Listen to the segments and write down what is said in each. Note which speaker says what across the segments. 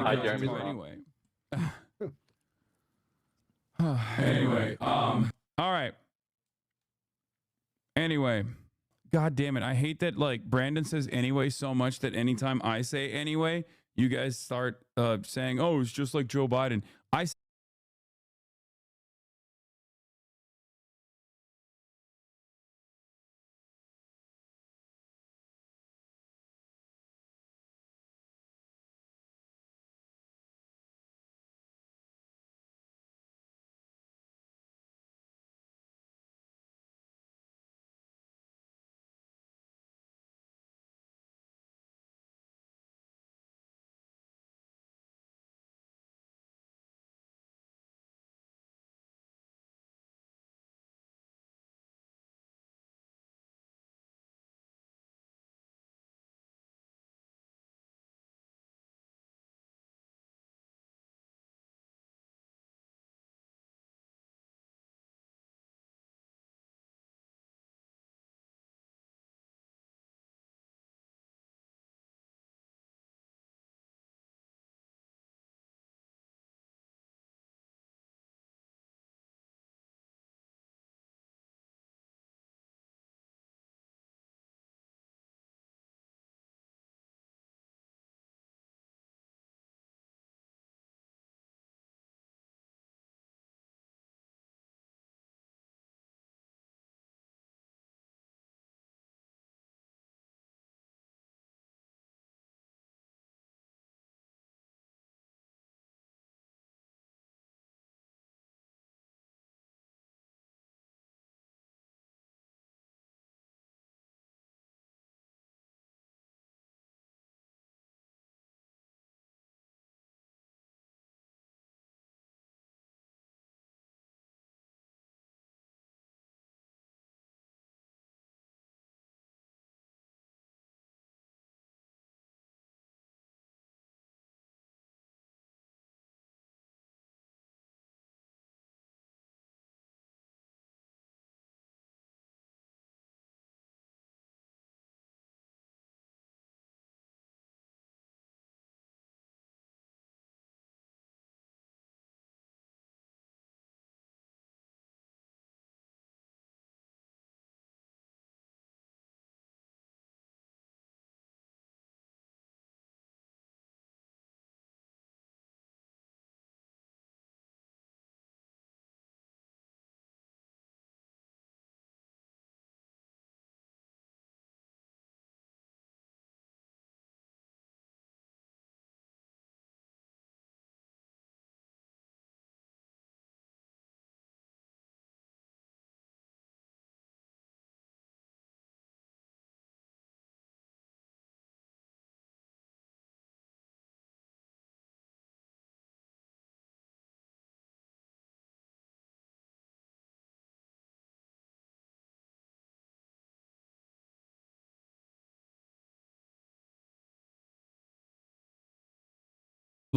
Speaker 1: Hi, Jeremy.
Speaker 2: Anyway. Anyway, all right. Anyway, god damn it. I hate that like Brandon says anyway so much that anytime I say anyway, you guys start saying, "Oh, it's just like Joe Biden." I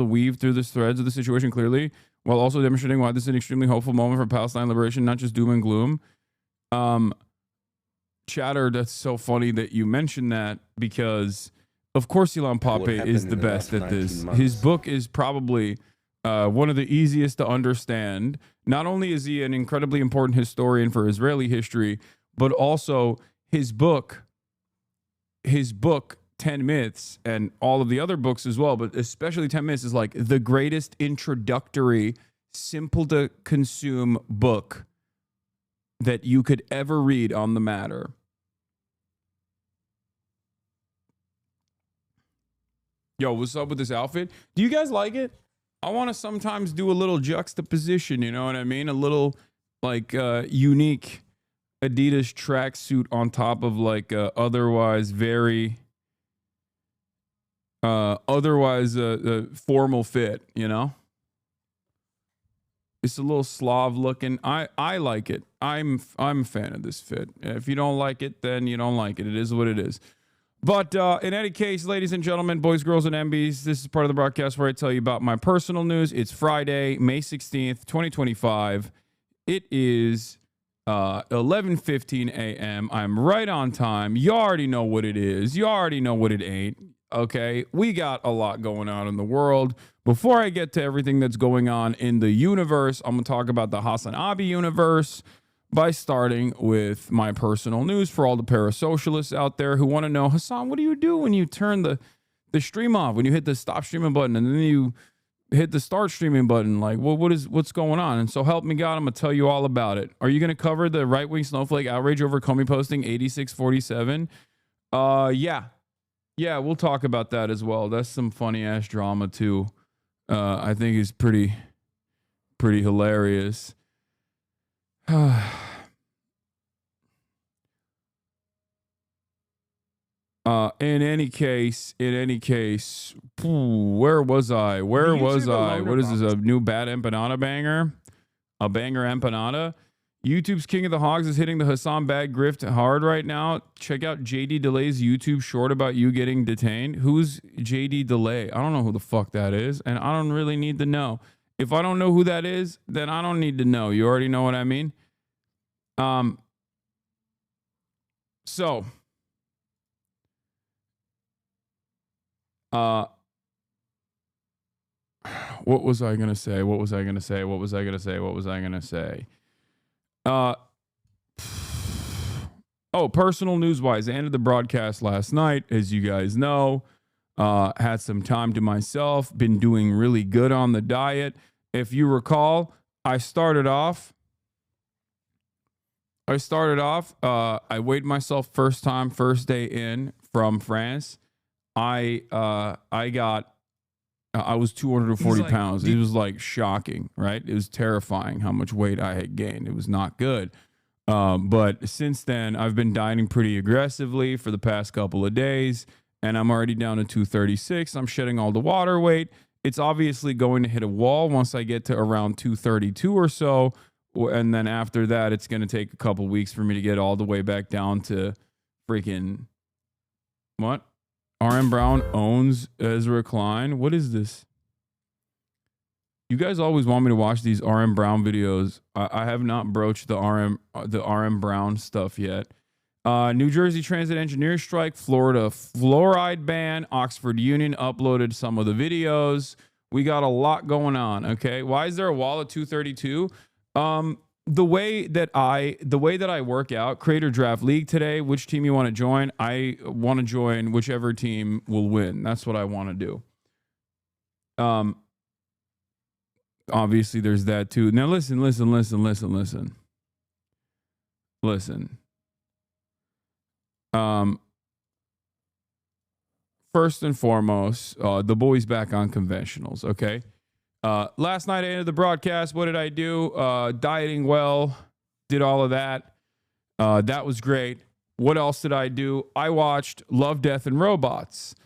Speaker 2: to weave through the threads of the situation clearly, while also demonstrating why this is an extremely hopeful moment for Palestine liberation, not just doom and gloom. Chatter, that's so funny that you mentioned that, because of course Ilan Pape is the best at this. His book is probably one of the easiest to understand. Not only is he an incredibly important historian for Israeli history, but also his book 10 Myths, and all of the other books as well, but especially 10 Myths, is like the greatest introductory, simple to consume book that you could ever read on the matter. Yo, what's up with this outfit? Do you guys like it? I want to sometimes do a little juxtaposition, you know what I mean? A little like unique Adidas tracksuit on top of like otherwise very formal fit, you know? It's a little Slav looking. I like it. I'm a fan of this fit. If you don't like it, then you don't like it. It is what it is. But in any case, ladies and gentlemen, boys, girls, and MBs, this is part of the broadcast where I tell you about my personal news. It's Friday, May 16th, 2025. It is 11:15 a.m. I'm right on time. You already know what it is. You already know what it ain't. Okay, we got a lot going on in the world. Before I get to everything that's going on in the universe, I'm going to talk about the Hasanabi universe by starting with my personal news for all the parasocialists out there who want to know, Hasan, what do you do when you turn the stream off, when you hit the stop streaming button and then you hit the start streaming button? Like, well, what's going on? And so help me God, I'm going to tell you all about it. Are you going to cover the right-wing snowflake outrage over Comey posting 8647? Yeah, we'll talk about that as well. That's some funny ass drama too. I think it's pretty hilarious. In any case, where was I? What is this? A new bad empanada banger? A banger empanada? YouTube's King of the Hogs is hitting the Hasan bag grift hard right now. Check out JD Delay's YouTube short about you getting detained. Who's JD Delay? I don't know who the fuck that is, and I don't really need to know. If I don't know who that is, then I don't need to know. You already know what I mean? So, what was I going to say? Personal news wise, I ended the broadcast last night, as you guys know. Had some time to myself, been doing really good on the diet. If you recall, I started off, I weighed myself first day in from France. I was 240 pounds. It was like shocking, right? It was terrifying how much weight I had gained. It was not good. But since then, I've been dieting pretty aggressively for the past couple of days, and I'm already down to 236. I'm shedding all the water weight. It's obviously going to hit a wall once I get to around 232 or so. And then after that, it's going to take a couple weeks for me to get all the way back down to freaking what? RM Brown owns Ezra Klein. What is this? You guys always want me to watch these RM Brown videos. I have not broached the RM Brown stuff yet. New Jersey Transit engineers strike. Florida fluoride ban. Oxford Union uploaded some of the videos. We got a lot going on. Okay, why is there a wall at 232? The way that I work out, Creator Draft League today, which team you want to join? I want to join whichever team will win. That's what I want to do. Obviously there's that too. Now listen. First and foremost, the boys back on conventionals, okay? Last night I ended the broadcast. What did I do? Dieting well, did all of that. That was great. What else did I do? I watched Love, Death, and Robots.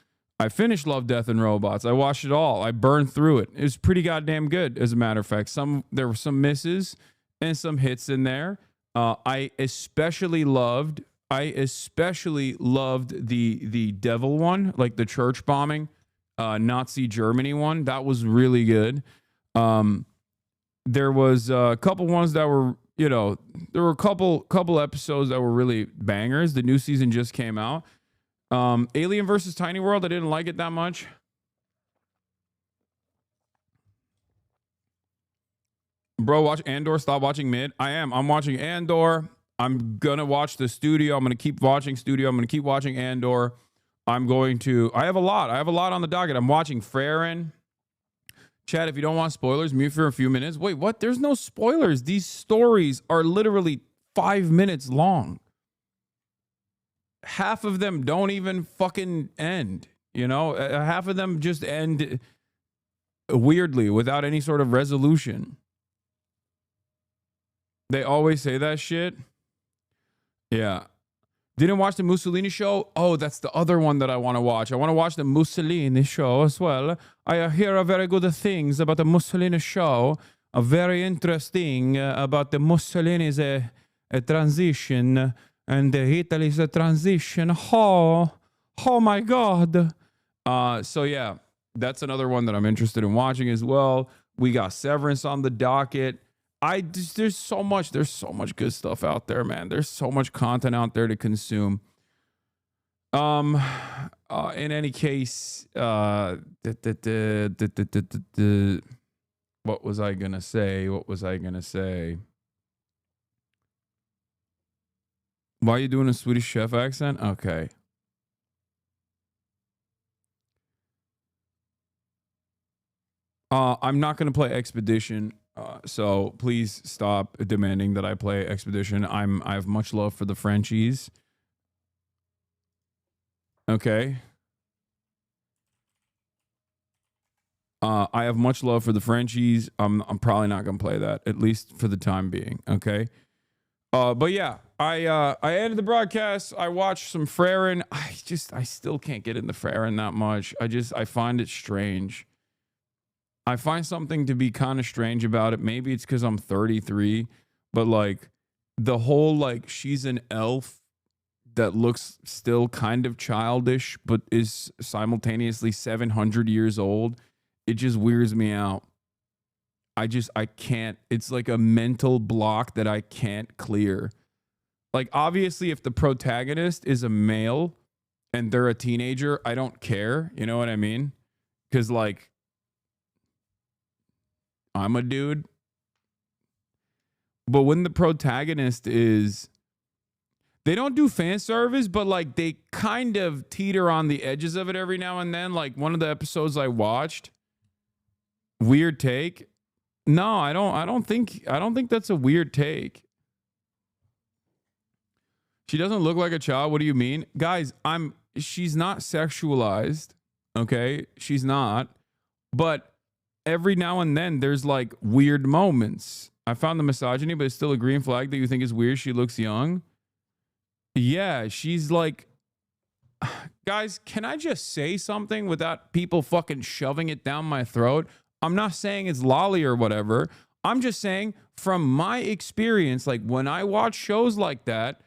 Speaker 2: I finished Love, Death, and Robots. I watched it all. I burned through it. It was pretty goddamn good, as a matter of fact. There were some misses and some hits in there. I especially loved the devil one, like the church bombing. Nazi Germany one. That was really good. There was a couple ones that were, there were a couple episodes that were really bangers. The new season just came out. Alien versus Tiny World, I didn't like it that much. Bro, watch Andor. Stop watching Mid. I'm watching Andor. I'm going to watch the Studio. I'm going to keep watching Studio. I'm going to keep watching Andor. I have a lot on the docket. I'm watching Freyrin. Chad, if you don't want spoilers, mute for a few minutes. Wait, what? There's no spoilers. These stories are literally 5 minutes long. Half of them don't even fucking end. Half of them just end weirdly without any sort of resolution. They always say that shit. Yeah. Didn't watch the Mussolini show? Oh, that's the other one that I want to watch. I want to watch the Mussolini show as well. I hear very good things about the Mussolini show. Very interesting about the Mussolini's transition and Italy's transition. Oh my God. So yeah, that's another one that I'm interested in watching as well. We got Severance on the docket. There's so much good stuff out there, man. There's so much content out there to consume. In any case, what was I gonna say? Why are you doing a Swedish chef accent? Okay. I'm not gonna play Expedition. So please stop demanding that I play Expedition. I have much love for the Frenchies. Okay. I have much love for the Frenchies. I'm probably not gonna play that, at least for the time being. Okay. But yeah, I ended the broadcast. I watched some Freyrin. I still can't get into Freyrin that much. I find it strange. I find something to be kind of strange about it. Maybe it's because I'm 33, but like the whole she's an elf that looks still kind of childish, but is simultaneously 700 years old. It just weirds me out. I can't. It's like a mental block that I can't clear. Like, obviously, if the protagonist is a male and they're a teenager, I don't care. You know what I mean? Because I'm a dude. But when the protagonist is, they don't do fan service, but they kind of teeter on the edges of it every now and then. Like one of the episodes I watched, weird take. No, I don't think that's a weird take. She doesn't look like a child. What do you mean? Guys, she's not sexualized. Okay? She's not. But every now and then there's weird moments. I found the misogyny, but it's still a green flag that you think is weird. She looks young. Yeah, she's guys, can I just say something without people fucking shoving it down my throat? I'm not saying it's lolly or whatever. I'm just saying from my experience, when I watch shows like that,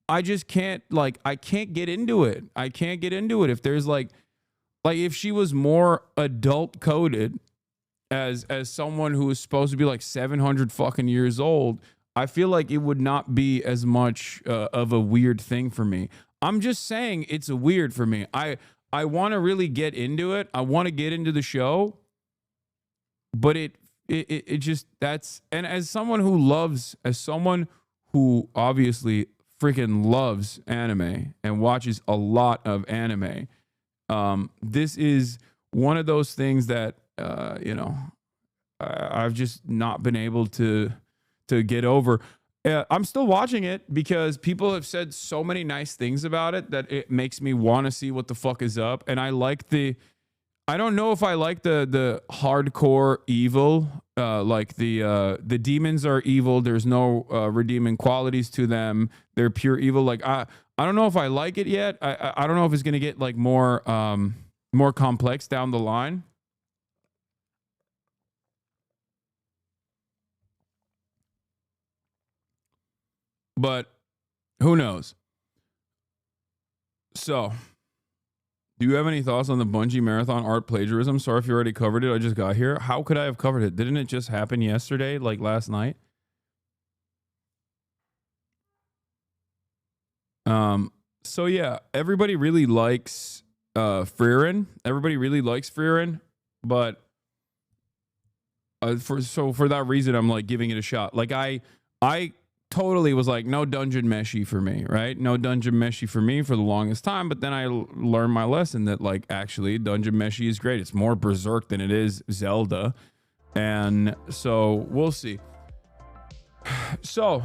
Speaker 2: I just can't I can't get into it. I can't get into it. If there's if she was more adult coded, as someone who is supposed to be 700 fucking years old, I feel like it would not be as much of a weird thing for me. I'm just saying it's a weird for me. I want to really get into it. I want to get into the show, but it just, that's, and as someone who obviously freaking loves anime and watches a lot of anime, this is one of those things that I've just not been able to get over. I'm still watching it because people have said so many nice things about it that it makes me want to see what the fuck is up. And I don't know if I like the hardcore evil, the demons are evil. There's no redeeming qualities to them. They're pure evil. I don't know if I like it yet. I don't know if it's gonna get more complex down the line. But who knows? So Do you have any thoughts on the Bungie Marathon art plagiarism? Sorry if you already covered it. I just got here. How could I have covered it? Didn't it just happen yesterday, like last night? So yeah, everybody really likes Freerin. Everybody really likes Freerin, but for that reason, I'm like giving it a shot. Like I totally was like, no dungeon meshy for me, right? No dungeon meshy for me for the longest time. But then I learned my lesson that like actually dungeon meshy is great. It's more Berserk than it is Zelda, and so we'll see. So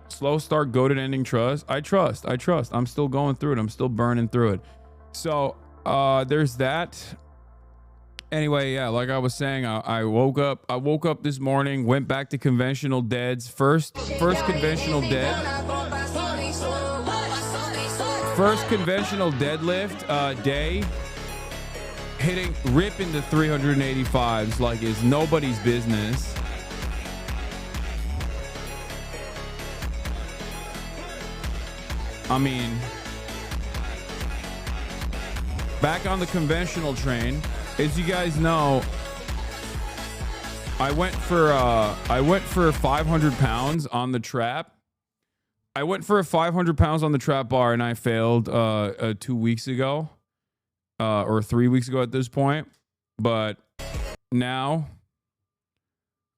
Speaker 2: slow start, goated ending, trust. I trust. I'm still going through it. I'm still burning through it. So there's that. Anyway, yeah, like I was saying, I woke up this morning, went back to conventional deads. First conventional dead. First conventional deadlift day. Ripping the 385s like it's nobody's business. I mean, back on the conventional train. As you guys know, I went for 500 pounds on the trap. I went for 500 pounds on the trap bar and I failed 2 weeks ago, or 3 weeks ago at this point. But now,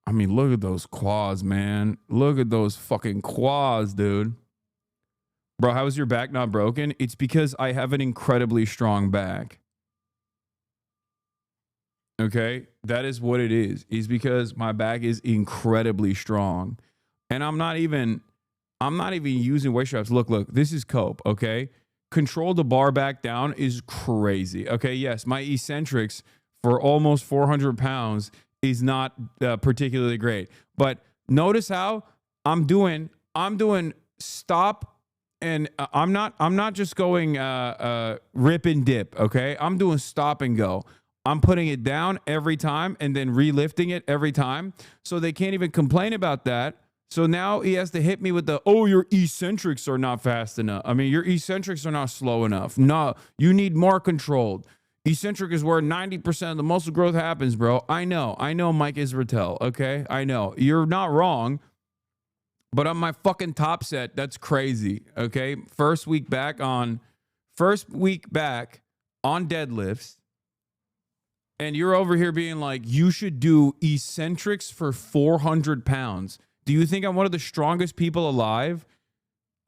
Speaker 2: I mean, look at those quads, man. Look at those fucking quads, dude. Bro, how is your back not broken? It's because I have an incredibly strong back. Okay, that is what it is. Is because my back is incredibly strong, and I'm not even using weight straps. Look, this is cope. Okay, control the bar back down is crazy. Okay, yes, my eccentrics for almost 400 pounds is not particularly great, but notice how I'm doing stop, and I'm not just going rip and dip. Okay, I'm doing stop and go. I'm putting it down every time and then relifting it every time. So they can't even complain about that. So now he has to hit me with the, oh, your eccentrics are not fast enough. I mean, your eccentrics are not slow enough. No, you need more controlled. Eccentric is where 90% of the muscle growth happens, bro. I know, Mike Israel. Okay, I know. You're not wrong. But on my fucking top set, that's crazy. Okay, first week back on deadlifts. And you're over here being like, you should do eccentrics for 400 pounds. Do you think I'm one of the strongest people alive?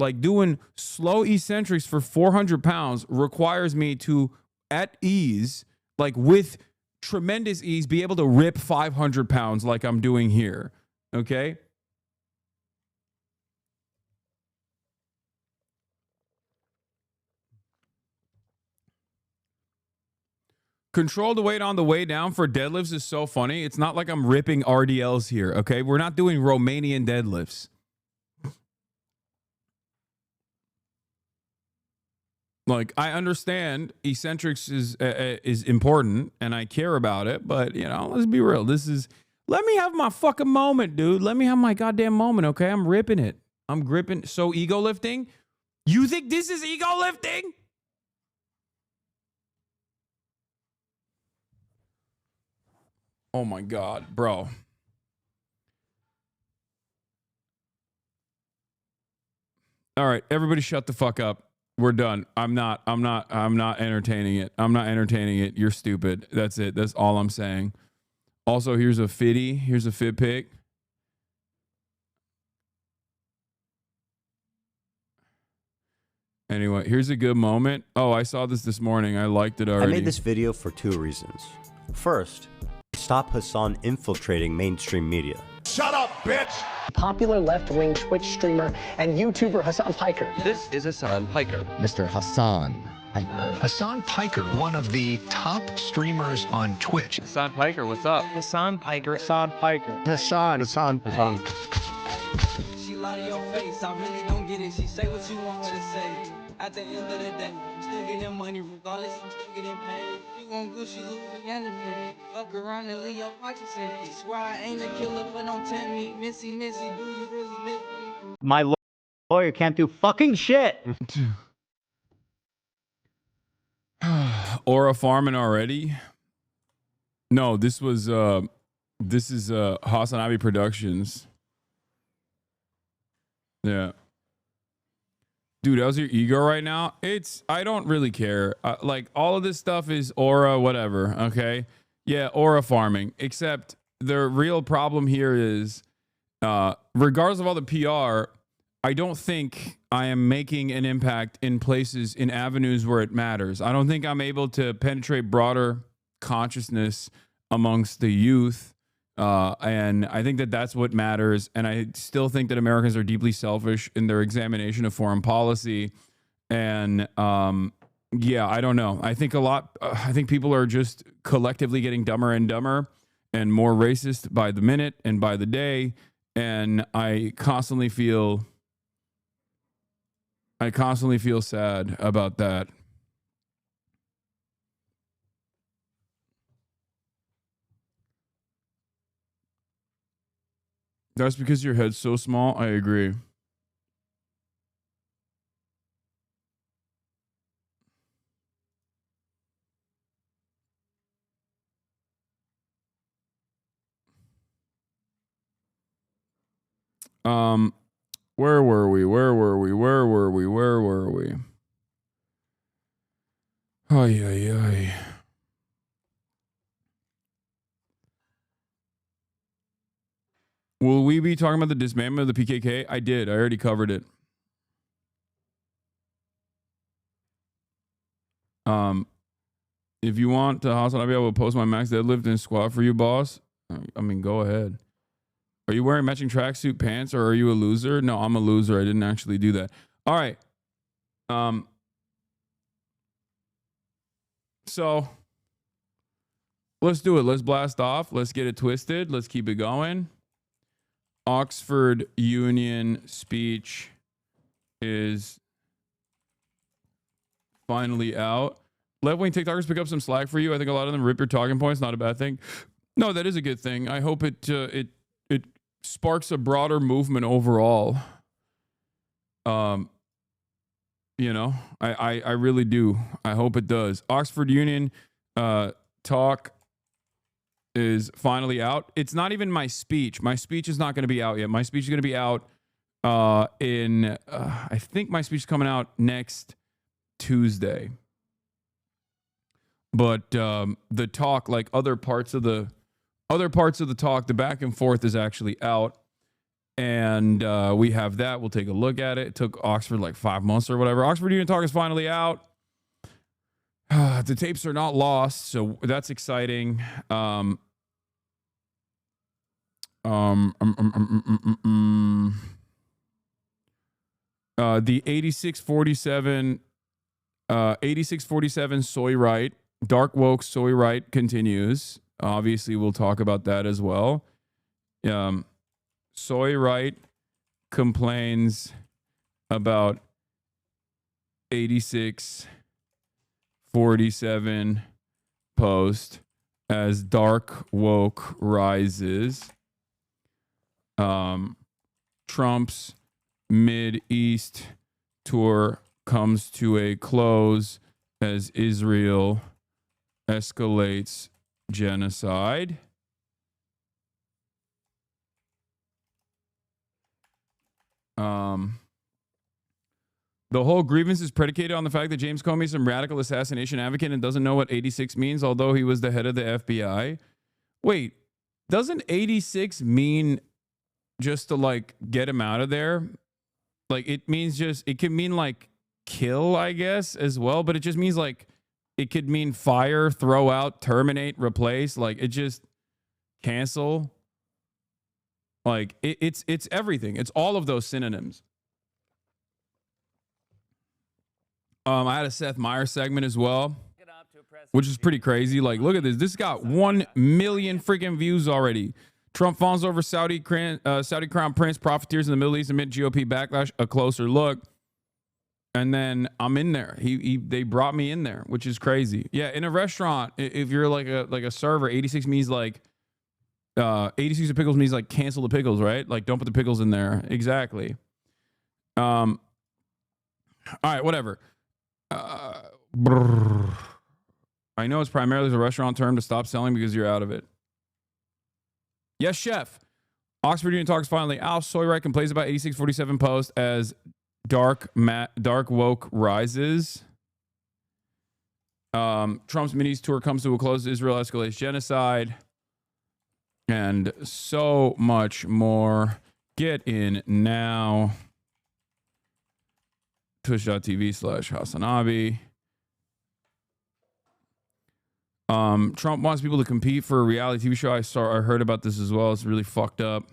Speaker 2: Like, doing slow eccentrics for 400 pounds requires me to, at ease, like with tremendous ease, be able to rip 500 pounds like I'm doing here. Okay? Control the weight on the way down for deadlifts is so funny. It's not like I'm ripping RDLs here, okay? We're not doing Romanian deadlifts. Like, I understand eccentrics is important and I care about it, but, you know, let's be real. Let me have my fucking moment, dude. Let me have my goddamn moment, okay? I'm ripping it. I'm gripping. So ego lifting? You think this is ego lifting? Oh my God, bro. All right, everybody shut the fuck up. We're done. I'm not entertaining it. I'm not entertaining it. You're stupid. That's it. That's all I'm saying. Also, here's a fitty. Here's a fit pic. Anyway, here's a good moment. Oh, I saw this morning. I liked it already.
Speaker 1: I made this video for 2 reasons. First, stop Hasan infiltrating mainstream media.
Speaker 3: Shut up, bitch!
Speaker 4: Popular left-wing Twitch streamer and YouTuber Hasan Piker.
Speaker 5: This is Hasan Piker.
Speaker 6: Mr. Hasan Piker.
Speaker 3: Hasan Piker, one of the top streamers on Twitch.
Speaker 5: Hasan Piker, what's up?
Speaker 4: Hasan Piker. Hasan Piker.
Speaker 6: Hasan.
Speaker 7: She lie to your face, I really don't get it. She say what you want her to say. At the end of the day, you still getting money regardless, you still getting paid. You gon' Gucci, Louis, and the pay. Fuck around and leave your pockets empty. Swear I ain't a killer, but don't tempt me. Missy, do you really miss me?
Speaker 8: My lawyer can't do fucking shit.
Speaker 2: Aura farming already? No, this is Hasanabi Productions. Yeah. Dude, how's your ego right now? I don't really care. Like, all of this stuff is aura, whatever, okay? Yeah, aura farming. Except the real problem here is, regardless of all the PR, I don't think I am making an impact in places, in avenues where it matters. I don't think I'm able to penetrate broader consciousness amongst the youth. And I think that that's what matters. And I still think that Americans are deeply selfish in their examination of foreign policy. And yeah, I don't know. I think I think people are just collectively getting dumber and dumber and more racist by the minute and by the day. And I constantly feel sad about that. That's because your head's so small. I agree. Where were we? Ay, ay, ay. Will we be talking about the dismantlement of the PKK? I did. I already covered it. If you want to Hasanabi, I will post my max deadlift and squat for you, boss. I mean, go ahead. Are you wearing matching tracksuit pants or are you a loser? No, I'm a loser. I didn't actually do that. All right. So let's do it. Let's blast off. Let's get it twisted. Let's keep it going. Oxford Union speech is finally out. Left-wing TikTokers pick up some slack for you. I think a lot of them rip your talking points. Not a bad thing. No, that is a good thing. I hope it sparks a broader movement overall. You know, I really do. I hope it does. Oxford Union talk is finally out. It's not even my speech. My speech is not going to be out yet. My speech is going to be out I think my speech is coming out next Tuesday. But the talk, like other parts of the talk, the back and forth is actually out. And we have that. We'll take a look at it. It took Oxford like 5 months or whatever. Oxford Union Talk is finally out. The tapes are not lost, so that's exciting. The 8647 soy right, dark woke soy right continues. Obviously, we'll talk about that as well. Soy right complains about 8647 post as dark woke rises. Trump's Mid-East tour comes to a close as Israel escalates genocide. The whole grievance is predicated on the fact that James Comey is some radical assassination advocate and doesn't know what 86 means, although he was the head of the FBI. Wait, doesn't 86 mean just to like get him out of there? Like it means it can mean like kill, I guess, as well, but it just means like it could mean fire, throw out, terminate, replace, like it just cancel. Like it's everything. It's all of those synonyms. I had a Seth Meyers segment as well, which is pretty crazy. Like, look at this. This got 1 million freaking views already. Trump fawns over Saudi crown prince, profiteers in the Middle East amid GOP backlash. A closer look. And then I'm in there. They brought me in there, which is crazy. Yeah, in a restaurant, if you're like a server, 86 means like 86 of pickles means like cancel the pickles, right? Like don't put the pickles in there. Exactly. All right, whatever. I know it's primarily a restaurant term to stop selling because you're out of it. Yes, chef. Oxford Union Talks finally. Al Soyright complains about 8647 post as dark woke rises. Trump's Mideast tour comes to a close. Israel escalates genocide. And so much more. Get in now. Twitch.tv/Hasanabi. Trump wants people to compete for a reality TV show. I heard about this as well. It's really fucked up.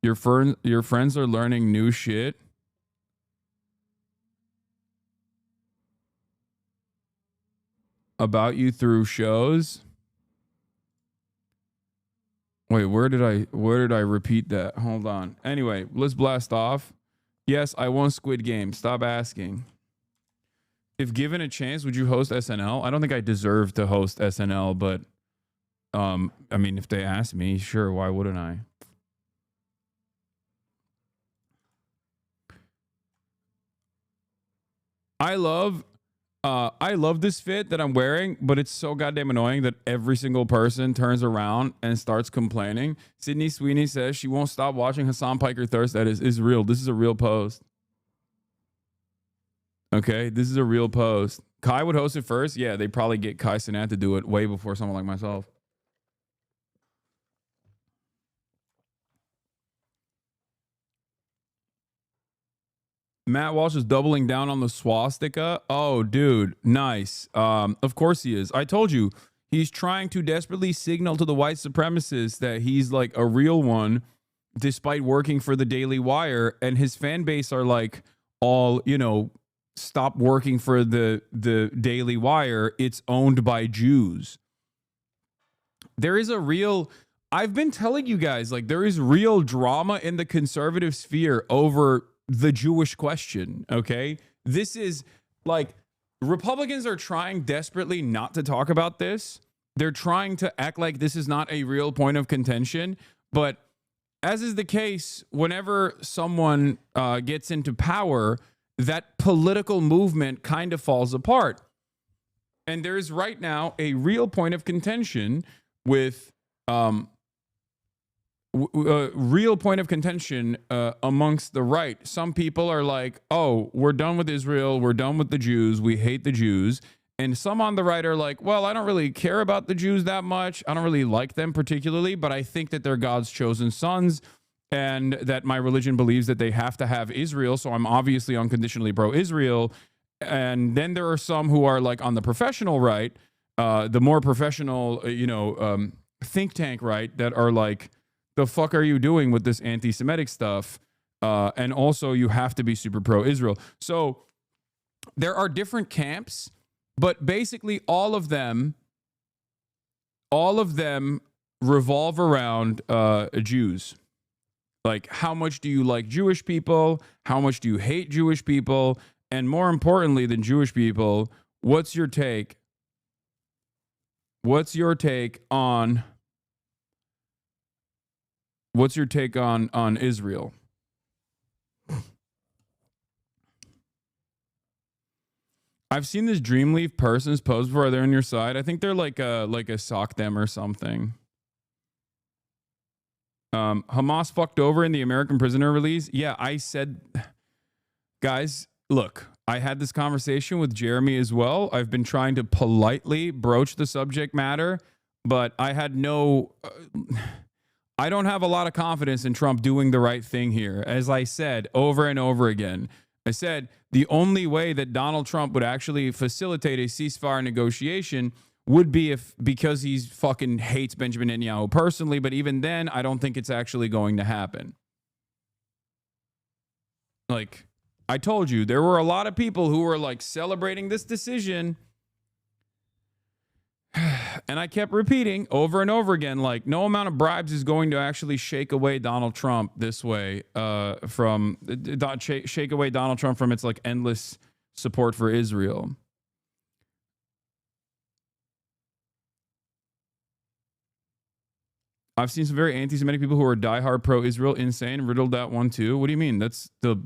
Speaker 2: Your friends are learning new shit. About you through shows. Wait, where did I repeat that? Hold on. Anyway, let's blast off. Yes, I won Squid Game. Stop asking. If given a chance, would you host SNL? I don't think I deserve to host SNL, but I mean, if they ask me, sure, why wouldn't I? I love this fit that I'm wearing, but it's so goddamn annoying that every single person turns around and starts complaining. Sydney Sweeney says she won't stop watching Hasan Piker thirst. That is real. This is a real post. Okay, this is a real post. Kai would host it first. Yeah, they probably get Kai Cenat to do it way before someone like myself. Matt Walsh is doubling down on the swastika. Oh, dude, nice. Of course he is. I told you, he's trying to desperately signal to the white supremacists that he's like a real one, despite working for the Daily Wire, and his fan base are like all, you know, stop working for the Daily Wire. It's owned by Jews. There is a real, I've been telling you guys, like, there is real drama in the conservative sphere over the Jewish question. Okay, this is like, Republicans are trying desperately not to talk about this. They're trying to act like this is not a real point of contention, but as is the case, whenever someone gets into power, that political movement kind of falls apart. And there's right now a real point of contention with real point of contention amongst the right. Some people are like, oh, we're done with Israel. We're done with the Jews. We hate the Jews. And some on the right are like, well, I don't really care about the Jews that much. I don't really like them particularly, but I think that they're God's chosen sons and that my religion believes that they have to have Israel. So I'm obviously unconditionally pro-Israel. And then there are some who are like on the professional right, the more professional, think tank right, that are like, the fuck are you doing with this anti-Semitic stuff? And also you have to be super pro-Israel. So there are different camps, but basically all of them revolve around Jews. Like, how much do you like Jewish people? How much do you hate Jewish people? And more importantly than Jewish people, what's your take? What's your take on Israel? I've seen this Dreamleaf person's post before. They're on your side. I think they're like a sock them or something. Hamas fucked over in the American prisoner release. Yeah, I said, guys, look, I had this conversation with Jeremy as well. I've been trying to politely broach the subject matter, but I had I don't have a lot of confidence in Trump doing the right thing here. As I said over and over again, I said the only way that Donald Trump would actually facilitate a ceasefire negotiation would be because he's fucking hates Benjamin Netanyahu personally. But even then, I don't think it's actually going to happen. Like, I told you, there were a lot of people who were like celebrating this decision. And I kept repeating over and over again, like, no amount of bribes is going to actually shake away Donald Trump this way shake away Donald Trump from its like endless support for Israel. I've seen some very anti-Semitic people who are diehard pro-Israel. Insane. Riddled that one too. What do you mean? That's the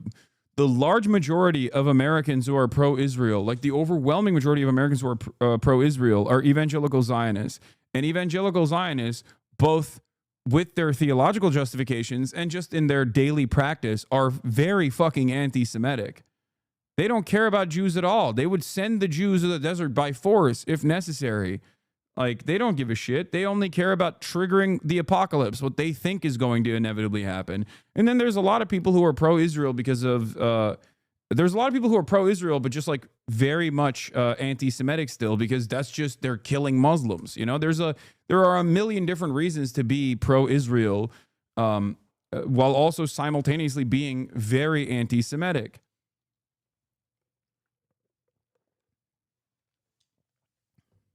Speaker 2: the large majority of Americans who are pro-Israel, like the overwhelming majority of Americans who are pro-Israel, are evangelical Zionists. And evangelical Zionists, both with their theological justifications and just in their daily practice, are very fucking anti-Semitic. They don't care about Jews at all. They would send the Jews to the desert by force if necessary. Like, they don't give a shit. They only care about triggering the apocalypse, what they think is going to inevitably happen. And then there's a lot of people who are pro-Israel because of, there's a lot of people who are pro-Israel, but just like very much anti-Semitic still, because that's just, they're killing Muslims. You know, there are a million different reasons to be pro-Israel, while also simultaneously being very anti-Semitic.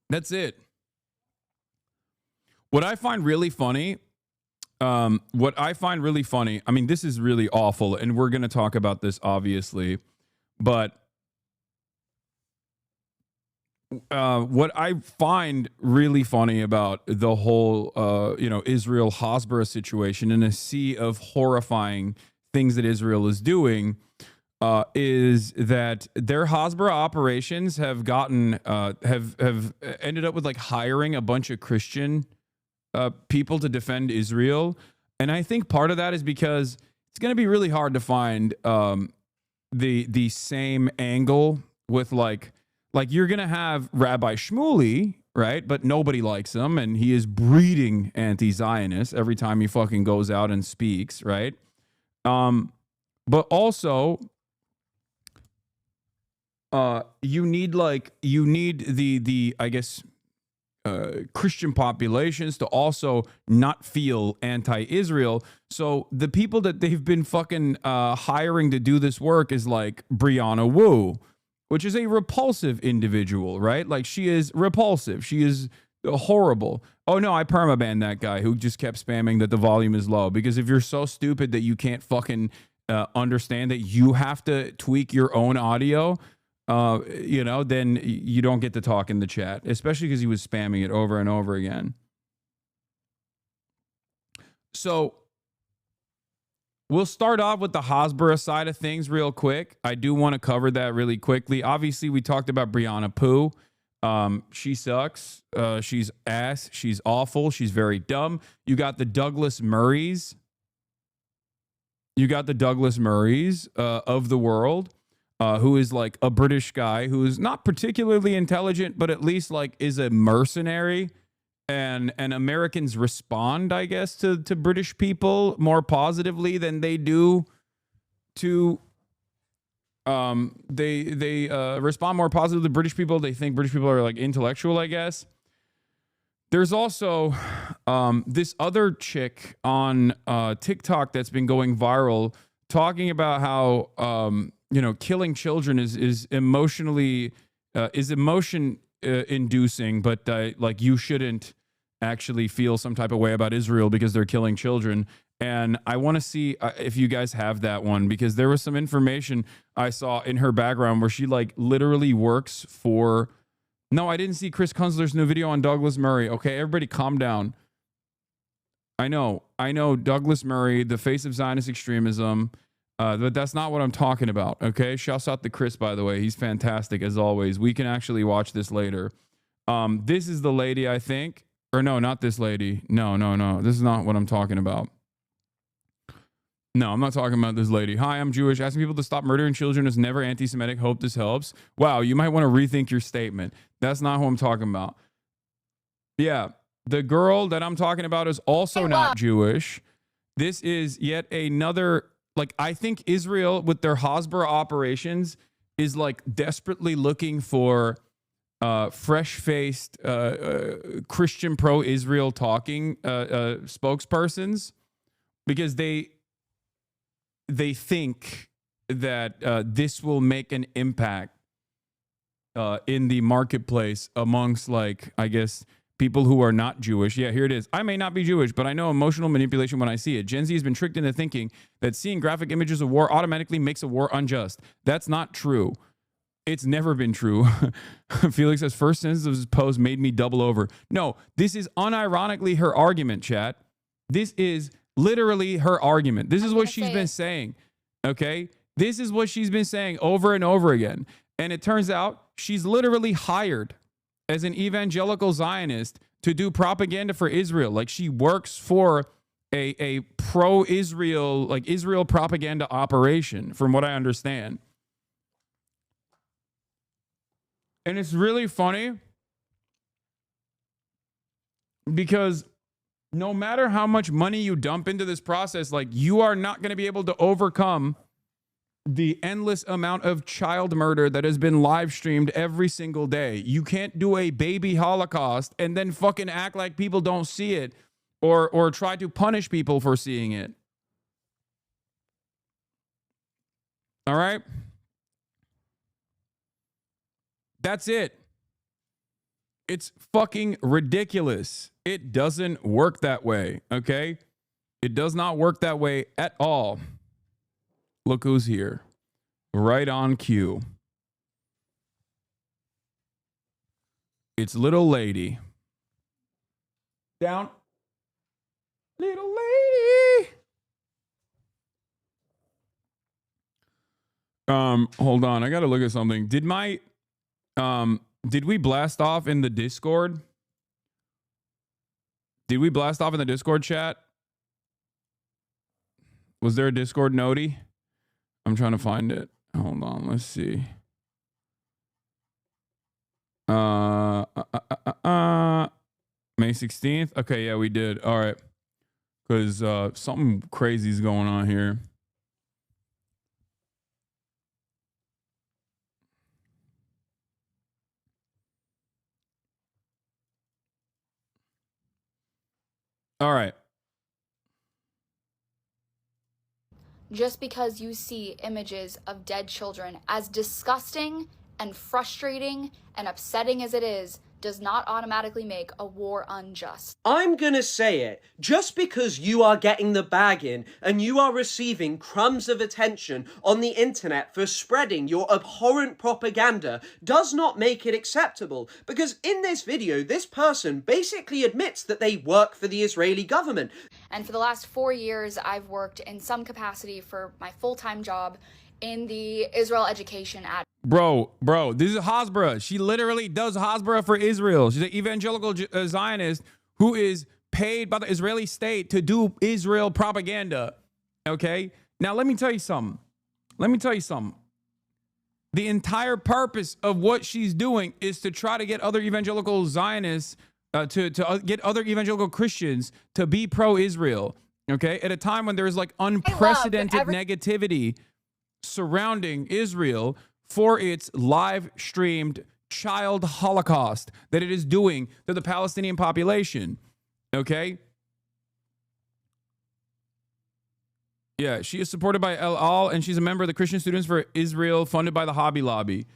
Speaker 2: That's it. What I find really funny, I mean, this is really awful, and we're going to talk about this, obviously, but what I find really funny about the whole, Israel Hasbara situation in a sea of horrifying things that Israel is doing, is that their Hasbara operations have gotten, have ended up with like hiring a bunch of Christian people to defend Israel. And I think part of that is because it's going to be really hard to find the same angle with like you're going to have Rabbi Shmuley, right? But nobody likes him, and he is breeding anti-Zionist every time he fucking goes out and speaks, right? But also, you need the I guess, Christian populations to also not feel anti-Israel. So the people that they've been fucking hiring to do this work is like Brianna Wu, which is a repulsive individual, right? Like, she is repulsive. She is horrible. Oh no, I permabanned that guy who just kept spamming that the volume is low, because if you're so stupid that you can't fucking understand that you have to tweak your own audio, then you don't get to talk in the chat, especially because he was spamming it over and over again. So we'll start off with the Hasbara side of things real quick. I do want to cover that really quickly. Obviously, we talked about Brianna Poo. She sucks. She's ass. She's awful. She's very dumb. You got the Douglas Murrays. Of the world. Who is like a British guy who is not particularly intelligent, but at least like is a mercenary, and Americans respond, I guess, to British people more positively than they do to they respond more positively to British people. They think British people are like intellectual, I guess. There's also this other chick on TikTok that's been going viral, talking about how killing children is emotionally emotion inducing, but like you shouldn't actually feel some type of way about Israel because they're killing children. And I want to see if you guys have that one, because there was some information I saw in her background where she like literally works for. No, I didn't see Chris Kunzler's new video on Douglas Murray. Okay, everybody calm down. I know Douglas Murray, the face of Zionist extremism. But that's not what I'm talking about, okay? Shouts out to Chris, by the way. He's fantastic, as always. We can actually watch this later. This is the lady, I think. Or no, not this lady. No. This is not what I'm talking about. No, I'm not talking about this lady. Hi, I'm Jewish. Asking people to stop murdering children is never anti-Semitic. Hope this helps. Wow, you might want to rethink your statement. That's not who I'm talking about. Yeah, the girl that I'm talking about is also not Jewish. This is yet another... Like, I think Israel, with their Hasbara operations, is like desperately looking for fresh-faced Christian pro-Israel talking spokespersons, because they think that this will make an impact in the marketplace amongst, like, I guess, people who are not Jewish. Yeah, here it is. I may not be Jewish, but I know emotional manipulation when I see it. Gen Z has been tricked into thinking that seeing graphic images of war automatically makes a war unjust. That's not true. It's never been true. Felix says, first sentence of his post made me double over. No, this is unironically her argument, chat. This is literally her argument. This is what she's been saying. Okay? This is what she's been saying over and over again. And it turns out she's literally hired as an evangelical Zionist to do propaganda for Israel. Like, she works for a pro-Israel, like Israel propaganda operation, from what I understand. And it's really funny because no matter how much money you dump into this process, like, you are not going to be able to overcome the endless amount of child murder that has been live streamed every single day. You can't do a baby Holocaust and then fucking act like people don't see it, or try to punish people for seeing it. All right? That's it. It's fucking ridiculous. It doesn't work that way, okay? It does not work that way at all. Look who's here. Right on cue. It's little lady. Down. Little lady. Hold on. I got to look at something. Did we blast off in the Discord? Did we blast off in the Discord chat? Was there a Discord noti? I'm trying to find it. Hold on. Let's see. May 16th. Okay. Yeah, we did. All right. Because something crazy is going on here. All right.
Speaker 8: Just because you see images of dead children, as disgusting and frustrating and upsetting as it is, does not automatically make a war unjust.
Speaker 9: I'm gonna say it. Just because you are getting the bag in and you are receiving crumbs of attention on the internet for spreading your abhorrent propaganda does not make it acceptable. Because in this video, this person basically admits that they work for the Israeli government.
Speaker 8: And for the last 4 years, I've worked in some capacity for my full-time job in the Israel education ad.
Speaker 2: Bro, this is Hasbara. She literally does Hasbara for Israel. She's an evangelical Zionist who is paid by the Israeli state to do Israel propaganda. Okay? Now, let me tell you something. The entire purpose of what she's doing is to try to get other evangelical Zionists, to get other evangelical Christians to be pro-Israel. Okay? At a time when there's like unprecedented negativity surrounding Israel for its live streamed child holocaust that it is doing to the Palestinian population. Okay? Yeah, she is supported by El Al, and she's a member of the Christian Students for Israel, funded by the Hobby Lobby.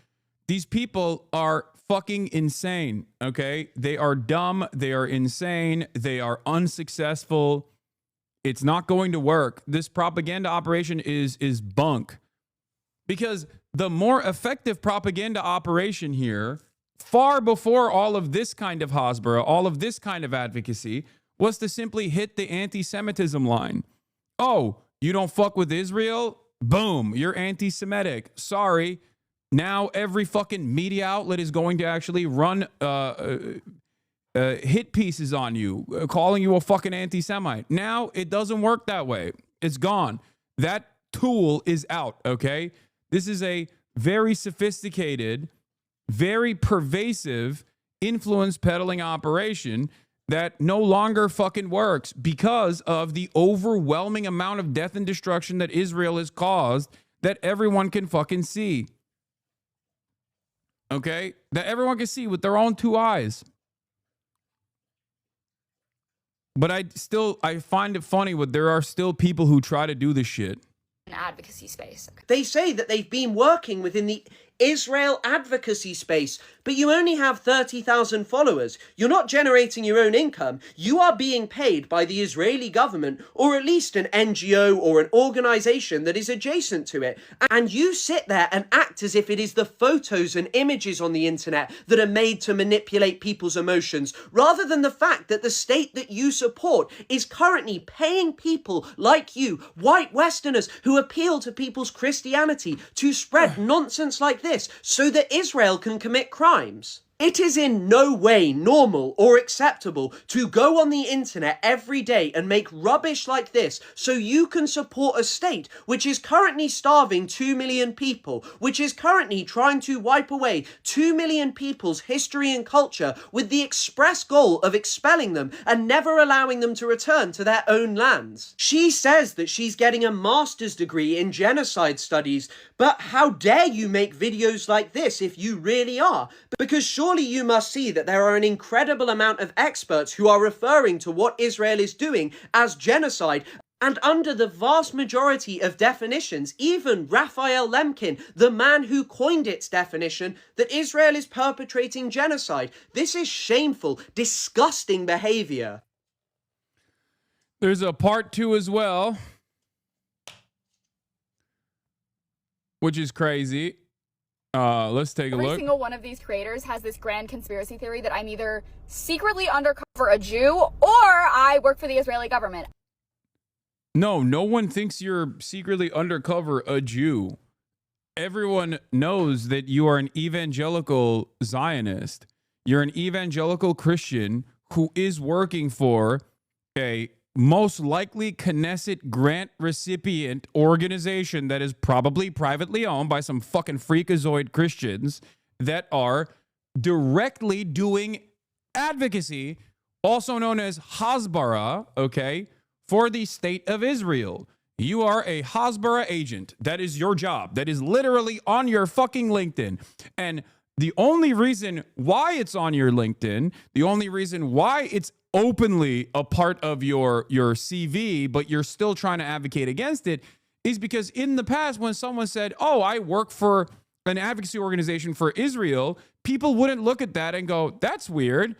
Speaker 2: These people are fucking insane, okay? They are dumb, they are insane, they are unsuccessful. It's not going to work. This propaganda operation is bunk. Because the more effective propaganda operation here, far before all of this kind of Hasbara, all of this kind of advocacy, was to simply hit the anti-Semitism line. Oh, you don't fuck with Israel? Boom, you're anti-Semitic. Sorry. Now every fucking media outlet is going to actually run hit pieces on you, calling you a fucking anti-Semite. Now it doesn't work that way. It's gone. That tool is out, okay? This is a very sophisticated, very pervasive influence peddling operation that no longer fucking works because of the overwhelming amount of death and destruction that Israel has caused that everyone can fucking see. Okay? That everyone can see with their own two eyes. But I find it funny that there are still people who try to do this shit.
Speaker 8: Advocacy space.
Speaker 9: They say that they've been working within the Israel advocacy space, but you only have 30,000 followers. You're not generating your own income. You are being paid by the Israeli government, or at least an NGO or an organization that is adjacent to it. And you sit there and act as if it is the photos and images on the internet that are made to manipulate people's emotions, rather than the fact that the state that you support is currently paying people like you, white Westerners who appeal to people's Christianity, to spread nonsense like this so that Israel can commit crimes. It is in no way normal or acceptable to go on the internet every day and make rubbish like this so you can support a state which is currently starving 2 million people, which is currently trying to wipe away 2 million people's history and culture with the express goal of expelling them and never allowing them to return to their own lands. She says that she's getting a master's degree in genocide studies, but how dare you make videos like this if you really are? Because surely you must see that there are an incredible amount of experts who are referring to what Israel is doing as genocide, and under the vast majority of definitions, even Raphael Lemkin, the man who coined its definition, that Israel is perpetrating genocide. This is shameful, disgusting behavior.
Speaker 2: There's a part 2 as well, which is crazy. Let's take a look.
Speaker 8: Every single one of these creators has this grand conspiracy theory that I'm either secretly undercover a Jew or I work for the Israeli government.
Speaker 2: No, no one thinks you're secretly undercover a Jew. Everyone knows that you are an evangelical Zionist. You're an evangelical Christian who is working for a most likely Knesset grant recipient organization that is probably privately owned by some fucking freakazoid Christians that are directly doing advocacy, also known as Hasbara, okay, for the state of Israel. You are a Hasbara agent. That is your job. That is literally on your fucking LinkedIn. And the only reason why it's on your LinkedIn, the only reason why it's openly a part of your CV, but you're still trying to advocate against it, is because in the past when someone said, oh, I work for an advocacy organization for Israel, people wouldn't look at that and go, that's weird.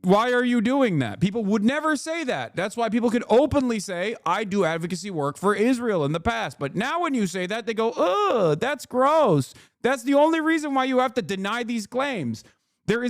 Speaker 2: Why are you doing that? People would never say that. That's why people could openly say, I do advocacy work for Israel in the past. But now when you say that, they go, ugh, that's gross. That's the only reason why you have to deny these claims. For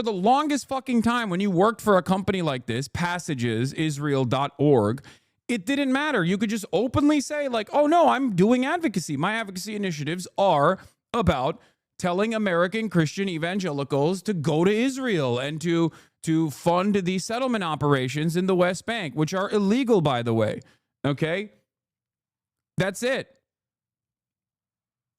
Speaker 2: the longest fucking time, when you worked for a company like this, Passages, Israel.org, it didn't matter. You could just openly say like, oh no, I'm doing advocacy. My advocacy initiatives are about telling American Christian evangelicals to go to Israel and to fund the settlement operations in the West Bank, which are illegal, by the way. Okay? That's it.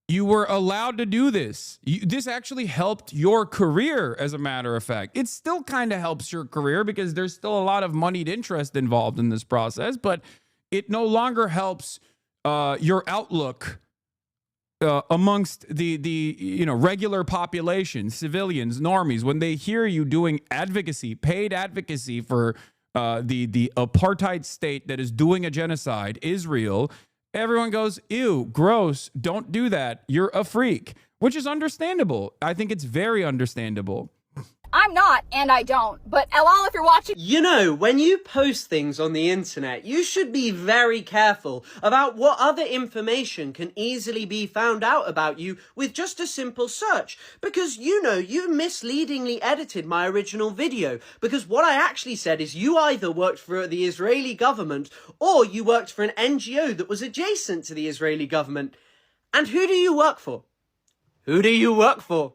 Speaker 2: You were allowed to do this. This actually helped your career, as a matter of fact. It still kind of helps your career because there's still a lot of moneyed interest involved in this process, but it no longer helps your outlook amongst the regular population, civilians, normies, when they hear you doing advocacy, paid advocacy for the apartheid state that is doing a genocide, Israel. Everyone goes, ew, gross, don't do that. You're a freak, which is understandable. I think it's very understandable.
Speaker 8: I'm not, and I don't, but LOL if you're watching.
Speaker 9: You know, when you post things on the internet, you should be very careful about what other information can easily be found out about you with just a simple search. Because, you know, you misleadingly edited my original video. Because what I actually said is you either worked for the Israeli government or you worked for an NGO that was adjacent to the Israeli government. And who do you work for? Who do you work for?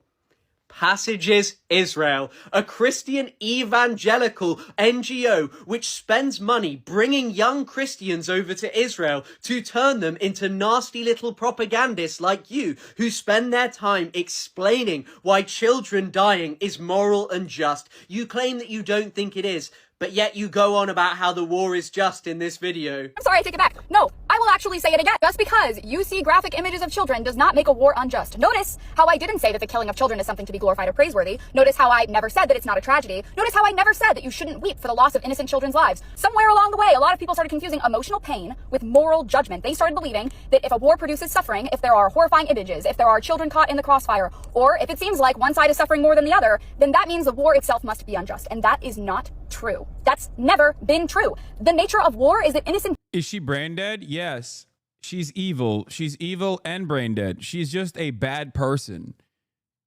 Speaker 9: Passages Israel, a Christian evangelical NGO which spends money bringing young Christians over to Israel to turn them into nasty little propagandists like you, who spend their time explaining why children dying is moral and just. You claim that you don't think it is, but yet you go on about how the war is just in this video.
Speaker 8: I'm sorry, I take it back. No, I will actually say it again. Just because you see graphic images of children does not make a war unjust. Notice how I didn't say that the killing of children is something to be glorified or praiseworthy. Notice how I never said that it's not a tragedy. Notice how I never said that you shouldn't weep for the loss of innocent children's lives. Somewhere along the way, a lot of people started confusing emotional pain with moral judgment. They started believing that if a war produces suffering, if there are horrifying images, if there are children caught in the crossfire, or if it seems like one side is suffering more than the other, then that means the war itself must be unjust. And that is not true. That's never been true. The nature of war is that innocent...
Speaker 2: Is she brain dead? Yes. She's evil. She's evil and brain dead. She's just a bad person.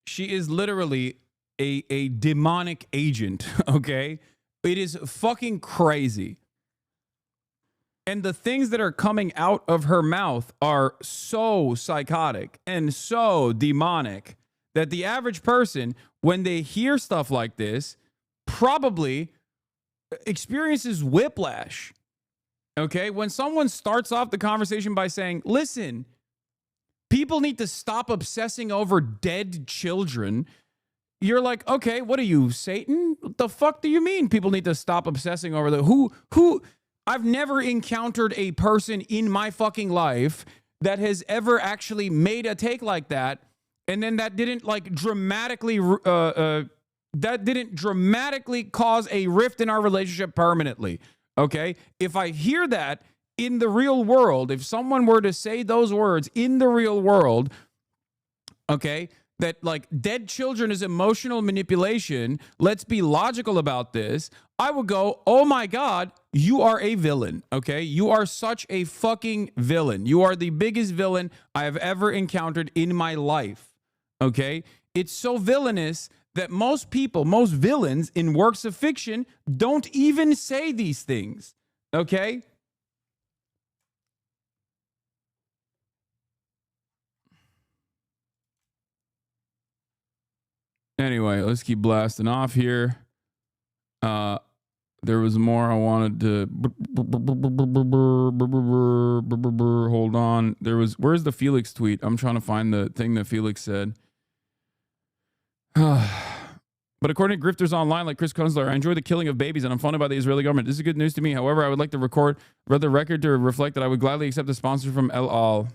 Speaker 2: She is literally a demonic agent, okay? It is fucking crazy. And the things that are coming out of her mouth are so psychotic and so demonic that the average person, when they hear stuff like this, probably experiences whiplash. Okay? When someone starts off the conversation by saying, listen, people need to stop obsessing over dead children, you're like, okay, what are you, Satan? What the fuck do you mean people need to stop obsessing over the who? I've never encountered a person in my fucking life that has ever actually made a take like that, and then that didn't like dramatically cause a rift in our relationship permanently. Okay? If I hear that in the real world, if someone were to say those words in the real world, okay, that like dead children is emotional manipulation, let's be logical about this, I would go, oh my God, you are a villain, okay? You are such a fucking villain. You are the biggest villain I have ever encountered in my life, okay? It's so villainous that most people, most villains in works of fiction don't even say these things, okay? Anyway, let's keep blasting off here. There was more I wanted to... Hold on. Where's the Felix tweet? I'm trying to find the thing that Felix said. But according to grifters online like Chris Kunzler, I enjoy the killing of babies and I'm funded by the Israeli government. This is good news to me. However, I would like to record the record to reflect that I would gladly accept a sponsor from El Al.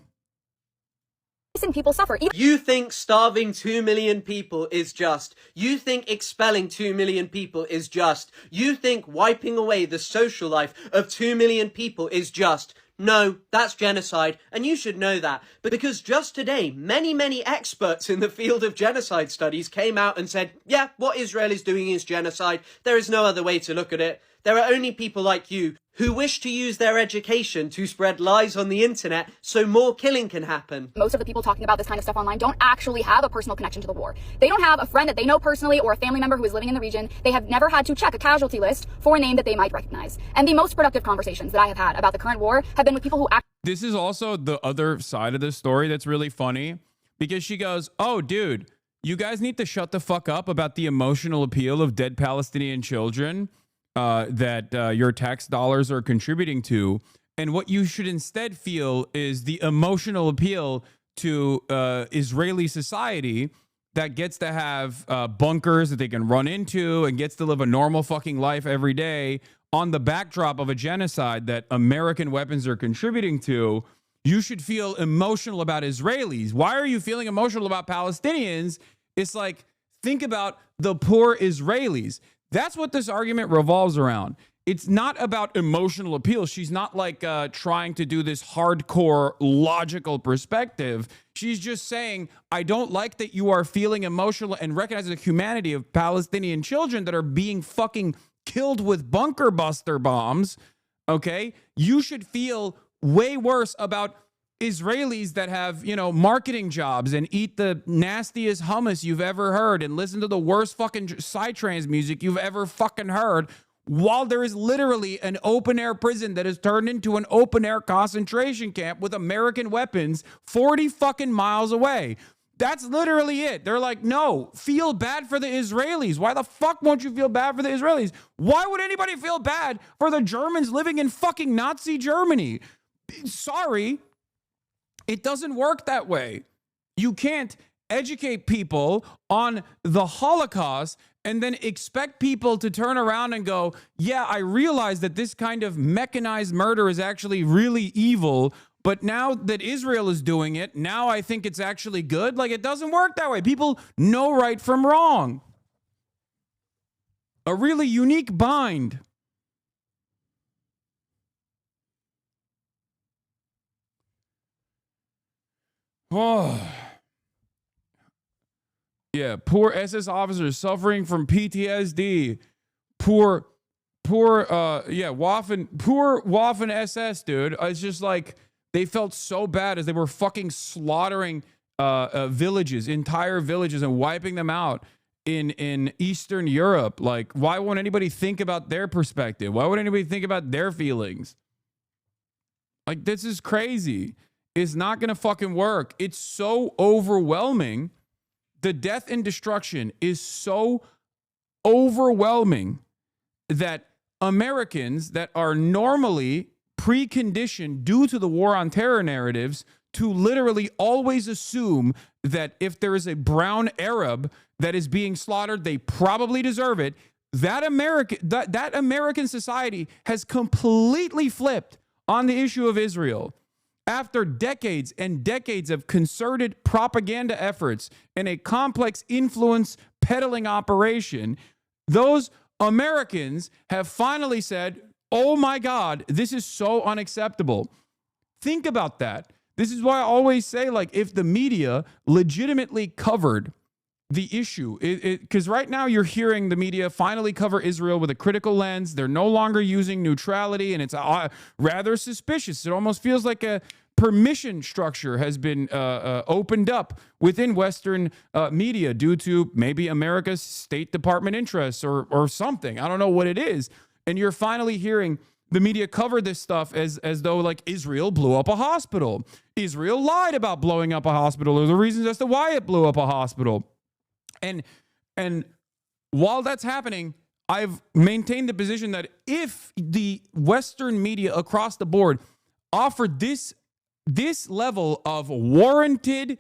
Speaker 8: People suffer.
Speaker 9: You think starving 2 million people is just. You think expelling 2 million people is just. You think wiping away the social life of 2 million people is just. No, that's genocide, and you should know that. But because just today, many experts in the field of genocide studies came out and said, yeah, what Israel is doing is genocide. There is no other way to look at it. There are only people like you who wish to use their education to spread lies on the internet so more killing can happen.
Speaker 8: Most of the people talking about this kind of stuff online don't actually have a personal connection to the war. They don't have a friend that they know personally or a family member who is living in the region. They have never had to check a casualty list for a name that they might recognize. And the most productive conversations that I have had about the current war have been with people who
Speaker 2: This is also the other side of the story that's really funny, because she goes, oh, dude, you guys need to shut the fuck up about the emotional appeal of dead Palestinian children that your tax dollars are contributing to. And what you should instead feel is the emotional appeal to Israeli society that gets to have bunkers that they can run into and gets to live a normal fucking life every day on the backdrop of a genocide that American weapons are contributing to. You should feel emotional about Israelis. Why are you feeling emotional about Palestinians? It's like, think about the poor Israelis. That's what this argument revolves around. It's not about emotional appeal. She's not like trying to do this hardcore logical perspective. She's just saying, I don't like that you are feeling emotional and recognizing the humanity of Palestinian children that are being fucking killed with bunker buster bombs. Okay? You should feel way worse about Israelis that have, you know, marketing jobs and eat the nastiest hummus you've ever heard and listen to the worst fucking psytrance music you've ever fucking heard, while there is literally an open-air prison that has turned into an open-air concentration camp with American weapons 40 fucking miles away. That's literally it. They're like, no, feel bad for the Israelis. Why the fuck won't you feel bad for the Israelis? Why would anybody feel bad for the Germans living in fucking Nazi Germany? Sorry. It doesn't work that way. You can't educate people on the Holocaust and then expect people to turn around and go, yeah, I realize that this kind of mechanized murder is actually really evil, But now that Israel is doing it, now I think it's actually good. Like, it doesn't work that way. People know right from wrong. A really unique bind. Oh. Yeah, poor SS officers suffering from PTSD. Poor Waffen SS, dude. It's just like they felt so bad as they were fucking slaughtering villages, entire villages, and wiping them out in Eastern Europe. Like, why won't anybody think about their perspective? Why would anybody think about their feelings? Like, this is crazy. It's not gonna fucking work. It's so overwhelming. The death and destruction is so overwhelming that Americans that are normally preconditioned due to the war on terror narratives to literally always assume that if there is a brown Arab that is being slaughtered, they probably deserve it. That American society has completely flipped on the issue of Israel. After decades and decades of concerted propaganda efforts and a complex influence peddling operation, those Americans have finally said, oh my God, this is so unacceptable. Think about that. This is why I always say, like, if the media legitimately covered the issue, because right now you're hearing the media finally cover Israel with a critical lens. They're no longer using neutrality, and it's rather suspicious. It almost feels like a permission structure has been opened up within Western media due to maybe America's State Department interests or something. I don't know what it is. And you're finally hearing the media cover this stuff as though, like, Israel blew up a hospital. Israel lied about blowing up a hospital, or the reasons as to why it blew up a hospital. And while that's happening, I've maintained the position that if the Western media across the board offered this level of warranted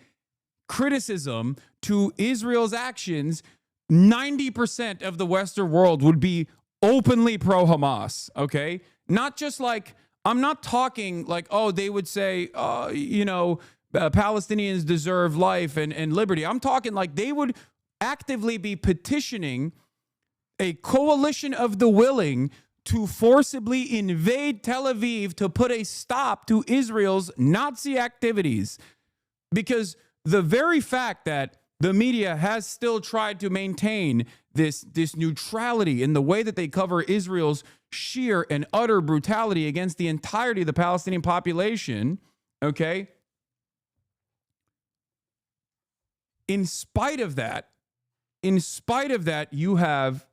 Speaker 2: criticism to Israel's actions, 90% of the Western world would be openly pro-Hamas, okay? Not just like, I'm not talking like, oh, they would say, Palestinians deserve life and liberty. I'm talking like they would actively be petitioning a coalition of the willing to forcibly invade Tel Aviv to put a stop to Israel's Nazi activities. Because the very fact that the media has still tried to maintain this neutrality in the way that they cover Israel's sheer and utter brutality against the entirety of the Palestinian population, okay? In spite of that, you have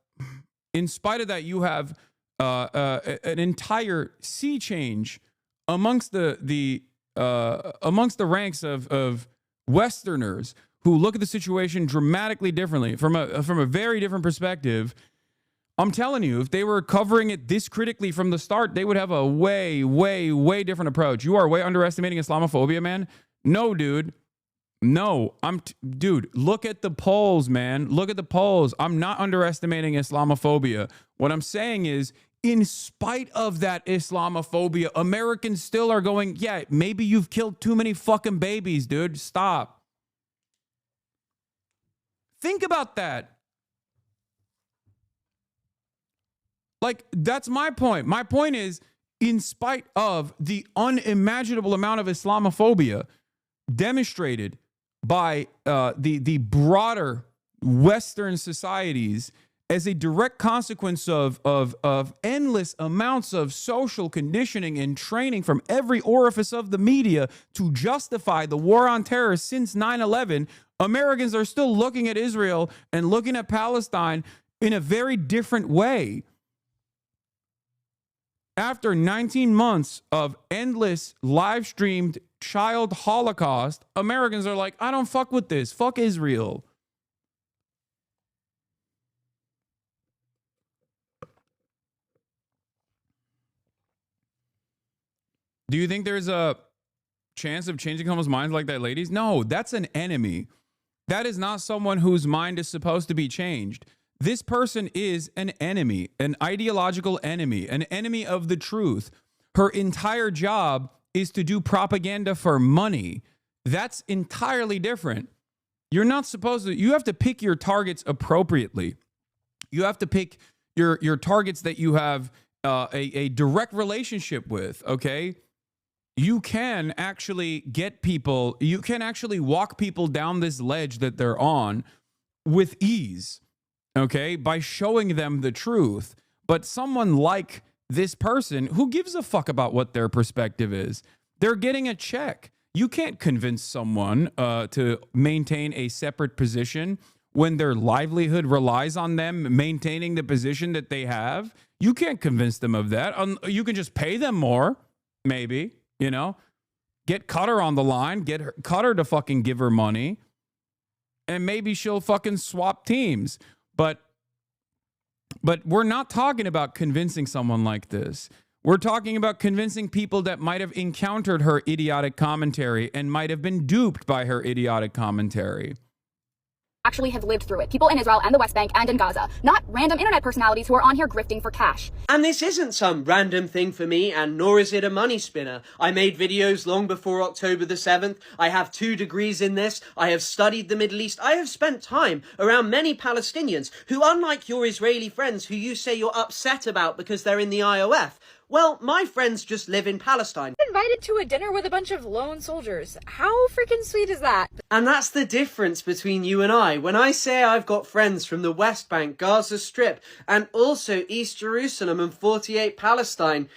Speaker 2: an entire sea change amongst the ranks of Westerners who look at the situation dramatically differently from a very different perspective. I'm telling you, if they were covering it this critically from the start, they would have a way, way, way different approach. You are way underestimating Islamophobia, man. No, dude. No, dude, look at the polls, man. Look at the polls. I'm not underestimating Islamophobia. What I'm saying is, in spite of that Islamophobia, Americans still are going, yeah, maybe you've killed too many fucking babies, dude. Stop. Think about that. Like, that's my point. My point is, in spite of the unimaginable amount of Islamophobia demonstrated by the broader Western societies as a direct consequence of endless amounts of social conditioning and training from every orifice of the media to justify the war on terror since 9/11, Americans are still looking at Israel and looking at Palestine in a very different way. After 19 months of endless live-streamed child holocaust, Americans are like, I don't fuck with this. Fuck Israel. Do you think there's a chance of changing someone's minds like that, ladies? No, that's an enemy. That is not someone whose mind is supposed to be changed. This person is an enemy, an ideological enemy, an enemy of the truth. Her entire job is to do propaganda for money. That's entirely different. You're not supposed to, you have to pick your targets appropriately. You have to pick your targets that you have a direct relationship with, okay? You can actually get people, you can actually walk people down this ledge that they're on with ease, okay, by showing them the truth. But someone like this person, who gives a fuck about what their perspective is? They're getting a check. You can't convince someone to maintain a separate position when their livelihood relies on them maintaining the position that they have. You can't convince them of that. You can just pay them more, maybe, you know, get Qatar on the line, get Qatar to fucking give her money, and maybe she'll fucking swap teams. But we're not talking about convincing someone like this. We're talking about convincing people that might have encountered her idiotic commentary and might have been duped by her idiotic commentary.
Speaker 8: Actually have lived through it. People in Israel and the West Bank and in Gaza. Not random internet personalities who are on here grifting for cash.
Speaker 9: And this isn't some random thing for me, and nor is it a money spinner. I made videos long before October the 7th. I have 2 degrees in this. I have studied the Middle East. I have spent time around many Palestinians who, unlike your Israeli friends who you say you're upset about because they're in the IOF, well, my friends just live in Palestine.
Speaker 10: Invited to a dinner with a bunch of lone soldiers. How freaking sweet is that?
Speaker 9: And that's the difference between you and I. When I say I've got friends from the West Bank, Gaza Strip, and also East Jerusalem and 48 Palestine,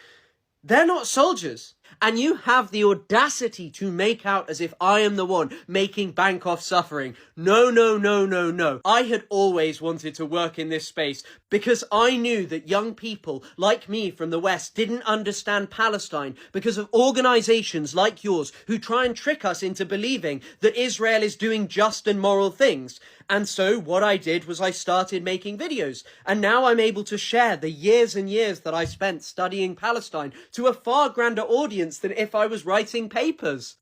Speaker 9: they're not soldiers. And you have the audacity to make out as if I am the one making bank off suffering. No, no, no, no, no. I had always wanted to work in this space because I knew that young people like me from the West didn't understand Palestine because of organizations like yours who try and trick us into believing that Israel is doing just and moral things. And so what I did was I started making videos, and now I'm able to share the years and years that I spent studying Palestine to a far grander audience than if I was writing papers.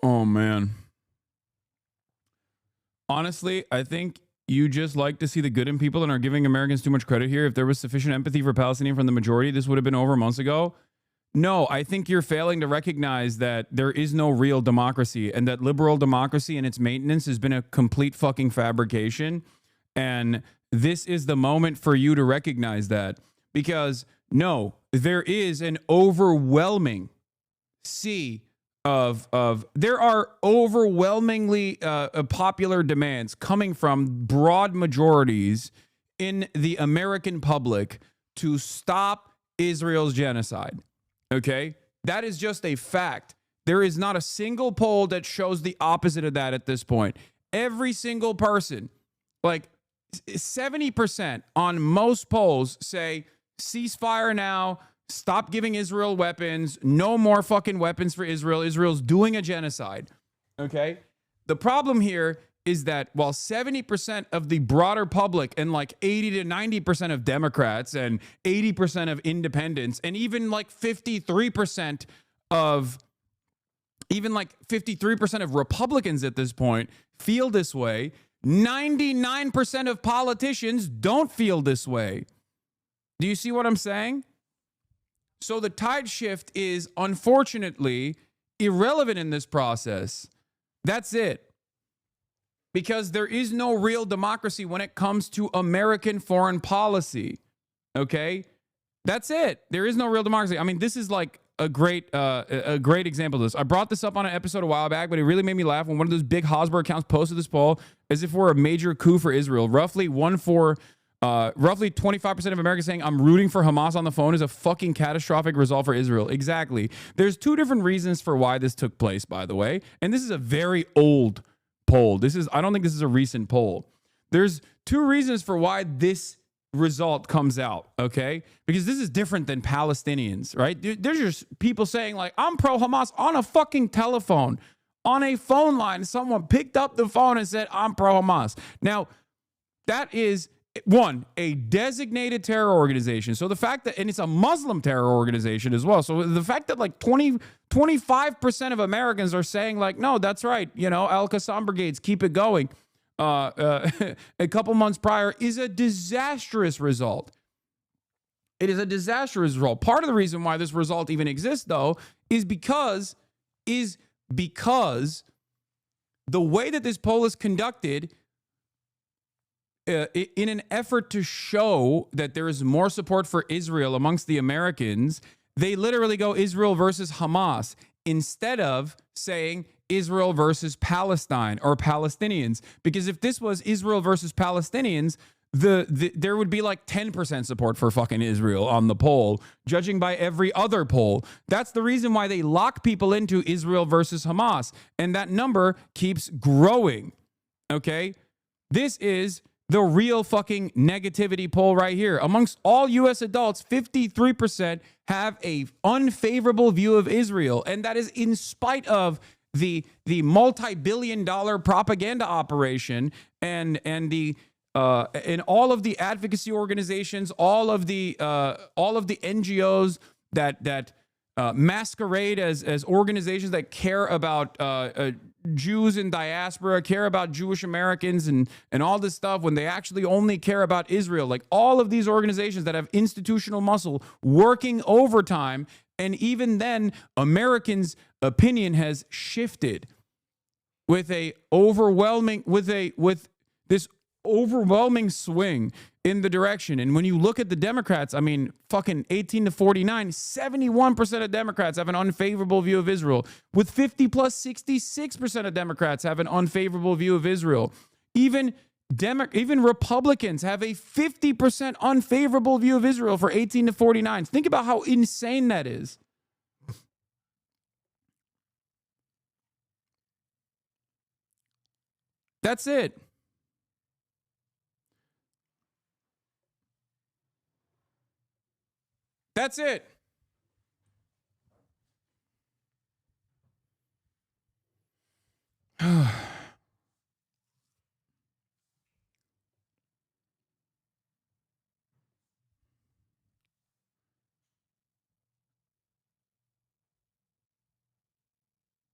Speaker 2: Oh, man. Honestly, I think you just like to see the good in people and are giving Americans too much credit here. If there was sufficient empathy for Palestinians from the majority, this would have been over months ago. No, I think you're failing to recognize that there is no real democracy and that liberal democracy and its maintenance has been a complete fucking fabrication. And this is the moment for you to recognize that, because no, there is an overwhelming sea of there are overwhelmingly popular demands coming from broad majorities in the American public to stop Israel's genocide. Okay, that is just a fact. There is not a single poll that shows the opposite of that at this point. Every single person, like 70% on most polls, say ceasefire now, stop giving Israel weapons, no more fucking weapons for Israel. Israel's doing a genocide. Okay, the problem here is that while 70% of the broader public and like 80 to 90% of Democrats and 80% of independents and even like 53% of Republicans at this point feel this way, 99% of politicians don't feel this way. Do you see what I'm saying? So the tide shift is unfortunately irrelevant in this process. That's it. Because there is no real democracy when it comes to American foreign policy. Okay? That's it. There is no real democracy. I mean, this is like a great example of this. I brought this up on an episode a while back, but it really made me laugh when one of those big Hosmer accounts posted this poll as if we're a major coup for Israel. Roughly 25% of Americans saying I'm rooting for Hamas on the phone is a fucking catastrophic result for Israel. Exactly. There's 2 different reasons for why this took place, by the way. And this is a very old poll. I don't think this is a recent poll. There's 2 reasons for why this result comes out, okay? Because this is different than Palestinians, right? There's just people saying like, I'm pro-Hamas on a fucking telephone, on a phone line. Someone picked up the phone and said, I'm pro-Hamas. Now, that is, one, a designated terror organization. So the fact that, and it's a Muslim terror organization as well. So the fact that like 25% of Americans are saying like, no, that's right. You know, Al-Qassam brigades, keep it going. A couple months prior is a disastrous result. It is a disastrous result. Part of the reason why this result even exists, though, is because the way that this poll is conducted, in an effort to show that there is more support for Israel amongst the Americans, they literally go Israel versus Hamas instead of saying Israel versus Palestine or Palestinians. Because if this was Israel versus Palestinians, there would be like 10% support for fucking Israel on the poll, judging by every other poll. That's the reason why they lock people into Israel versus Hamas. And that number keeps growing. Okay? This is the real fucking negativity poll right here. Amongst all U.S. adults, 53% have a unfavorable view of Israel. And that is in spite of the multi-billion-dollar propaganda operation and all of the advocacy organizations, all of the NGOs that masquerade as organizations that care about Jews in diaspora, care about Jewish Americans and all this stuff, when they actually only care about Israel. Like all of these organizations that have institutional muscle working overtime, and even then, Americans' opinion has shifted with this overwhelming swing in the direction. And when you look at the Democrats, I mean, fucking 18 to 49, 71% of Democrats have an unfavorable view of Israel. With 50 plus, 66% of Democrats have an unfavorable view of Israel. Even Republicans have a 50% unfavorable view of Israel for 18 to 49. Think about how insane that is. That's it. That's it.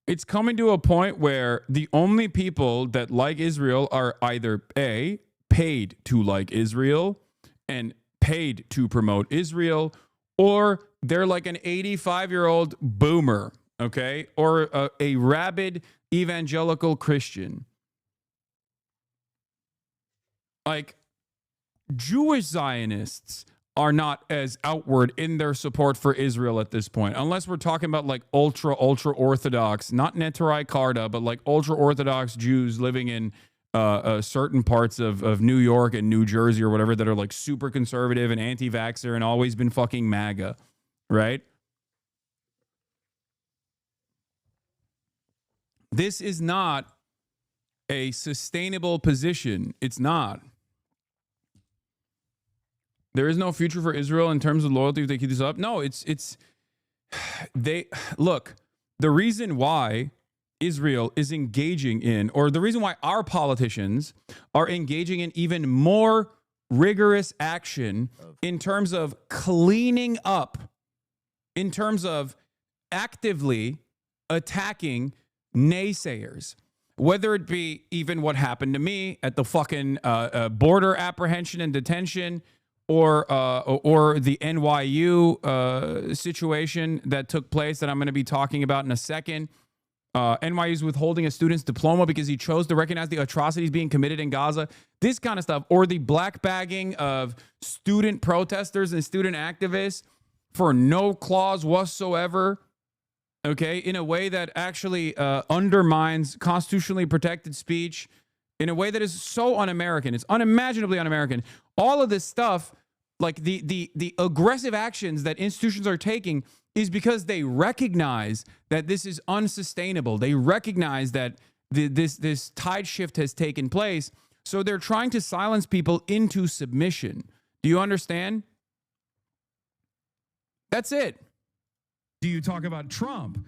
Speaker 2: It's coming to a point where the only people that like Israel are either A, paid to like Israel and paid to promote Israel, or they're like an 85-year-old boomer, okay? Or a rabid evangelical Christian. Like, Jewish Zionists are not as outward in their support for Israel at this point, unless we're talking about like ultra Orthodox, not Neturei Karta, but like ultra Orthodox Jews living in certain parts of New York and New Jersey or whatever that are like super conservative and anti-vaxxer and always been fucking MAGA, right? This is not a sustainable position. It's not. There is no future for Israel in terms of loyalty if they keep this up. No, look, the reason why Israel is engaging in, or the reason why our politicians are engaging in even more rigorous action in terms of cleaning up, in terms of actively attacking naysayers, whether it be even what happened to me at the fucking border apprehension and detention, or the NYU situation that took place that I'm going to be talking about in a second. NYU's withholding a student's diploma because he chose to recognize the atrocities being committed in Gaza. This kind of stuff. Or the black bagging of student protesters and student activists for no clause whatsoever. Okay, in a way that actually undermines constitutionally protected speech, in a way that is so un-American. It's unimaginably un-American. All of this stuff, like the aggressive actions that institutions are taking, is because they recognize that this is unsustainable. They recognize that this tide shift has taken place. So they're trying to silence people into submission. Do you understand? That's it. Do you talk about Trump?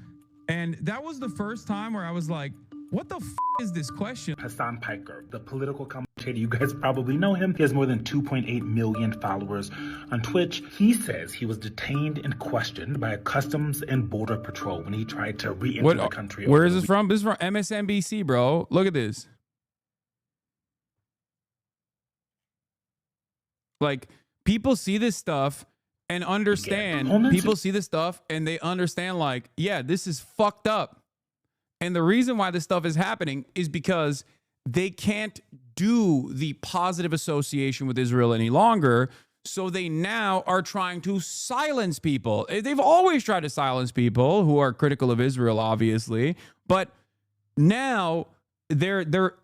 Speaker 2: And that was the first time where I was like, what the is this question?
Speaker 11: Hasan Piker, the political commentator, you guys probably know him. He has more than 2.8 million followers on Twitch. He says he was detained and questioned by a Customs and Border Patrol when he tried to re-enter the country.
Speaker 2: Where is this from? This is from MSNBC, bro. Look at this. Like, people see this stuff and understand. People see this stuff and they understand, like, yeah, this is fucked up. And the reason why this stuff is happening is because they can't do the positive association with Israel any longer. So they now are trying to silence people. They've always tried to silence people who are critical of Israel, obviously. But now they're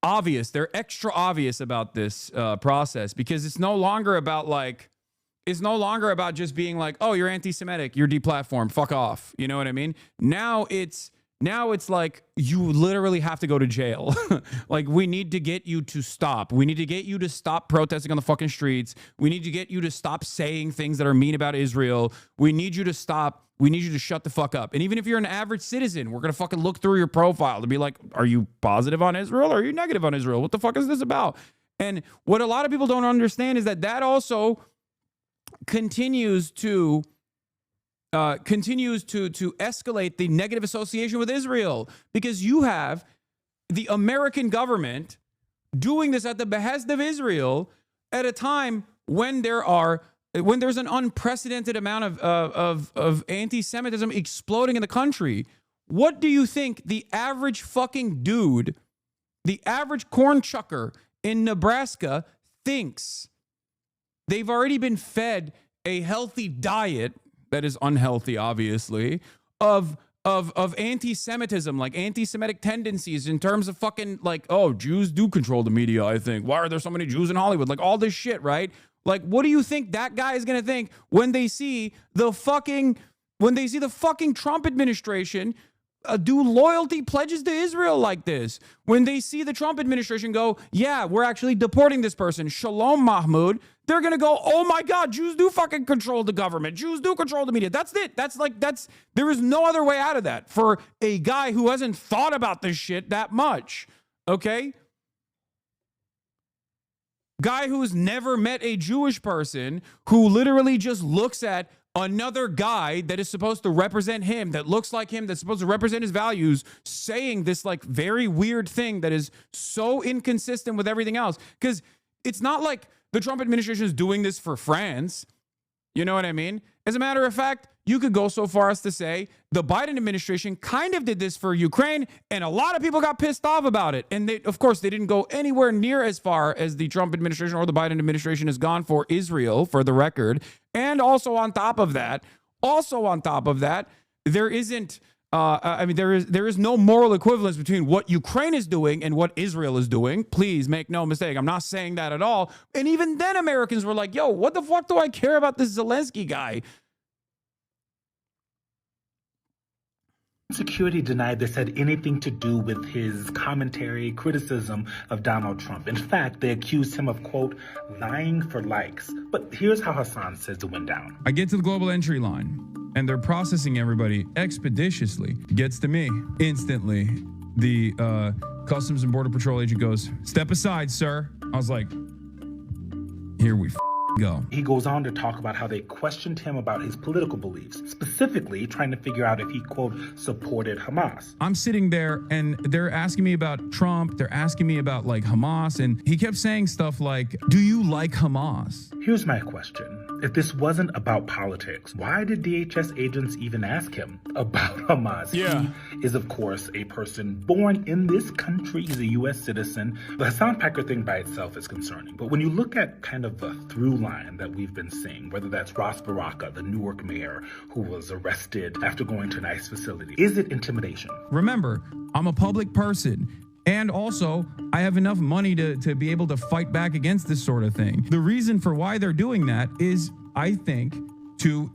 Speaker 2: obvious. They're extra obvious about this process, because it's no longer about just being like, oh, you're anti-Semitic, you're deplatformed, fuck off. You know what I mean? Now it's like you literally have to go to jail. Like, we need to get you to stop. We need to get you to stop protesting on the fucking streets. We need to get you to stop saying things that are mean about Israel. We need you to stop. We need you to shut the fuck up. And even if you're an average citizen, we're going to fucking look through your profile to be like, are you positive on Israel or are you negative on Israel? What the fuck is this about? And what a lot of people don't understand is that also continues to escalate the negative association with Israel, because you have the American government doing this at the behest of Israel at a time when there's an unprecedented amount of anti-Semitism exploding in the country. What do you think the average fucking dude, the average corn chucker in Nebraska thinks? They've already been fed a healthy diet that is unhealthy, obviously, of anti-Semitism, like anti-Semitic tendencies in terms of fucking, like, oh, Jews do control the media, I think. Why are there so many Jews in Hollywood? Like, all this shit, right? Like, what do you think that guy is going to think when they see the fucking Trump administration do loyalty pledges to Israel like this? When they see the Trump administration go, yeah, we're actually deporting this person, Shalom Mahmoud, they're going to go, oh my God, Jews do fucking control the government. Jews do control the media. That's it. There is no other way out of that for a guy who hasn't thought about this shit that much. Okay? Guy who's never met a Jewish person, who literally just looks at another guy that is supposed to represent him, that looks like him, that's supposed to represent his values, saying this like very weird thing that is so inconsistent with everything else. Because it's not like the Trump administration is doing this for France. You know what I mean? As a matter of fact, you could go so far as to say the Biden administration kind of did this for Ukraine, and a lot of people got pissed off about it. And of course, they didn't go anywhere near as far as the Trump administration or the Biden administration has gone for Israel, for the record. And also on top of that, there isn't, there is no moral equivalence between what Ukraine is doing and what Israel is doing. Please make no mistake. I'm not saying that at all. And even then, Americans were like, yo, what the fuck do I care about this Zelensky guy?
Speaker 11: Security denied this had anything to do with his commentary, criticism of Donald Trump. In fact, they accused him of, quote, lying for likes. But here's how Hasan says it went down.
Speaker 2: I get to the global entry line, and they're processing everybody expeditiously. It gets to me instantly. The Customs and Border Patrol agent goes, step aside, sir. I was like, here we go.
Speaker 11: He goes on to talk about how they questioned him about his political beliefs, specifically trying to figure out if he, quote, supported Hamas.
Speaker 2: I'm sitting there and they're asking me about Trump. They're asking me about like Hamas. And he kept saying stuff like, do you like Hamas?
Speaker 11: Here's my question. If this wasn't about politics, why did DHS agents even ask him about Hamas?
Speaker 2: Yeah.
Speaker 11: He is, of course, a person born in this country. He's a U.S. citizen. The Hasan Piker thing by itself is concerning. But when you look at kind of the through line that we've been seeing, whether that's Ross Baraka, the Newark mayor who was arrested after going to an ICE facility, is it intimidation?
Speaker 2: Remember, I'm a public person. And also, I have enough money to be able to fight back against this sort of thing. The reason for why they're doing that is, I think, to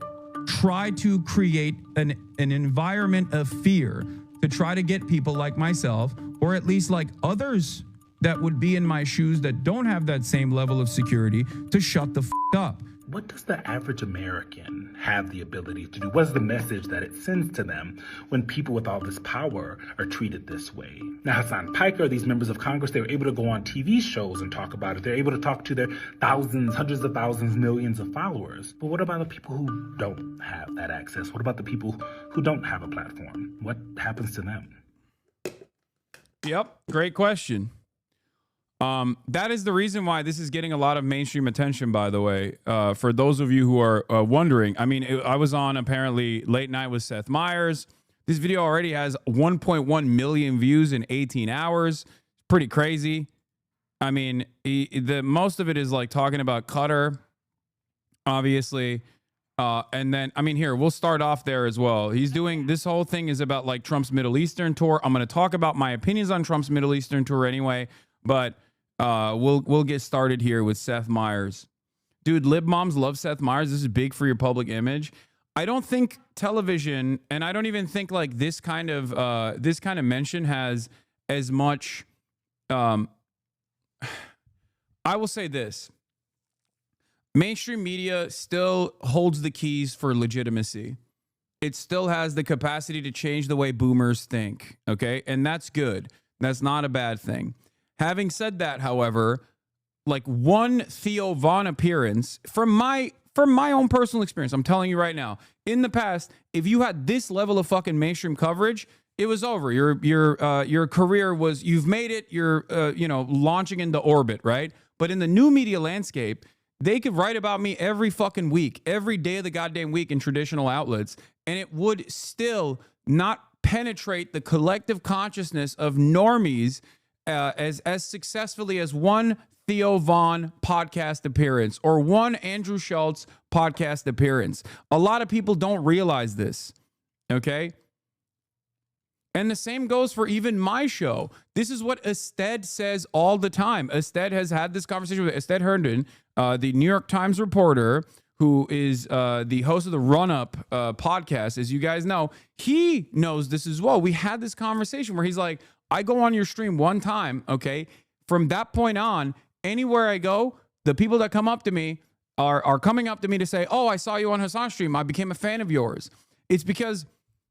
Speaker 2: try to create an environment of fear, to try to get people like myself, or at least like others that would be in my shoes that don't have that same level of security, to shut the up.
Speaker 11: What does the average American have the ability to do? What's the message that it sends to them when people with all this power are treated this way? Now, Hasan Piker, these members of Congress, they were able to go on TV shows and talk about it. They're able to talk to their thousands, hundreds of thousands, millions of followers. But what about the people who don't have that access? What about the people who don't have a platform? What happens to them?
Speaker 2: Yep, great question. That is the reason why this is getting a lot of mainstream attention, by the way. For those of you who are wondering, I mean, I was on apparently Late Night with Seth Meyers. This video already has 1.1 million views in 18 hours. Pretty crazy. I mean, the most of it is like talking about Qatar, obviously. And then, I mean, here, we'll start off there as well. He's doing, this whole thing is about like Trump's Middle Eastern tour. I'm going to talk about my opinions on Trump's Middle Eastern tour anyway, but we'll get started here with Seth Meyers. Dude, lib moms love Seth Meyers. This is big for your public image. I don't think television, and I don't even think like this kind of mention has as much, I will say this. Mainstream media still holds the keys for legitimacy. It still has the capacity to change the way boomers think, okay? And that's good. That's not a bad thing. Having said that, however, like one Theo Von appearance, from my own personal experience, I'm telling you right now, in the past, if you had this level of fucking mainstream coverage, it was over. Your career was, you've made it, you're launching into orbit, right? But in the new media landscape, they could write about me every fucking week, every day of the goddamn week in traditional outlets, and it would still not penetrate the collective consciousness of normies as successfully as one Theo Von podcast appearance or one Andrew Schultz podcast appearance. A lot of people don't realize this, okay? And the same goes for even my show. This is what Ested says all the time. Ested has had this conversation with Ested Herndon, the New York Times reporter, who is the host of the Run Up podcast. As you guys know, he knows this as well. We had this conversation where he's like, I go on your stream one time, okay? From that point on, anywhere I go, the people that come up to me are coming up to me to say, oh, I saw you on Hasan's stream. I became a fan of yours. It's because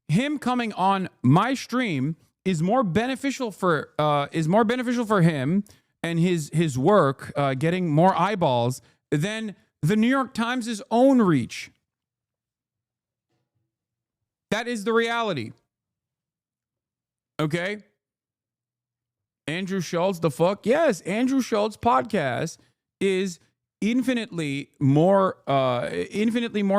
Speaker 2: him coming on my stream is more beneficial for him and his work, getting more eyeballs than the New York Times' own reach. That is the reality. Okay? Andrew Schultz, the fuck? Yes, Andrew Schultz podcast is infinitely more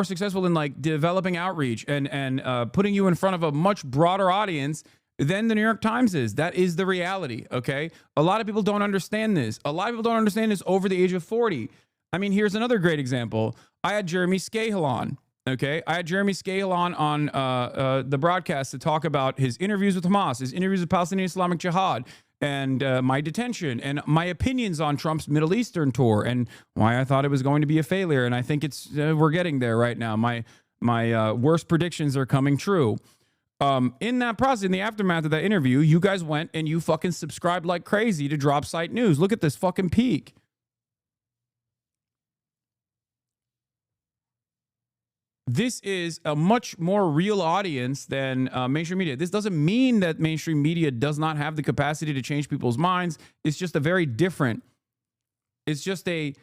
Speaker 2: successful in like developing outreach and putting you in front of a much broader audience than the New York Times is. That is the reality, okay? A lot of people don't understand this. A lot of people don't understand this over the age of 40. I mean, here's another great example. I had Jeremy Scahill on, okay? I had Jeremy Scahill on the broadcast to talk about his interviews with Hamas, his interviews with Palestinian Islamic Jihad, and my detention and my opinions on Trump's Middle Eastern tour and why I thought it was going to be a failure. And I think it's we're getting there right now. My worst predictions are coming true. In that process, in the aftermath of that interview, you guys went and you fucking subscribed like crazy to Drop Site News. Look at this fucking peak. This is a much more real audience than mainstream media. This doesn't mean that mainstream media does not have the capacity to change people's minds. It's just a very different. It's just a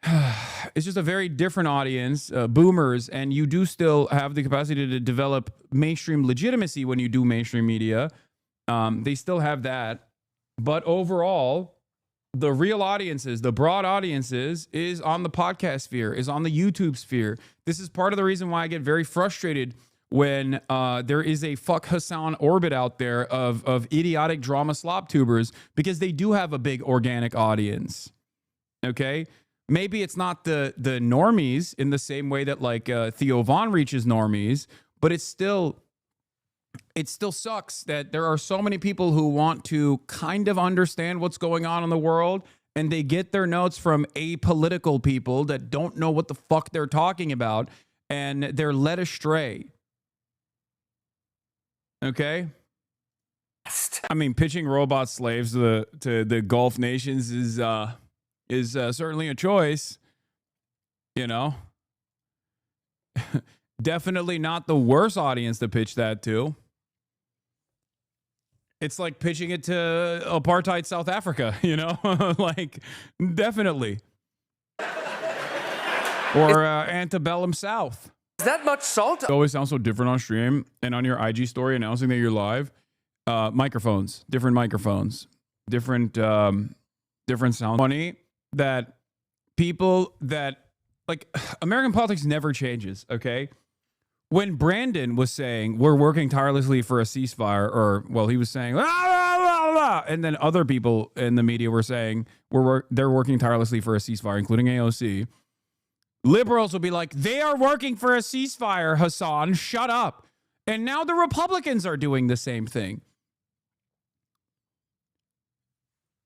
Speaker 2: very different audience, boomers, and you do still have the capacity to develop mainstream legitimacy when you do mainstream media. They still have that, but overall, the real audiences, the broad audiences, is on the podcast sphere, is on the YouTube sphere. This is part of the reason why I get very frustrated when there is a fuck Hasan orbit out there of idiotic drama slop tubers, because they do have a big organic audience. Okay? Maybe it's not the normies in the same way that like Theo Von reaches normies, but it still sucks that there are so many people who want to kind of understand what's going on in the world, and they get their notes from apolitical people that don't know what the fuck they're talking about, and they're led astray. Okay? I mean, pitching robot slaves to the Gulf nations is certainly a choice, you know? Definitely not the worst audience to pitch that to. It's like pitching it to apartheid South Africa, you know? Like, definitely. Or antebellum South.
Speaker 12: Is that much salt?
Speaker 2: It always sounds so different on stream and on your IG story announcing that you're live. Microphones, different microphones, different different sound. Funny that people that, like, American politics never changes, okay? When Brandon was saying, we're working tirelessly for a ceasefire, or, well, he was saying, and then other people in the media were saying, they're working tirelessly for a ceasefire, including AOC. Liberals will be like, they are working for a ceasefire, Hasan, shut up. And now the Republicans are doing the same thing.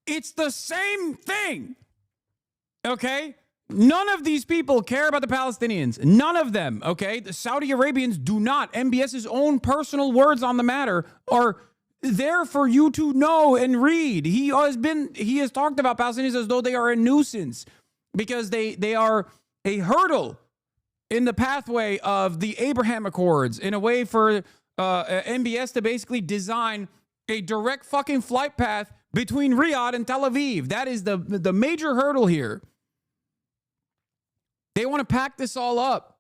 Speaker 2: It's the same thing. Okay? None of these people care about the Palestinians. None of them, okay? The Saudi Arabians do not. MBS's own personal words on the matter are there for you to know and read. He has talked about Palestinians as though they are a nuisance because they are a hurdle in the pathway of the Abraham Accords, in a way for MBS to basically design a direct fucking flight path between Riyadh and Tel Aviv. That is the major hurdle here. They want to pack this all up.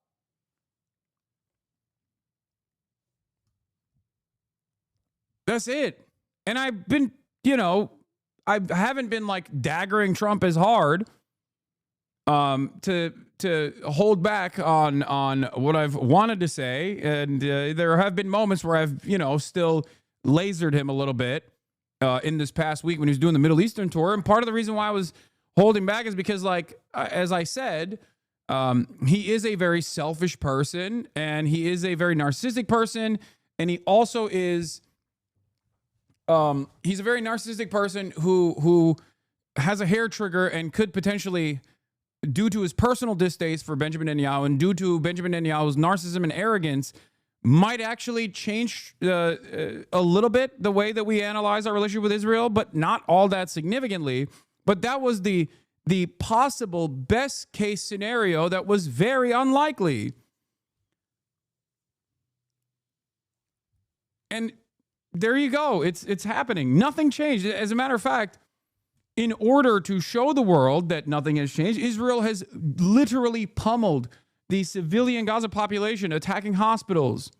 Speaker 2: That's it. And I've been, I haven't been like daggering Trump as hard to hold back on what I've wanted to say. And there have been moments where I've, still lasered him a little bit in this past week when he was doing the Middle Eastern tour. And part of the reason why I was holding back is because, like, as I said, he is a very selfish person, and he is a very narcissistic person, and he also is he's a very narcissistic person who has a hair trigger and could potentially, due to his personal distaste for Benjamin Netanyahu and due to Benjamin Netanyahu's narcissism and arrogance, might actually change a little bit the way that we analyze our relationship with Israel, but not all that significantly. But that was the possible best case scenario that was very unlikely. And there you go. It's happening. Nothing changed. As a matter of fact, in order to show the world that nothing has changed, Israel has literally pummeled the civilian Gaza population, attacking hospitals.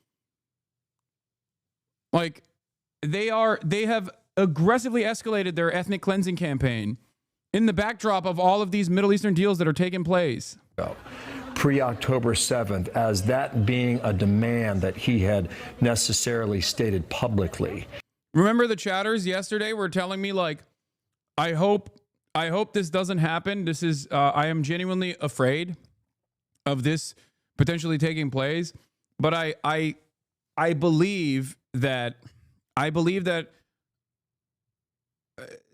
Speaker 2: Like, they have aggressively escalated their ethnic cleansing campaign in the backdrop of all of these Middle Eastern deals that are taking place.
Speaker 12: Pre-October 7th, as that being a demand that he had necessarily stated publicly.
Speaker 2: Remember the chatters yesterday were telling me, like, I hope this doesn't happen. This is, I am genuinely afraid of this potentially taking place. But I believe that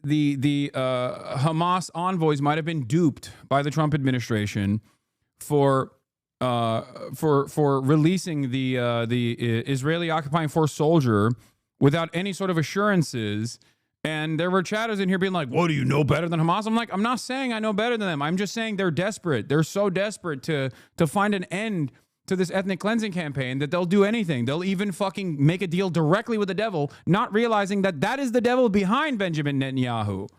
Speaker 2: the Hamas envoys might have been duped by the Trump administration for releasing the Israeli occupying force soldier without any sort of assurances. And there were chatters in here being like, "What, do you know better than Hamas?" I'm like, I'm not saying I know better than them. I'm just saying they're desperate. They're so desperate to find an end to this ethnic cleansing campaign that they'll do anything. They'll even fucking make a deal directly with the devil, not realizing that that is the devil behind Benjamin Netanyahu.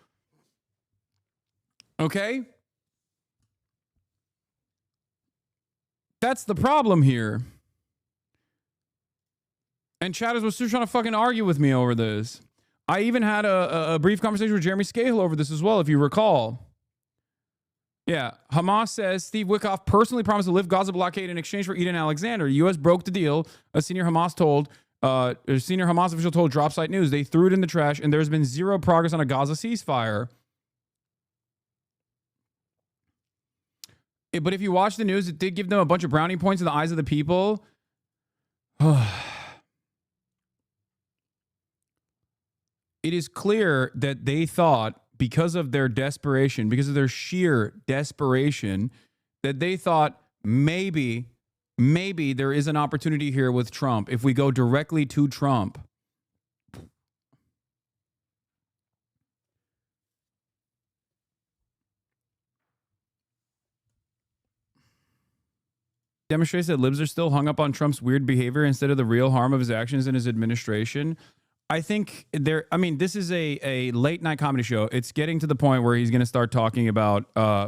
Speaker 2: Okay? That's the problem here. And chatters was still trying to fucking argue with me over this. I even had a brief conversation with Jeremy Scahill over this as well, if you recall. Yeah, Hamas says Steve Witkoff personally promised to lift Gaza blockade in exchange for Eden Alexander. U.S. broke the deal. A senior Hamas official told Dropsite News they threw it in the trash, and there's been zero progress on a Gaza ceasefire. But if you watch the news, it did give them a bunch of brownie points in the eyes of the people. It is clear that they thought, because of their desperation, because of their sheer desperation, that they thought maybe there is an opportunity here with Trump if we go directly to Trump. Demonstrates that libs are still hung up on Trump's weird behavior instead of the real harm of his actions in his administration. I think this is a late night comedy show. It's getting to the point where he's going to start talking about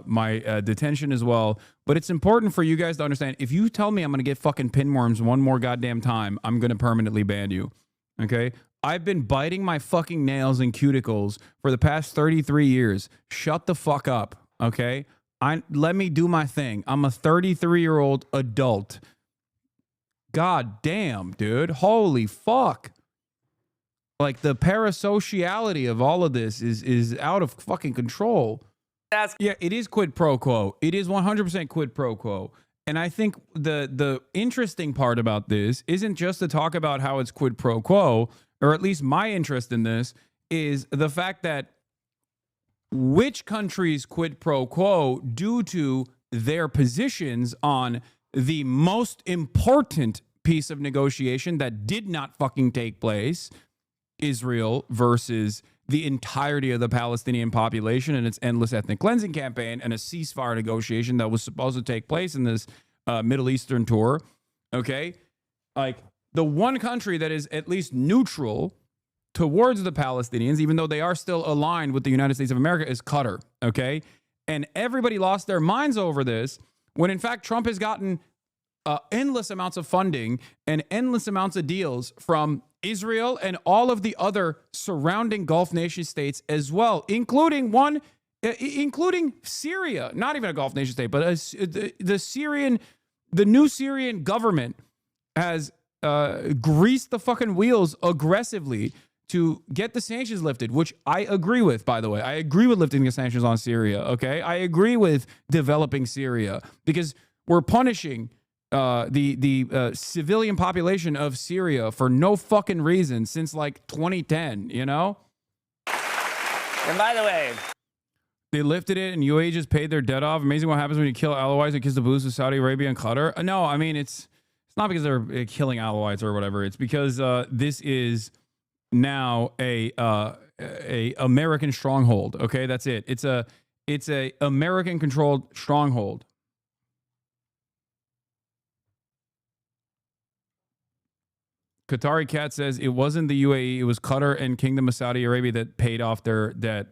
Speaker 2: my detention as well. But it's important for you guys to understand, if you tell me I'm going to get fucking pinworms one more goddamn time, I'm going to permanently ban you. Okay? I've been biting my fucking nails and cuticles for the past 33 years. Shut the fuck up, okay? Let me do my thing. I'm a 33-year-old adult. God damn, dude. Holy fuck. Like, the parasociality of all of this is out of fucking control. Yeah, it is quid pro quo. It is 100% quid pro quo. And I think the interesting part about this isn't just to talk about how it's quid pro quo, or at least my interest in this is the fact that which countries quid pro quo due to their positions on the most important piece of negotiation that did not fucking take place, Israel versus the entirety of the Palestinian population and its endless ethnic cleansing campaign and a ceasefire negotiation that was supposed to take place in this Middle Eastern tour. Okay. Like, the one country that is at least neutral towards the Palestinians, even though they are still aligned with the United States of America, is Qatar. Okay. And everybody lost their minds over this when in fact Trump has gotten endless amounts of funding and endless amounts of deals from Israel and all of the other surrounding Gulf nation states as well, including Syria, not even a Gulf nation state, but the new Syrian government has greased the fucking wheels aggressively to get the sanctions lifted, which I agree with, by the way. I agree with lifting the sanctions on Syria, okay? I agree with developing Syria because we're punishing the civilian population of Syria for no fucking reason since like 2010, you know?
Speaker 13: And by the way,
Speaker 2: they lifted it and UAE just paid their debt off. Amazing what happens when you kill Alawites and kiss the boots of Saudi Arabia and Qatar. No, I mean, it's not because they're killing Alawites or whatever. It's because this is now a American stronghold. Okay, that's it. It's a American controlled stronghold. Qatari Cat says it wasn't the UAE, it was Qatar and Kingdom of Saudi Arabia that paid off their debt.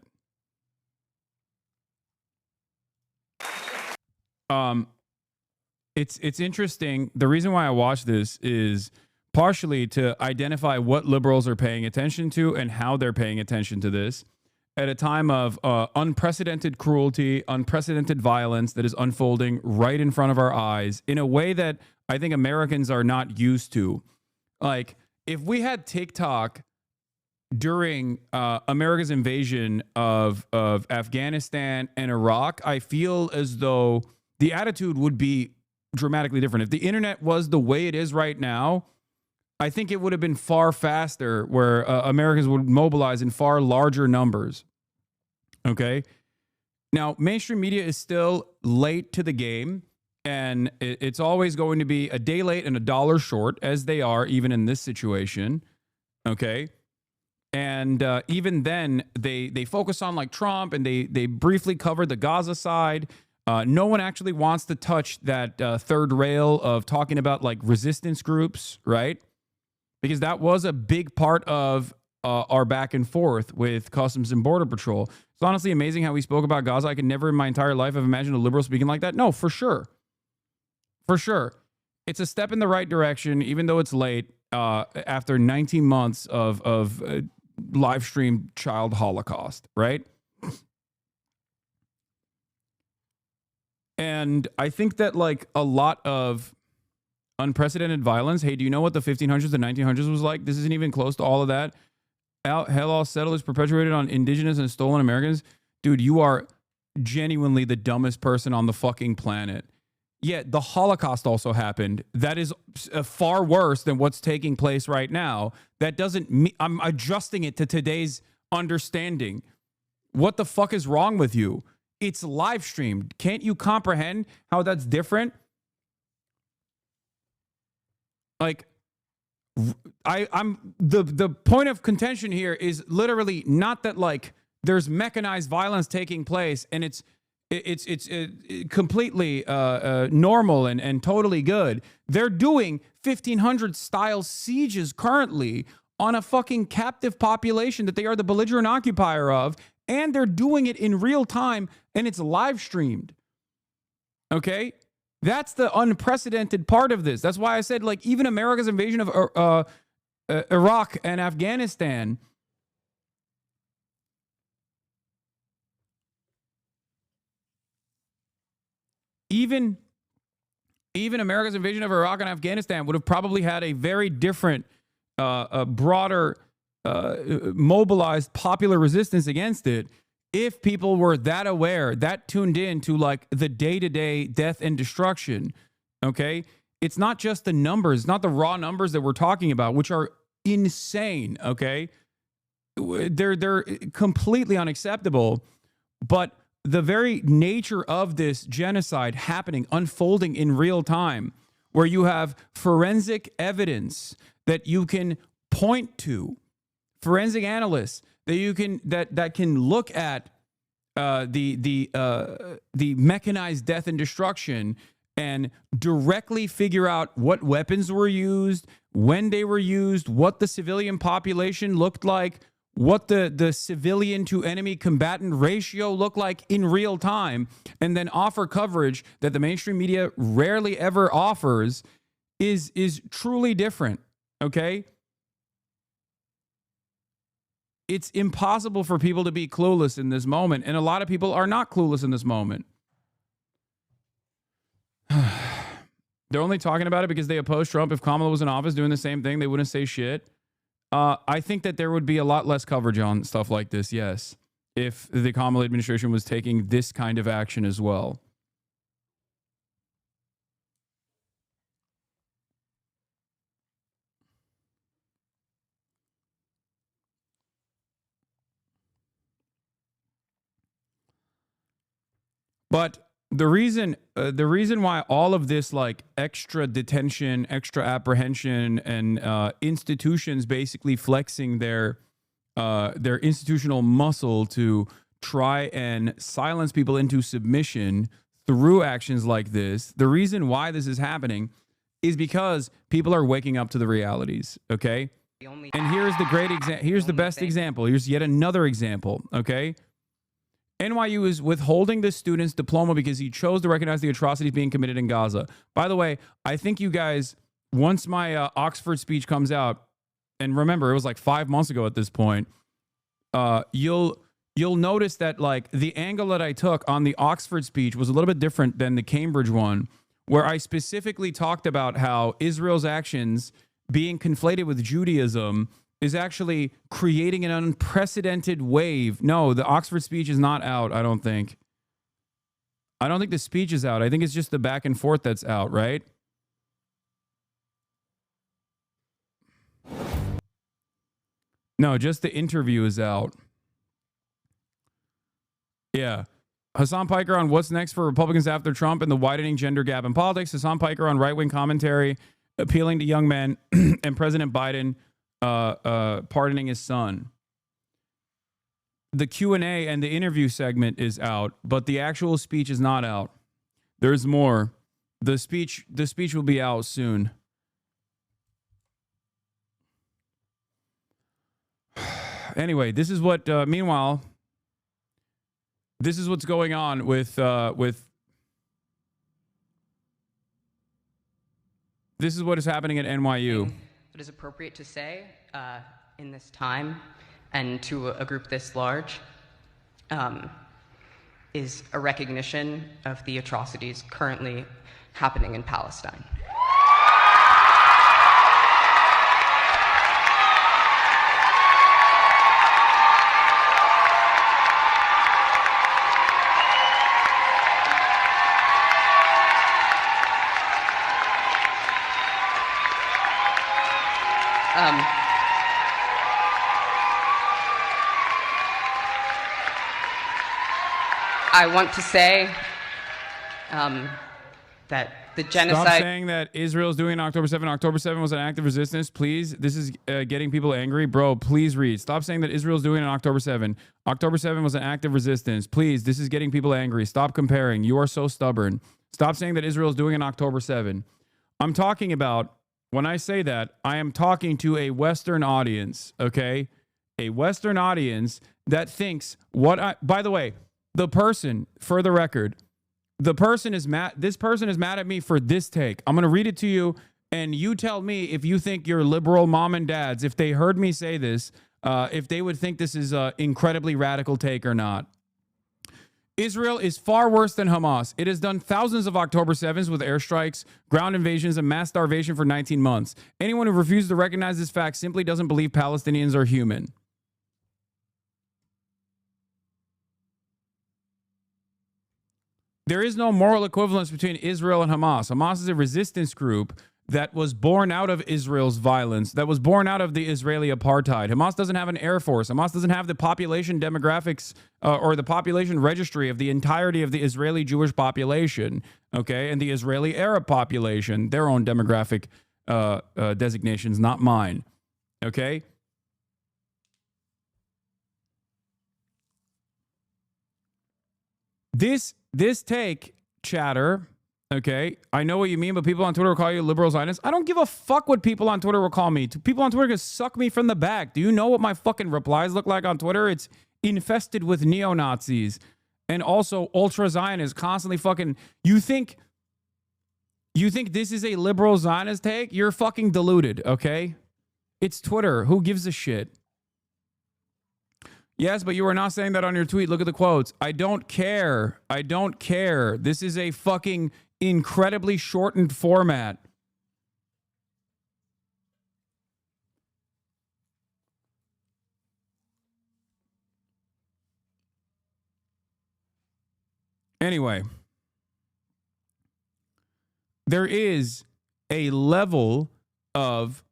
Speaker 2: It's interesting. The reason why I watch this is partially to identify what liberals are paying attention to and how they're paying attention to this at a time of unprecedented cruelty, unprecedented violence that is unfolding right in front of our eyes in a way that I think Americans are not used to. Like, if we had TikTok during America's invasion of Afghanistan and Iraq, I feel as though the attitude would be dramatically different. If the internet was the way it is right now, I think it would have been far faster where Americans would mobilize in far larger numbers. Okay? Now, mainstream media is still late to the game, and it's always going to be a day late and a dollar short, as they are even in this situation. Okay? And even then, they focus on like Trump, and they briefly cover the Gaza side. No one actually wants to touch that third rail of talking about like resistance groups, right? Because that was a big part of our back and forth with Customs and Border Patrol. It's honestly amazing how we spoke about Gaza. I could never in my entire life have imagined a liberal speaking like that. No, for sure. For sure. It's a step in the right direction, even though it's late after 19 months of live stream child Holocaust, right? And I think that like a lot of unprecedented violence. Hey, do you know what the 1500s and 1900s was like? This isn't even close to all of that. Hell, all settlers perpetuated on indigenous and stolen Americans. Dude, you are genuinely the dumbest person on the fucking planet. Yet the Holocaust also happened. That is far worse than what's taking place right now. That doesn't I'm adjusting it to today's understanding. What the fuck is wrong with you? It's live streamed. Can't you comprehend how that's different? Like, I'm the point of contention here is literally not that like there's mechanized violence taking place and it's completely normal and totally good. They're doing 1500 style sieges currently on a fucking captive population that they are the belligerent occupier of, and they're doing it in real time and it's live streamed. Okay? That's the unprecedented part of this. That's why I said, like, even America's invasion of Iraq and Afghanistan, even America's invasion of Iraq and Afghanistan would have probably had a very different, broader, mobilized popular resistance against it if people were that aware, that tuned in to like the day-to-day death and destruction. Okay? It's not just the numbers, not the raw numbers that we're talking about, which are insane. Okay? They're completely unacceptable, but the very nature of this genocide happening, unfolding in real time, where you have forensic evidence that you can point to, forensic analysts that you can that can look at the mechanized death and destruction and directly figure out what weapons were used, when they were used, what the civilian population looked like, what the civilian to enemy combatant ratio looked like in real time, and then offer coverage that the mainstream media rarely ever offers is truly different. Okay? It's impossible for people to be clueless in this moment, and a lot of people are not clueless in this moment. They're only talking about it because they oppose Trump. If Kamala was in office doing the same thing, they wouldn't say shit. I think that there would be a lot less coverage on stuff like this, yes, if the Kamala administration was taking this kind of action as well. But the reason why all of this like extra detention, extra apprehension, and institutions basically flexing their institutional muscle to try and silence people into submission through actions like this, the reason why this is happening is because people are waking up to the realities. Okay, and here's the great example. Here's the best example. Here's yet another example. Okay. NYU is withholding the student's diploma because he chose to recognize the atrocities being committed in Gaza. By the way, I think you guys, once my Oxford speech comes out, and remember, it was like 5 months ago at this point, you'll notice that like the angle that I took on the Oxford speech was a little bit different than the Cambridge one, where I specifically talked about how Israel's actions being conflated with Judaism is actually creating an unprecedented wave. No, the Oxford speech is not out, I don't think. I don't think the speech is out. I think it's just the back and forth that's out, right? No, just the interview is out. Yeah. Hasan Piker on what's next for Republicans after Trump and the widening gender gap in politics. Hasan Piker on right-wing commentary, appealing to young men, and President Biden pardoning his son. The Q&A and the interview segment is out, but the actual speech is not out. There's more. The speech will be out soon. Anyway, this is what meanwhile, this is what's going on with this is what is happening at NYU.
Speaker 14: It is appropriate to say in this time and to a group this large is a recognition of the atrocities currently happening in Palestine. I want to say that the genocide...
Speaker 2: Stop saying that Israel is doing October 7. October 7 was an act of resistance. Please, this is getting people angry. Bro, please read. Stop saying that Israel is doing on October 7. October 7 was an act of resistance. Please, this is getting people angry. Stop comparing. You are so stubborn. Stop saying that Israel is doing on October 7. I'm talking about, when I say that, I am talking to a Western audience, okay? A Western audience that thinks by the way, the person, for the record, the person is mad. This person is mad at me for this take. I'm going to read it to you. And you tell me if you think your liberal mom and dads, if they heard me say this, if they would think this is an incredibly radical take or not. Israel is far worse than Hamas. It has done thousands of October 7s with airstrikes, ground invasions, and mass starvation for 19 months. Anyone who refuses to recognize this fact simply doesn't believe Palestinians are human. There is no moral equivalence between Israel and Hamas. Hamas is a resistance group that was born out of Israel's violence, that was born out of the Israeli apartheid. Hamas doesn't have an air force. Hamas doesn't have the population demographics or the population registry of the entirety of the Israeli Jewish population, okay, and the Israeli Arab population, their own demographic designations, not mine, okay? This take, chatter, okay, I know what you mean, but people on Twitter will call you liberal Zionist. I don't give a fuck what people on Twitter will call me. People on Twitter can suck me from the back. Do you know what my fucking replies look like on Twitter? It's infested with neo-Nazis and also ultra-Zionists constantly fucking... You think this is a liberal Zionist take? You're fucking deluded, okay? It's Twitter. Who gives a shit? Yes, but you are not saying that on your tweet. Look at the quotes. I don't care. I don't care. This is a fucking incredibly shortened format. Anyway, there is a level of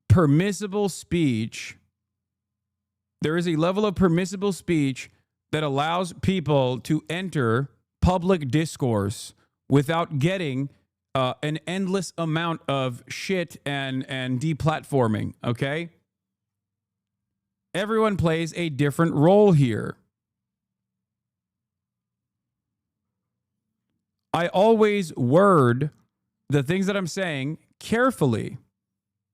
Speaker 2: permissible speech. There is a level of permissible speech that allows people to enter public discourse without getting an endless amount of shit and deplatforming, okay? Everyone plays a different role here. I always word the things that I'm saying carefully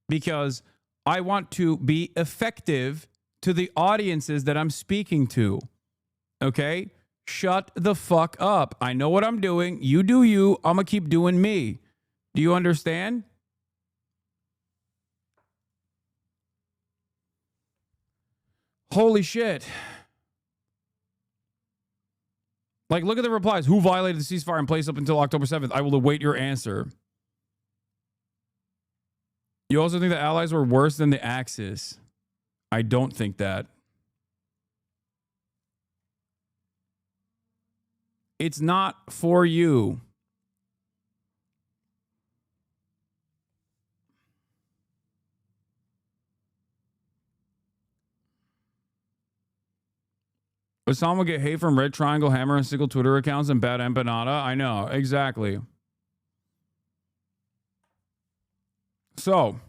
Speaker 2: because I want to be effective to the audiences that I'm speaking to, okay? Shut the fuck up. I know what I'm doing. You do you. I'm going to keep doing me. Do you understand? Holy shit. Like, look at the replies. Who violated the ceasefire in place up until October 7th? I will await your answer. You also think the Allies were worse than the Axis? I don't think that. It's not for you. Hassan will get hate from Red Triangle, Hammer, and Sickle Twitter accounts and Bad Empanada. I know, exactly. So,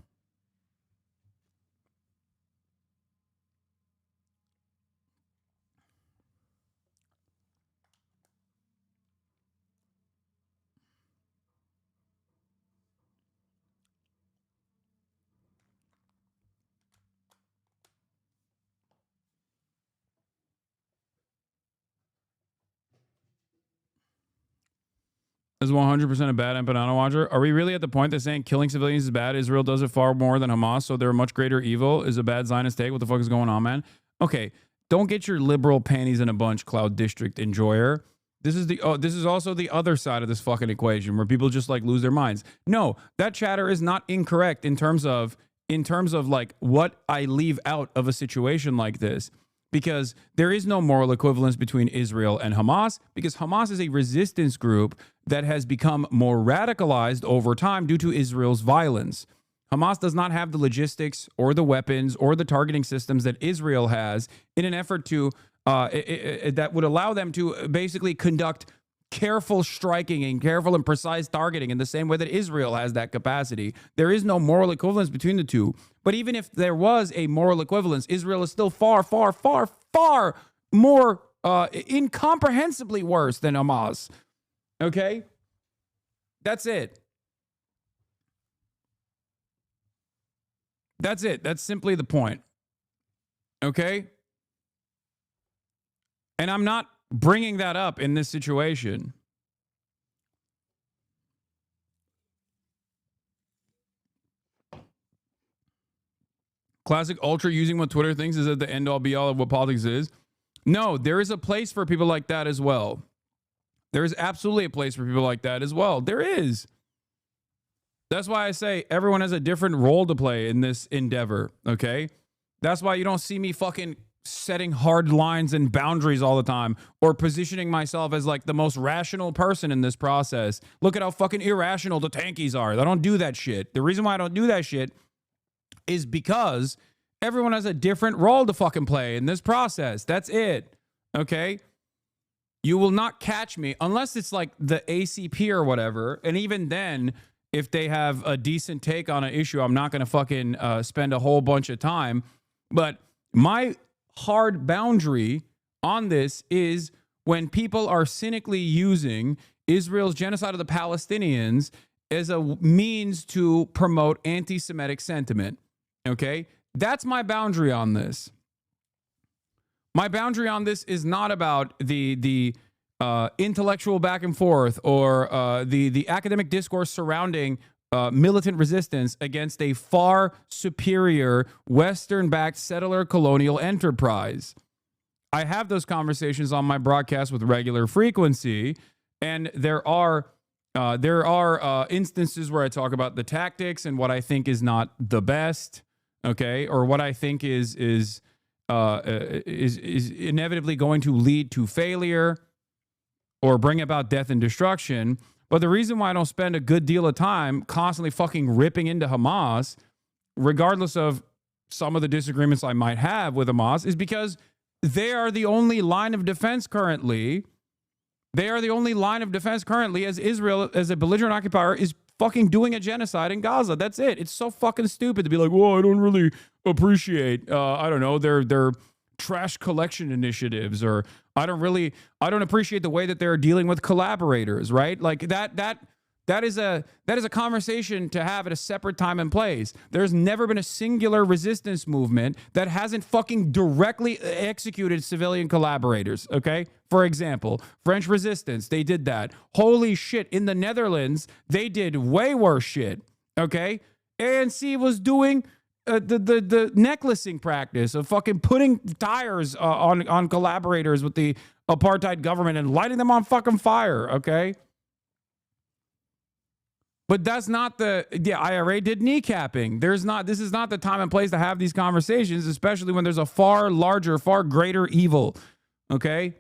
Speaker 2: is 100% a bad empanada watcher. Are we really at the point that saying killing civilians is bad? Israel does it far more than Hamas, so they're a much greater evil. Is a bad Zionist take? What the fuck is going on, man? Okay, don't get your liberal panties in a bunch, Cloud District enjoyer. This is also the other side of this fucking equation where people just like lose their minds. No, that chatter is not incorrect in terms of like what I leave out of a situation like this. Because there is no moral equivalence between Israel and Hamas, because Hamas is a resistance group that has become more radicalized over time due to Israel's violence. Hamas does not have the logistics or the weapons or the targeting systems that Israel has in an effort to that would allow them to basically conduct careful striking and careful and precise targeting in the same way that Israel has that capacity. There is no moral equivalence between the two. But even if there was a moral equivalence, Israel is still far, far, far, far more incomprehensibly worse than Hamas. Okay? That's it. That's it. That's simply the point. Okay? And I'm not bringing that up in this situation. Classic ultra using what Twitter thinks is at the end all be all of what politics is. No, there is a place for people like that as well. There is absolutely a place for people like that as well. There is. That's why I say everyone has a different role to play in this endeavor, okay? That's why you don't see me fucking setting hard lines and boundaries all the time or positioning myself as like the most rational person in this process. Look at how fucking irrational the tankies are. I don't do that shit. The reason why I don't do that shit is because everyone has a different role to fucking play in this process. That's it. Okay? You will not catch me unless it's like the ACP or whatever. And even then, if they have a decent take on an issue, I'm not going to fucking spend a whole bunch of time. But my hard boundary on this is when people are cynically using Israel's genocide of the Palestinians as a means to promote anti-Semitic sentiment. Okay? That's my boundary on this. My boundary on this is not about the intellectual back and forth or the academic discourse surrounding militant resistance against a far superior Western-backed settler colonial enterprise. I have those conversations on my broadcast with regular frequency, and there are instances where I talk about the tactics and what I think is not the best, okay, or what I think is inevitably going to lead to failure or bring about death and destruction. But the reason why I don't spend a good deal of time constantly fucking ripping into Hamas, regardless of some of the disagreements I might have with Hamas, is because they are the only line of defense currently. They are the only line of defense currently as Israel, as a belligerent occupier, is fucking doing a genocide in Gaza. That's it. It's so fucking stupid to be like, well, I don't really appreciate, I don't know, their trash collection initiatives, or I don't appreciate the way that they're dealing with collaborators, right? Like that is a conversation to have at a separate time and place. There's never been a singular resistance movement that hasn't fucking directly executed civilian collaborators, okay? For example, French resistance, they did that. Holy shit, in the Netherlands, they did way worse shit, okay? ANC was doing the necklacing practice of fucking putting tires on collaborators with the apartheid government and lighting them on fucking fire, okay? But that's not the IRA did kneecapping. This is not the time and place to have these conversations, especially when there's a far larger, far greater evil, okay?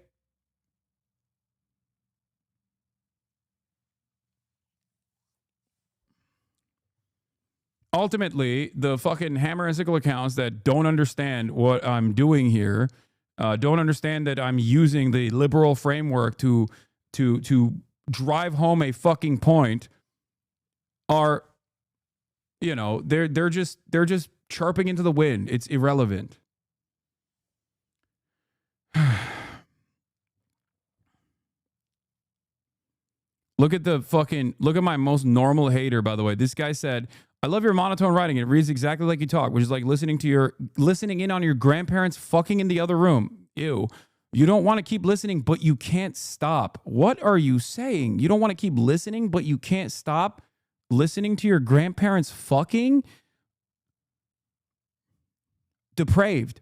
Speaker 2: Ultimately, the fucking hammer and sickle accounts that don't understand what I'm doing here, don't understand that I'm using the liberal framework to drive home a fucking point, are, you know, they're just chirping into the wind. It's irrelevant. Look at my most normal hater, by the way. This guy said, I love your monotone writing. It reads exactly like you talk, which is like listening in on your grandparents fucking in the other room. Ew. You don't want to keep listening, but you can't stop. What are you saying? You don't want to keep listening, but you can't stop listening to your grandparents fucking? Depraved.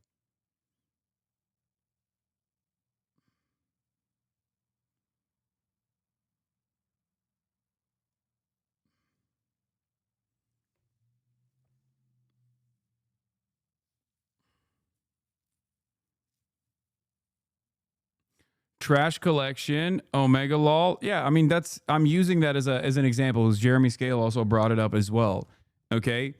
Speaker 2: Trash collection, Omega lol. Yeah, I mean, I'm using that as an example, because Jeremy Scale also brought it up as well. Okay.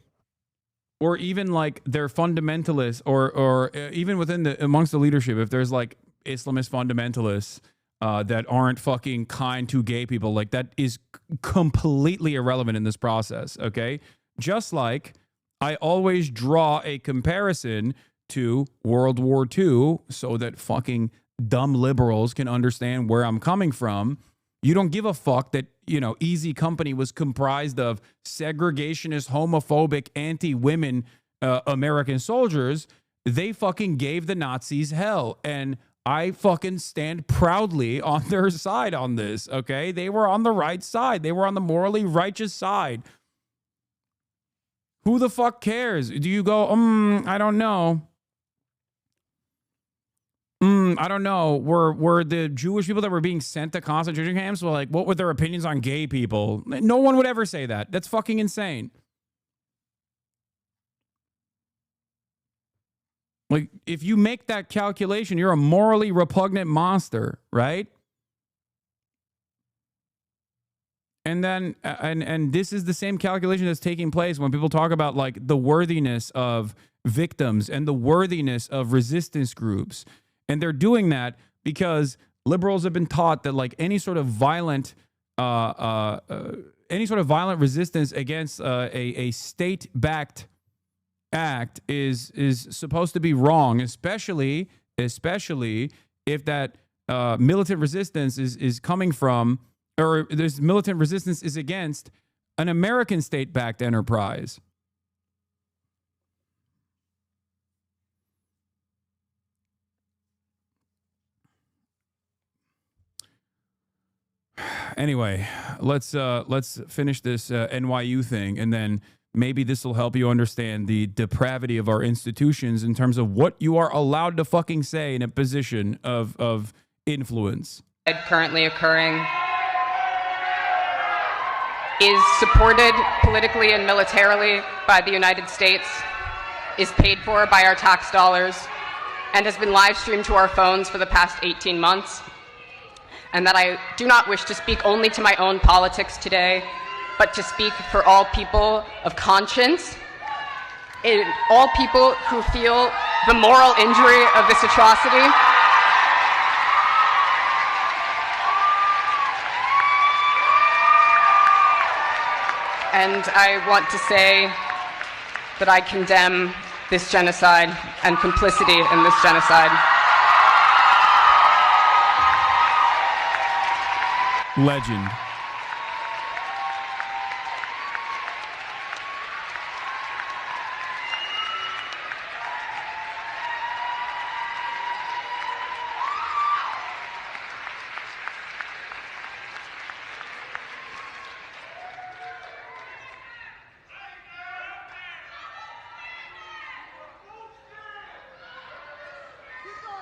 Speaker 2: Or even like they're fundamentalists, or even amongst the leadership, if there's like Islamist fundamentalists that aren't fucking kind to gay people, like that is completely irrelevant in this process. Okay. Just like I always draw a comparison to World War II so that fucking dumb liberals can understand where I'm coming from. You don't give a fuck that, you know, Easy Company was comprised of segregationist, homophobic, anti-women American soldiers. They fucking gave the Nazis hell. And I fucking stand proudly on their side on this, okay? They were on the right side. They were on the morally righteous side. Who the fuck cares? Do you go, I don't know. I don't know. Were the Jewish people that were being sent to concentration camps, well, like, what were their opinions on gay people? No one would ever say that. That's fucking insane. Like, if you make that calculation, you're a morally repugnant monster, right? And then, and this is the same calculation that's taking place when people talk about, like, the worthiness of victims and the worthiness of resistance groups. And they're doing that because liberals have been taught that, like, any sort of violent resistance against a state-backed act is supposed to be wrong, especially if that militant resistance is coming from, or this militant resistance is against an American state-backed enterprise. Anyway, let's finish this NYU thing, and then maybe this will help you understand the depravity of our institutions in terms of what you are allowed to fucking say in a position of influence.
Speaker 14: Currently occurring is supported politically and militarily by the United States, is paid for by our tax dollars, and has been live streamed to our phones for the past 18 months. And that I do not wish to speak only to my own politics today, but to speak for all people of conscience, all people who feel the moral injury of this atrocity. And I want to say that I condemn this genocide and complicity in this genocide.
Speaker 2: Legend.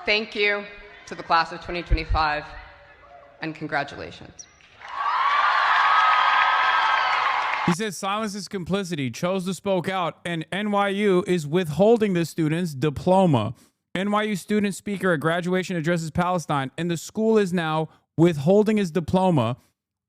Speaker 14: Thank you to the class of 2025, and congratulations.
Speaker 2: He says silence is complicity, chose to spoke out, and NYU is withholding the student's diploma. NYU student speaker at graduation addresses Palestine, and the school is now withholding his diploma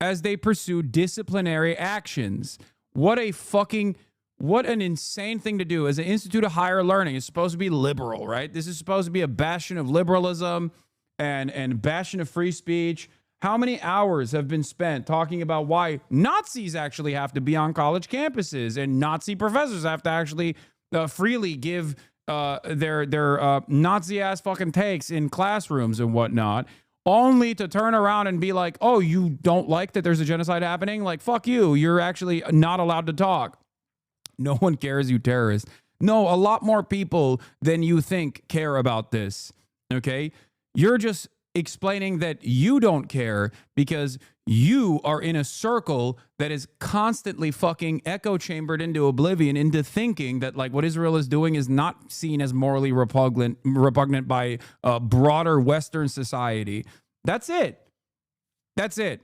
Speaker 2: as they pursue disciplinary actions. What an insane thing to do. As an institute of higher learning, it's supposed to be liberal, right? This is supposed to be a bastion of liberalism and bastion of free speech. How many hours have been spent talking about why Nazis actually have to be on college campuses and Nazi professors have to actually freely give their Nazi-ass fucking takes in classrooms and whatnot, only to turn around and be like, oh, you don't like that there's a genocide happening? Like, fuck you. You're actually not allowed to talk. No one cares, you terrorist. No, a lot more people than you think care about this, okay? You're just explaining that you don't care because you are in a circle that is constantly fucking echo chambered into oblivion, into thinking that, like, what Israel is doing is not seen as morally repugnant by broader Western society. That's it. That's it.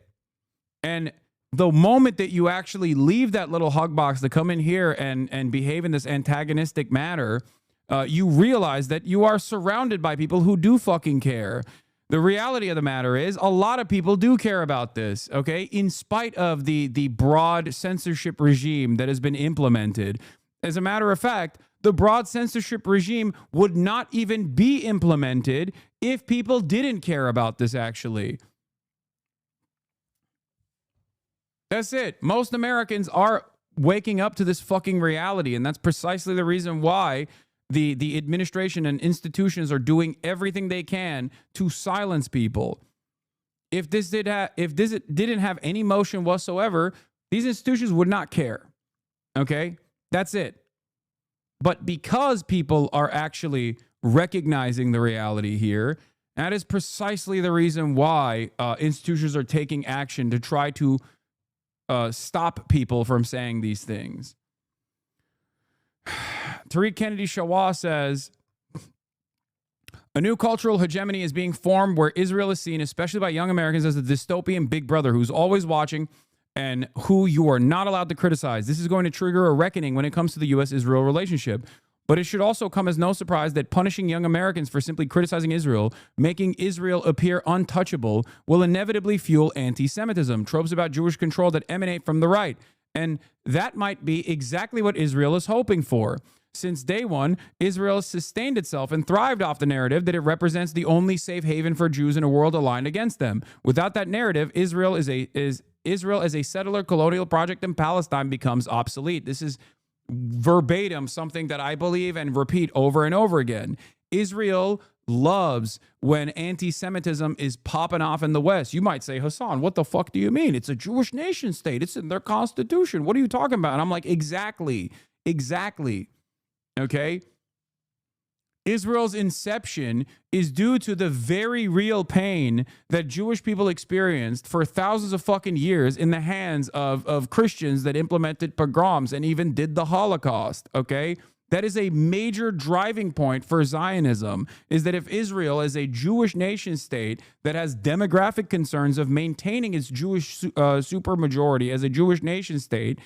Speaker 2: And the moment that you actually leave that little hug box to come in here and behave in this antagonistic manner, you realize that you are surrounded by people who do fucking care. The reality of the matter is a lot of people do care about this, okay? In spite of the broad censorship regime that has been implemented. As a matter of fact, the broad censorship regime would not even be implemented if people didn't care about this actually. That's it. Most Americans are waking up to this fucking reality, and that's precisely the reason why the administration and institutions are doing everything they can to silence people. If this didn't have any motion whatsoever, these institutions would not care. Okay? That's it. But because people are actually recognizing the reality here, that is precisely the reason why institutions are taking action to try to stop people from saying these things. Tariq Kennedy Shawah says, a new cultural hegemony is being formed where Israel is seen, especially by young Americans, as a dystopian big brother who's always watching and who you are not allowed to criticize. This is going to trigger a reckoning when it comes to the U.S.-Israel relationship. But it should also come as no surprise that punishing young Americans for simply criticizing Israel, making Israel appear untouchable, will inevitably fuel anti-Semitism, tropes about Jewish control that emanate from the right. And that might be exactly what Israel is hoping for. Since day one, Israel has sustained itself and thrived off the narrative that it represents the only safe haven for Jews in a world aligned against them. Without that narrative, Israel as a settler colonial project in Palestine becomes obsolete. This is verbatim something that I believe and repeat over and over again. Israel loves when anti-Semitism is popping off in the West. You might say, Hasan, what the fuck do you mean? It's a Jewish nation state. It's in their constitution. What are you talking about? And I'm like, exactly. Okay? Israel's inception is due to the very real pain that Jewish people experienced for thousands of fucking years in the hands of Christians that implemented pogroms and even did the Holocaust, okay? That is a major driving point for Zionism, is that if Israel is a Jewish nation state that has demographic concerns of maintaining its Jewish supermajority as a Jewish nation state,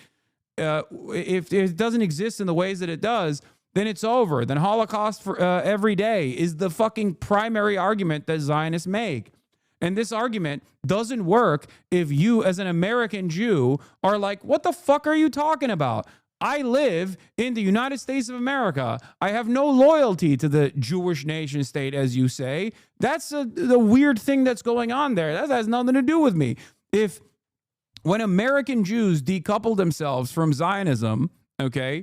Speaker 2: if it doesn't exist in the ways that it does, then it's over. Then Holocaust for every day is the fucking primary argument that Zionists make. And this argument doesn't work if you, as an American Jew, are like, what the fuck are you talking about? I live in the United States of America. I have no loyalty to the Jewish nation state, as you say. That's the weird thing that's going on there. That has nothing to do with me. When American Jews decoupled themselves from Zionism, okay,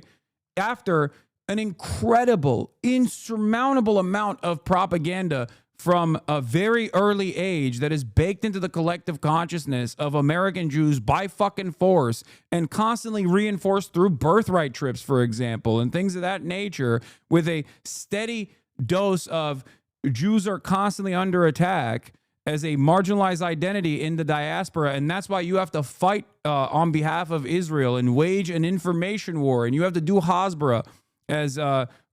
Speaker 2: after an incredible, insurmountable amount of propaganda from a very early age that is baked into the collective consciousness of American Jews by fucking force and constantly reinforced through birthright trips, for example, and things of that nature, with a steady dose of Jews are constantly under attack as a marginalized identity in the diaspora, and that's why you have to fight on behalf of Israel and wage an information war, and you have to do Hasbara, as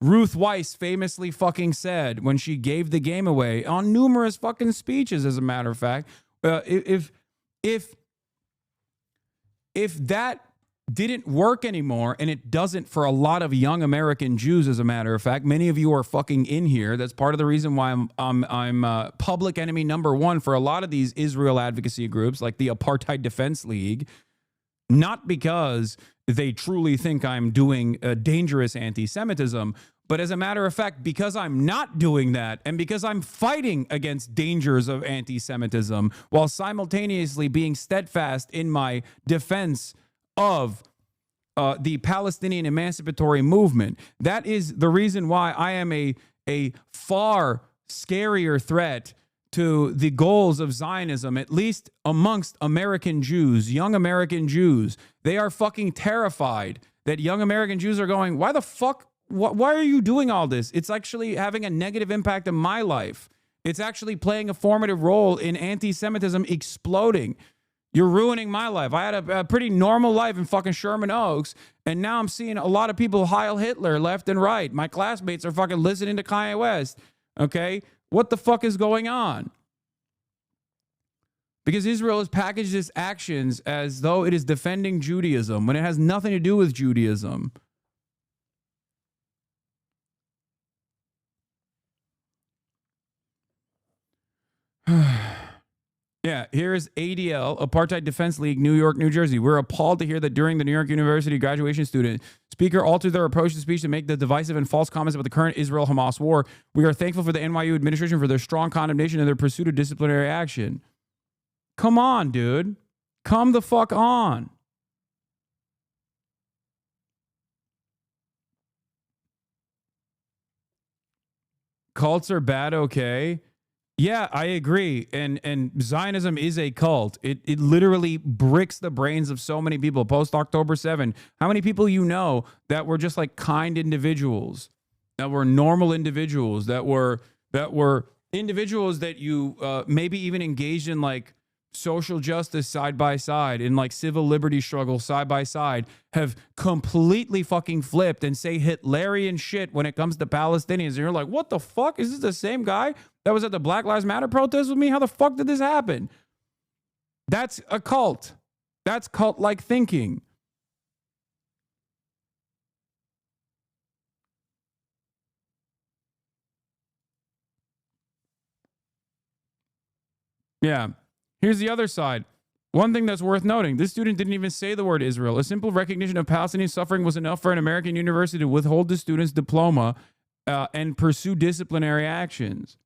Speaker 2: Ruth Weiss famously fucking said when she gave the game away on numerous fucking speeches, as a matter of fact. If that didn't work anymore, and it doesn't for a lot of young American Jews, as a matter of fact, many of you are fucking in here. That's part of the reason why I'm public enemy number one for a lot of these Israel advocacy groups, like the Apartheid Defense League. Not because they truly think I'm doing dangerous anti-Semitism, but as a matter of fact, because I'm not doing that, and because I'm fighting against dangers of anti-Semitism while simultaneously being steadfast in my defense of the Palestinian emancipatory movement. That is the reason why I am a far scarier threat to the goals of Zionism, at least amongst American Jews, young American Jews. They are fucking terrified that young American Jews are going, why the fuck, why are you doing all this? It's actually having a negative impact in my life. It's actually playing a formative role in anti-Semitism exploding. You're ruining my life. I had a pretty normal life in fucking Sherman Oaks, and now I'm seeing a lot of people Heil Hitler left and right. My classmates are fucking listening to Kanye West, okay? What the fuck is going on? Because Israel has packaged its actions as though it is defending Judaism when it has nothing to do with Judaism. Yeah, here's ADL, Apartheid Defense League, New York, New Jersey. We're appalled to hear that during the New York University graduation student, speaker altered their approach to speech to make the divisive and false comments about the current Israel-Hamas war. We are thankful for the NYU administration for their strong condemnation and their pursuit of disciplinary action. Come on, dude. Come the fuck on. Cults are bad, okay? Yeah, I agree. And Zionism is a cult. It literally bricks the brains of so many people post October 7. How many people you know that were just like kind individuals, that were normal individuals, that were individuals that you maybe even engaged in like social justice side by side, in like civil liberty struggle side by side, have completely fucking flipped and say Hitlerian shit when it comes to Palestinians. And you're like, what the fuck? Is this the same guy that was at the Black Lives Matter protest with me? How the fuck did this happen? That's a cult. That's cult-like thinking. Yeah. Here's the other side. One thing that's worth noting, this student didn't even say the word Israel. A simple recognition of Palestinian suffering was enough for an American university to withhold the student's diploma and pursue disciplinary actions.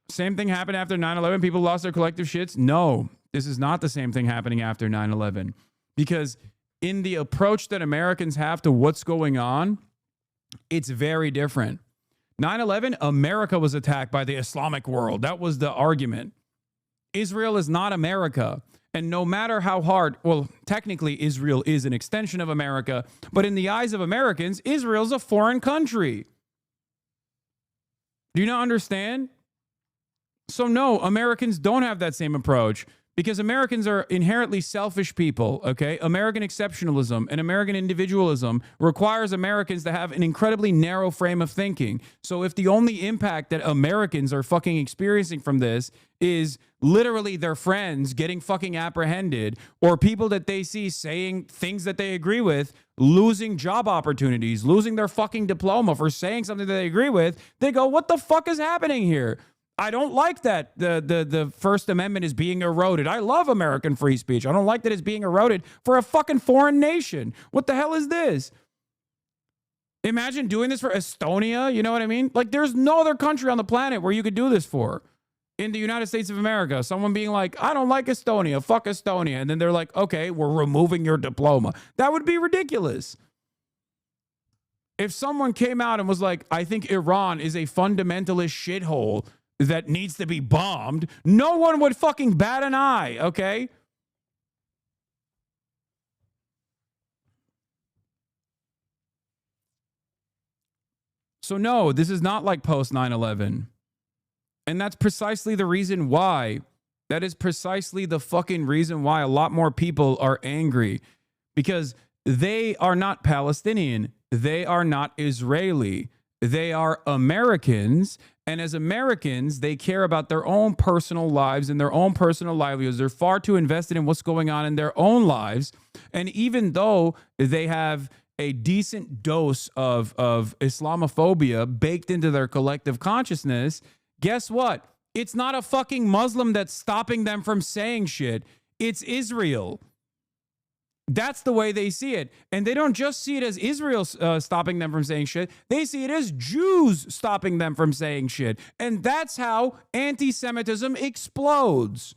Speaker 2: Same thing happened after 9/11. People lost their collective shits. No, this is not the same thing happening after 9/11. Because in the approach that Americans have to what's going on, it's very different. 9/11, America was attacked by the Islamic world. That was the argument. Israel is not America. And no matter how hard, well, technically Israel is an extension of America, but in the eyes of Americans, Israel's a foreign country. Do you not understand? So no, Americans don't have that same approach because Americans are inherently selfish people, okay? American exceptionalism and American individualism requires Americans to have an incredibly narrow frame of thinking. So if the only impact that Americans are fucking experiencing from this is literally their friends getting fucking apprehended or people that they see saying things that they agree with, losing job opportunities, losing their fucking diploma for saying something that they agree with, they go, what the fuck is happening here? I don't like that the First Amendment is being eroded. I love American free speech. I don't like that it's being eroded for a fucking foreign nation. What the hell is this? Imagine doing this for Estonia. You know what I mean? Like, there's no other country on the planet where you could do this for. In the United States of America, someone being like, I don't like Estonia. Fuck Estonia. And then they're like, okay, we're removing your diploma. That would be ridiculous. If someone came out and was like, I think Iran is a fundamentalist shithole that needs to be bombed, no one would fucking bat an eye, okay? So no, this is not like post 9/11. And that's precisely the reason why. That is precisely the fucking reason why a lot more people are angry. Because they are not Palestinian. They are not Israeli. They are Americans. And as Americans, they care about their own personal lives and their own personal livelihoods. They're far too invested in what's going on in their own lives. And even though they have a decent dose of Islamophobia baked into their collective consciousness, guess what? It's not a fucking Muslim that's stopping them from saying shit. It's Israel. That's the way they see it. And they don't just see it as Israel stopping them from saying shit. They see it as Jews stopping them from saying shit. And that's how anti-Semitism explodes.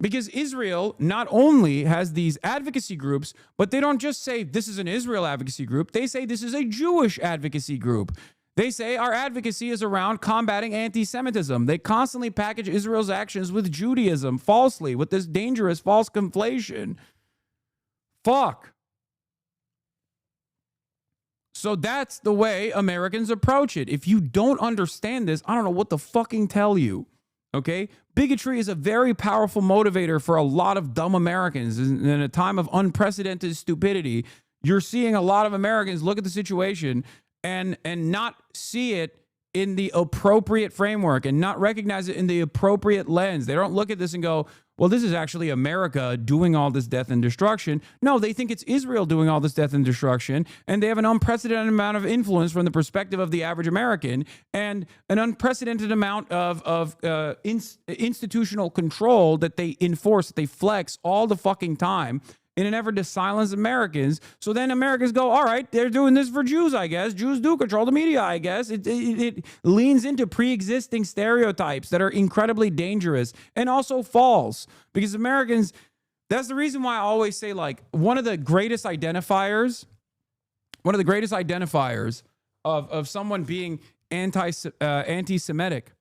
Speaker 2: Because Israel not only has these advocacy groups, but they don't just say this is an Israel advocacy group. They say this is a Jewish advocacy group. They say our advocacy is around combating anti-Semitism. They constantly package Israel's actions with Judaism falsely, with this dangerous false conflation. Fuck. So that's the way Americans approach it. If you don't understand this, I don't know what to fucking tell you. Okay? Bigotry is a very powerful motivator for a lot of dumb Americans. In a time of unprecedented stupidity, you're seeing a lot of Americans look at the situation and not see it in the appropriate framework and not recognize it in the appropriate lens. They don't look at this and go, well, this is actually America doing all this death and destruction. No, they think it's Israel doing all this death and destruction, and they have an unprecedented amount of influence from the perspective of the average American and an unprecedented amount of institutional control that they enforce, that they flex all the fucking time in an effort to silence Americans. So then Americans go, all right, they're doing this for Jews, I guess. Jews do control the media, I guess. It leans into pre-existing stereotypes that are incredibly dangerous and also false. Because Americans, that's the reason why I always say, like, one of the greatest identifiers of someone being anti-Semitic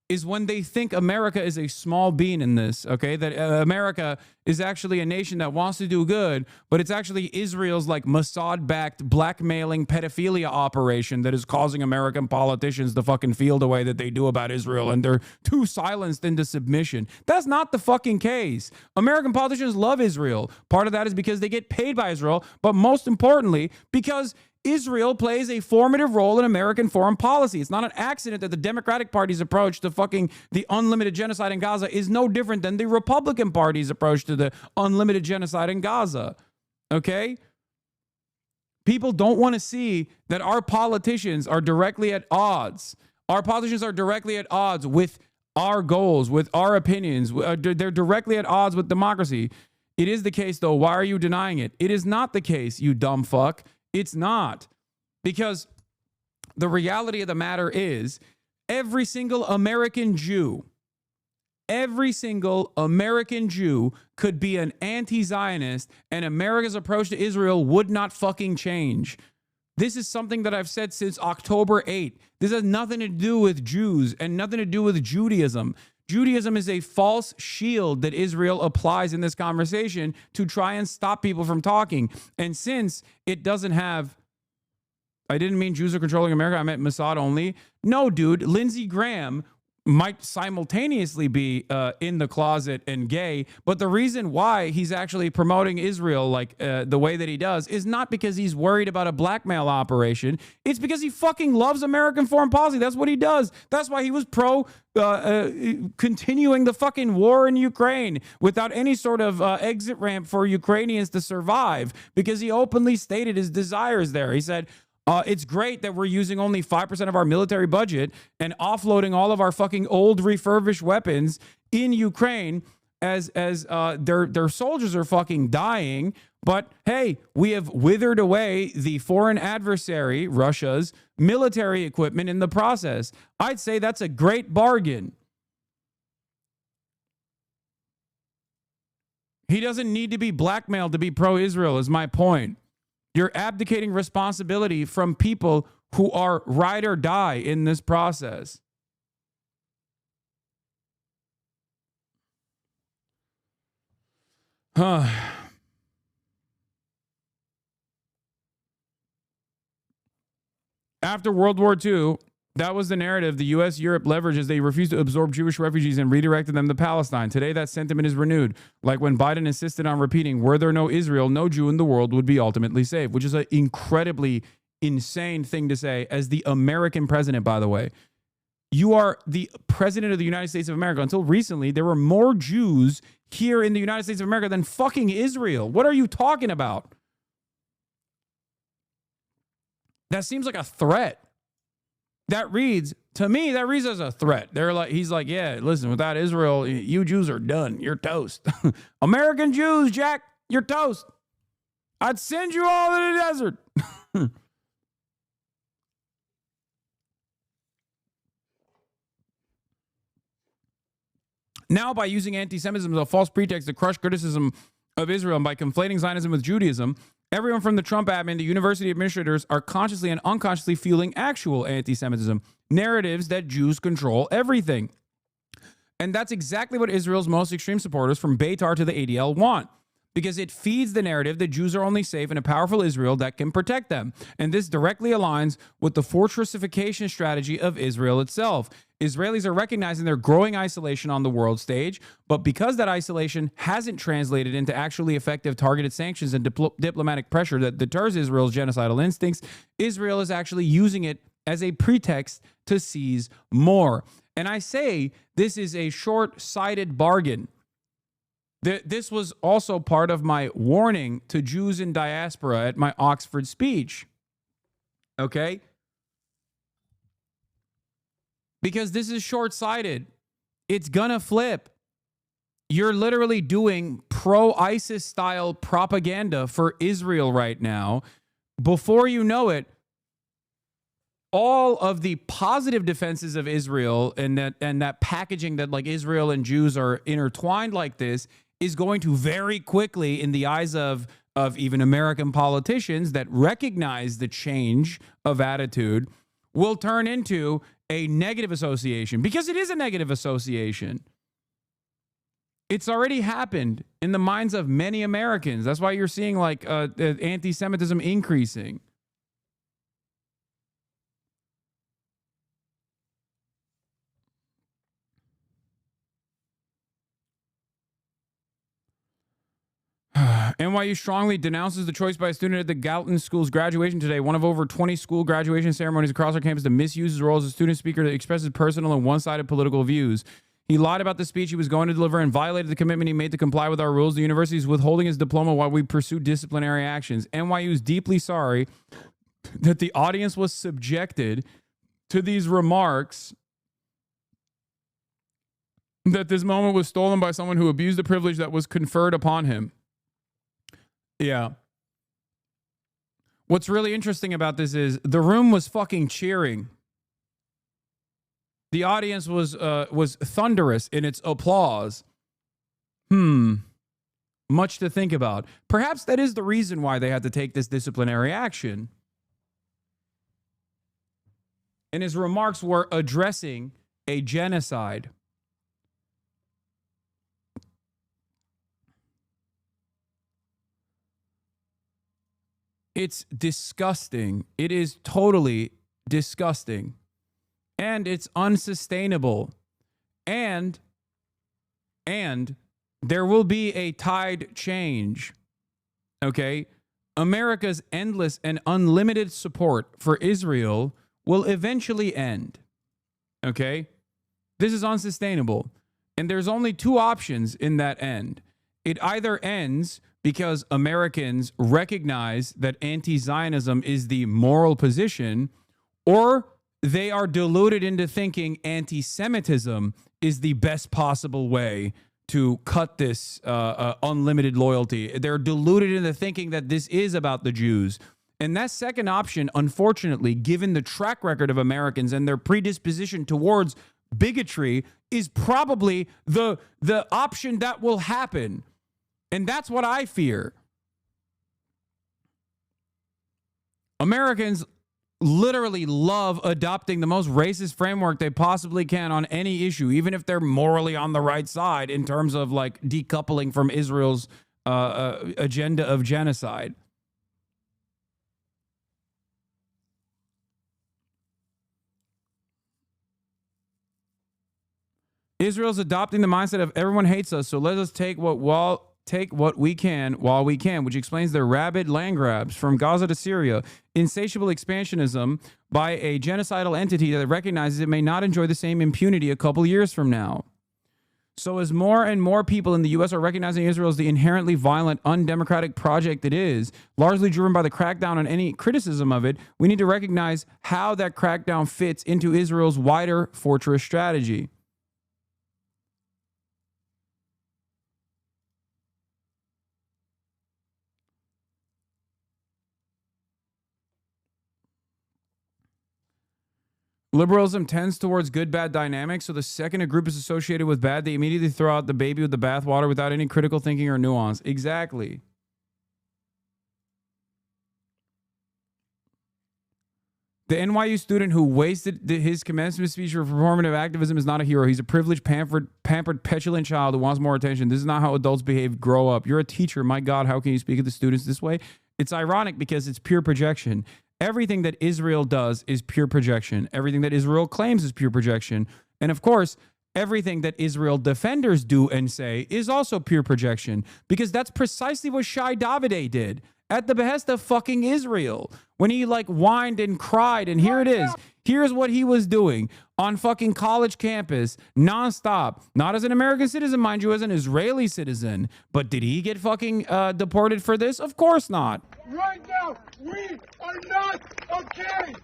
Speaker 2: is when they think America is a small bean in this, okay? That America is actually a nation that wants to do good, but it's actually Israel's like Mossad-backed blackmailing pedophilia operation that is causing American politicians to fucking feel the way that they do about Israel, and they're too silenced into submission. That's not the fucking case. American politicians love Israel. Part of that is because they get paid by Israel, but most importantly, because Israel plays a formative role in American foreign policy. It's not an accident that the Democratic Party's approach to fucking the unlimited genocide in Gaza is no different than the Republican Party's approach to the unlimited genocide in Gaza. Okay? People don't want to see that our politicians are directly at odds. Our politicians are directly at odds with our goals, with our opinions. They're directly at odds with democracy. It is the case, though. Why are you denying it? It is not the case, you dumb fuck. It's not, because the reality of the matter is every single American Jew could be an anti-Zionist, and America's approach to Israel would not fucking change. This is something that I've said since October 8th. This has nothing to do with Jews and nothing to do with Judaism. Judaism is a false shield that Israel applies in this conversation to try and stop people from talking. And since it doesn't have, I didn't mean Jews are controlling America, I meant Mossad only. No, dude, Lindsey Graham might simultaneously be in the closet and gay, but the reason why he's actually promoting Israel like the way that he does is not because he's worried about a blackmail operation. It's because he fucking loves American foreign policy. That's what he does. That's why he was pro continuing the fucking war in Ukraine without any sort of exit ramp for Ukrainians to survive, because he openly stated his desires there. He said, it's great that we're using only 5% of our military budget and offloading all of our fucking old refurbished weapons in Ukraine as their soldiers are fucking dying. But hey, we have withered away the foreign adversary, Russia's military equipment in the process. I'd say that's a great bargain. He doesn't need to be blackmailed to be pro-Israel, is my point. You're abdicating responsibility from people who are ride or die in this process. After World War II, that was the narrative the U.S. Europe leveraged as they refused to absorb Jewish refugees and redirected them to Palestine. Today, that sentiment is renewed, like when Biden insisted on repeating, were there no Israel, no Jew in the world would be ultimately saved, which is an incredibly insane thing to say as the American president, by the way. You are the president of the United States of America. Until recently, there were more Jews here in the United States of America than fucking Israel. What are you talking about? That seems like a threat. That reads, to me, that reads as a threat. He's like, yeah, listen, without Israel, you Jews are done. You're toast. American Jews, Jack, you're toast. I'd send you all to the desert. Now, by using anti-Semitism as a false pretext to crush criticism of Israel and by conflating Zionism with Judaism, everyone from the Trump admin to university administrators are consciously and unconsciously fueling actual anti-Semitism, narratives that Jews control everything. And that's exactly what Israel's most extreme supporters from Birthr to the ADL want, because it feeds the narrative that Jews are only safe in a powerful Israel that can protect them. And this directly aligns with the fortressification strategy of Israel itself. Israelis are recognizing their growing isolation on the world stage, but because that isolation hasn't translated into actually effective targeted sanctions and diplomatic pressure that deters Israel's genocidal instincts, Israel is actually using it as a pretext to seize more. And I say this is a short-sighted bargain. This was also part of my warning to Jews in diaspora at my Oxford speech. Okay? Because this is short-sighted. It's gonna flip. You're literally doing pro-ISIS style propaganda for Israel right now. Before you know it, all of the positive defenses of Israel and that packaging that like Israel and Jews are intertwined like this is going to very quickly, in the eyes of even American politicians that recognize the change of attitude, will turn into a negative association, because it is a negative association. It's already happened in the minds of many Americans. That's why you're seeing like anti-Semitism increasing. NYU strongly denounces the choice by a student at the Galton School's graduation today, one of over 20 school graduation ceremonies across our campus, to misuse his role as a student speaker that expresses personal and one-sided political views. He lied about the speech he was going to deliver and violated the commitment he made to comply with our rules. The university is withholding his diploma while we pursue disciplinary actions. NYU is deeply sorry that the audience was subjected to these remarks, that this moment was stolen by someone who abused the privilege that was conferred upon him. Yeah. What's really interesting about this is the room was fucking cheering. The audience was thunderous in its applause. Much to think about. Perhaps that is the reason why they had to take this disciplinary action. And his remarks were addressing a genocide. It's disgusting. It is totally disgusting. And it's unsustainable. And there will be a tide change. Okay? America's endless and unlimited support for Israel will eventually end. Okay? This is unsustainable. And there's only two options in that end. It either ends because Americans recognize that anti-Zionism is the moral position, or they are deluded into thinking anti-Semitism is the best possible way to cut this unlimited loyalty. They're deluded into thinking that this is about the Jews. And that second option, unfortunately, given the track record of Americans and their predisposition towards bigotry, is probably the option that will happen. And that's what I fear. Americans literally love adopting the most racist framework they possibly can on any issue, even if they're morally on the right side in terms of like decoupling from Israel's agenda of genocide. Israel's adopting the mindset of everyone hates us, so let us take what we can while we can, which explains their rabid land grabs from Gaza to Syria, insatiable expansionism by a genocidal entity that recognizes it may not enjoy the same impunity a couple years from now. So as more and more people in the U.S. are recognizing Israel as the inherently violent, undemocratic project it is, largely driven by the crackdown on any criticism of it, we need to recognize how that crackdown fits into Israel's wider fortress strategy. Liberalism tends towards good-bad dynamics, so the second a group is associated with bad, they immediately throw out the baby with the bathwater without any critical thinking or nuance. Exactly. The NYU student who wasted his commencement speech for performative activism is not a hero. He's a privileged, pampered, petulant child who wants more attention. This is not how adults behave. Grow up. You're a teacher. My God, how can you speak of the students this way? It's ironic because it's pure projection. Everything that Israel does is pure projection. Everything that Israel claims is pure projection. And of course, everything that Israel defenders do and say is also pure projection, because that's precisely what Shai Davide did at the behest of fucking Israel when he like whined and cried. And here it is. Here's what he was doing on fucking college campus nonstop. Not as an American citizen, mind you, as an Israeli citizen. But did he get fucking deported for this? Of course not.
Speaker 15: Right now, we are not okay.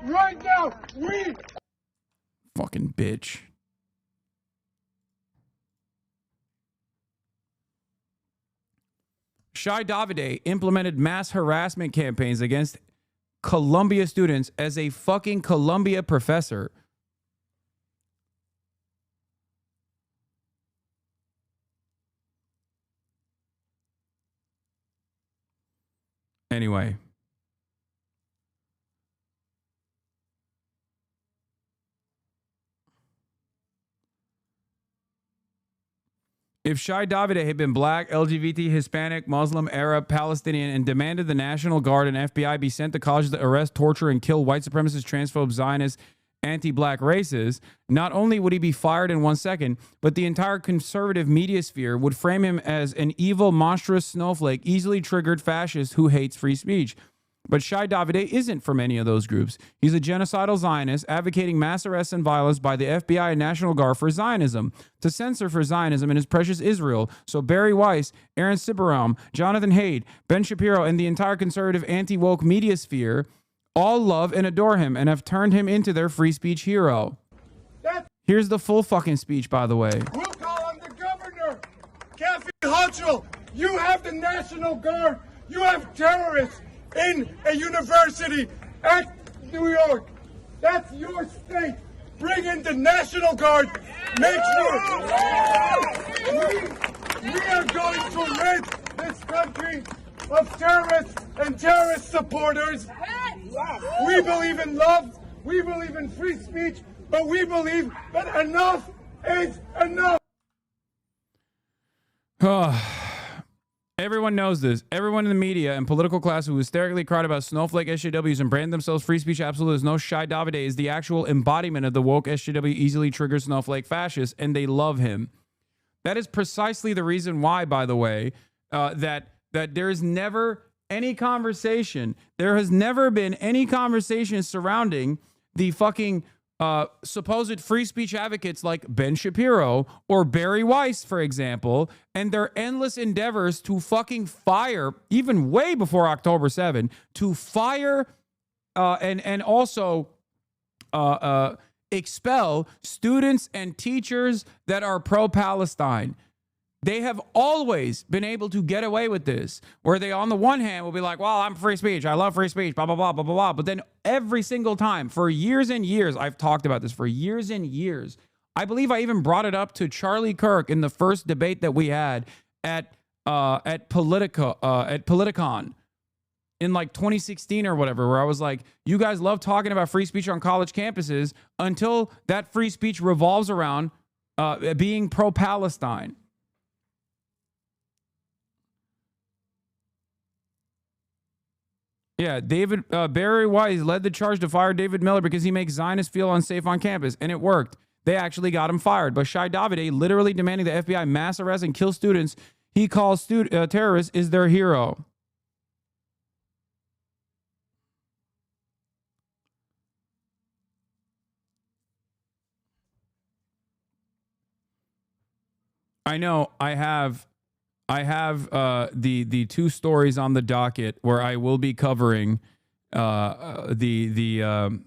Speaker 15: Right now, we...
Speaker 2: Fucking bitch. Shai Davide implemented mass harassment campaigns against Columbia students as a fucking Columbia professor. Anyway. If Shai Davide had been black, LGBT, Hispanic, Muslim, Arab, Palestinian, and demanded the National Guard and FBI be sent to colleges to arrest, torture, and kill white supremacist, transphobe, Zionist, anti-black races, not only would he be fired in 1 second, but the entire conservative media sphere would frame him as an evil, monstrous snowflake, easily triggered fascist who hates free speech. But Shai Davide isn't from any of those groups. He's a genocidal Zionist advocating mass arrests and violence by the FBI and National Guard for Zionism, to censor for Zionism in his precious Israel. So Barry Weiss, Aaron Cibaram, Jonathan Haidt, Ben Shapiro, and the entire conservative anti-woke media sphere all love and adore him and have turned him into their free speech hero. Here's the full fucking speech, by the way.
Speaker 15: We'll call on the governor. Kathy Hochul, you have the National Guard. You have terrorists in a university at New York. That's your state. Bring in the National Guard. Make sure we are going to rid this country of terrorists and terrorist supporters. We believe in love. We believe in free speech. But we believe that enough is enough.
Speaker 2: Everyone knows this. Everyone in the media and political class who hysterically cried about snowflake SJWs and brand themselves free speech absolutists know Shai Davide is the actual embodiment of the woke SJW easily triggered snowflake fascists, and they love him. That is precisely the reason why, by the way, that there is never any conversation. There has never been any conversation surrounding the fucking supposed free speech advocates like Ben Shapiro or Barry Weiss, for example, and their endless endeavors to fucking fire, even way before October 7, to fire and also expel students and teachers that are pro-Palestine. They have always been able to get away with this, where they, on the one hand, will be like, well, I'm free speech. I love free speech, blah, blah, blah, blah, blah, blah. But then every single time, for years and years, I've talked about this for years and years. I believe I even brought it up to Charlie Kirk in the first debate that we had at Politicon in like 2016 or whatever, where I was like, you guys love talking about free speech on college campuses until that free speech revolves around being pro-Palestine. Yeah, Barry Weiss led the charge to fire David Miller because he makes Zionists feel unsafe on campus, and it worked. They actually got him fired. But Shai Davide, literally demanding the FBI mass arrest and kill students he calls terrorists, is their hero. I know I have the two stories on the docket where I will be covering the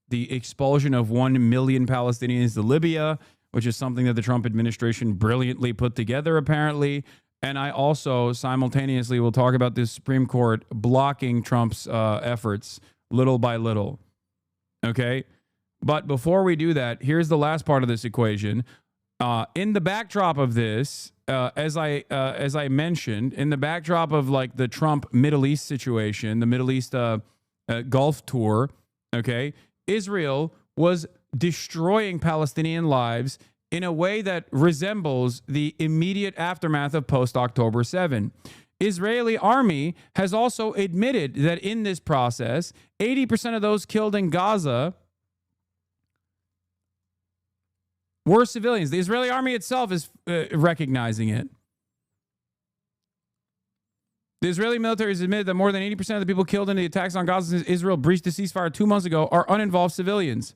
Speaker 2: expulsion of 1 million Palestinians to Libya, which is something that the Trump administration brilliantly put together, apparently. And I also simultaneously will talk about the Supreme Court blocking Trump's efforts little by little. Okay? But before we do that, here's the last part of this equation. In the backdrop of this, as I mentioned, in the backdrop of like the Trump Middle East situation, the Middle East Gulf tour, okay, Israel was destroying Palestinian lives in a way that resembles the immediate aftermath of post-October 7. Israeli army has also admitted that in this process, 80% of those killed in Gaza were civilians. The Israeli army itself is recognizing it. The Israeli military has admitted that more than 80% of the people killed in the attacks on Gaza since Israel breached the ceasefire 2 months ago are uninvolved civilians.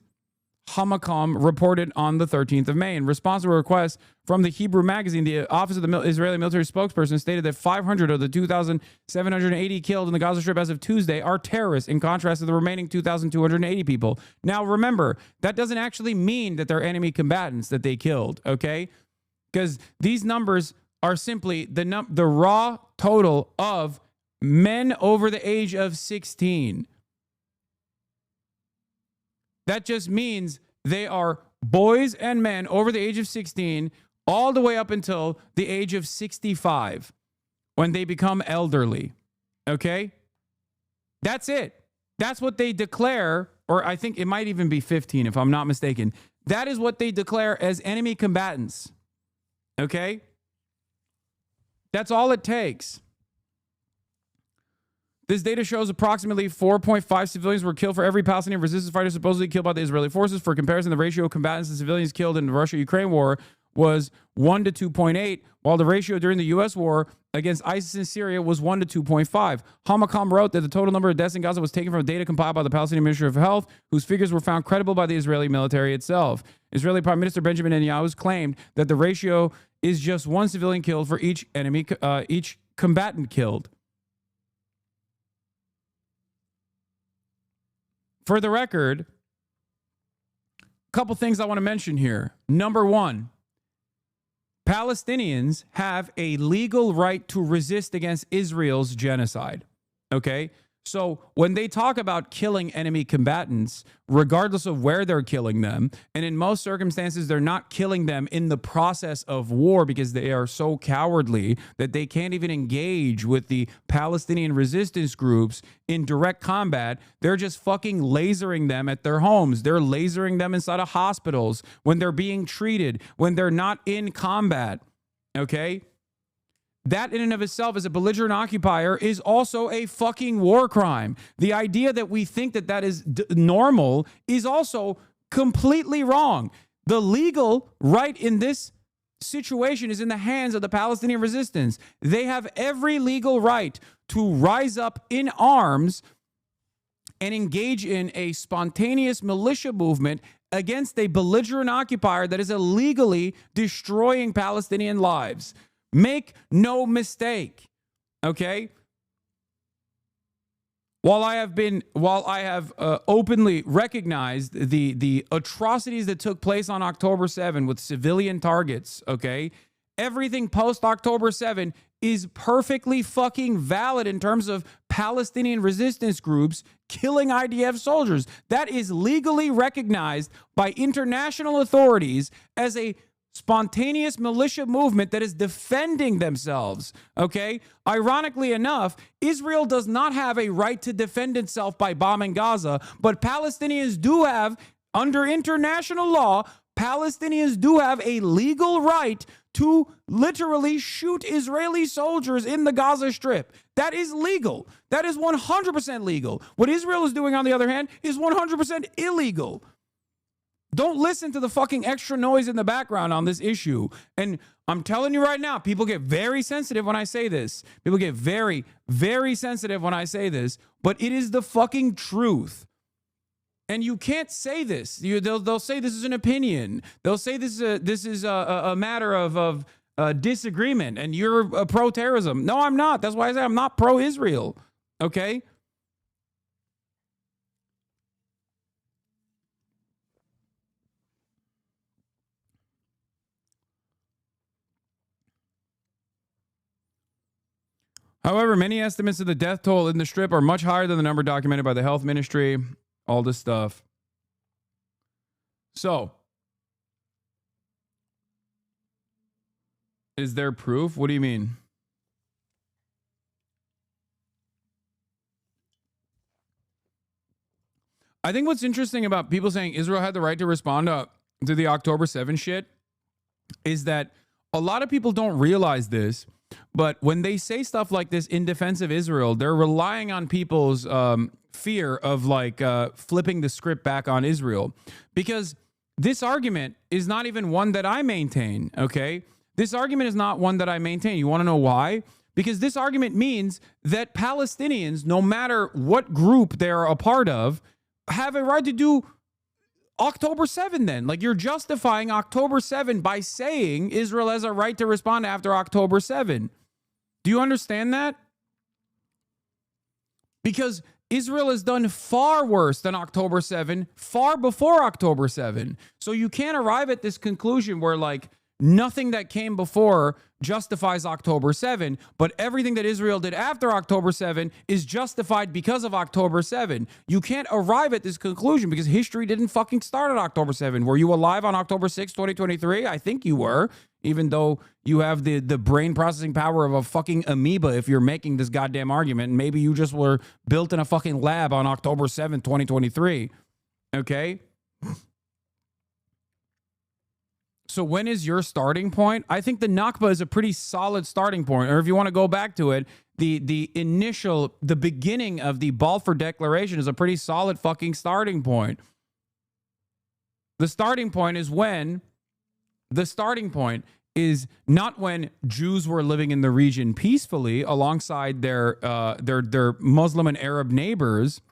Speaker 2: Hamakam reported on the 13th of May. In response to a request from the Hebrew magazine, the Office of the Israeli military spokesperson stated that 500 of the 2,780 killed in the Gaza Strip as of Tuesday are terrorists, in contrast to the remaining 2,280 people. Now, remember, that doesn't actually mean that they're enemy combatants that they killed, okay? Because these numbers are simply the raw total of men over the age of 16. That just means they are boys and men over the age of 16 all the way up until the age of 65 when they become elderly. Okay? That's it. That's what they declare, or I think it might even be 15 if I'm not mistaken. That is what they declare as enemy combatants. Okay? That's all it takes. This data shows approximately 4.5 civilians were killed for every Palestinian resistance fighter supposedly killed by the Israeli forces. For comparison, the ratio of combatants and civilians killed in the Russia-Ukraine war was 1 to 2.8, while the ratio during the U.S. war against ISIS in Syria was 1 to 2.5. Hamakam wrote that the total number of deaths in Gaza was taken from data compiled by the Palestinian Ministry of Health, whose figures were found credible by the Israeli military itself. Israeli Prime Minister Benjamin Netanyahu claimed that the ratio is just 1 civilian killed for each combatant killed. For the record, a couple things I want to mention here. Number one, Palestinians have a legal right to resist against Israel's genocide. Okay? So when they talk about killing enemy combatants, regardless of where they're killing them, and in most circumstances, they're not killing them in the process of war because they are so cowardly that they can't even engage with the Palestinian resistance groups in direct combat. They're just fucking lasering them at their homes. They're lasering them inside of hospitals when they're being treated, when they're not in combat. Okay? That in and of itself as a belligerent occupier is also a fucking war crime. The idea that we think that that is normal is also completely wrong. The legal right in this situation is in the hands of the Palestinian resistance. They have every legal right to rise up in arms and engage in a spontaneous militia movement against a belligerent occupier that is illegally destroying Palestinian lives. Make no mistake, okay? While I have openly recognized the atrocities that took place on October 7 with civilian targets, okay? Everything post October 7 is perfectly fucking valid in terms of Palestinian resistance groups killing IDF soldiers. That is legally recognized by international authorities as a spontaneous militia movement that is defending themselves, okay? Ironically enough, Israel does not have a right to defend itself by bombing Gaza, but Palestinians do have, under international law, Palestinians do have a legal right to literally shoot Israeli soldiers in the Gaza Strip. That is legal. That is 100% legal. What Israel is doing, on the other hand, is 100% illegal. Don't listen to the fucking extra noise in the background on this issue. And I'm telling you right now, people get very sensitive when I say this. People get very, very sensitive when I say this, but it is the fucking truth. And you can't say this. They'll say this is an opinion. They'll say this is a matter of disagreement, and you're pro-terrorism. No, I'm not. That's why I say I'm not pro-Israel. Okay? However, many estimates of the death toll in the Strip are much higher than the number documented by the health ministry, all this stuff. So, is there proof? What do you mean? I think what's interesting about people saying Israel had the right to respond to the October 7 shit is that a lot of people don't realize this. But when they say stuff like this in defense of Israel, they're relying on people's fear of like flipping the script back on Israel. Because this argument is not even one that I maintain, okay? This argument is not one that I maintain. You want to know why? Because this argument means that Palestinians, no matter what group they're a part of, have a right to do October 7 then. Like, you're justifying October 7 by saying Israel has a right to respond after October 7. Do you understand that? Because Israel has done far worse than October 7, far before October 7. So you can't arrive at this conclusion where, like, nothing that came before justifies October 7, but everything that Israel did after October 7 is justified because of October 7. You can't arrive at this conclusion because history didn't fucking start on October 7. Were you alive on October 6, 2023? I think you were, even though you have the brain processing power of a fucking amoeba if you're making this goddamn argument. And maybe you just were built in a fucking lab on October 7, 2023. Okay? So when is your starting point? I think the Nakba is a pretty solid starting point. Or if you want to go back to it, the beginning of the Balfour Declaration is a pretty solid fucking starting point. The starting point is not when Jews were living in the region peacefully alongside their Muslim and Arab neighbors,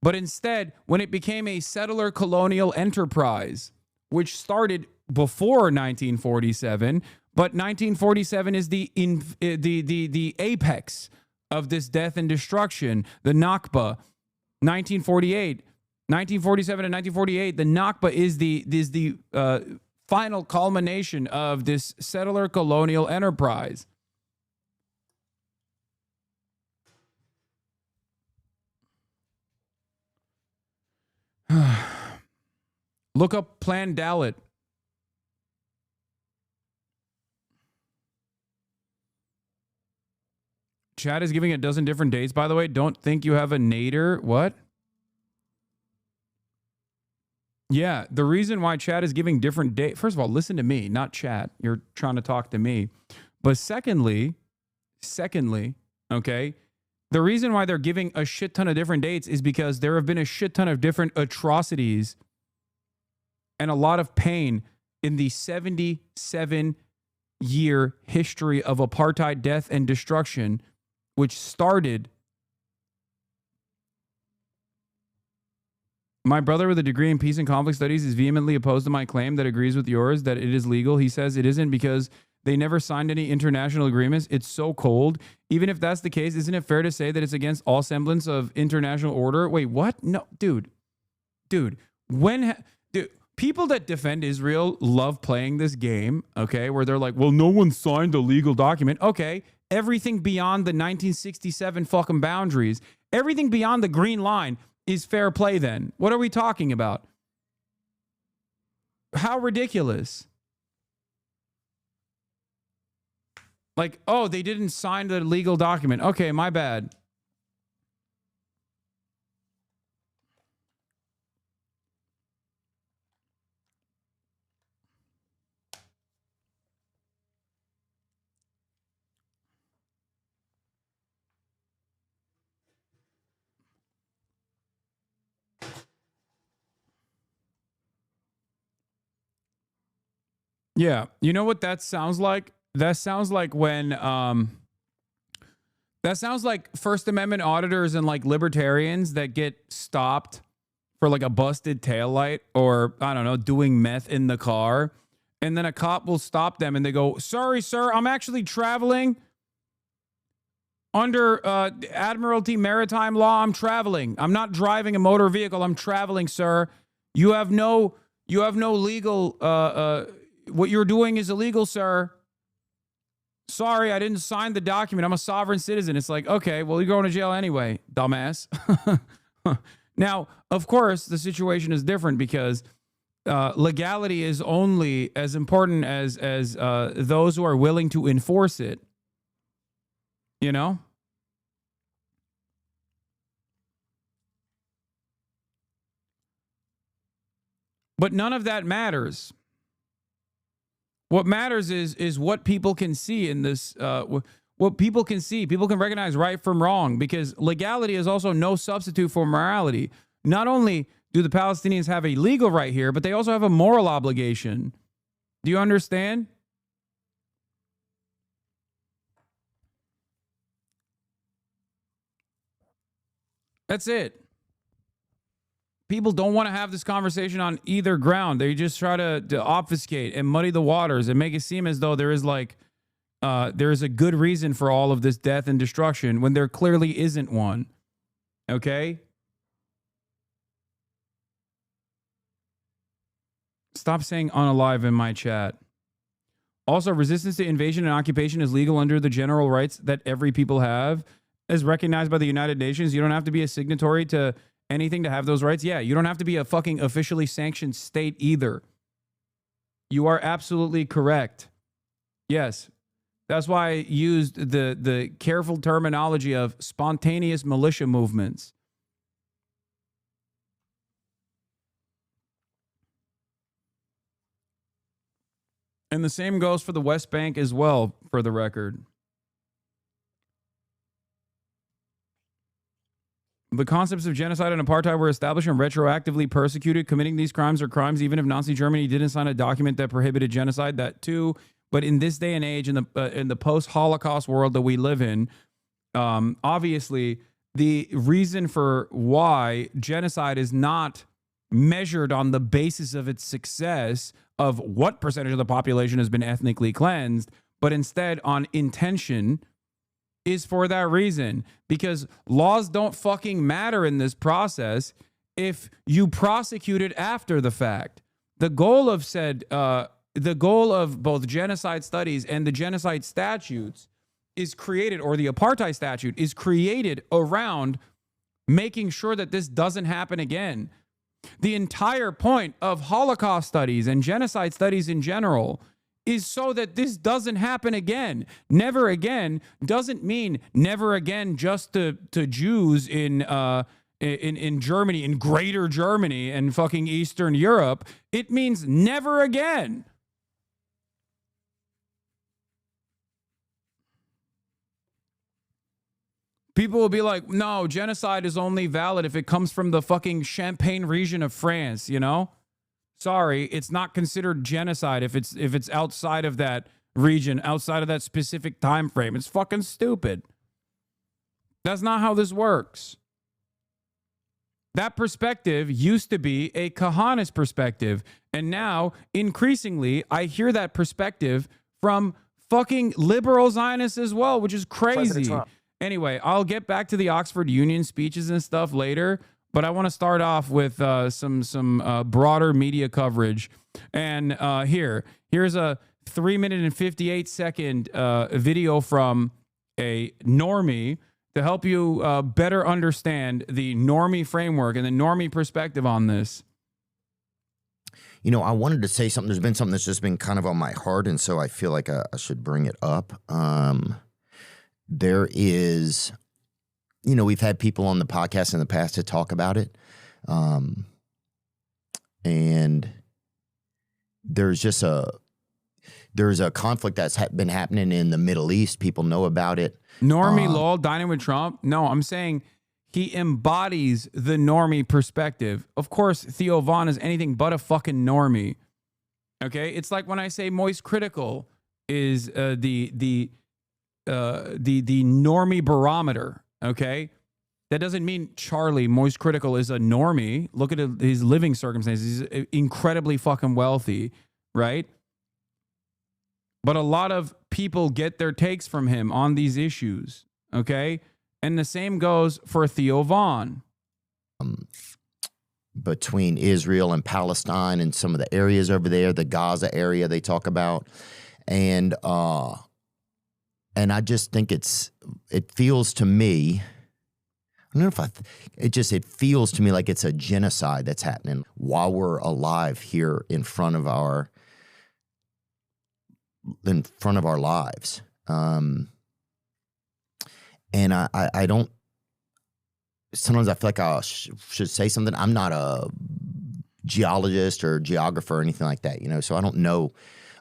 Speaker 2: but instead when it became a settler colonial enterprise, which started before 1947, but 1947 is the apex of this death and destruction. The Nakba, 1947 and 1948, the Nakba is the final culmination of this settler colonial enterprise. Look up Plan Dalit. Chad is giving a dozen different dates, by the way. Don't think you have a nader. What? Yeah, the reason why Chad is giving different dates, first of all, listen to me, not Chad. You're trying to talk to me. But secondly, okay, the reason why they're giving a shit ton of different dates is because there have been a shit ton of different atrocities and a lot of pain in the 77-year history of apartheid death and destruction, which started. My brother with a degree in peace and conflict studies is vehemently opposed to my claim that agrees with yours that it is legal. He says it isn't because they never signed any international agreements. It's so cold. Even if that's the case, isn't it fair to say that it's against all semblance of international order? Wait, what? No, dude. People that defend Israel love playing this game, okay, where they're like, well, no one signed a legal document. Okay, everything beyond the 1967 fucking boundaries, everything beyond the green line is fair play then. What are we talking about? How ridiculous. Like, oh, they didn't sign the legal document. Okay, my bad. Yeah, you know what that sounds like? That sounds like when that sounds like First Amendment auditors and like libertarians that get stopped for like a busted taillight or I don't know, doing meth in the car, and then a cop will stop them and they go, "Sorry, sir, I'm actually traveling under Admiralty Maritime Law. I'm traveling. I'm not driving a motor vehicle. I'm traveling, sir. You have no legal what you're doing is illegal, sir. Sorry, I didn't sign the document. I'm a sovereign citizen." It's like, okay, well, you're going to jail anyway, dumbass. Now, of course, the situation is different because legality is only as important as those who are willing to enforce it. You know? But none of that matters. What matters is what people can see in this, what people can see. People can recognize right from wrong because legality is also no substitute for morality. Not only do the Palestinians have a legal right here, but they also have a moral obligation. Do you understand? That's it. People don't want to have this conversation on either ground. They just try to obfuscate and muddy the waters and make it seem as though there is like there is a good reason for all of this death and destruction when there clearly isn't one. Okay? Stop saying unalive in my chat. Also, resistance to invasion and occupation is legal under the general rights that every people have, as recognized by the United Nations. You don't have to be a signatory to anything to have those rights. Yeah, you don't have to be a fucking officially sanctioned state either. You are absolutely correct. Yes. That's why I used the careful terminology of spontaneous militia movements. And the same goes for the West Bank as well, for the record. The concepts of genocide and apartheid were established and retroactively persecuted. Committing these crimes are crimes, even if Nazi Germany didn't sign a document that prohibited genocide. That too. But in this day and age, in the post-Holocaust world that we live in, obviously, the reason for why genocide is not measured on the basis of its success of what percentage of the population has been ethnically cleansed, but instead on intention, is for that reason. Because laws don't fucking matter in this process if you prosecute it after the fact. The goal of both genocide studies and the genocide statutes is created, or the apartheid statute is created around making sure that this doesn't happen again. The entire point of Holocaust studies and genocide studies in general is so that this doesn't happen again. Never again doesn't mean never again just to Jews in Germany, in Greater Germany and fucking Eastern Europe. It means never again. People will be like, no, genocide is only valid if it comes from the fucking Champagne region of France, you know? Sorry, it's not considered genocide if it's outside of that region, outside of that specific time frame. It's fucking stupid. That's not how this works. That perspective used to be a Kahanist perspective, and now, increasingly, I hear that perspective from fucking liberal Zionists as well, which is crazy. Anyway, I'll get back to the Oxford Union speeches and stuff later, but I want to start off with some broader media coverage. And here's a 3-minute and 58-second video from a normie to help you better understand the normie framework and the normie perspective on this.
Speaker 16: You know, I wanted to say something. There's been something that's just been kind of on my heart, and so I feel like I should bring it up. There is, you know, we've had people on the podcast in the past to talk about it. And there's a conflict that's been happening in the Middle East. People know about it.
Speaker 2: Normie Lowell dining with Trump? No, I'm saying he embodies the normie perspective. Of course, Theo Von is anything but a fucking normie. Okay? It's like when I say Moist Critical is the normie barometer, okay? That doesn't mean Charlie, Moist Critical, is a normie. Look at his living circumstances. He's incredibly fucking wealthy, right? But a lot of people get their takes from him on these issues, okay? And the same goes for Theo Von.
Speaker 16: Between Israel and Palestine and some of the areas over there, the Gaza area they talk about. And I just think it feels to me, I don't know if it feels to me like it's a genocide that's happening while we're alive here in front of our lives. And I don't, sometimes I feel like I should say something. I'm not a geologist or geographer or anything like that, you know, so I don't know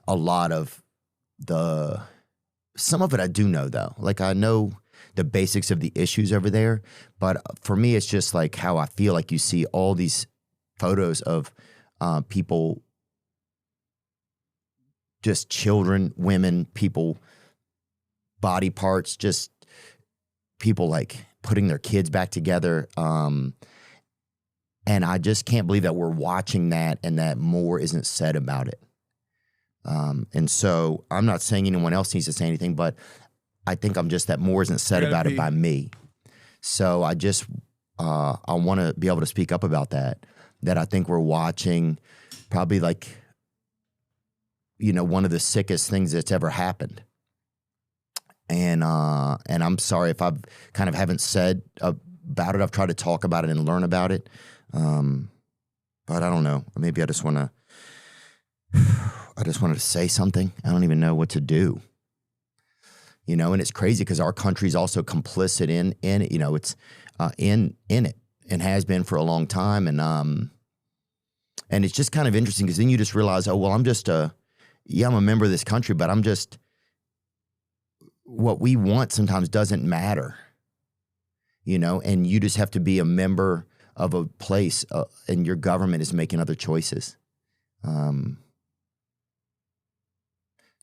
Speaker 16: a lot of some of it I do know, though. Like, I know the basics of the issues over there, but for me, it's just like how I feel like you see all these photos of people, just children, women, people, body parts, just people like putting their kids back together. And I just can't believe that we're watching that and that more isn't said about it. And so I'm not saying anyone else needs to say anything, but I think I'm just that more isn't said about it by me. So I just, I want to be able to speak up about that I think we're watching probably like, you know, one of the sickest things that's ever happened. And I'm sorry if I've kind of haven't said about it. I've tried to talk about it and learn about it. But I don't know. Maybe I just wanted to say something. I don't even know what to do. You know, and it's crazy because our country's also complicit in it. You know, it's in it and has been for a long time. And it's just kind of interesting because then you just realize, oh, well, I'm just yeah, I'm a member of this country, but I'm just, what we want sometimes doesn't matter, you know, and you just have to be a member of a place and your government is making other choices.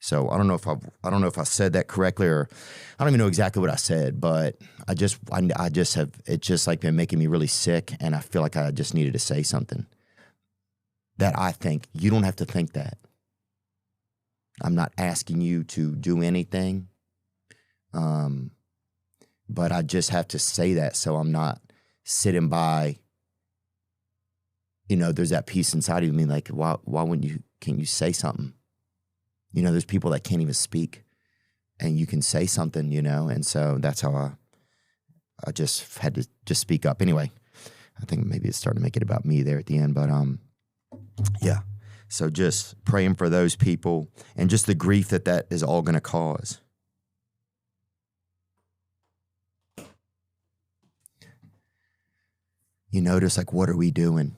Speaker 16: So I don't know if I said that correctly, or I don't even know exactly what I said, but I just have, it's just like been making me really sick, and I feel like I just needed to say something that I think. You don't have to think that. I'm not asking you to do anything, but I just have to say that so I'm not sitting by, you know, there's that piece inside of me like, why wouldn't you, can't you say something? You know, there's people that can't even speak, and you can say something, you know, and so that's how I just had to just speak up. Anyway, I think maybe it's starting to make it about me there at the end, but yeah. So just praying for those people and just the grief that is all going to cause. You notice, like, what are we doing?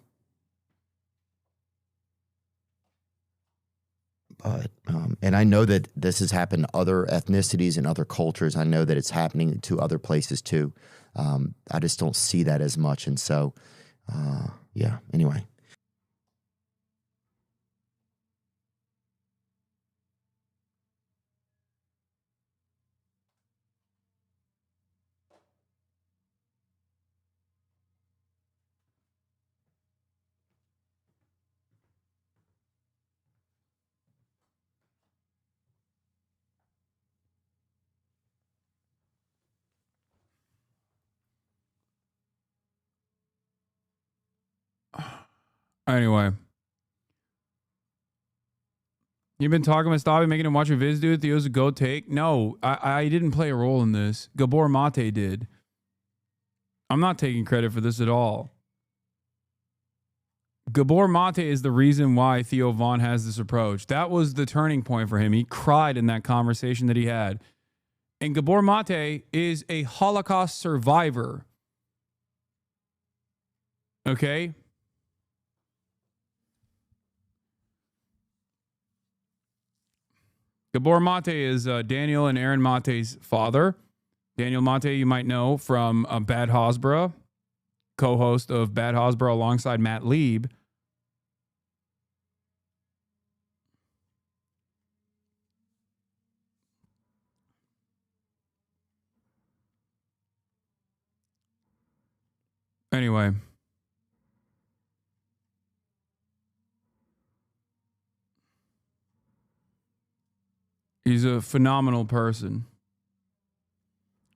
Speaker 16: But, and I know that this has happened to other ethnicities and other cultures. I know that it's happening to other places too. I just don't see that as much. And so, yeah, anyway.
Speaker 2: Anyway. You've been talking with Stabi, making him watch your vids, dude. Theo's a go take. No, I didn't play a role in this. Gabor Mate did. I'm not taking credit for this at all. Gabor Mate is the reason why Theo Von has this approach. That was the turning point for him. He cried in that conversation that he had. And Gabor Mate is a Holocaust survivor. Okay? Gabor Mate is Daniel and Aaron Mate's father. Daniel Mate, you might know from Bad Hasbara, co-host of Bad Hasbara alongside Matt Lieb. Anyway. He's a phenomenal person.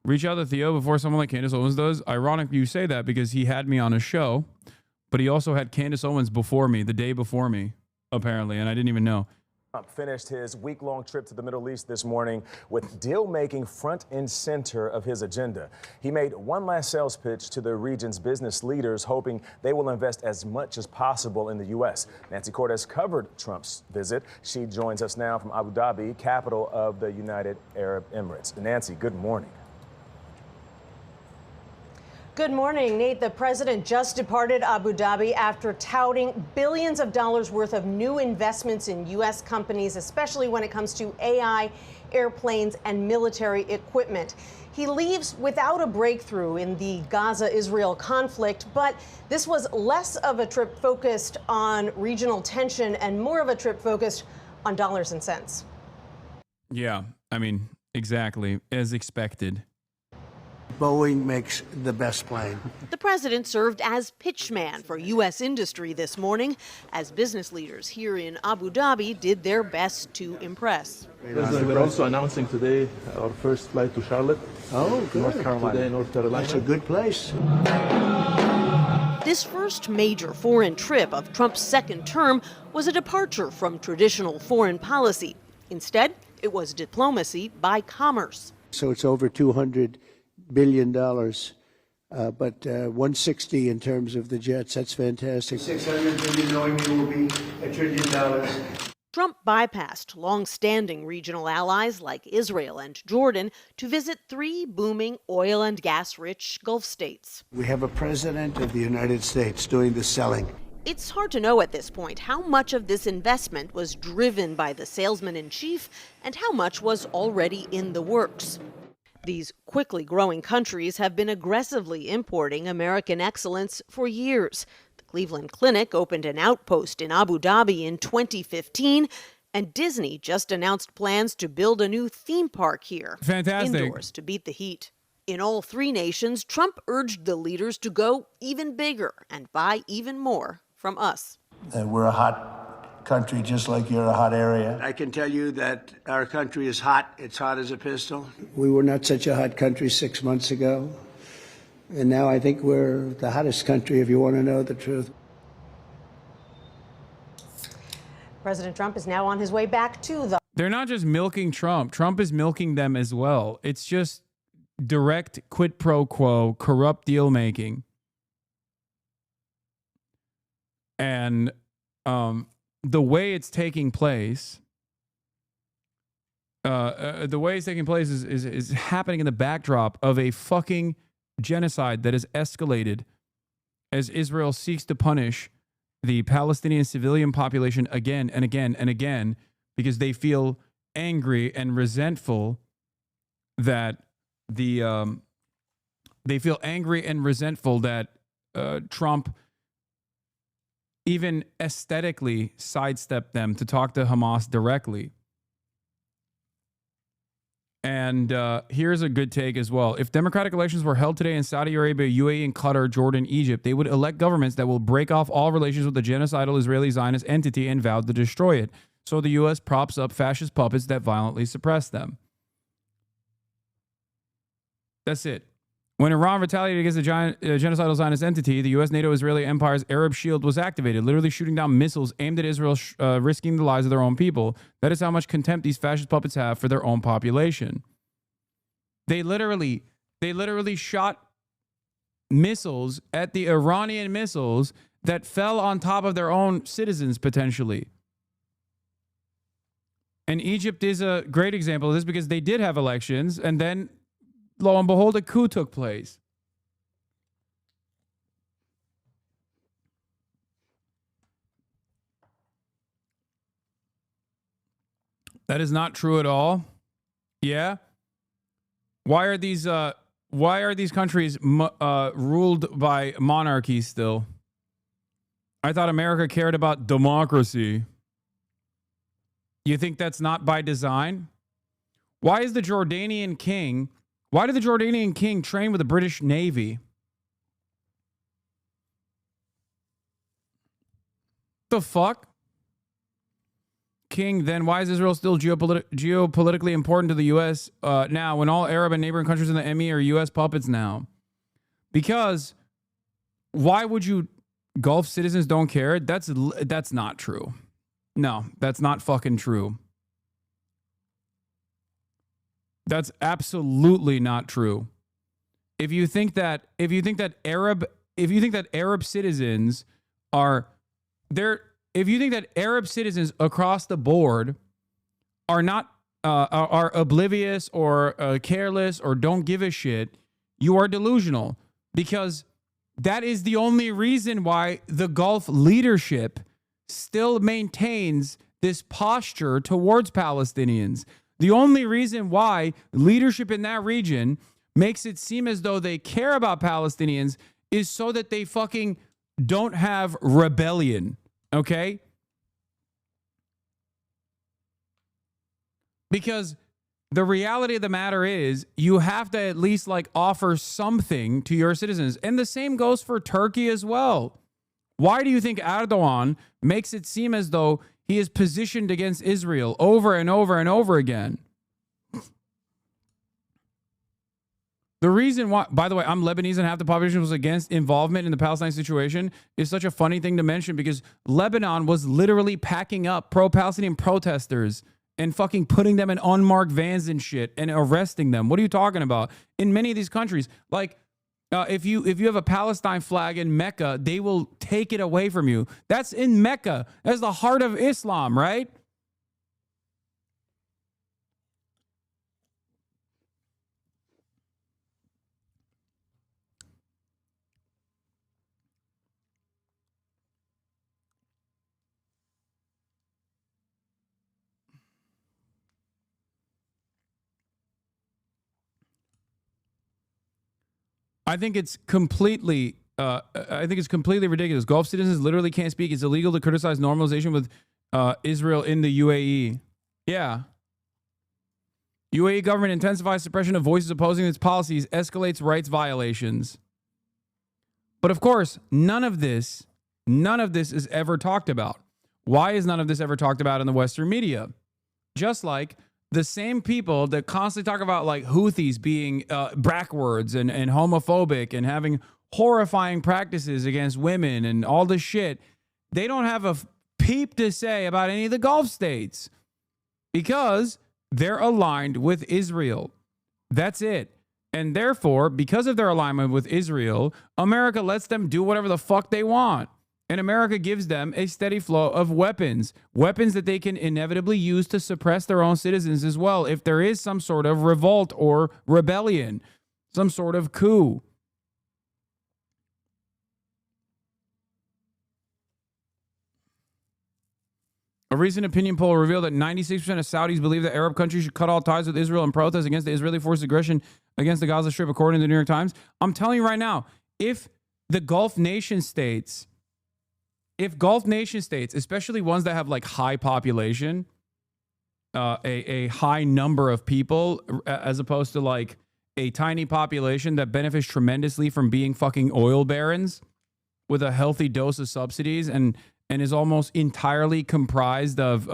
Speaker 2: Reach out to Theo before someone like Candace Owens does. Ironic you say that because he had me on a show, but he also had Candace Owens before me, the day before me, apparently, and I didn't even know.
Speaker 17: Trump finished his week-long trip to the Middle East this morning with deal-making front and center of his agenda. He made one last sales pitch to the region's business leaders, hoping they will invest as much as possible in the U.S. Nancy Cortez covered Trump's visit. She joins us now from Abu Dhabi, capital of the United Arab Emirates. Nancy, good morning.
Speaker 18: Good morning, Nate. The president just departed Abu Dhabi after touting billions of dollars worth of new investments in U.S. companies, especially when it comes to AI, airplanes, and military equipment. He leaves without a breakthrough in the Gaza-Israel conflict, but this was less of a trip focused on regional tension and more of a trip focused on dollars and cents.
Speaker 2: Yeah, I mean, exactly, as expected.
Speaker 19: Boeing makes the best plane.
Speaker 20: The president served as pitchman for U.S. industry this morning as business leaders here in Abu Dhabi did their best to impress.
Speaker 21: We're also announcing today our first flight to Charlotte.
Speaker 19: Oh, good.
Speaker 21: North Carolina. Today, North Carolina.
Speaker 19: That's a good place.
Speaker 20: This first major foreign trip of Trump's second term was a departure from traditional foreign policy. Instead, it was diplomacy by commerce.
Speaker 19: So it's over $200 billion, but 160 in terms of the jets. That's fantastic. 600 billion knowing we will be $1 trillion.
Speaker 20: Trump bypassed long-standing regional allies like Israel and Jordan to visit three booming oil and gas-rich Gulf states.
Speaker 19: We have a president of the United States doing the selling.
Speaker 20: It's hard to know at this point how much of this investment was driven by the salesman-in-chief and how much was already in the works. These quickly growing countries have been aggressively importing American excellence for years. The Cleveland Clinic opened an outpost in Abu Dhabi in 2015, and Disney just announced plans to build a new theme park here.
Speaker 2: Fantastic.
Speaker 20: Indoors to beat the heat. In all three nations, Trump urged the leaders to go even bigger and buy even more from us.
Speaker 19: We're a hot country, just like you're a hot area. I can tell you that our country is hot. It's hot as a pistol. We were not such a hot country 6 months ago. And now I think we're the hottest country, if you want to know the truth.
Speaker 18: President Trump is now on his way back to the...
Speaker 2: They're not just milking Trump. Trump is milking them as well. It's just direct quid pro quo, corrupt deal making. And the way it's taking place, is happening in the backdrop of a fucking genocide that has escalated as Israel seeks to punish the Palestinian civilian population again and again and again because they feel angry and resentful that Trump even aesthetically sidestepped them to talk to Hamas directly. And here's a good take as well. If democratic elections were held today in Saudi Arabia, UAE, and Qatar, Jordan, Egypt, they would elect governments that will break off all relations with the genocidal Israeli Zionist entity and vow to destroy it. So the U.S. props up fascist puppets that violently suppress them. That's it. When Iran retaliated against the genocidal Zionist entity, the U.S. NATO-Israeli Empire's Arab Shield was activated, literally shooting down missiles aimed at Israel, risking the lives of their own people. That is how much contempt these fascist puppets have for their own population. They literally shot missiles at the Iranian missiles that fell on top of their own citizens, potentially. And Egypt is a great example of this because they did have elections, and then lo and behold, a coup took place. That is not true at all. Yeah. Why are these countries ruled by monarchies still? I thought America cared about democracy. You think that's not by design? Why did the Jordanian king train with the British Navy? The fuck? King, then why is Israel still geopolitically important to the U.S. Now when all Arab and neighboring countries in the Emmy are U.S. puppets now? Because why would you... Gulf citizens don't care? That's not true. No, that's not fucking true. That's absolutely not true. If you think that Arab citizens are there, if you think that Arab citizens across the board are not are oblivious or careless or don't give a shit, you are delusional, because that is the only reason why the Gulf leadership still maintains this posture towards Palestinians. The only reason why leadership in that region makes it seem as though they care about Palestinians is so that they fucking don't have rebellion, okay? Because the reality of the matter is you have to at least like offer something to your citizens. And the same goes for Turkey as well. Why do you think Erdogan makes it seem as though he is positioned against Israel over and over and over again? The reason why, by the way, I'm Lebanese and half the population was against involvement in the Palestine situation is such a funny thing to mention because Lebanon was literally packing up pro-Palestinian protesters and fucking putting them in unmarked vans and shit and arresting them. What are you talking about? In many of these countries, like, if you have a Palestine flag in Mecca, they will take it away from you. That's in Mecca. That's the heart of Islam, right? I think it's completely ridiculous. Gulf citizens literally can't speak. It's illegal to criticize normalization with Israel in the UAE. Yeah. UAE government intensifies suppression of voices opposing its policies, escalates rights violations. But of course, none of this is ever talked about. Why is none of this ever talked about in the Western media? Just like the same people that constantly talk about like Houthis being backwards and homophobic and having horrifying practices against women and all this shit, they don't have a peep to say about any of the Gulf states because they're aligned with Israel. That's it. And therefore, because of their alignment with Israel, America lets them do whatever the fuck they want. And America gives them a steady flow of weapons that they can inevitably use to suppress their own citizens as well if there is some sort of revolt or rebellion, some sort of coup. A recent opinion poll revealed that 96% of Saudis believe that Arab countries should cut all ties with Israel and protest against the Israeli forces' aggression against the Gaza Strip, according to the New York Times. I'm telling you right now, if Gulf nation states, especially ones that have like high population, a high number of people, as opposed to like a tiny population that benefits tremendously from being fucking oil barons with a healthy dose of subsidies and is almost entirely comprised of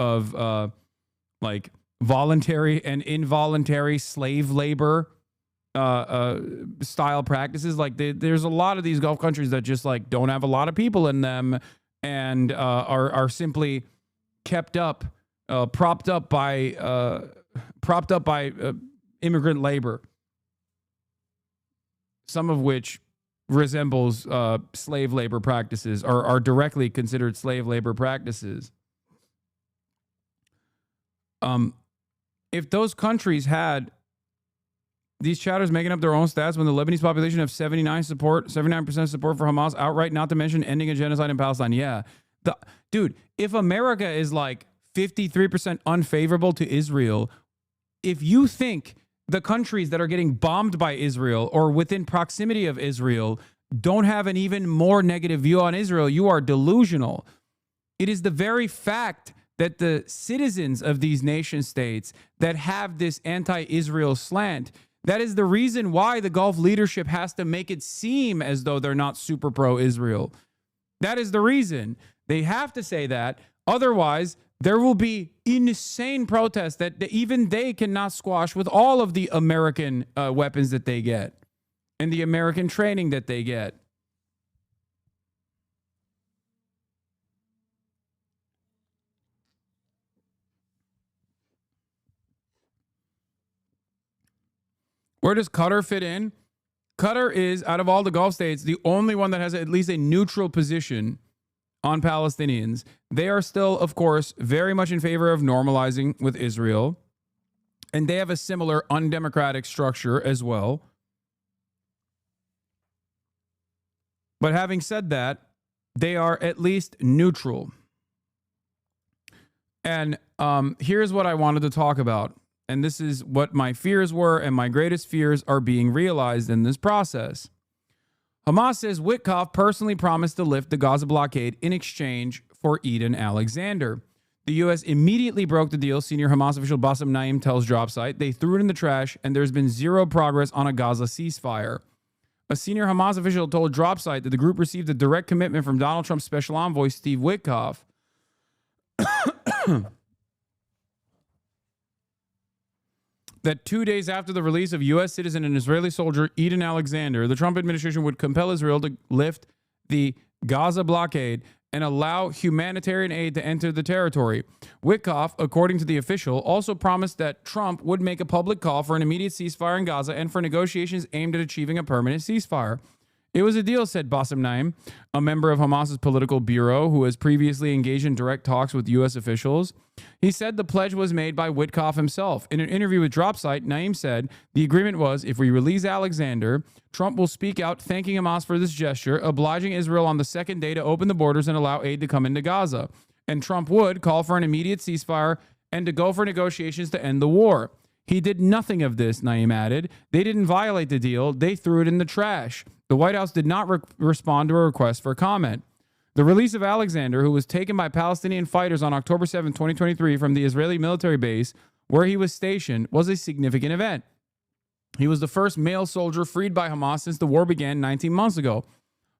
Speaker 2: like voluntary and involuntary slave labor style practices. Like there's a lot of these Gulf countries that just like don't have a lot of people in them and are simply propped up by immigrant labor, some of which resembles slave labor practices or are directly considered slave labor practices. If those countries had these chatters making up their own stats when the Lebanese population have 79% support for Hamas outright, not to mention ending a genocide in Palestine. Yeah. Dude, if America is like 53% unfavorable to Israel, if you think the countries that are getting bombed by Israel or within proximity of Israel don't have an even more negative view on Israel, you are delusional. It is the very fact that the citizens of these nation states that have this anti-Israel slant, that is the reason why the Gulf leadership has to make it seem as though they're not super pro-Israel. That is the reason. They have to say that. Otherwise, there will be insane protests that even they cannot squash with all of the American weapons that they get and the American training that they get. Where does Qatar fit in? Qatar is, out of all the Gulf states, the only one that has at least a neutral position on Palestinians. They are still, of course, very much in favor of normalizing with Israel. And they have a similar undemocratic structure as well. But having said that, they are at least neutral. And here's what I wanted to talk about. And this is what my fears were, and my greatest fears are being realized in this process. Hamas says Witkoff personally promised to lift the Gaza blockade in exchange for Eden Alexander. The U.S. immediately broke the deal, senior Hamas official Bassem Naim tells DropSite. They threw it in the trash, and there's been zero progress on a Gaza ceasefire. A senior Hamas official told DropSite that the group received a direct commitment from Donald Trump's special envoy, Steve Witkoff, that 2 days after the release of U.S. citizen and Israeli soldier Eden Alexander, the Trump administration would compel Israel to lift the Gaza blockade and allow humanitarian aid to enter the territory. Witkoff, according to the official, also promised that Trump would make a public call for an immediate ceasefire in Gaza and for negotiations aimed at achieving a permanent ceasefire. It was a deal, said Bassem Naim, a member of Hamas's political bureau who has previously engaged in direct talks with U.S. officials. He said the pledge was made by Witkoff himself. In an interview with DropSite, Naim said the agreement was if we release Alexander, Trump will speak out thanking Hamas for this gesture, obliging Israel on the second day to open the borders and allow aid to come into Gaza. And Trump would call for an immediate ceasefire and to go for negotiations to end the war. He did nothing of this, Naim added. They didn't violate the deal. They threw it in the trash. The White House did not respond to a request for comment. The release of Alexander, who was taken by Palestinian fighters on October 7, 2023 from the Israeli military base where he was stationed, was a significant event. He was the first male soldier freed by Hamas since the war began 19 months ago.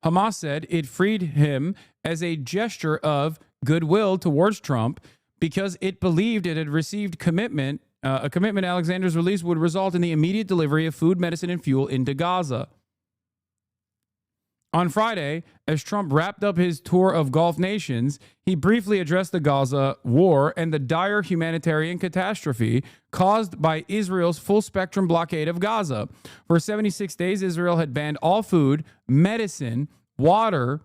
Speaker 2: Hamas said it freed him as a gesture of goodwill towards Trump because it believed it had received commitment. A commitment Alexander's release would result in the immediate delivery of food, medicine, and fuel into Gaza. On Friday, as Trump wrapped up his tour of Gulf nations, he briefly addressed the Gaza war and the dire humanitarian catastrophe caused by Israel's full-spectrum blockade of Gaza. For 76 days, Israel had banned all food, medicine, water,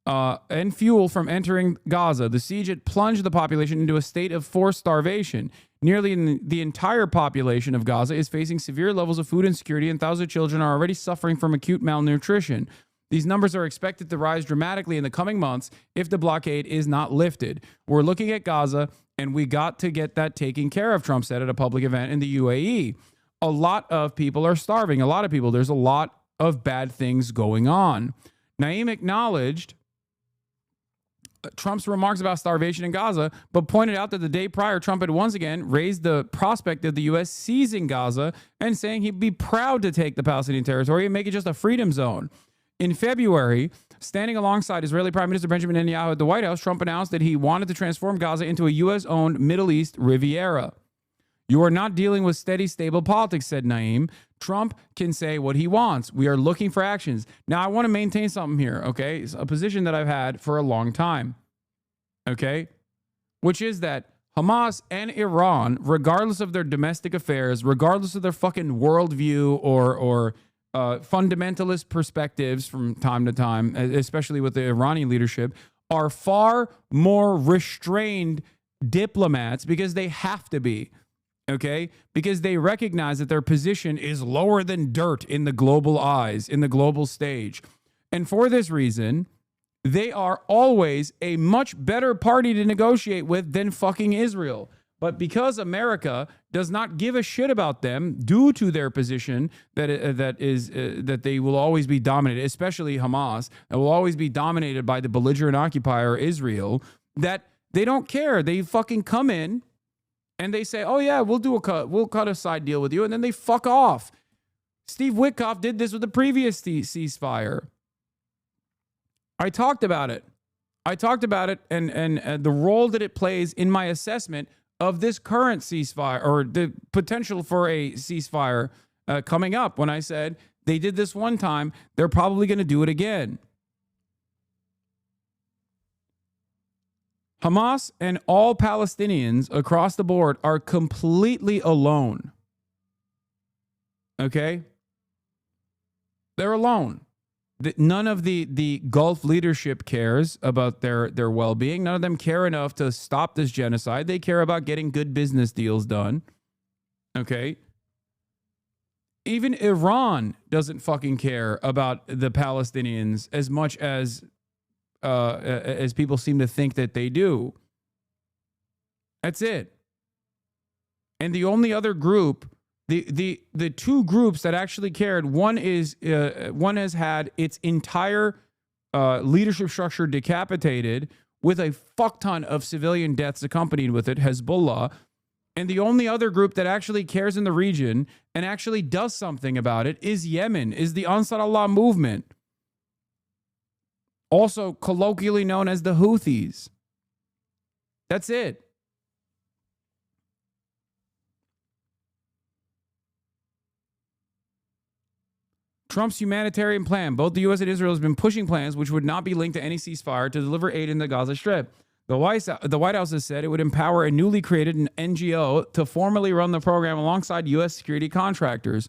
Speaker 2: and fuel from entering Gaza. The siege had plunged the population into a state of forced starvation. Nearly the entire population of Gaza is facing severe levels of food insecurity, and thousands of children are already suffering from acute malnutrition. These numbers are expected to rise dramatically in the coming months if the blockade is not lifted. We're looking at Gaza, and we got to get that taken care of, Trump said at a public event in the UAE. A lot of people are starving. A lot of people. There's a lot of bad things going on. Naim acknowledged Trump's remarks about starvation in Gaza, but pointed out that the day prior, Trump had once again raised the prospect of the U.S. seizing Gaza and saying he'd be proud to take the Palestinian territory and make it just a freedom zone. In February, standing alongside Israeli Prime Minister Benjamin Netanyahu at the White House, Trump announced that he wanted to transform Gaza into a U.S.-owned Middle East Riviera. You are not dealing with steady, stable politics, said Naim. Trump can say what he wants. We are looking for actions. Now, I want to maintain something here, okay? It's a position that I've had for a long time, okay? Which is that Hamas and Iran, regardless of their domestic affairs, regardless of their fucking worldview or fundamentalist perspectives from time to time, especially with the Iranian leadership, are far more restrained diplomats because they have to be. Okay, because they recognize that their position is lower than dirt in the global eyes, in the global stage. And for this reason, they are always a much better party to negotiate with than fucking Israel. But because America does not give a shit about them due to their position that they will always be dominated, especially Hamas, that will always be dominated by the belligerent occupier Israel, that they don't care. They fucking come in and they say, oh yeah, we'll cut a side deal with you, and then they fuck off. Steve Witkoff did this with the previous ceasefire. I talked about it. And the role that it plays in my assessment of this current ceasefire, or the potential for a ceasefire coming up, when I said they did this one time, they're probably going to do it again. Hamas and all Palestinians across the board are completely alone. Okay? They're alone. None of the Gulf leadership cares about their well-being. None of them care enough to stop this genocide. They care about getting good business deals done. Okay? Even Iran doesn't fucking care about the Palestinians as much as people seem to think that they do. That's it. And the only other group, the two groups that actually cared, one has had its entire leadership structure decapitated with a fuck ton of civilian deaths accompanied with it, Hezbollah. And the only other group that actually cares in the region and actually does something about it is Yemen, is the Ansar Allah movement, also colloquially known as the Houthis. That's it. Trump's humanitarian plan. Both the U.S. and Israel has been pushing plans which would not be linked to any ceasefire to deliver aid in the Gaza Strip. The White House has said it would empower a newly created NGO to formally run the program alongside U.S. security contractors.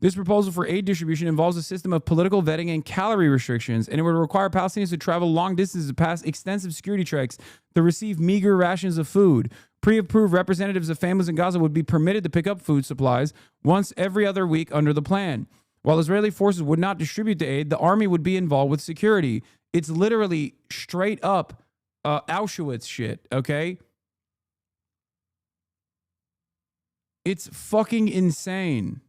Speaker 2: This proposal for aid distribution involves a system of political vetting and calorie restrictions, and it would require Palestinians to travel long distances to pass extensive security checks to receive meager rations of food. Pre-approved representatives of families in Gaza would be permitted to pick up food supplies once every other week under the plan. While Israeli forces would not distribute the aid, the army would be involved with security. It's literally straight up Auschwitz shit, okay? It's fucking insane.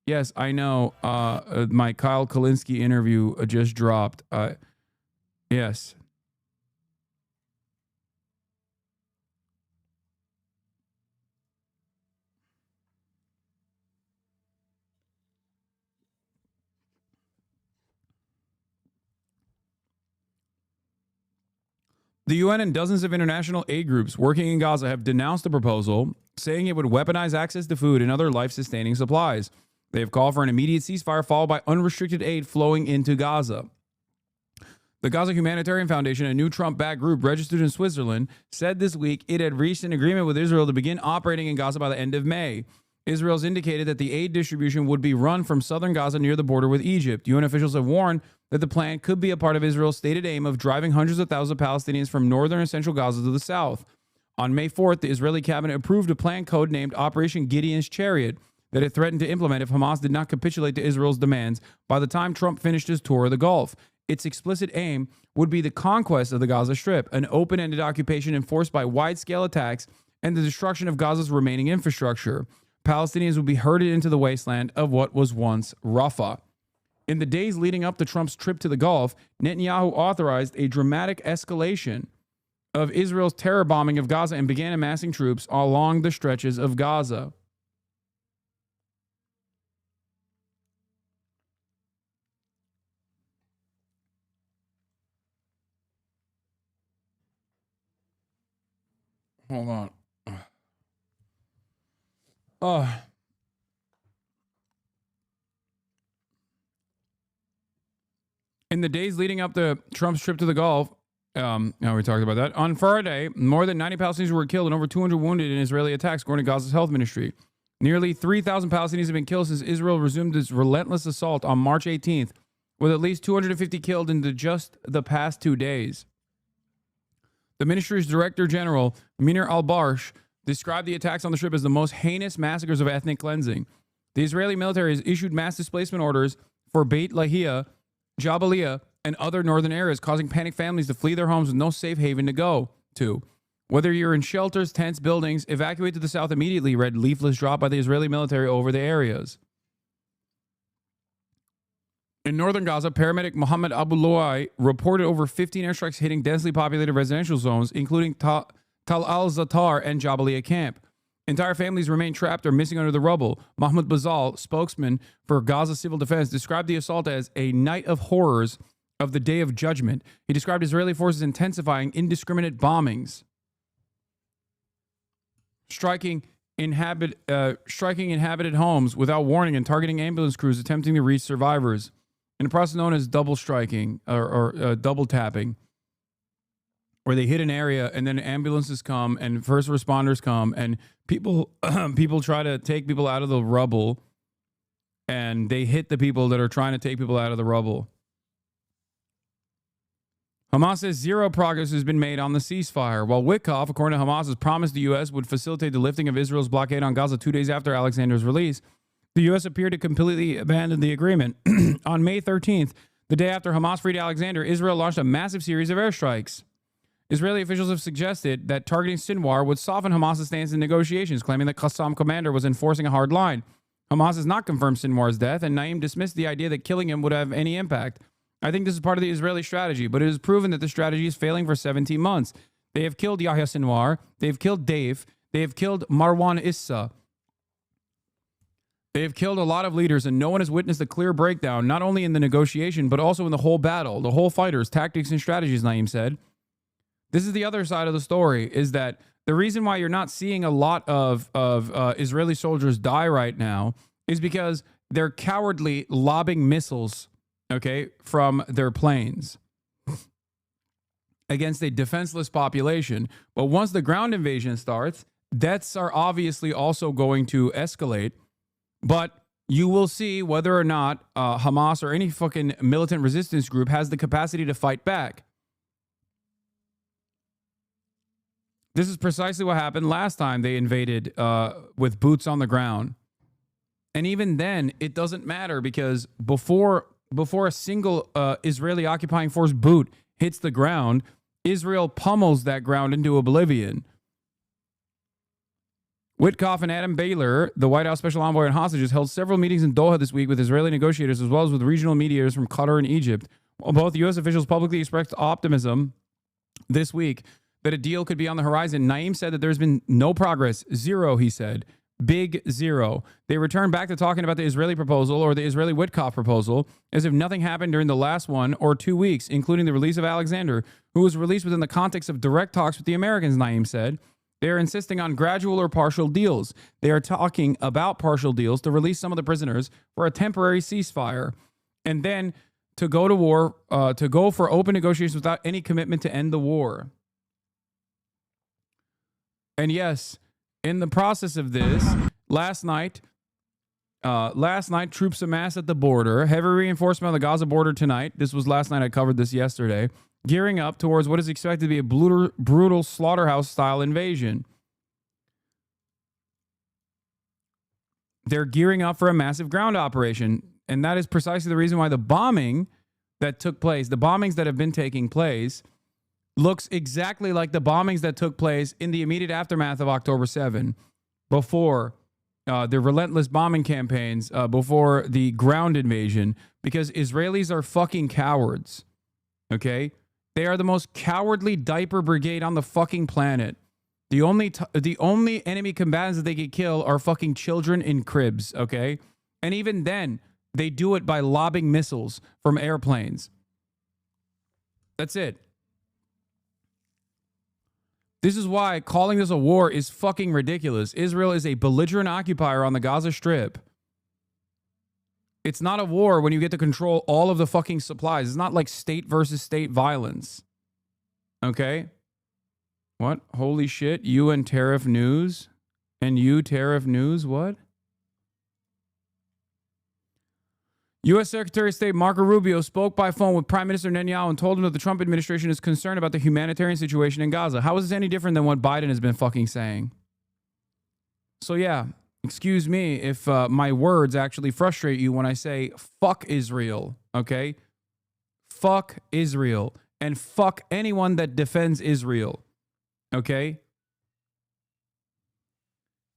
Speaker 2: Yes, I know. My Kyle Kalinske interview just dropped. Yes. The UN and dozens of international aid groups working in Gaza have denounced the proposal, saying it would weaponize access to food and other life-sustaining supplies. They have called for an immediate ceasefire followed by unrestricted aid flowing into Gaza. The Gaza Humanitarian Foundation, a new Trump-backed group registered in Switzerland, said this week it had reached an agreement with Israel to begin operating in Gaza by the end of May. Israel's indicated that the aid distribution would be run from southern Gaza near the border with Egypt. UN officials have warned that the plan could be a part of Israel's stated aim of driving hundreds of thousands of Palestinians from northern and central Gaza to the south. On May 4th, the Israeli cabinet approved a plan codenamed Operation Gideon's Chariot that it threatened to implement if Hamas did not capitulate to Israel's demands by the time Trump finished his tour of the Gulf. Its explicit aim would be the conquest of the Gaza Strip, an open-ended occupation enforced by wide-scale attacks and the destruction of Gaza's remaining infrastructure. Palestinians would be herded into the wasteland of what was once Rafah. In the days leading up to Trump's trip to the Gulf, Netanyahu authorized a dramatic escalation of Israel's terror bombing of Gaza and began amassing troops along the stretches of Gaza. Hold on. In the days leading up to Trump's trip to the Gulf, now we talked about that. On Friday, more than 90 Palestinians were killed and over 200 wounded in Israeli attacks, according to Gaza's health ministry. Nearly 3,000 Palestinians have been killed since Israel resumed its relentless assault on March 18th, with at least 250 killed in just the past 2 days. The ministry's Director General, Minir al-Barsh, described the attacks on the Strip as the most heinous massacres of ethnic cleansing. The Israeli military has issued mass displacement orders for Beit Lahia, Jabalia, and other northern areas, causing panicked families to flee their homes with no safe haven to go to. Whether you're in shelters, tents, buildings, evacuate to the south immediately, read leaflets dropped by the Israeli military over the areas. In northern Gaza, paramedic Mohammed Abu Luai reported over 15 airstrikes hitting densely populated residential zones, including Tal al-Zatar and Jabalia camp. Entire families remain trapped or missing under the rubble. Mahmoud Bazal, spokesman for Gaza Civil Defense, described the assault as a night of horrors of the Day of Judgment. He described Israeli forces intensifying indiscriminate bombings, striking inhabited homes without warning and targeting ambulance crews attempting to reach survivors, in a process known as double striking or double tapping, where they hit an area and then ambulances come and first responders come and people try to take people out of the rubble, and they hit the people that are trying to take people out of the rubble. Hamas says zero progress has been made on the ceasefire, while Witkoff, according to Hamas, has promised the U.S. would facilitate the lifting of Israel's blockade on Gaza 2 days after Alexander's release. The U.S. appeared to completely abandon the agreement. On May 13th, the day after Hamas freed Alexander, Israel launched a massive series of airstrikes. Israeli officials have suggested that targeting Sinwar would soften Hamas' stance in negotiations, claiming that Qassam commander was enforcing a hard line. Hamas has not confirmed Sinwar's death, and Naim dismissed the idea that killing him would have any impact. I think this is part of the Israeli strategy, but it is proven that the strategy is failing for 17 months. They have killed Yahya Sinwar, they have killed Dave, they have killed Marwan Issa. They have killed a lot of leaders, and no one has witnessed a clear breakdown, not only in the negotiation, but also in the whole battle, the whole fighters, tactics, and strategies, Naim said. This is the other side of the story, is that the reason why you're not seeing a lot of Israeli soldiers die right now is because they're cowardly lobbing missiles, okay, from their planes against a defenseless population. But once the ground invasion starts, deaths are obviously also going to escalate. But you will see whether or not Hamas or any fucking militant resistance group has the capacity to fight back. This is precisely what happened last time they invaded with boots on the ground. And even then, it doesn't matter, because before a single Israeli occupying force boot hits the ground, Israel pummels that ground into oblivion. Witkoff and Adam Baylor, the White House Special Envoy on Hostages, held several meetings in Doha this week with Israeli negotiators as well as with regional mediators from Qatar and Egypt. While both U.S. officials publicly expressed optimism this week that a deal could be on the horizon, Naim said that there's been no progress. Zero, he said. Big zero. They returned back to talking about the Israeli proposal or the Israeli Witkoff proposal as if nothing happened during the last 1 or 2 weeks, including the release of Alexander, who was released within the context of direct talks with the Americans, Naim said. They are insisting on gradual or partial deals. They are talking about partial deals to release some of the prisoners for a temporary ceasefire and then to go to war, to go for open negotiations without any commitment to end the war. And yes, in the process of this, last night, troops amassed at the border, heavy reinforcement on the Gaza border tonight. This was last night. I covered this yesterday. Gearing up towards what is expected to be a brutal slaughterhouse-style invasion. They're gearing up for a massive ground operation, and that is precisely the reason why the bombing that took place, the bombings that have been taking place, looks exactly like the bombings that took place in the immediate aftermath of October 7, before the relentless bombing campaigns, before the ground invasion, because Israelis are fucking cowards, okay? They are the most cowardly diaper brigade on the fucking planet. The only enemy combatants that they could kill are fucking children in cribs, okay? And even then, they do it by lobbing missiles from airplanes. That's it. This is why calling this a war is fucking ridiculous. Israel is a belligerent occupier on the Gaza Strip. It's not a war when you get to control all of the fucking supplies. It's not like state versus state violence. Okay? What? Holy shit. UN tariff news? And you tariff news? What? U.S. Secretary of State Marco Rubio spoke by phone with Prime Minister Netanyahu and told him that the Trump administration is concerned about the humanitarian situation in Gaza. How is this any different than what Biden has been fucking saying? So yeah, excuse me if my words actually frustrate you when I say fuck Israel, okay? Fuck Israel. And fuck anyone that defends Israel, okay?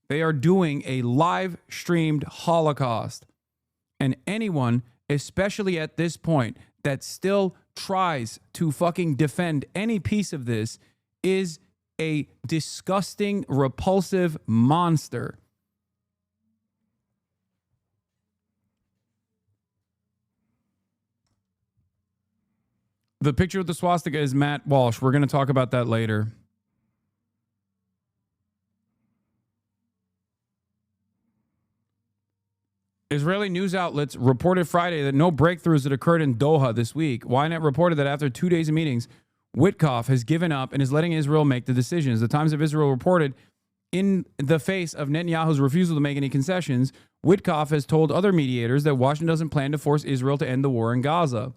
Speaker 2: They are doing a live-streamed Holocaust. And anyone, especially at this point, that still tries to fucking defend any piece of this is a disgusting, repulsive monster. The picture with the swastika is Matt Walsh. We're going to talk about that later. Israeli news outlets reported Friday that no breakthroughs had occurred in Doha this week. Ynet reported that after 2 days of meetings, Witkoff has given up and is letting Israel make the decisions. The Times of Israel reported, in the face of Netanyahu's refusal to make any concessions, Witkoff has told other mediators that Washington doesn't plan to force Israel to end the war in Gaza.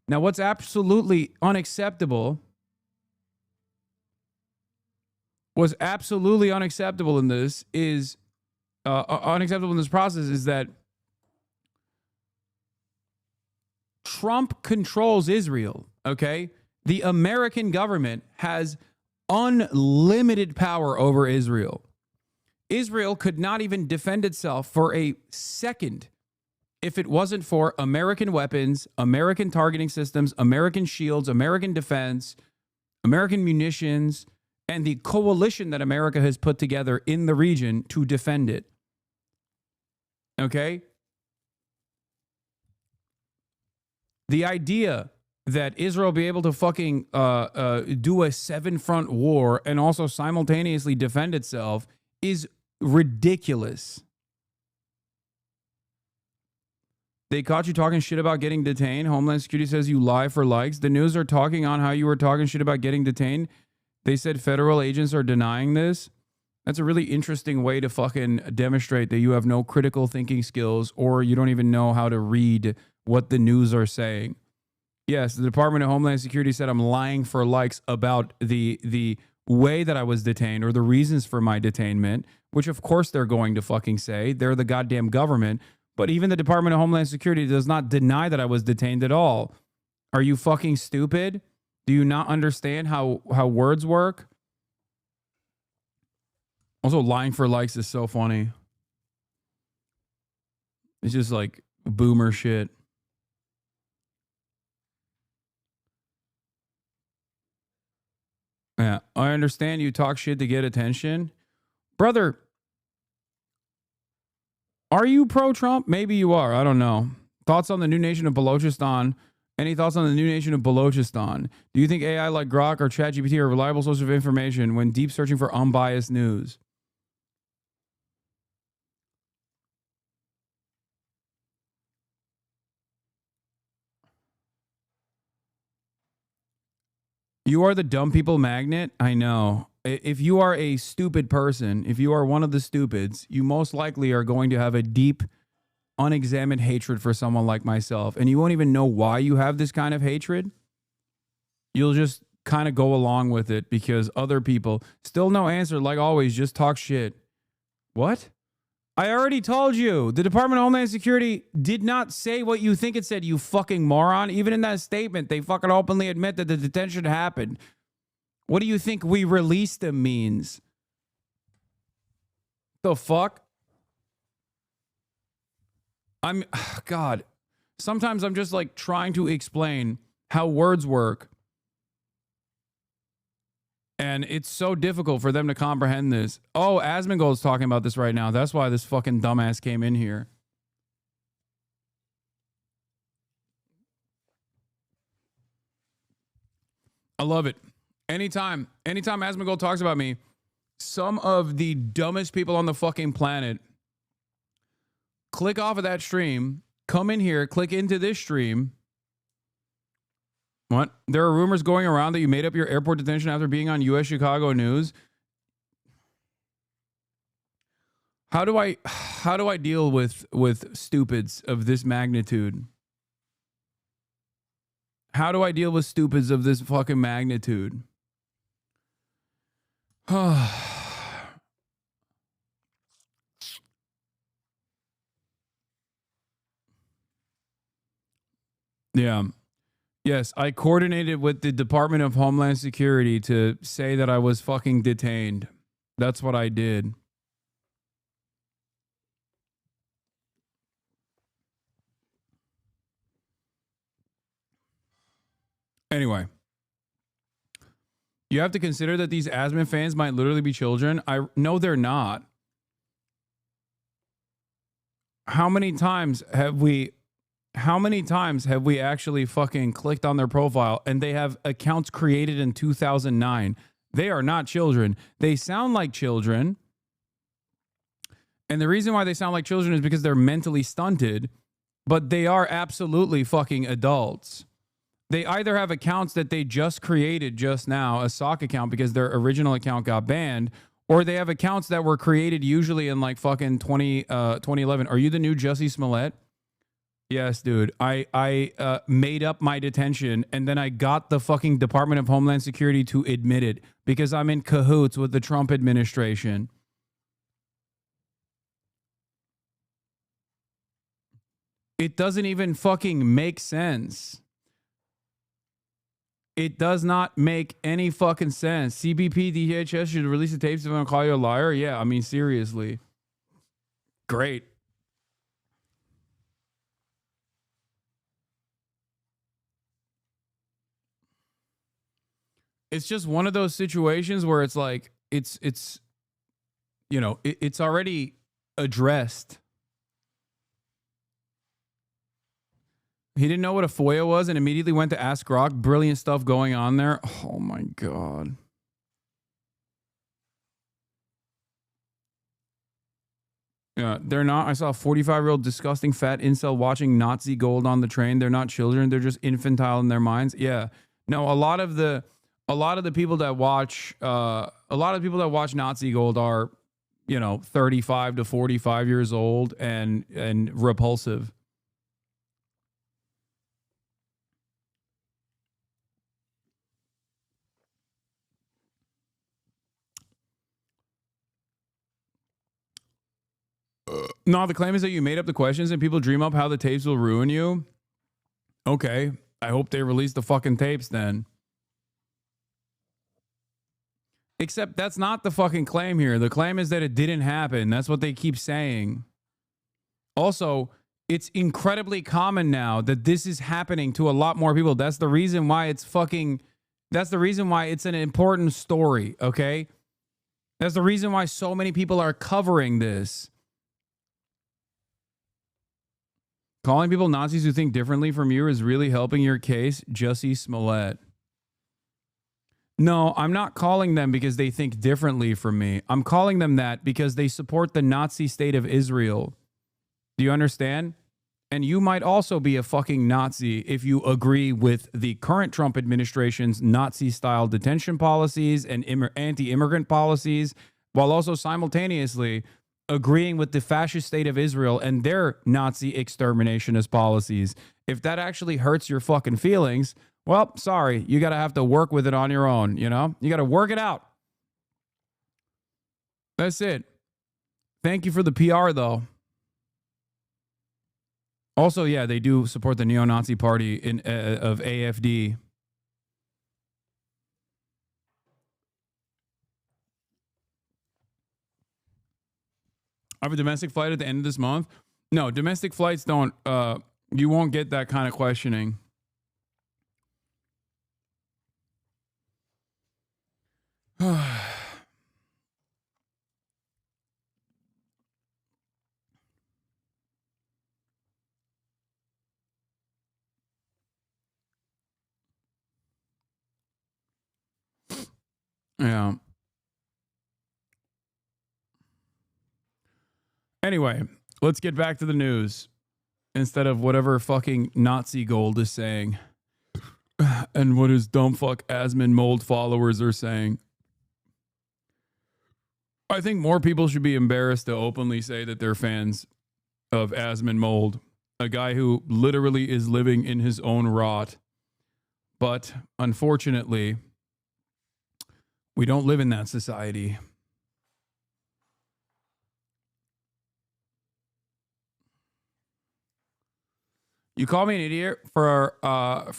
Speaker 2: Now, what's absolutely unacceptable in this is unacceptable in this process is that Trump controls Israel, okay? The American government has unlimited power over Israel. Israel could not even defend itself for a second if it wasn't for American weapons, American targeting systems, American shields, American defense, American munitions, and the coalition that America has put together in the region to defend it. Okay? The idea that Israel be able to fucking do a 7-front war and also simultaneously defend itself is ridiculous. They caught you talking shit about getting detained. Homeland Security says you lie for likes. The news are talking on how you were talking shit about getting detained. They said federal agents are denying this. That's a really interesting way to fucking demonstrate that you have no critical thinking skills or you don't even know how to read what the news are saying. Yes, the Department of Homeland Security said I'm lying for likes about the way that I was detained or the reasons for my detainment, which of course they're going to fucking say. They're the goddamn government. But even the Department of Homeland Security does not deny that I was detained at all. Are you fucking stupid? Do you not understand how words work? Also, lying for likes is so funny. It's just like boomer shit. Yeah, I understand you talk shit to get attention. Brother, are you pro-Trump? Maybe you are. I don't know. Thoughts on the new nation of Balochistan? Any thoughts on the new nation of Balochistan? Do you think AI like Grok or ChatGPT are a reliable source of information when deep searching for unbiased news? You are the dumb people magnet? I know. If you are a stupid person, if you are one of the stupids, you most likely are going to have a deep, unexamined hatred for someone like myself. And you won't even know why you have this kind of hatred. You'll just kind of go along with it because other people... Still no answer, like always, just talk shit. What? I already told you. The Department of Homeland Security did not say what you think it said, you fucking moron. Even in that statement, they fucking openly admit that the detention happened. What do you think we released them means? The fuck? God. Sometimes I'm just like trying to explain how words work. And it's so difficult for them to comprehend this. Oh, Asmongold's talking about this right now. That's why this fucking dumbass came in here. I love it. Anytime Asmongold talks about me, some of the dumbest people on the fucking planet click off of that stream, come in here, click into this stream. What? There are rumors going around that you made up your airport detention after being on U.S. Chicago News. How do I deal with stupids of this magnitude? How do I deal with stupids of this fucking magnitude? Yeah. Yes, I coordinated with the Department of Homeland Security to say that I was fucking detained. That's what I did. Anyway. You have to consider that these Asman fans might literally be children. No, they're not. How many times have we actually fucking clicked on their profile and they have accounts created in 2009? They are not children. They sound like children. And the reason why they sound like children is because they're mentally stunted, but they are absolutely fucking adults. They either have accounts that they just created just now, a sock account because their original account got banned, or they have accounts that were created usually in like fucking 2011. Are you the new Jussie Smollett? Yes, dude. I made up my detention and then I got the fucking Department of Homeland Security to admit it because I'm in cahoots with the Trump administration. It doesn't even fucking make sense. It does not make any fucking sense. CBP, DHS should release the tapes if I'm going to call you a liar. Yeah, I mean, seriously. Great. It's just one of those situations where it's like, it's already addressed. He didn't know what a FOIA was and immediately went to Ask Grok. Brilliant stuff going on there. Oh my God. Yeah, they're not. I saw a 45-year-old disgusting fat incel watching Nazi gold on the train. They're not children. They're just infantile in their minds. Yeah. No, a lot of the people that watch Nazi gold are, 35 to 45 years old and repulsive. No, the claim is that you made up the questions and people dream up how the tapes will ruin you. Okay. I hope they release the fucking tapes then. Except that's not the fucking claim here. The claim is that it didn't happen. That's what they keep saying. Also, it's incredibly common now that this is happening to a lot more people. That's the reason why it's that's the reason why it's an important story, okay? That's the reason why so many people are covering this. Calling people Nazis who think differently from you is really helping your case, Jussie Smollett. No, I'm not calling them because they think differently from me. I'm calling them that because they support the Nazi state of Israel. Do you understand? And you might also be a fucking Nazi if you agree with the current Trump administration's Nazi-style detention policies and anti-immigrant policies, while also simultaneously agreeing with the fascist state of Israel and their Nazi exterminationist policies. If that actually hurts your fucking feelings, well, sorry, you gotta have to work with it on your own, you know? You gotta work it out. That's it. Thank you for the PR, though. Also, yeah, they do support the neo-Nazi party of AFD. I have a domestic flight at the end of this month. No, domestic flights don't, you won't get that kind of questioning. Yeah. Anyway, let's get back to the news instead of whatever fucking Nazi Gold is saying and what his dumb fuck Asmund Mold followers are saying. I think more people should be embarrassed to openly say that they're fans of Asmund Mold, a guy who literally is living in his own rot. But unfortunately, we don't live in that society. You call me an idiot for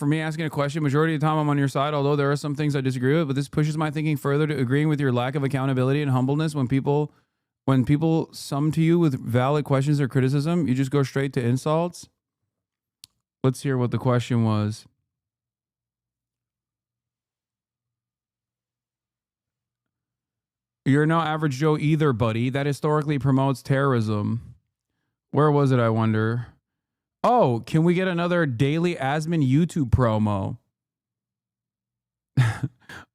Speaker 2: me asking a question. Majority of the time I'm on your side, although there are some things I disagree with, but this pushes my thinking further to agreeing with your lack of accountability and humbleness. When people sum to you with valid questions or criticism, you just go straight to insults. Let's hear what the question was. You're no average Joe either, buddy. That historically promotes terrorism. Where was it, I wonder? Oh, can we get another Daily Asmund YouTube promo?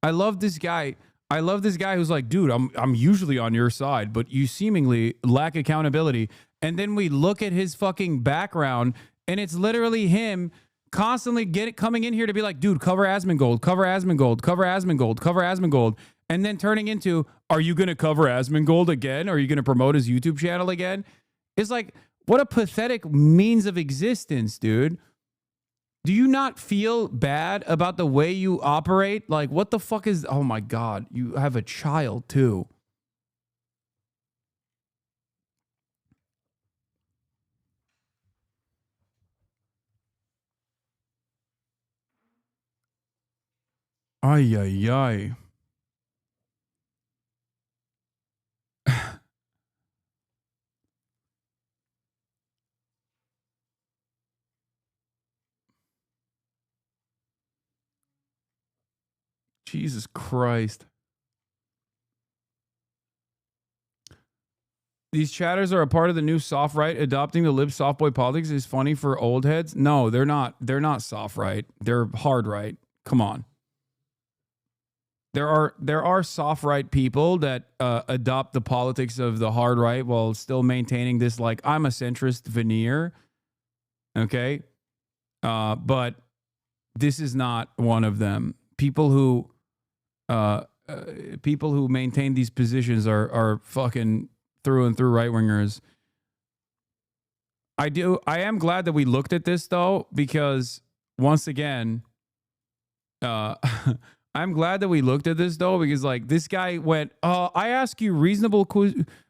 Speaker 2: I love this guy. I love this guy who's like, dude, I'm usually on your side, but you seemingly lack accountability. And then we look at his fucking background, and it's literally him constantly coming in here to be like, dude, cover Asmund Gold, cover Asmund Gold, cover Asmund Gold, cover Asmund Gold. And then turning into, are you going to cover Asmund Gold again? Are you going to promote his YouTube channel again? It's like, what a pathetic means of existence, dude. Do you not feel bad about the way you operate? Like, what the fuck is... Oh, my God. You have a child, too. Ay, ay, ay. Jesus Christ. These chatters are a part of the new soft right. Adopting the lib soft boy politics is funny for old heads. No, they're not. They're not soft right. They're hard right. Come on. There are soft right people that adopt the politics of the hard right while still maintaining this, like, I'm a centrist veneer. Okay. But this is not one of them. People who maintain these positions are fucking through and through right wingers. I am glad that we looked at this though, because once again, I'm glad that we looked at this though, because like this guy went, I ask you reasonable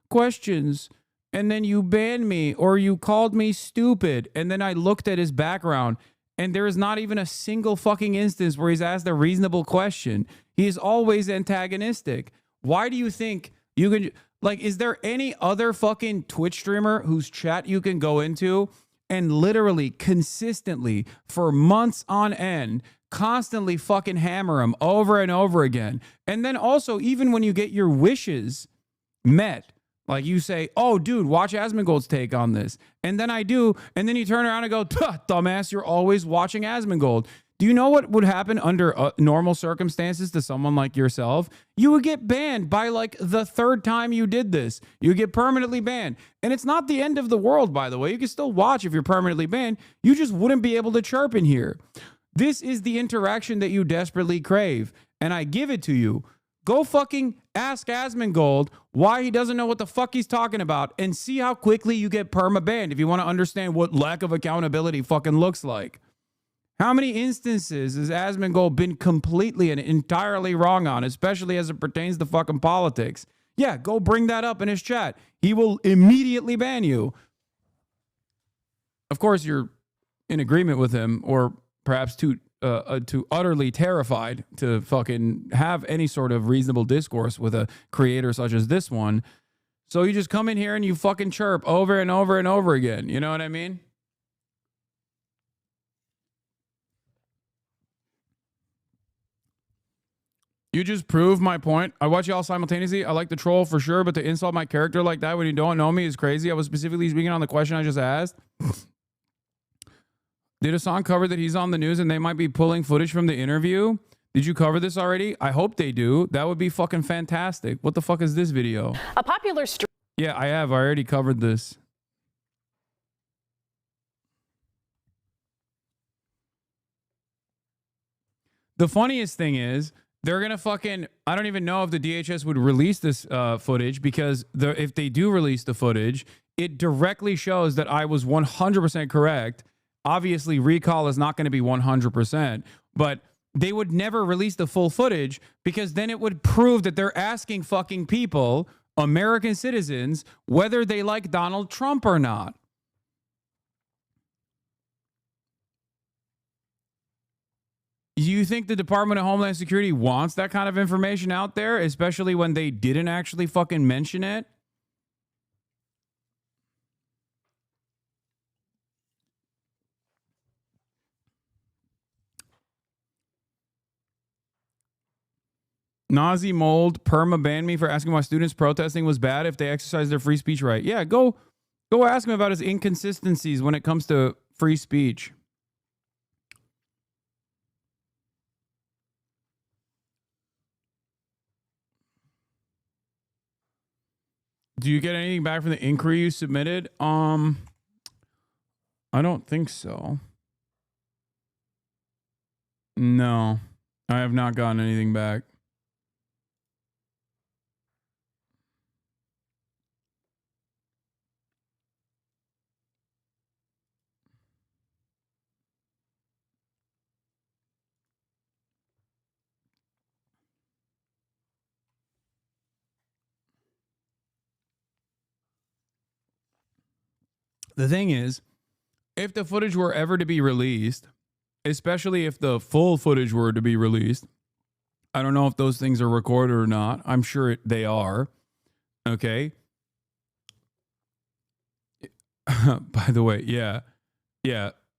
Speaker 2: questions and then you banned me or you called me stupid. And then I looked at his background and there is not even a single fucking instance where he's asked a reasonable question. He is always antagonistic. Why do you think you can, like, is there any other fucking Twitch streamer whose chat you can go into and literally consistently for months on end constantly fucking hammer them over and over again? And then also, even when you get your wishes met, like you say, oh, dude, watch Asmongold's take on this. And then I do. And then you turn around and go, dumbass, you're always watching Asmongold. Do you know what would happen under normal circumstances to someone like yourself? You would get banned by like the third time you did this. You get permanently banned. And it's not the end of the world, by the way. You can still watch if you're permanently banned. You just wouldn't be able to chirp in here. This is the interaction that you desperately crave. And I give it to you. Go fucking ask Asmongold why he doesn't know what the fuck he's talking about and see how quickly you get perma-banned if you want to understand what lack of accountability fucking looks like. How many instances has Asmongold been completely and entirely wrong on, especially as it pertains to fucking politics? Yeah, go bring that up in his chat. He will immediately ban you. Of course, you're in agreement with him, or perhaps too utterly terrified to fucking have any sort of reasonable discourse with a creator such as this one. So you just come in here and you fucking chirp over and over and over again. You know what I mean? You just prove my point. I watch y'all simultaneously. I like the troll for sure, but to insult my character like that when you don't know me is crazy. I was specifically speaking on the question I just asked. Did Hasan cover that he's on the news and they might be pulling footage from the interview? Did you cover this already? I hope they do. That would be fucking fantastic. What the fuck is this video?
Speaker 1: A popular
Speaker 2: Yeah, I have. I already covered this. The funniest thing is, they're going to fucking, I don't even know if the DHS would release this footage, because if they do release the footage, it directly shows that I was 100% correct. Obviously, recall is not going to be 100%, but they would never release the full footage, because then it would prove that they're asking fucking people, American citizens, whether they like Donald Trump or not. You think the Department of Homeland Security wants that kind of information out there, especially when they didn't actually fucking mention it? Nazi mold perma banned me for asking why students protesting was bad if they exercise their free speech right. Yeah, go ask him about his inconsistencies when it comes to free speech. Do you get anything back from the inquiry you submitted? I don't think so. No, I have not gotten anything back. The thing is, if the footage were ever to be released, especially if the full footage were to be released, I don't know if those things are recorded or not. I'm sure they are. Okay. By the way, yeah.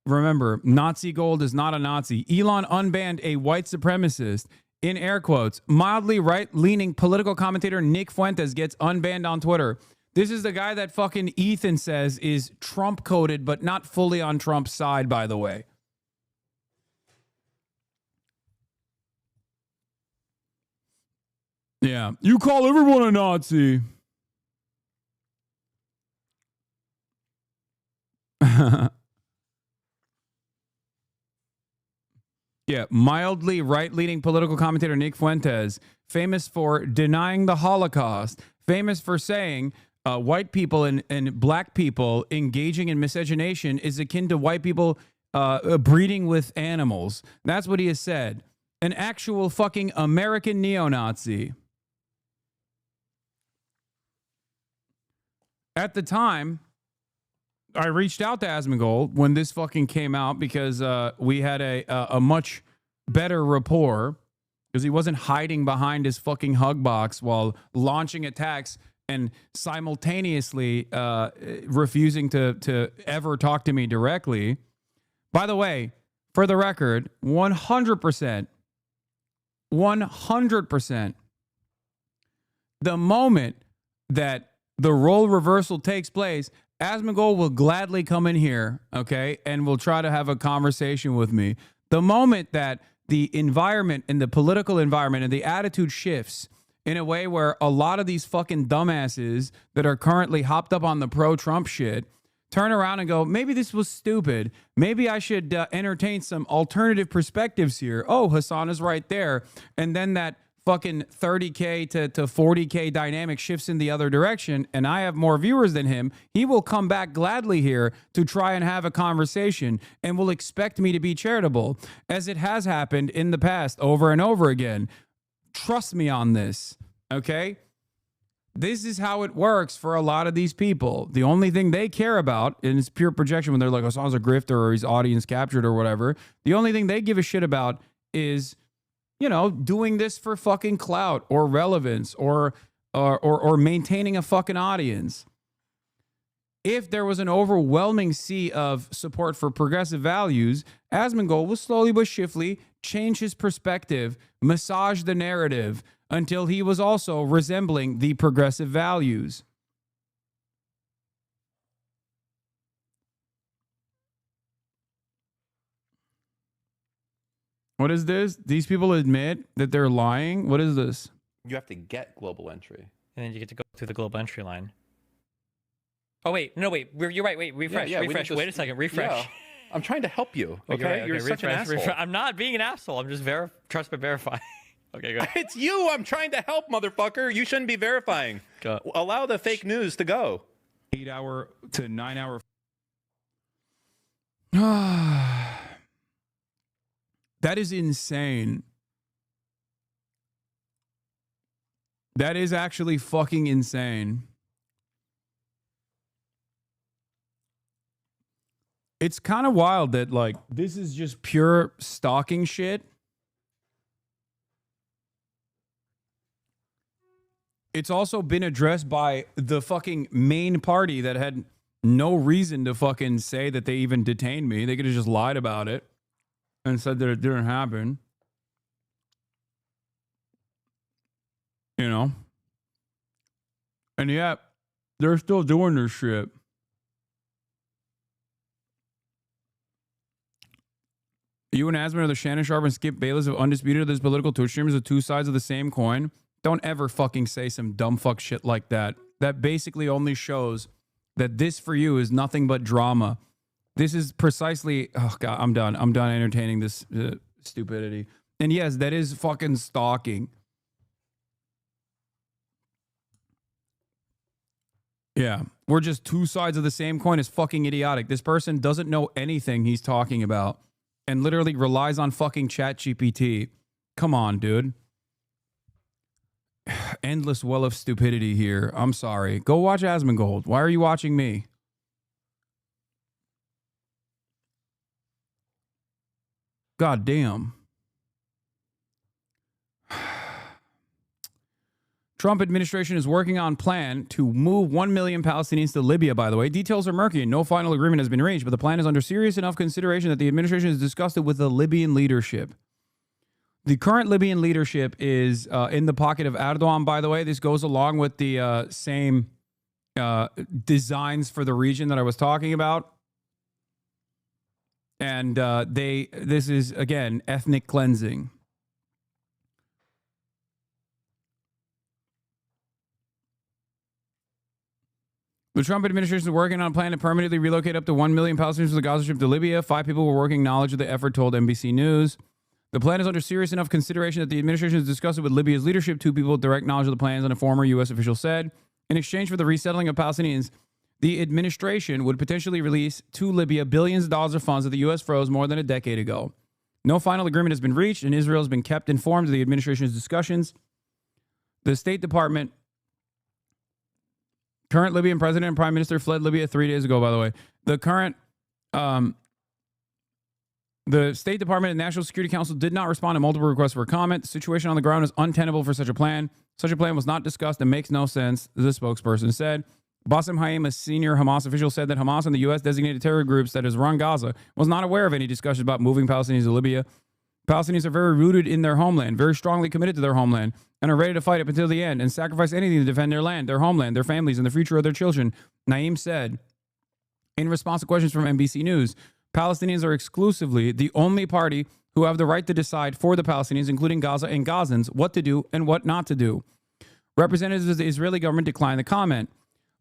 Speaker 2: Remember, Nazi gold is not a Nazi. Elon unbanned a white supremacist. In air quotes, mildly right-leaning political commentator Nick Fuentes gets unbanned on Twitter. This is the guy that fucking Ethan says is Trump-coded, but not fully on Trump's side, by the way. Yeah. You call everyone a Nazi. Yeah, mildly right-leaning political commentator Nick Fuentes, famous for denying the Holocaust, famous for saying white people and black people engaging in miscegenation is akin to white people breeding with animals. That's what he has said. An actual fucking American neo-Nazi. At the time, I reached out to Asmongold when this fucking came out because we had a much better rapport. because he wasn't hiding behind his fucking hug box while launching attacks and simultaneously refusing to ever talk to me directly. By the way, for the record, 100%, the moment that the role reversal takes place, Asmongold will gladly come in here, okay, and will try to have a conversation with me. The moment that the environment and the political environment and the attitude shifts in a way where a lot of these fucking dumbasses that are currently hopped up on the pro-Trump shit turn around and go, maybe this was stupid. Maybe I should entertain some alternative perspectives here. Oh, Hasan is right there. And then that fucking 30K to 40K dynamic shifts in the other direction, and I have more viewers than him. He will come back gladly here to try and have a conversation and will expect me to be charitable, as it has happened in the past over and over again. Trust me on this, okay? This is how it works for a lot of these people. The only thing they care about, and it's pure projection when they're like, Hasan's a grifter or he's audience captured or whatever. The only thing they give a shit about is, you know, doing this for fucking clout or relevance or maintaining a fucking audience. If there was an overwhelming sea of support for progressive values, Asmongold will slowly but shiftly change his perspective, massage the narrative, until he was also resembling the progressive values. What is this? These people admit that they're lying? What is this?
Speaker 1: You have to get global entry.
Speaker 22: And then you get to go through the global entry line. Oh, wait. No, wait. You're right. Wait. Refresh. Refresh. Wait a second. Refresh.
Speaker 1: Yeah. I'm trying to help you. Okay.
Speaker 22: Right.
Speaker 1: You're such an asshole.
Speaker 22: I'm not being an asshole. I'm just trust but verify. Okay, go.
Speaker 1: It's you. I'm trying to help, motherfucker. You shouldn't be verifying.
Speaker 22: Go.
Speaker 1: Allow the fake news to go.
Speaker 2: 8 hour to 9 hour. That is insane. That is actually fucking insane. It's kind of wild that, like, this is just pure stalking shit. It's also been addressed by the fucking main party that had no reason to fucking say that they even detained me. They could have just lied about it and said that it didn't happen. You know? And yet, they're still doing this shit. You and Asman are the Shannon Sharp and Skip Bayless of Undisputed. There's political Twitch streamers of two sides of the same coin. Don't ever fucking say some dumb fuck shit like that. That basically only shows that this for you is nothing but drama. This is precisely... Oh, God, I'm done. I'm done entertaining this stupidity. And yes, that is fucking stalking. Yeah, we're just two sides of the same coin. Is fucking idiotic. This person doesn't know anything he's talking about and literally relies on fucking ChatGPT. Come on, dude. Endless well of stupidity here. I'm sorry. Go watch Asmongold. Why are you watching me? God damn. Trump administration is working on plan to move 1 million Palestinians to Libya, by the way. Details are murky and no final agreement has been reached, but the plan is under serious enough consideration that the administration has discussed it with the Libyan leadership. The current Libyan leadership is in the pocket of Erdogan, by the way. This goes along with the same designs for the region that I was talking about. And this is, again, ethnic cleansing. The Trump administration is working on a plan to permanently relocate up to 1 million Palestinians from the Gaza Strip to Libya. 5 people were working knowledge of the effort, told NBC News. The plan is under serious enough consideration that the administration has discussed it with Libya's leadership. 2 people with direct knowledge of the plans, and a former U.S. official said. In exchange for the resettling of Palestinians, the administration would potentially release to Libya billions of dollars of funds that the U.S. froze more than a decade ago. No final agreement has been reached, and Israel has been kept informed of the administration's discussions. The State Department, current Libyan president and prime minister fled Libya 3 days ago, by the way. The current The State Department and National Security Council did not respond to multiple requests for comment. The situation on the ground is untenable for such a plan. Such a plan was not discussed and makes no sense, the spokesperson said. Bassem Haim, a senior Hamas official, said that Hamas and the U.S. designated terror groups that has run Gaza was not aware of any discussions about moving Palestinians to Libya. Palestinians are very rooted in their homeland, very strongly committed to their homeland, and are ready to fight up until the end and sacrifice anything to defend their land, their homeland, their families, and the future of their children, Naim said. In response to questions from NBC News, Palestinians are exclusively the only party who have the right to decide for the Palestinians, including Gaza and Gazans, what to do and what not to do. Representatives of the Israeli government declined the comment.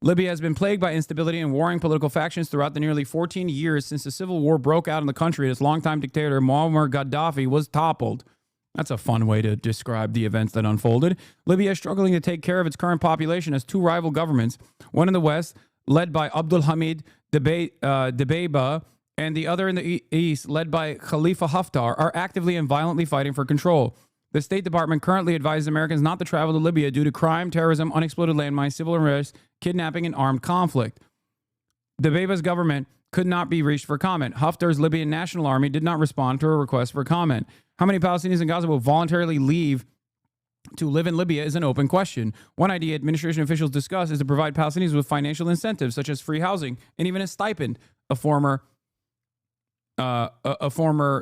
Speaker 2: Libya has been plagued by instability and warring political factions throughout the nearly 14 years since the civil war broke out in the country and its longtime dictator Muammar Gaddafi was toppled. That's a fun way to describe the events that unfolded. Libya is struggling to take care of its current population as two rival governments, one in the west, led by Abdul Hamid Dbeibeh, and the other in the east, led by Khalifa Haftar, are actively and violently fighting for control. The State Department currently advises Americans not to travel to Libya due to crime, terrorism, unexploded landmines, civil unrest, kidnapping, and armed conflict. Dbeibeh's government could not be reached for comment. Haftar's Libyan National Army did not respond to a request for comment. How many Palestinians in Gaza will voluntarily leave to live in Libya is an open question. One idea administration officials discuss is to provide Palestinians with financial incentives, such as free housing and even a stipend, a former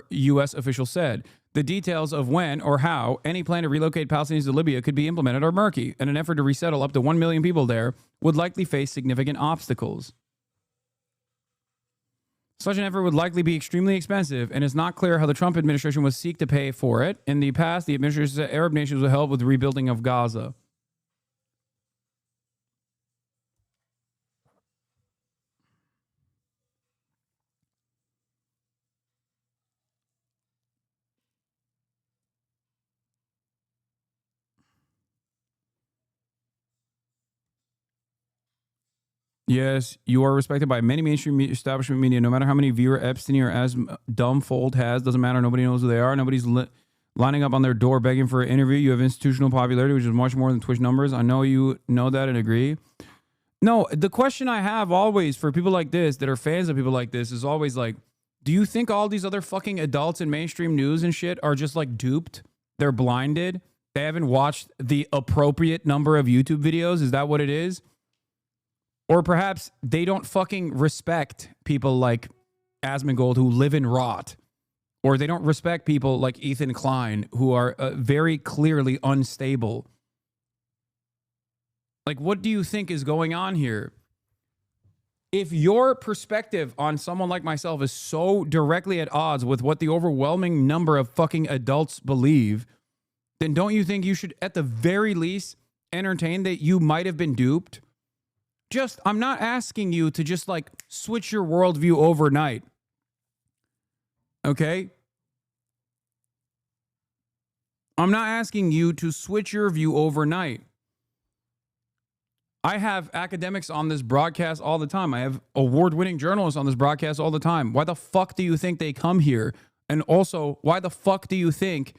Speaker 2: U.S. official said. The details of when or how any plan to relocate Palestinians to Libya could be implemented are murky, and an effort to resettle up to 1 million people there would likely face significant obstacles. Such an effort would likely be extremely expensive, and it's not clear how the Trump administration would seek to pay for it. In the past, the administration said Arab nations would help with the rebuilding of Gaza. Yes, you are respected by many mainstream establishment media. No matter how many viewer Epstein or as Dumbfold has, doesn't matter. Nobody knows who they are. Nobody's lining up on their door begging for an interview. You have institutional popularity, which is much more than Twitch numbers. I know you know that and agree. No, the question I have always for people like this that are fans of people like this is always like, do you think all these other fucking adults in mainstream news and shit are just like duped? They're blinded? They haven't watched the appropriate number of YouTube videos? Is that what it is? Or perhaps they don't fucking respect people like Asmongold who live in rot. Or they don't respect people like Ethan Klein who are very clearly unstable. Like, what do you think is going on here? If your perspective on someone like myself is so directly at odds with what the overwhelming number of fucking adults believe, then don't you think you should at the very least entertain that you might have been duped? I'm not asking you to just like switch your worldview overnight. Okay? I'm not asking you to switch your view overnight. I have academics on this broadcast all the time. I have award-winning journalists on this broadcast all the time. Why the fuck do you think they come here? And also, why the fuck do you think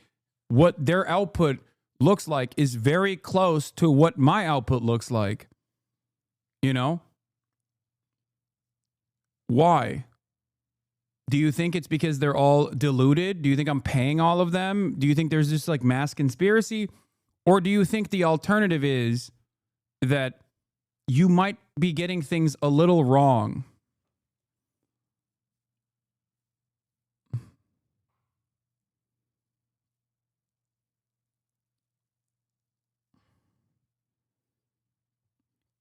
Speaker 2: what their output looks like is very close to what my output looks like? You know? Why? Do you think it's because they're all deluded? Do you think I'm paying all of them? Do you think there's just like mass conspiracy? Or do you think the alternative is that you might be getting things a little wrong?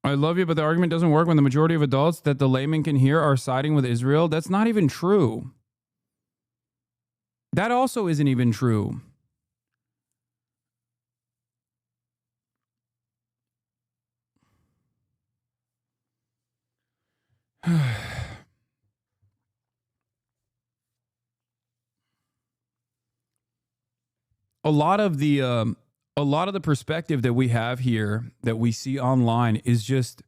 Speaker 2: I love you, but the argument doesn't work when the majority of adults that the layman can hear are siding with Israel. That's not even true. That also isn't even true. A lot of the perspective that we have here, that we see online, is just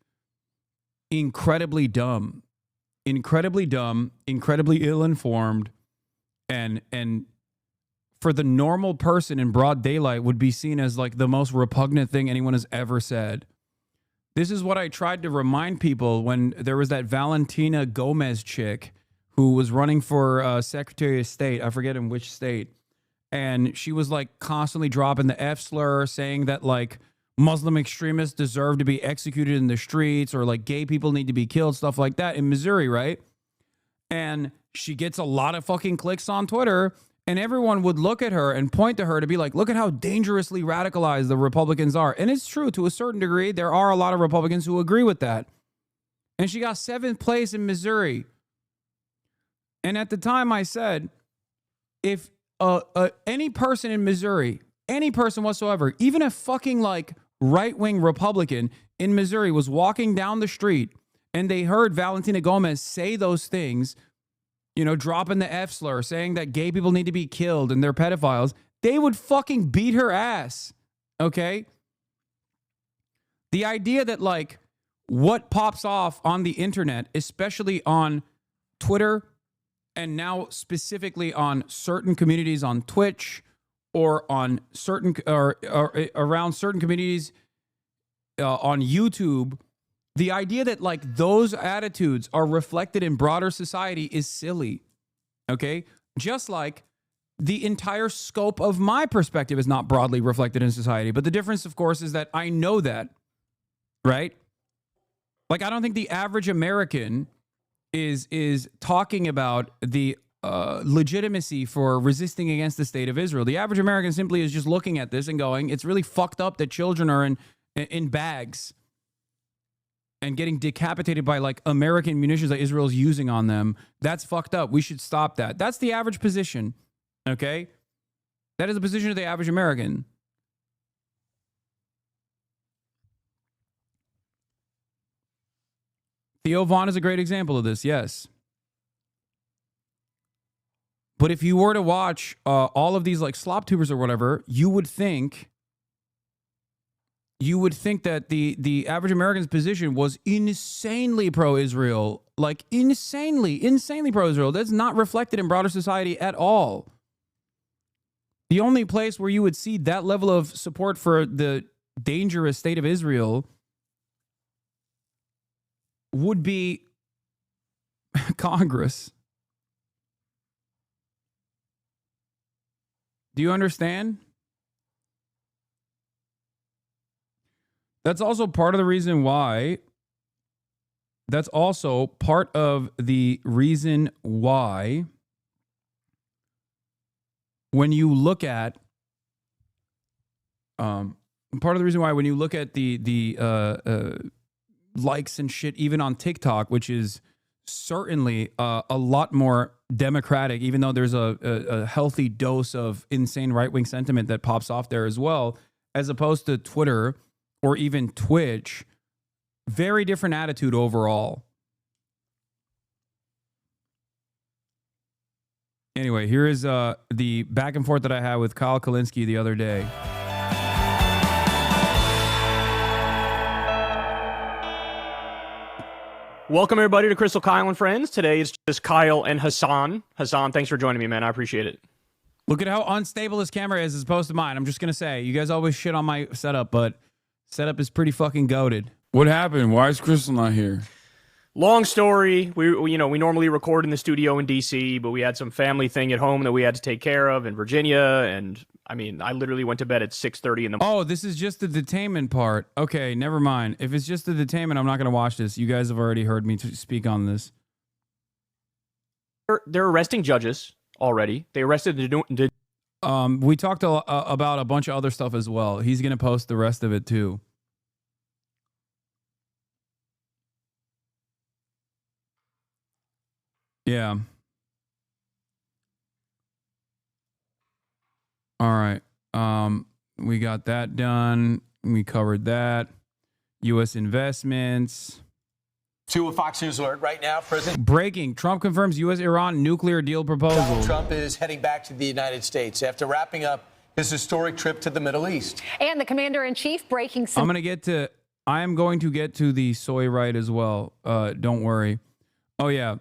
Speaker 2: incredibly dumb, incredibly ill-informed, and for the normal person in broad daylight would be seen as like the most repugnant thing anyone has ever said. This is what I tried to remind people when there was that Valentina Gomez chick who was running for Secretary of State. I forget in which state. And she was like constantly dropping the F slur, saying that like Muslim extremists deserve to be executed in the streets, or like gay people need to be killed, stuff like that in Missouri, right? And she gets a lot of fucking clicks on Twitter, and everyone would look at her and point to her to be like, look at how dangerously radicalized the Republicans are. And it's true to a certain degree. There are a lot of Republicans who agree with that. And she got 7th place in Missouri. And at the time I said, if any person in Missouri, any person whatsoever, even a fucking like right-wing Republican in Missouri was walking down the street and they heard Valentina Gomez say those things, you know, dropping the F slur, saying that gay people need to be killed and they're pedophiles, they would fucking beat her ass. Okay? The idea that like what pops off on the internet, especially on Twitter, and now specifically on certain communities on Twitch or on certain or around certain communities on YouTube, the idea that like those attitudes are reflected in broader society is silly. Okay? Just like the entire scope of my perspective is not broadly reflected in society. But the difference, of course, is that I know that, right? Like, I don't think the average American is talking about the legitimacy for resisting against the state of Israel. The average American simply is just looking at this and going, it's really fucked up that children are in bags and getting decapitated by like American munitions that Israel's using on them. That's fucked up. We should stop that. That's the average position. Okay? That is the position of the average American. Theo Vaughn is a great example of this, yes. But if you were to watch all of these like slop tubers or whatever, you would think that the average American's position was insanely pro-Israel, like insanely pro-Israel. That's not reflected in broader society at all. The only place where you would see that level of support for the dangerous state of Israel would be Congress. Do you understand? That's also part of the reason why. That's also part of the reason why when you look at part of the reason why when you look at the likes and shit, even on TikTok, which is certainly a lot more democratic, even though there's a healthy dose of insane right-wing sentiment that pops off there as well, as opposed to Twitter or even Twitch. Very different attitude overall. Anyway, here is the back and forth that I had with Kyle Kalinske the other day.
Speaker 3: Welcome, everybody, to Crystal Kyle and Friends. Today is just Kyle and Hasan. Hasan, thanks for joining me, man. I appreciate it.
Speaker 2: Look at how unstable this camera is as opposed to mine. I'm just going to say, you guys always shit on my setup, but setup is pretty fucking goated. What happened? Why is Crystal not here?
Speaker 3: Long story. We normally record in the studio in DC, but we had some family thing at home that we had to take care of in Virginia. And I mean, I literally went to bed at 6:30 in the morning.
Speaker 2: Oh, this is just the detainment part. Okay, never mind. If it's just the detainment, I'm not going to watch this. You guys have already heard me speak on this.
Speaker 3: They're arresting judges already. They arrested the
Speaker 2: we talked about a bunch of other stuff as well. He's going to post the rest of it too. Yeah. All right. We got that done. We covered that. U.S. investments.
Speaker 5: To a Fox News alert right now, President.
Speaker 2: Breaking. Trump confirms U.S.-Iran nuclear deal proposal.
Speaker 5: Donald Trump is heading back to the United States after wrapping up his historic trip to the Middle East.
Speaker 23: And the commander-in-chief breaking some...
Speaker 2: I am going to get to the soy right as well. Don't worry. Oh, yeah.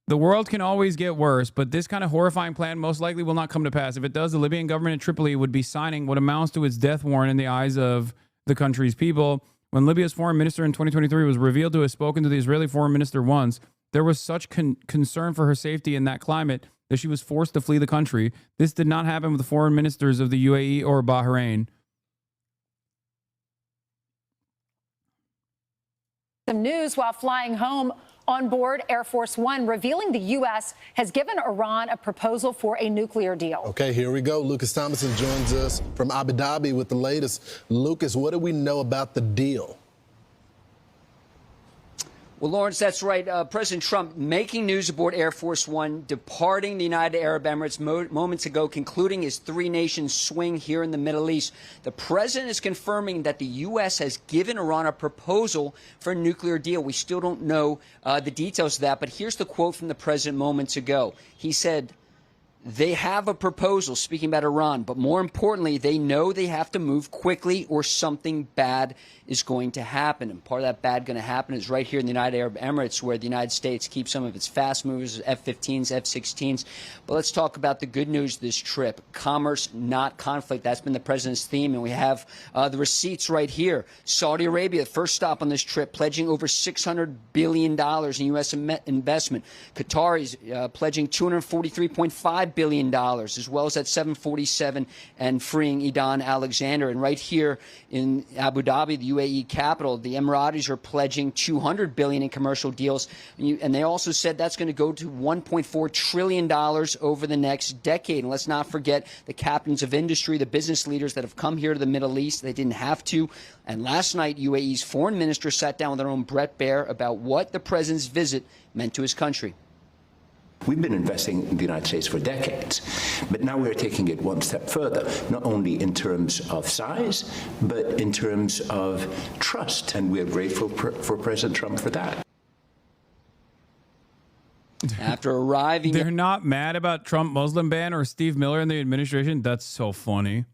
Speaker 2: The world can always get worse, but this kind of horrifying plan most likely will not come to pass. If it does, the Libyan government in Tripoli would be signing what amounts to its death warrant in the eyes of the country's people. When Libya's foreign minister in 2023 was revealed to have spoken to the Israeli foreign minister once, There was such concern for her safety in that climate that she was forced to flee the country. This did not happen with the foreign ministers of the UAE or Bahrain.
Speaker 23: Some news while flying home on board Air Force One, revealing the U.S. has given Iran a proposal for a nuclear deal.
Speaker 4: Okay, here we go. Lucas Thomason joins us from Abu Dhabi with the latest. Lucas, what do we know about the deal?
Speaker 6: Well, Lawrence, that's right. President Trump making news aboard Air Force One, departing the United Arab Emirates moments ago, concluding his three-nation swing here in the Middle East. The president is confirming that the U.S. has given Iran a proposal for a nuclear deal. We still don't know the details of that, but here's the quote from the president moments ago. He said, "They have a proposal," speaking about Iran, but more importantly, they know they have to move quickly or something bad is going to happen. And part of that bad going to happen is right here in the United Arab Emirates, where the United States keeps some of its fast movers, F-15s, F-16s. But let's talk about the good news this trip. Commerce, not conflict. That's been the president's theme, and we have the receipts right here. Saudi Arabia, first stop on this trip, pledging over $600 billion in U.S. investment. Qataris pledging $243.5 billion, as well as that 747 and freeing Idan Alexander. And right here in Abu Dhabi, the UAE capital, the Emiratis are pledging $200 billion in commercial deals. And they also said that's going to go to $1.4 trillion over the next decade. And let's not forget the captains of industry, the business leaders that have come here to the Middle East. They didn't have to. And last night, UAE's foreign minister sat down with their own Brett Baer about what the president's visit meant to his country.
Speaker 7: We've been investing in the United States for decades, but now we're taking it one step further, not only in terms of size, but in terms of trust. And we're grateful for President Trump for that.
Speaker 6: After arriving...
Speaker 2: They're not mad about Trump Muslim ban or Steve Miller in the administration? That's so funny.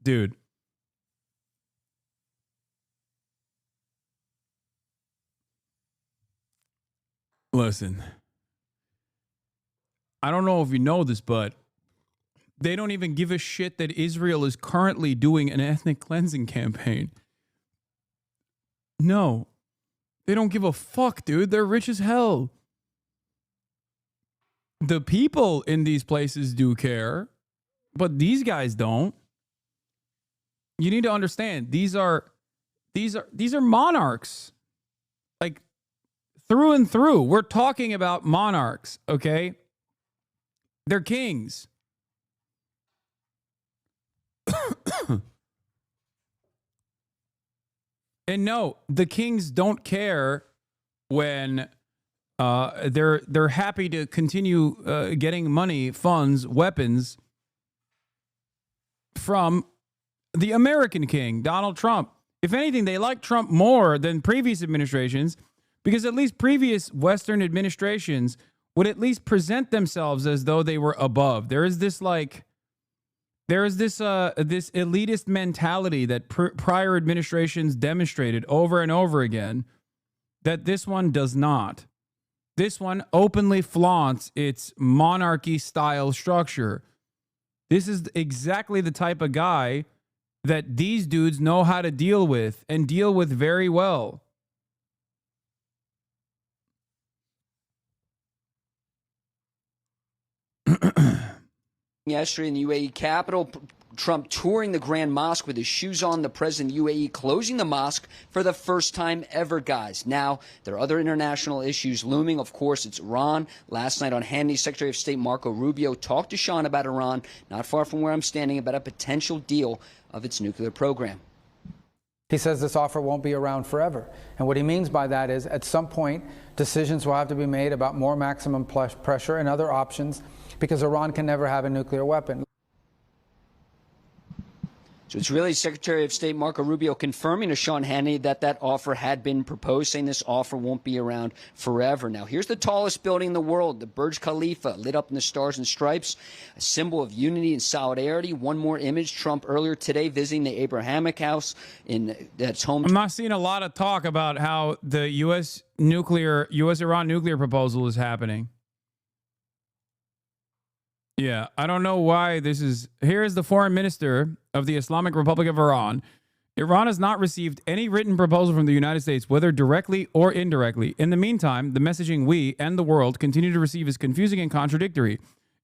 Speaker 2: Dude. Listen. I don't know if you know this, but they don't even give a shit that Israel is currently doing an ethnic cleansing campaign. No. They don't give a fuck, dude. They're rich as hell. The people in these places do care, but these guys don't. You need to understand, these are monarchs. Like, through and through. We're talking about monarchs, okay? They're kings. And no, the kings don't care when they're happy to continue getting money, funds, weapons from the American king, Donald Trump. If anything, they like Trump more than previous administrations, because at least previous Western administrations would at least present themselves as though they were above. There is this this elitist mentality that prior administrations demonstrated over and over again that this one does not. This one openly flaunts its monarchy style structure. This is exactly the type of guy that these dudes know how to deal with, and deal with very well.
Speaker 6: Yesterday in the UAE capital, Trump touring the Grand Mosque with his shoes on, the president of UAE closing the mosque for the first time ever, guys. Now, there are other international issues looming. Of course, it's Iran. Last night on Hannity, Secretary of State Marco Rubio talked to Sean about Iran, not far from where I'm standing, about a potential deal of its nuclear program.
Speaker 24: He says this offer won't be around forever. And what he means by that is, at some point, decisions will have to be made about more maximum pressure and other options, because Iran can never have a nuclear weapon.
Speaker 6: So it's really Secretary of State Marco Rubio confirming to Sean Hannity that that offer had been proposed, saying this offer won't be around forever. Now, here's the tallest building in the world, the Burj Khalifa, lit up in the stars and stripes, a symbol of unity and solidarity. One more image, Trump earlier today visiting the Abrahamic House in that's home.
Speaker 2: I'm not seeing a lot of talk about how the U.S.-Iran nuclear proposal is happening. Yeah, I don't know why this is. Here is the foreign minister of the Islamic Republic of Iran Iran has not received any written proposal from the United States, whether directly or indirectly. In the meantime, the messaging we and the world continue to receive is confusing and contradictory.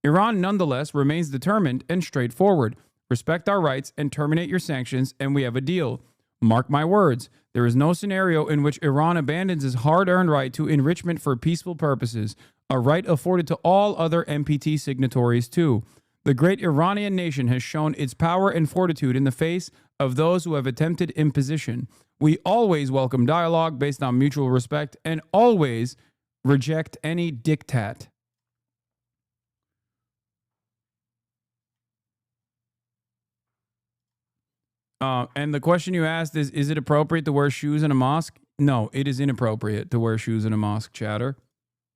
Speaker 2: Iran nonetheless remains determined and straightforward. Respect our rights and terminate your sanctions, and we have a deal. Mark my words, there is no scenario in which Iran abandons its hard-earned right to enrichment for peaceful purposes, a right afforded to all other NPT signatories too. The great Iranian nation has shown its power and fortitude in the face of those who have attempted imposition. We always welcome dialogue based on mutual respect and always reject any diktat. And the question you asked is it appropriate to wear shoes in a mosque? No, it is inappropriate to wear shoes in a mosque, chatter.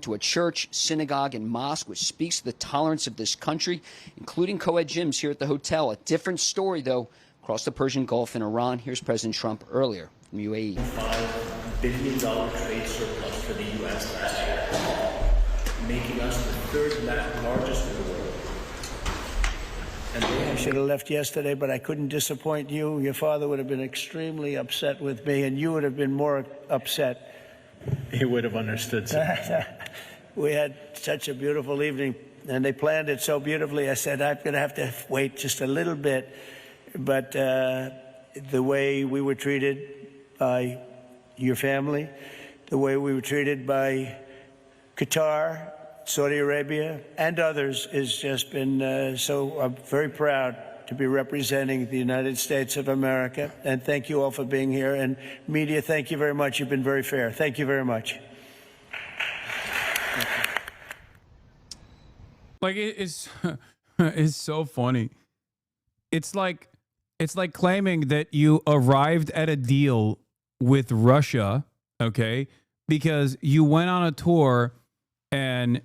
Speaker 6: To a church, synagogue, and mosque, which speaks to the tolerance of this country, including co-ed gyms here at the hotel. A different story, though, across the Persian Gulf in Iran. Here's President Trump earlier from UAE.
Speaker 8: $5 billion trade surplus for the U.S. last year, making us the third largest in the world.
Speaker 19: I should have left yesterday, but I couldn't disappoint you. Your father would have been extremely upset with me, and you would have been more upset.
Speaker 8: He would have understood, sir.
Speaker 19: We had such a beautiful evening, and they planned it so beautifully. I said, I'm going to have to wait just a little bit. But the way we were treated by your family, the way we were treated by Qatar, Saudi Arabia, and others has just been so I'm very proud to be representing the United States of America. And thank you all for being here. And media, thank you very much. You've been very fair. Thank you very much.
Speaker 2: Like, it's so funny. It's like claiming that you arrived at a deal with Russia, okay, because you went on a tour and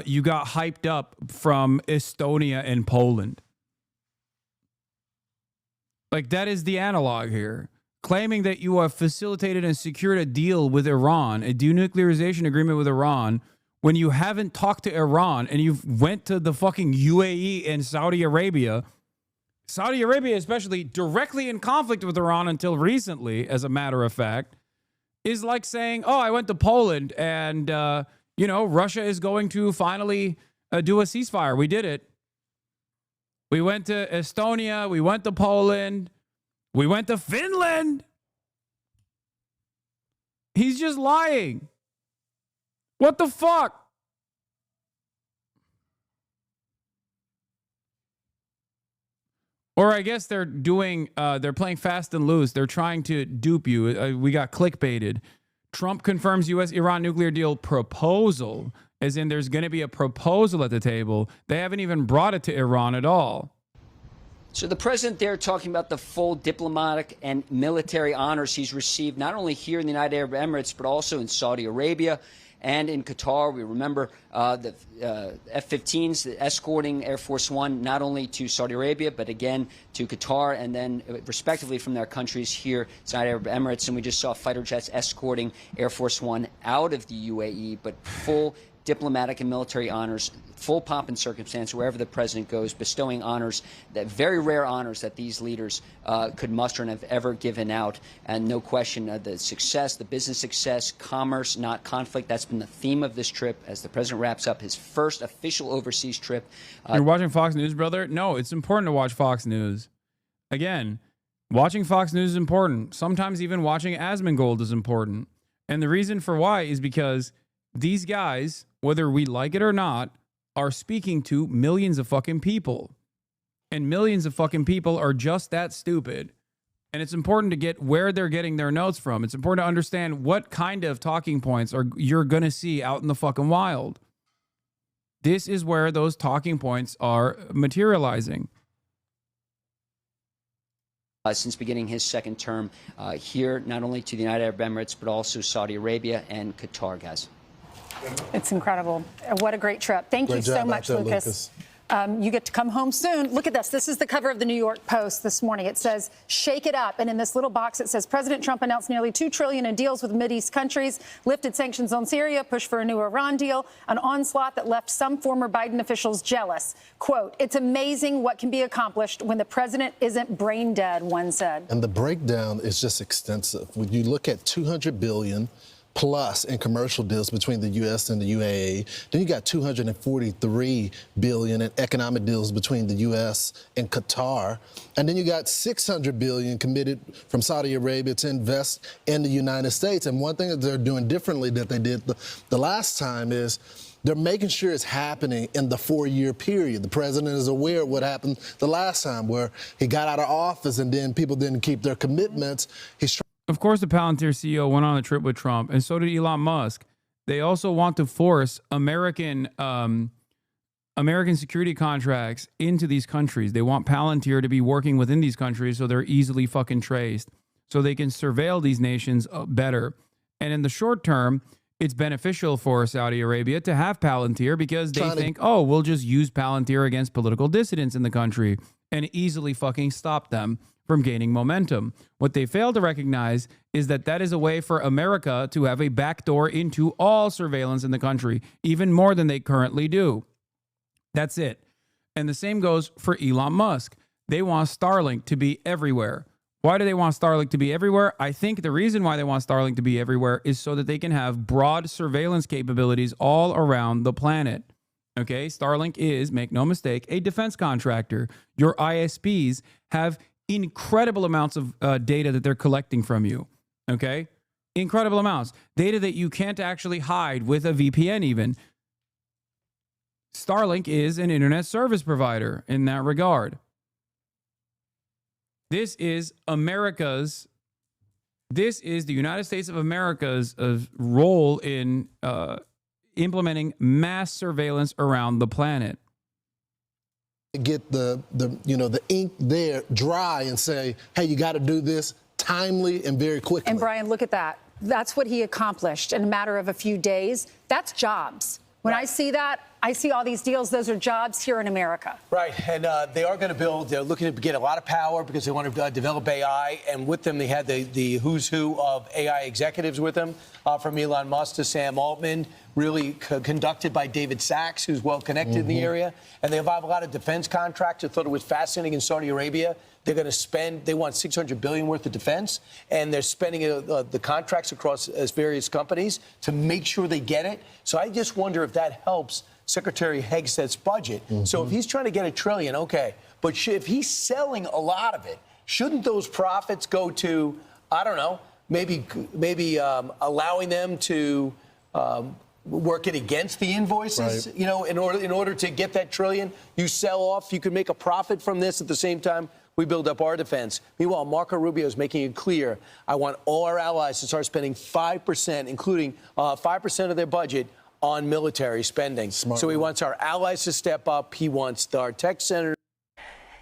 Speaker 2: you got hyped up from Estonia and Poland. Like, that is the analog here. Claiming that you have facilitated and secured a deal with Iran, a denuclearization agreement with Iran, when you haven't talked to Iran and you've went to the fucking UAE and Saudi Arabia. Saudi Arabia, especially directly in conflict with Iran until recently, as a matter of fact, is like saying, oh, I went to Poland and, you know, Russia is going to finally do a ceasefire. We did it. We went to Estonia. We went to Poland. We went to Finland. He's just lying. What the fuck? Or I guess they're playing fast and loose. They're trying to dupe you. We got clickbaited. Trump confirms U.S.-Iran nuclear deal proposal, as in there's going to be a proposal at the table. They haven't even brought it to Iran at all.
Speaker 6: So the president there talking about the full diplomatic and military honors he's received, not only here in the United Arab Emirates, but also in Saudi Arabia and in Qatar. We remember the F-15s escorting Air Force One not only to Saudi Arabia, but again to Qatar, and then respectively from their countries here, United Arab Emirates. And we just saw fighter jets escorting Air Force One out of the UAE, but full diplomatic and military honors, full pomp and circumstance wherever the president goes, bestowing honors, that very rare honors that these leaders could muster and have ever given out. And no question, the success, the business success, commerce, not conflict, that's been the theme of this trip as the president wraps up his first official overseas trip.
Speaker 2: You're watching Fox News, brother? No, it's important to watch Fox News. Again, watching Fox News is important. Sometimes even watching Asmongold is important. And the reason for why is because these guys, whether we like it or not, are speaking to millions of fucking people. And millions of fucking people are just that stupid. And it's important to get where they're getting their notes from. It's important to understand what kind of talking points you're going to see out in the fucking wild. This is where those talking points are materializing.
Speaker 6: Since beginning his second term here, not only to the United Arab Emirates, but also Saudi Arabia and Qatar, guys.
Speaker 23: It's incredible. What a great trip. Thank you so much, Lucas. You get to come home soon. Look at this. This is the cover of the New York Post this morning. It says, shake it up. And in this little box, it says, President Trump announced nearly $2 trillion in deals with Mideast countries, lifted sanctions on Syria, pushed for a new Iran deal, an onslaught that left some former Biden officials jealous. Quote, it's amazing what can be accomplished when the president isn't brain dead, one said.
Speaker 4: And the breakdown is just extensive. When you look at $200 billion plus in commercial deals between the U.S. and the UAE. Then you got $243 billion in economic deals between the U.S. and Qatar. And then you got $600 billion committed from Saudi Arabia to invest in the United States. And one thing that they're doing differently that they did the last time is they're making sure it's happening in the 4-year period. The president is aware of what happened the last time where he got out of office and then people didn't keep their commitments.
Speaker 2: Of course, the Palantir CEO went on a trip with Trump, and so did Elon Musk. They also want to force American security contracts into these countries. They want Palantir to be working within these countries so they're easily fucking traced, so they can surveil these nations better. And in the short term, it's beneficial for Saudi Arabia to have Palantir because they think, oh, we'll just use Palantir against political dissidents in the country and easily fucking stop them from gaining momentum. What they fail to recognize is that that is a way for America to have a backdoor into all surveillance in the country, even more than they currently do. That's it. And the same goes for Elon Musk. They want Starlink to be everywhere. Why do they want Starlink to be everywhere? I think the reason why they want Starlink to be everywhere is so that they can have broad surveillance capabilities all around the planet. Okay, Starlink is, make no mistake, a defense contractor. Your ISPs have incredible amounts of data that they're collecting from you. Okay, incredible amounts. Data that you can't actually hide with a VPN even. Starlink is an internet service provider in that regard. This is America's, this is the United States of America's role in implementing mass surveillance around the planet.
Speaker 4: Get the ink there dry and say, hey, you got to do this timely and very quickly.
Speaker 23: And Brian, look at that. That's what he accomplished in a matter of a few days. That's jobs. When I see that, I see all these deals. Those are jobs here in America.
Speaker 5: Right. And they are going to build. They're looking to get a lot of power because they want to develop AI. And with them, they had the who's who of AI executives with them, from Elon Musk to Sam Altman, really conducted by David Sachs, who's well connected in the area. And they have a lot of defense contracts. I thought it was fascinating in Saudi Arabia. They're going to spend, they want $600 billion worth of defense, and they're spending the contracts across various companies to make sure they get it. So I just wonder if that helps Secretary Hegsted's budget. So if he's trying to get $1 trillion, okay, but if he's selling a lot of it, shouldn't those profits go to, I don't know, maybe allowing them to work it against the invoices? Right. You know, in order to get that $1 trillion, you sell off, you can make a profit from this at the same time. We build up our defense. Meanwhile, Marco Rubio is making it clear, I want all our allies to start spending 5%, including 5% of their budget on military spending. So he wants our allies to step up. He wants our tech centers.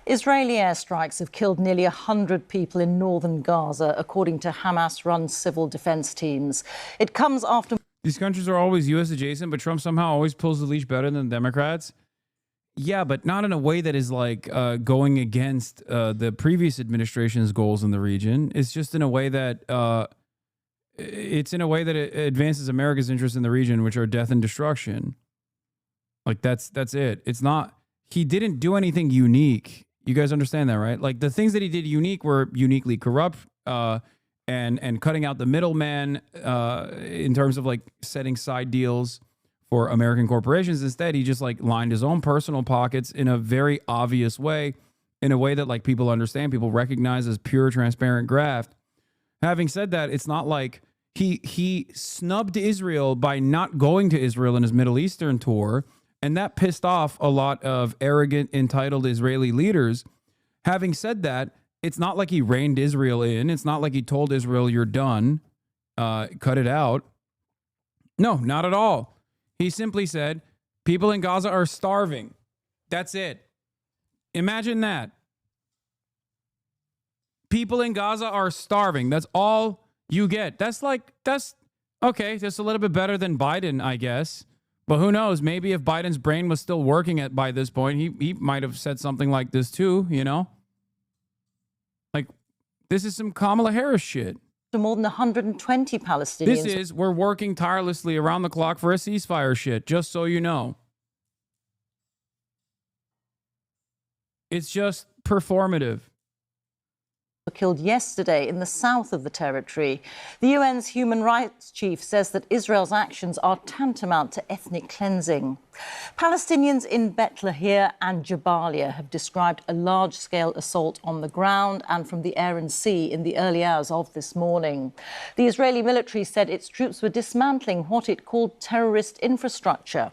Speaker 9: Israeli airstrikes have killed nearly 100 people in northern Gaza, according to Hamas-run civil defense teams. It comes after...
Speaker 2: These countries are always U.S. adjacent, but Trump somehow always pulls the leash better than the Democrats. Yeah, but not in a way that is like going against the previous administration's goals in the region. It's just in a way that it advances America's interests in the region, which are death and destruction. Like that's it. It's not. He didn't do anything unique. You guys understand that, right? Like the things that he did unique were uniquely corrupt and cutting out the middleman in terms of like setting side deals for American corporations. Instead, he just like lined his own personal pockets in a very obvious way, in a way that like people understand, people recognize as pure, transparent graft. Having said that, it's not like he snubbed Israel by not going to Israel in his Middle Eastern tour, and that pissed off a lot of arrogant, entitled Israeli leaders. Having said that, it's not like he reined Israel in. It's not like he told Israel, you're done, cut it out. No, not at all. He simply said, people in Gaza are starving. That's it. Imagine that. People in Gaza are starving. That's all you get. That's okay. That's a little bit better than Biden, I guess. But who knows? Maybe if Biden's brain was still working by this point, he might have said something like this too, you know? Like, this is some Kamala Harris shit.
Speaker 9: More than 120 Palestinians.
Speaker 2: We're working tirelessly around the clock for a ceasefire shit, just so you know. It's just performative.
Speaker 9: Killed yesterday in the south of the territory. The UN's human rights chief says that Israel's actions are tantamount to ethnic cleansing. Palestinians in Birthr and Jabalia have described a large-scale assault on the ground and from the air and sea in the early hours of this morning. The Israeli military said its troops were dismantling what it called terrorist infrastructure.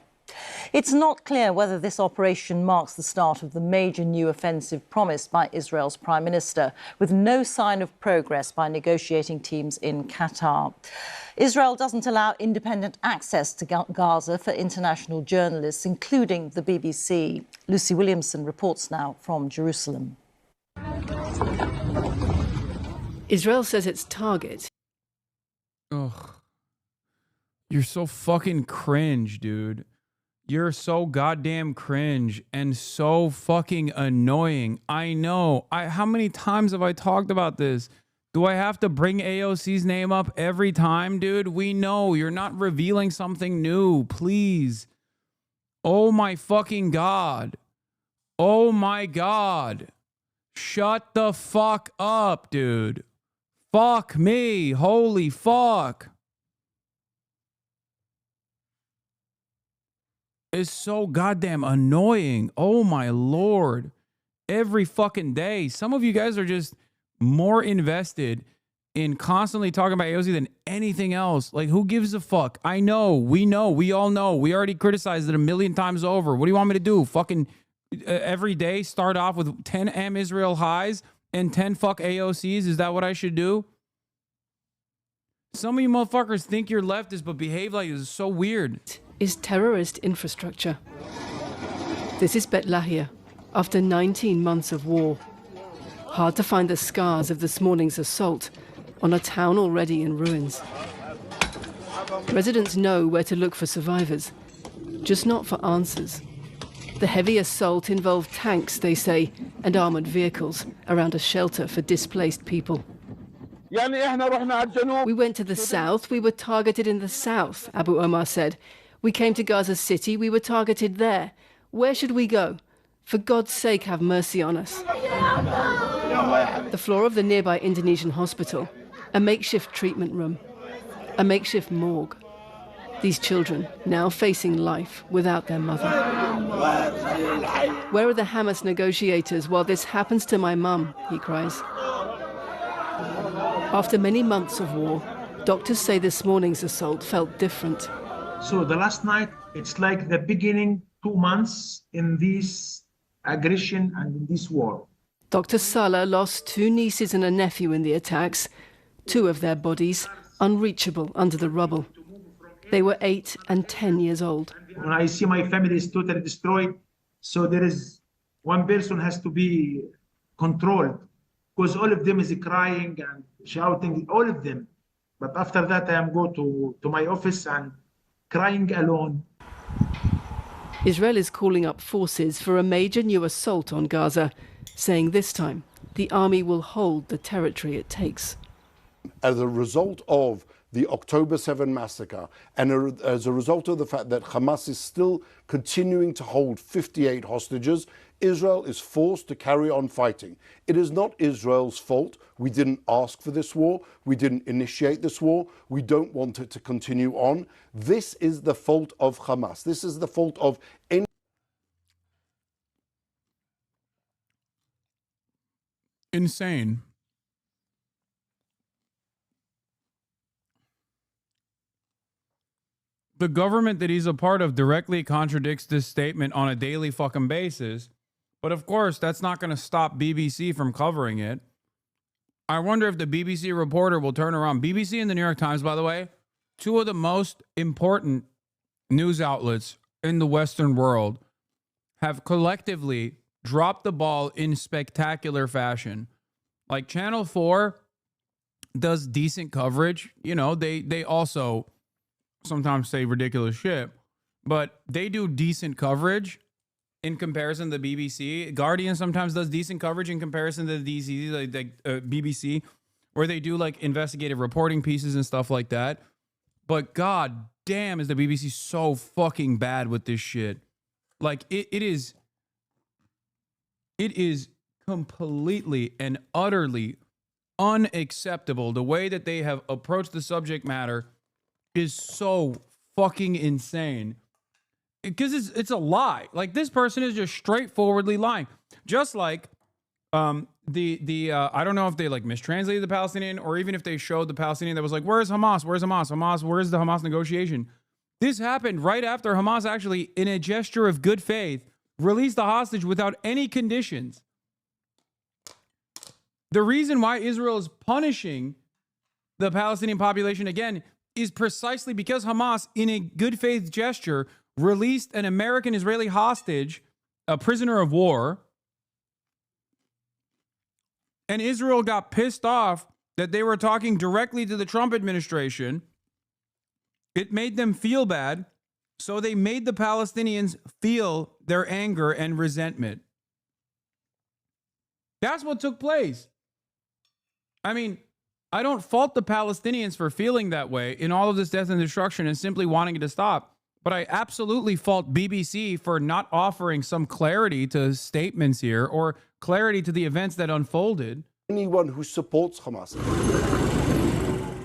Speaker 9: It's not clear whether this operation marks the start of the major new offensive promised by Israel's Prime Minister, with no sign of progress by negotiating teams in Qatar. Israel doesn't allow independent access to Gaza for international journalists, including the BBC. Lucy Williamson reports now from Jerusalem.
Speaker 10: Israel says its target.
Speaker 2: Ugh. You're so fucking cringe, dude. You're so goddamn cringe and so fucking annoying. I know. How many times have I talked about this? Do I have to bring AOC's name up every time, dude? We know you're not revealing something new. Please. Oh my fucking God. Oh my God. Shut the fuck up, dude. Fuck me. Holy fuck. Is so goddamn annoying. Oh my Lord. Every fucking day. Some of you guys are just more invested in constantly talking about AOC than anything else. Like, who gives a fuck? I know. We all know. We already criticized it a million times over. What do you want me to do? Fucking every day start off with 10 M Israel highs and 10 fuck AOCs? Is that what I should do? Some of you motherfuckers think you're leftist but behave like this. Is so weird.
Speaker 10: Is terrorist infrastructure. This is Birthr after 19 months of war. Hard to find the scars of this morning's assault on a town already in ruins. Residents know where to look for survivors, just not for answers. The heavy assault involved tanks, they say, and armored vehicles around a shelter for displaced people. We went to the south, we were targeted in the south, Abu Omar said. We came to Gaza City, we were targeted there. Where should we go? For God's sake, have mercy on us. The floor of the nearby Indonesian hospital, a makeshift treatment room, a makeshift morgue. These children now facing life without their mother. Where are the Hamas negotiators while this happens to my mum, he cries. After many months of war, doctors say this morning's assault felt different.
Speaker 11: So the last night, it's like the beginning 2 months in this aggression and in this war.
Speaker 10: Dr. Salah lost 2 nieces and a nephew in the attacks, 2 of their bodies unreachable under the rubble. They were 8 and 10 years old.
Speaker 11: When I see my family is totally destroyed, so there is one person has to be controlled because all of them is crying and shouting, all of them. But after that, I am go to my office and crying alone.
Speaker 10: Israel is calling up forces for a major new assault on Gaza, saying this time the army will hold the territory it takes.
Speaker 12: As a result of the October 7 massacre and as a result of the fact that Hamas is still continuing to hold 58 hostages, Israel is forced to carry on fighting. It is not Israel's fault. We didn't ask for this war. We didn't initiate this war. We don't want it to continue on. This is the fault of Hamas. This is the fault of any.
Speaker 2: Insane. The government that he's a part of directly contradicts this statement on a daily fucking basis. But of course, that's not going to stop BBC from covering it. I wonder if the BBC reporter will turn around. BBC and the New York Times, by the way, 2 of the most important news outlets in the Western world, have collectively dropped the ball in spectacular fashion. Like Channel 4 does decent coverage. You know, they also sometimes say ridiculous shit. but they do decent coverage in comparison to the BBC. Guardian sometimes does decent coverage in comparison to the BBC, where they do like investigative reporting pieces and stuff like that. But god damn, is the BBC so fucking bad with this shit. Like it is completely and utterly unacceptable. The way that they have approached the subject matter is so fucking insane. Because it's a lie. Like, this person is just straightforwardly lying. Just like I don't know if they like mistranslated the Palestinian, or even if they showed the Palestinian that was like, where's Hamas? Where's Hamas? Hamas, where's the Hamas negotiation? This happened right after Hamas actually, in a gesture of good faith, released the hostage without any conditions. The reason why Israel is punishing the Palestinian population again is precisely because Hamas, in a good faith gesture, released an American-Israeli hostage, a prisoner of war, and Israel got pissed off that they were talking directly to the Trump administration. It made them feel bad, so they made the Palestinians feel their anger and resentment. That's what took place. I mean, I don't fault the Palestinians for feeling that way in all of this death and destruction and simply wanting it to stop. But I absolutely fault BBC for not offering some clarity to statements here, or clarity to the events that unfolded.
Speaker 12: Anyone who supports Hamas.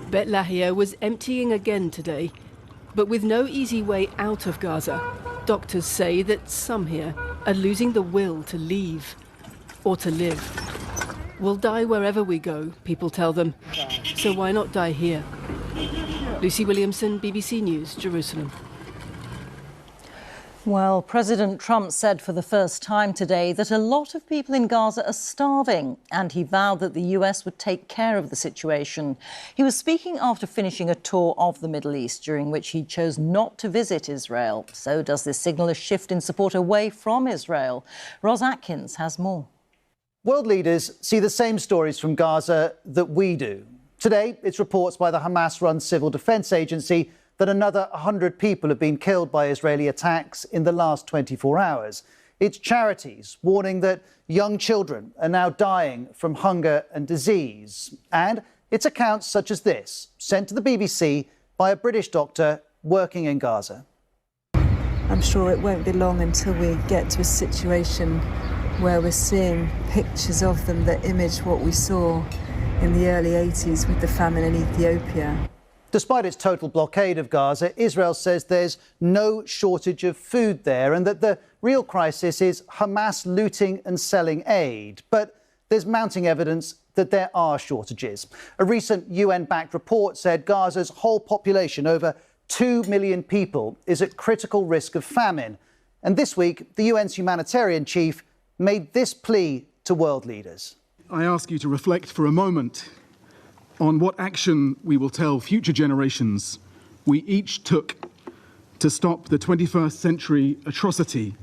Speaker 10: Birthr was emptying again today, but with no easy way out of Gaza. Doctors say that some here are losing the will to leave or to live. We'll die wherever we go, people tell them. So why not die here? Lucy Williamson, BBC News, Jerusalem.
Speaker 9: Well, President Trump said for the first time today that a lot of people in Gaza are starving, and he vowed that the US would take care of the situation. He was speaking after finishing a tour of the Middle East, during which he chose not to visit Israel. So does this signal a shift in support away from Israel? Ros Atkins has more.
Speaker 13: World leaders see the same stories from Gaza that we do. Today, it's reports by the Hamas-run Civil Defense Agency that another 100 people have been killed by Israeli attacks in the last 24 hours. It's charities warning that young children are now dying from hunger and disease. And it's accounts such as this, sent to the BBC by a British doctor working in Gaza.
Speaker 14: I'm sure it won't be long until we get to a situation where we're seeing pictures of them that image what we saw in the early 80s with the famine in Ethiopia.
Speaker 13: Despite its total blockade of Gaza, Israel says there's no shortage of food there and that the real crisis is Hamas looting and selling aid. But there's mounting evidence that there are shortages. A recent UN-backed report said Gaza's whole population, over 2 million people, is at critical risk of famine. And this week, the UN's humanitarian chief made this plea to world leaders.
Speaker 15: I ask you to reflect for a moment on what action we will tell future generations we each took to stop the 21st century atrocity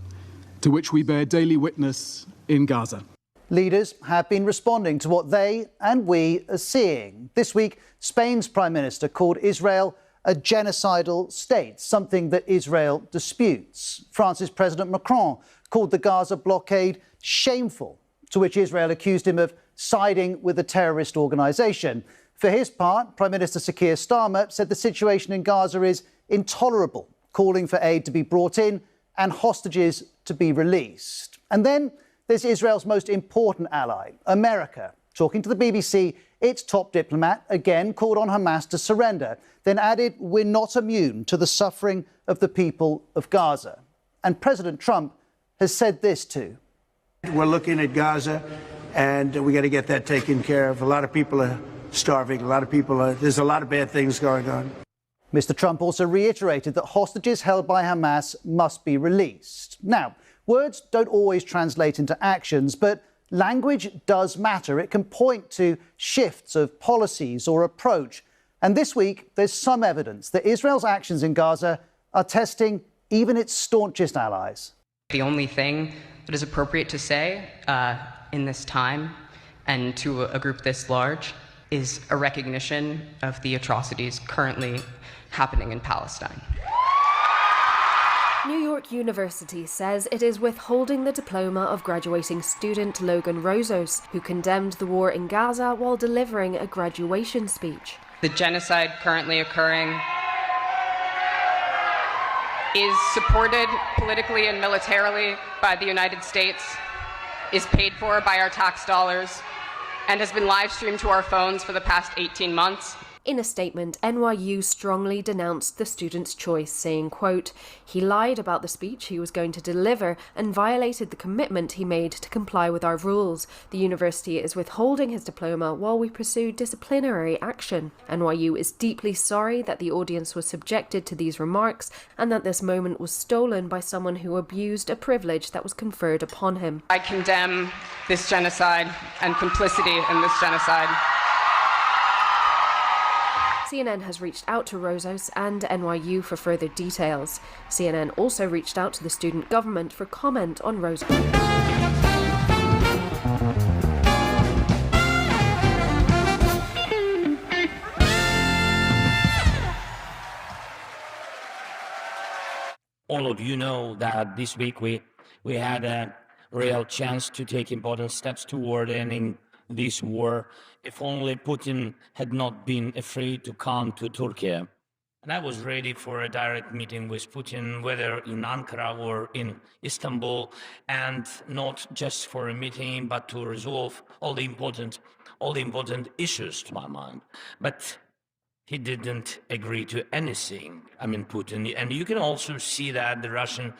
Speaker 15: to which we bear daily witness in Gaza.
Speaker 13: Leaders have been responding to what they and we are seeing. This week, Spain's Prime Minister called Israel a genocidal state, something that Israel disputes. France's President Macron called the Gaza blockade shameful, to which Israel accused him of siding with a terrorist organisation. For his part, Prime Minister Sir Keir Starmer said the situation in Gaza is intolerable, calling for aid to be brought in and hostages to be released. And then there's Israel's most important ally, America. Talking to the BBC, its top diplomat again called on Hamas to surrender, then added, we're not immune to the suffering of the people of Gaza. And President Trump has said this too.
Speaker 19: We're looking at Gaza, and we got to get that taken care of. A lot of people are starving. A lot of people there's a lot of bad things going on.
Speaker 13: Mr. Trump also reiterated that hostages held by Hamas must be released. Now, words don't always translate into actions, but language does matter. It can point to shifts of policies or approach. And this week, there's some evidence that Israel's actions in Gaza are testing even its staunchest allies.
Speaker 16: The only thing that is appropriate to say in this time and to a group this large is a recognition of the atrocities currently happening in Palestine.
Speaker 17: New York University says it is withholding the diploma of graduating student Logan Rozos, who condemned the war in Gaza while delivering a graduation speech.
Speaker 16: The genocide currently occurring is supported politically and militarily by the United States, is paid for by our tax dollars, and has been live streamed to our phones for the past 18 months.
Speaker 17: In a statement, NYU strongly denounced the student's choice, saying, quote, "He lied about the speech he was going to deliver and violated the commitment he made to comply with our rules. The university is withholding his diploma while we pursue disciplinary action. NYU is deeply sorry that the audience was subjected to these remarks and that this moment was stolen by someone who abused a privilege that was conferred upon him."
Speaker 16: I condemn this genocide and complicity in this genocide.
Speaker 17: CNN has reached out to Rozos and NYU for further details. CNN also reached out to the student government for comment on Rozos.
Speaker 18: All of you know that this week we had a real chance to take important steps toward ending this war. If only Putin had not been afraid to come to Turkey. And I was ready for a direct meeting with Putin, whether in Ankara or in Istanbul, and not just for a meeting, but to resolve all the important issues to my mind. But he didn't agree to anything, Putin. And you can also see that the Russian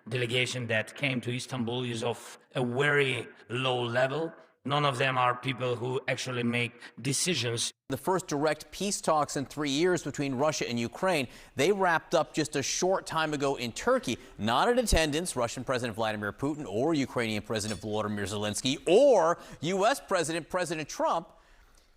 Speaker 18: delegation that came to Istanbul is of a very low level. None of them are people who actually make decisions.
Speaker 20: The first direct peace talks in 3 years between Russia and Ukraine, they wrapped up just a short time ago in Turkey. Not in attendance, Russian President Vladimir Putin or Ukrainian President Volodymyr Zelensky or U.S. President Trump.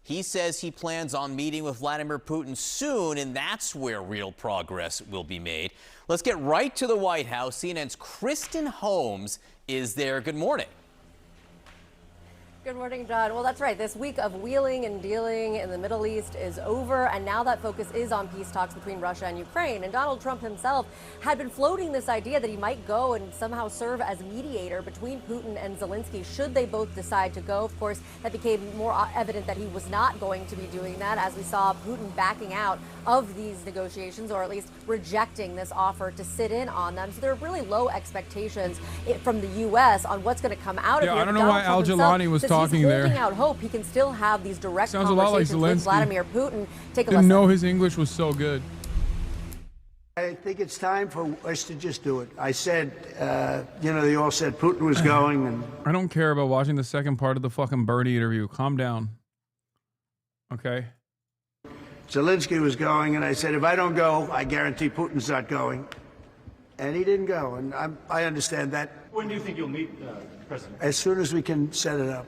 Speaker 20: He says he plans on meeting with Vladimir Putin soon, and that's where real progress will be made. Let's get right to the White House. CNN's Kristen Holmes is there. Good morning.
Speaker 21: Good morning, John. Well, that's right. This week of wheeling and dealing in the Middle East is over, and now that focus is on peace talks between Russia and Ukraine. And Donald Trump himself had been floating this idea that he might go and somehow serve as mediator between Putin and Zelensky should they both decide to go. Of course, that became more evident that he was not going to be doing that, as we saw Putin backing out of these negotiations, or at least rejecting this offer to sit in on them. So there are really low expectations from the U.S. on what's going to come out of it.
Speaker 2: I don't know why Al-Jilani was talking
Speaker 21: he's
Speaker 2: there.
Speaker 21: Holding out hope he can still have these direct
Speaker 2: Sounds a lot like
Speaker 21: conversations with
Speaker 2: Zelensky.
Speaker 21: Vladimir Putin. Take a
Speaker 2: Didn't
Speaker 21: listen.
Speaker 2: know his English was so good.
Speaker 19: I think it's time for us to just do it. I said, they all said Putin was going, and
Speaker 2: I don't care about watching the second part of the fucking Bernie interview. Calm down. Okay.
Speaker 19: Zelensky was going, and I said, if I don't go, I guarantee Putin's not going. And he didn't go, and I understand that.
Speaker 25: When do you think you'll meet the president?
Speaker 19: As soon as we can set it up.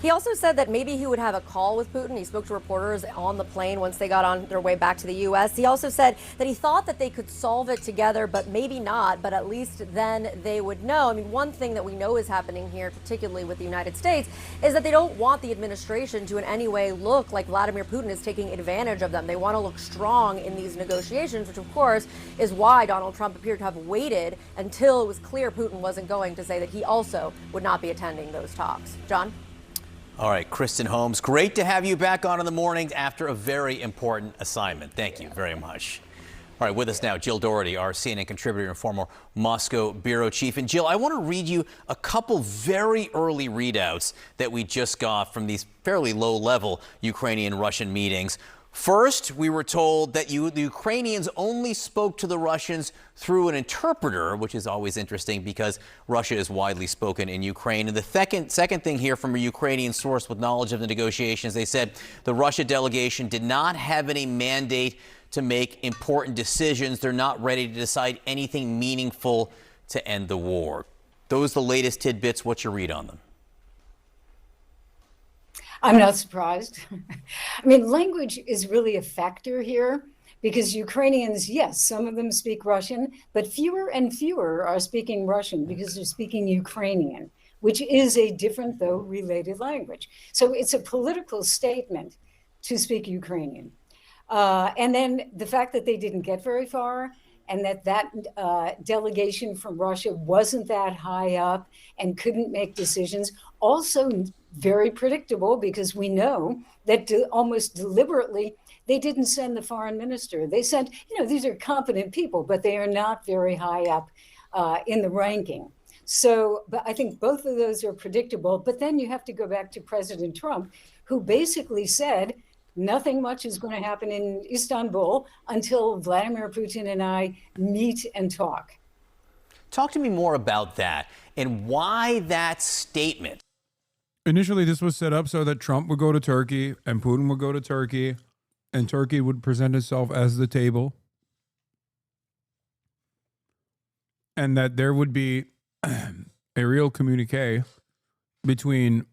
Speaker 21: He also said that maybe he would have a call with Putin. He spoke to reporters on the plane once they got on their way back to the U.S. He also said that he thought that they could solve it together, but maybe not, but at least then they would know. One thing that we know is happening here, particularly with the United States, is that they don't want the administration to in any way look like Vladimir Putin is taking advantage of them. They want to look strong in these negotiations, which of course is why Donald Trump appeared to have waited until it was clear Putin wasn't going to say that he also would not be attending those talks. John?
Speaker 20: All right, Kristen Holmes, great to have you back on in the mornings after a very important assignment. Thank you very much. All right, with us now, Jill Doherty, our CNN contributor and former Moscow bureau chief. And Jill, I want to read you a couple very early readouts that we just got from these fairly low-level Ukrainian-Russian meetings. First, we were told that the Ukrainians only spoke to the Russians through an interpreter, which is always interesting because Russia is widely spoken in Ukraine. And the second thing here from a Ukrainian source with knowledge of the negotiations, they said the Russia delegation did not have any mandate to make important decisions. They're not ready to decide anything meaningful to end the war. Those are the latest tidbits. What's your read on them?
Speaker 26: I'm not surprised. Language is really a factor here because Ukrainians, yes, some of them speak Russian, but fewer and fewer are speaking Russian because they're speaking Ukrainian, which is a different, though related language. So it's a political statement to speak Ukrainian. And then the fact that they didn't get very far and that delegation from Russia wasn't that high up and couldn't make decisions. Also very predictable, because we know that almost deliberately they didn't send the foreign minister. They sent, these are competent people, but they are not very high up in the ranking. So, but I think both of those are predictable. But then you have to go back to President Trump, who basically said nothing much is going to happen in Istanbul until Vladimir Putin and I meet and talk.
Speaker 20: Talk to me more about that and why that statement.
Speaker 2: Initially, this was set up so that Trump would go to Turkey and Putin would go to Turkey, and Turkey would present itself as the table, and that there would be a real communique between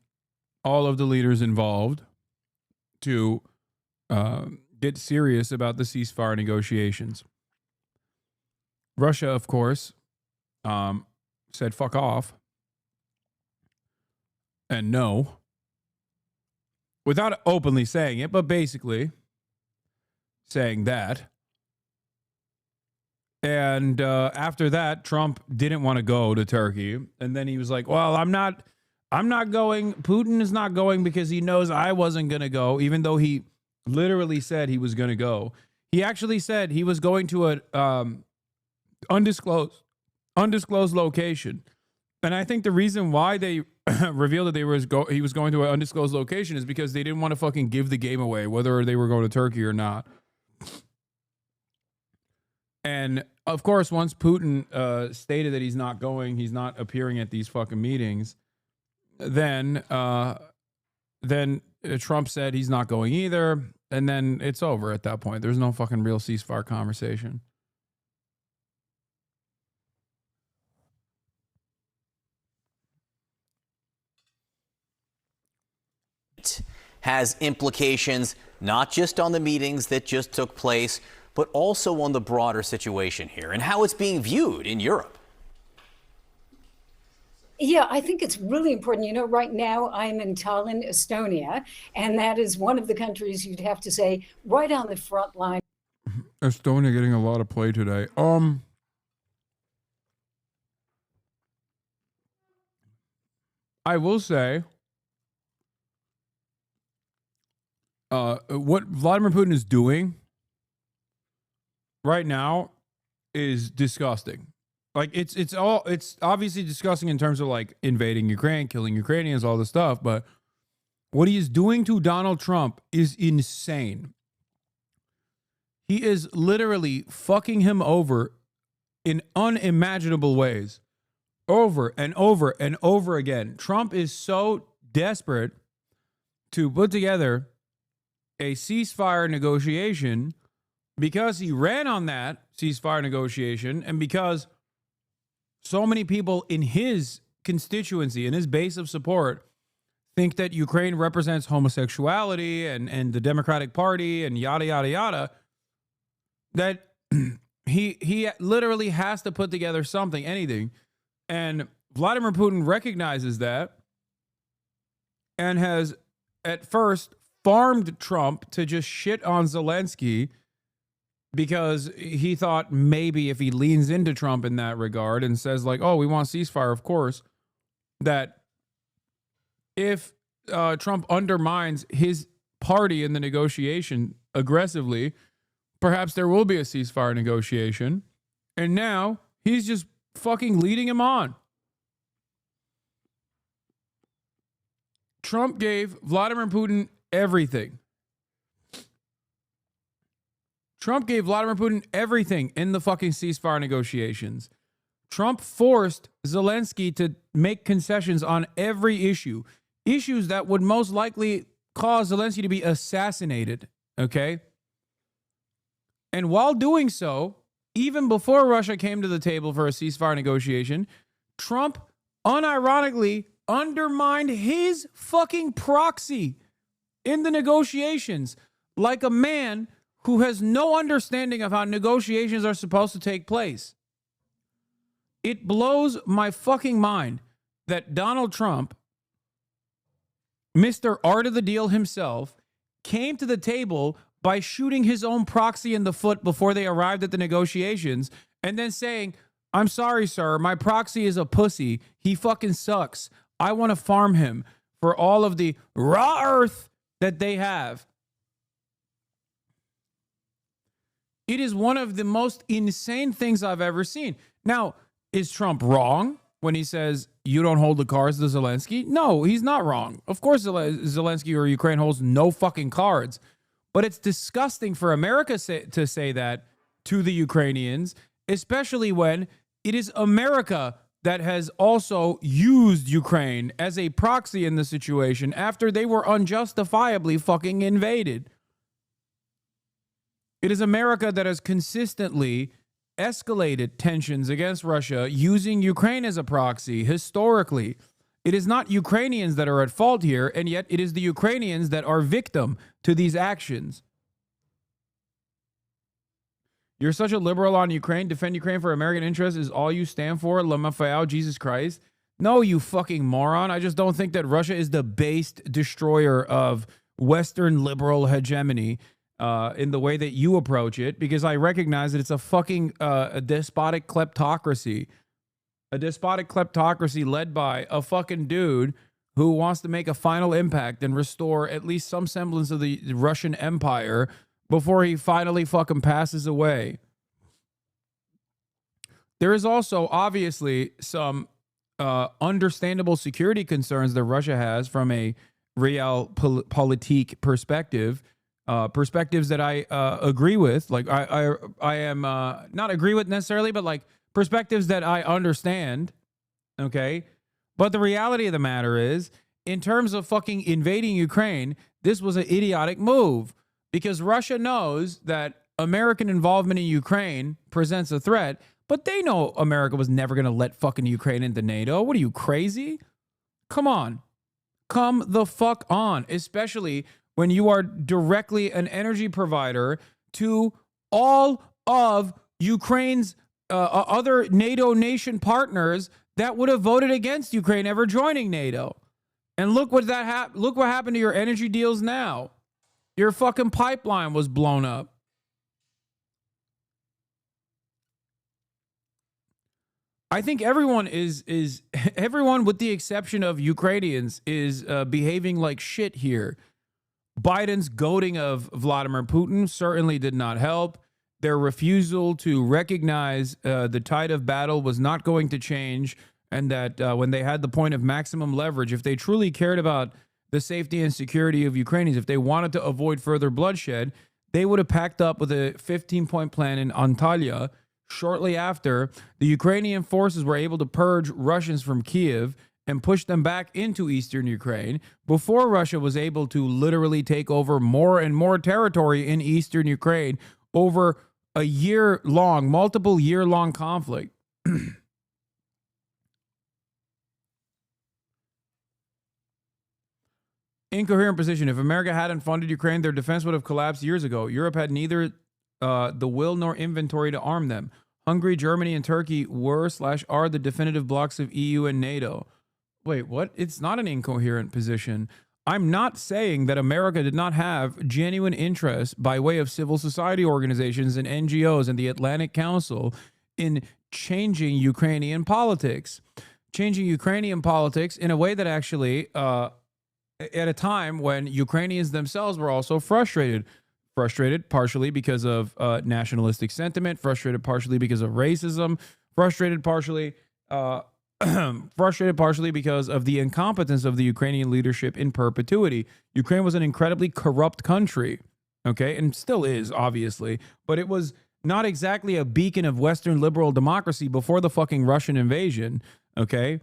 Speaker 2: all of the leaders involved to get serious about the ceasefire negotiations. Russia, of course, said fuck off and no, without openly saying it, but basically saying that. And after that, Trump didn't want to go to Turkey. And then he was like, well, I'm not going. Putin is not going because he knows I wasn't going to go, even though he literally said he was going to go. He actually said he was going to an undisclosed location. And I think the reason why they revealed that he was going to an undisclosed location is because they didn't want to fucking give the game away, whether they were going to Turkey or not. And of course, once Putin stated that he's not going, he's not appearing at these fucking meetings, then Trump said he's not going either, and then it's over at that point. There's no fucking real ceasefire conversation.
Speaker 20: Has implications not just on the meetings that just took place, but also on the broader situation here and how it's being viewed in Europe.
Speaker 26: Yeah, I think it's really important. Right now I'm in Tallinn, Estonia, and that is one of the countries you'd have to say right on the front line.
Speaker 2: Estonia getting a lot of play today. I will say, what Vladimir Putin is doing right now is disgusting. Like it's obviously disgusting in terms of like invading Ukraine, killing Ukrainians, all this stuff. But what he is doing to Donald Trump is insane. He is literally fucking him over in unimaginable ways, over and over and over again. Trump is so desperate to put together a ceasefire negotiation because he ran on that ceasefire negotiation, and because so many people in his constituency, in his base of support, think that Ukraine represents homosexuality and the Democratic Party and yada, yada, yada, that he literally has to put together something, anything. And Vladimir Putin recognizes that and has at first farmed Trump to just shit on Zelensky, because he thought maybe if he leans into Trump in that regard and says like, oh, we want ceasefire, of course, that if Trump undermines his party in the negotiation aggressively, perhaps there will be a ceasefire negotiation. And now he's just fucking leading him on. Trump gave Vladimir Putin everything. Trump gave Vladimir Putin everything in the fucking ceasefire negotiations. Trump forced Zelensky to make concessions on every issue. Issues that would most likely cause Zelensky to be assassinated, okay? And while doing so, even before Russia came to the table for a ceasefire negotiation, Trump unironically undermined his fucking proxy in the negotiations like a man who has no understanding of how negotiations are supposed to take place. It blows my fucking mind that Donald Trump, Mr. Art of the Deal himself, came to the table by shooting his own proxy in the foot before they arrived at the negotiations and then saying, I'm sorry, sir, my proxy is a pussy. He fucking sucks. I want to farm him for all of the raw earth that they have. It is one of the most insane things I've ever seen. Now, is Trump wrong when he says you don't hold the cards to Zelensky? No, he's not wrong. Of course, Zelensky or Ukraine holds no fucking cards. But it's disgusting for America to say that to the Ukrainians, especially when it is America that has also used Ukraine as a proxy in the situation after they were unjustifiably fucking invaded. It is America that has consistently escalated tensions against Russia using Ukraine as a proxy historically. It is not Ukrainians that are at fault here, and yet it is the Ukrainians that are victim to these actions. You're such a liberal on Ukraine. Defend Ukraine for American interests is all you stand for. Lamafayao, Jesus Christ. No, you fucking moron. I just don't think that Russia is the based destroyer of Western liberal hegemony in the way that you approach it, because I recognize that it's a fucking a despotic kleptocracy. A despotic kleptocracy led by a fucking dude who wants to make a final impact and restore at least some semblance of the Russian Empire before he finally fucking passes away. There is also obviously some understandable security concerns that Russia has from a realpolitik perspective, perspectives that I agree with. Like I am not agree with necessarily, but like perspectives that I understand. Okay. But the reality of the matter is, in terms of fucking invading Ukraine, this was an idiotic move. Because Russia knows that American involvement in Ukraine presents a threat, but they know America was never going to let fucking Ukraine into NATO. What are you, crazy? Come on. Come the fuck on. Especially when you are directly an energy provider to all of Ukraine's other NATO nation partners that would have voted against Ukraine ever joining NATO. And look what look what happened to your energy deals now. Your fucking pipeline was blown up. I think everyone everyone with the exception of Ukrainians is behaving like shit here. Biden's goading of Vladimir Putin certainly did not help. Their refusal to recognize the tide of battle was not going to change, and that when they had the point of maximum leverage, if they truly cared about the safety and security of Ukrainians, if they wanted to avoid further bloodshed, they would have packed up with a 15-point plan in Antalya. Shortly after, the Ukrainian forces were able to purge Russians from Kiev and push them back into eastern Ukraine before Russia was able to literally take over more and more territory in eastern Ukraine over a year-long, multiple year-long conflict. Incoherent position. If America hadn't funded Ukraine, their defense would have collapsed years ago. Europe had neither the will nor inventory to arm them. Hungary, Germany, and Turkey were/are the definitive blocks of EU and NATO. Wait, what? It's not an incoherent position. I'm not saying that America did not have genuine interest by way of civil society organizations and NGOs and the Atlantic Council in changing Ukrainian politics. Changing Ukrainian politics in a way that actually... at a time when Ukrainians themselves were also frustrated partially because of nationalistic sentiment, frustrated partially because of racism, frustrated partially because of the incompetence of the Ukrainian leadership in perpetuity. Ukraine was an incredibly corrupt country, okay, and still is, obviously, but it was not exactly a beacon of Western liberal democracy before the fucking Russian invasion, okay?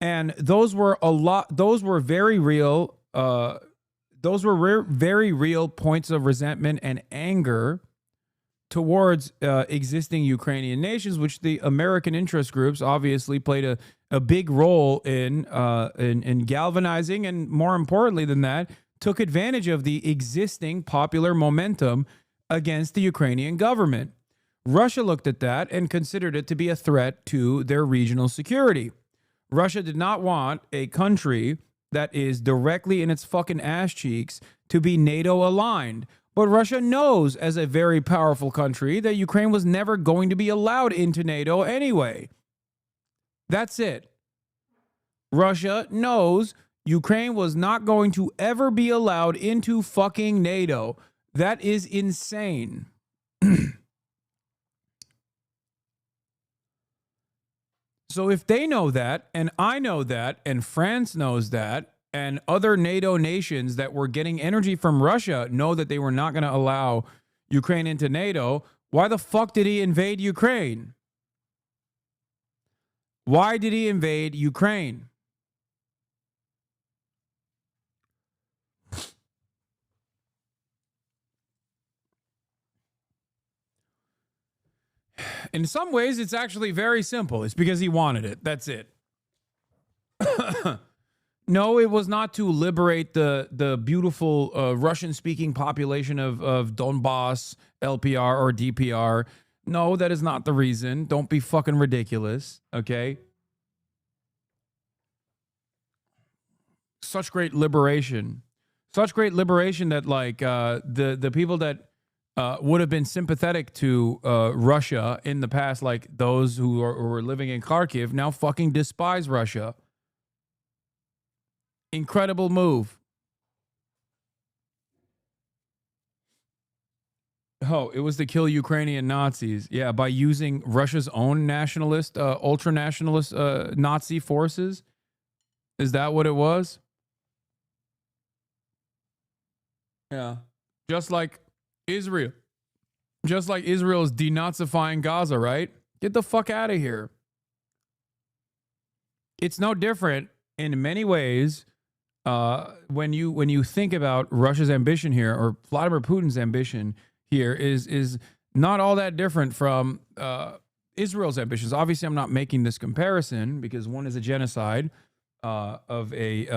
Speaker 2: And those were very real. Very real points of resentment and anger towards existing Ukrainian nations, which the American interest groups obviously played a big role in galvanizing, and more importantly than that, took advantage of the existing popular momentum against the Ukrainian government. Russia looked at that and considered it to be a threat to their regional security. Russia did not want a country that is directly in its fucking ass cheeks to be NATO aligned. But Russia knows, as a very powerful country, that Ukraine was never going to be allowed into NATO anyway. That's it. Russia knows Ukraine was not going to ever be allowed into fucking NATO. That is insane. So if they know that, and I know that, and France knows that, and other NATO nations that were getting energy from Russia know that they were not going to allow Ukraine into NATO, why the fuck did he invade Ukraine? Why did he invade Ukraine? In some ways, it's actually very simple. It's because he wanted it. That's it. No, it was not to liberate the beautiful Russian-speaking population of Donbass, LPR, or DPR. No, that is not the reason. Don't be fucking ridiculous, okay? Such great liberation. Such great liberation that, like, the people that would have been sympathetic to Russia in the past, like those who were living in Kharkiv, now fucking despise Russia. Incredible move. Oh, it was to kill Ukrainian Nazis. Yeah, by using Russia's own nationalist, ultra-nationalist Nazi forces. Is that what it was? Yeah. Just like Israel. Just like Israel is denazifying Gaza, right? Get the fuck out of here. It's no different in many ways when you think about Russia's ambition here, or Vladimir Putin's ambition here is not all that different from Israel's ambitions. Obviously, I'm not making this comparison because one is a genocide of a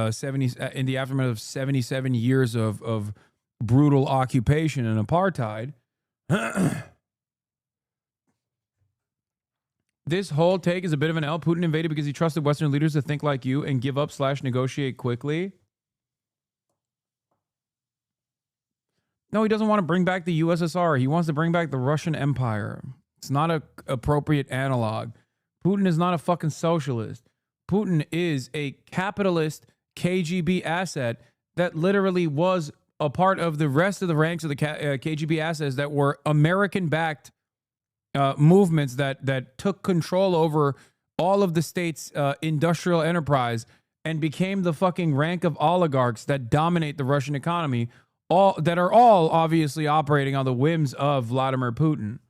Speaker 2: in the aftermath of 77 years of brutal occupation and apartheid. This whole take is a bit of an L. Putin invaded because he trusted Western leaders to think like you and give up / negotiate quickly. No, he doesn't want to bring back the USSR. He wants to bring back the Russian Empire. It's not an appropriate analog. Putin is not a fucking socialist. Putin is a capitalist KGB asset that literally was a part of the rest of the ranks of the KGB assets that were American-backed movements that took control over all of the state's industrial enterprise and became the fucking rank of oligarchs that dominate the Russian economy, all that are all obviously operating on the whims of Vladimir Putin.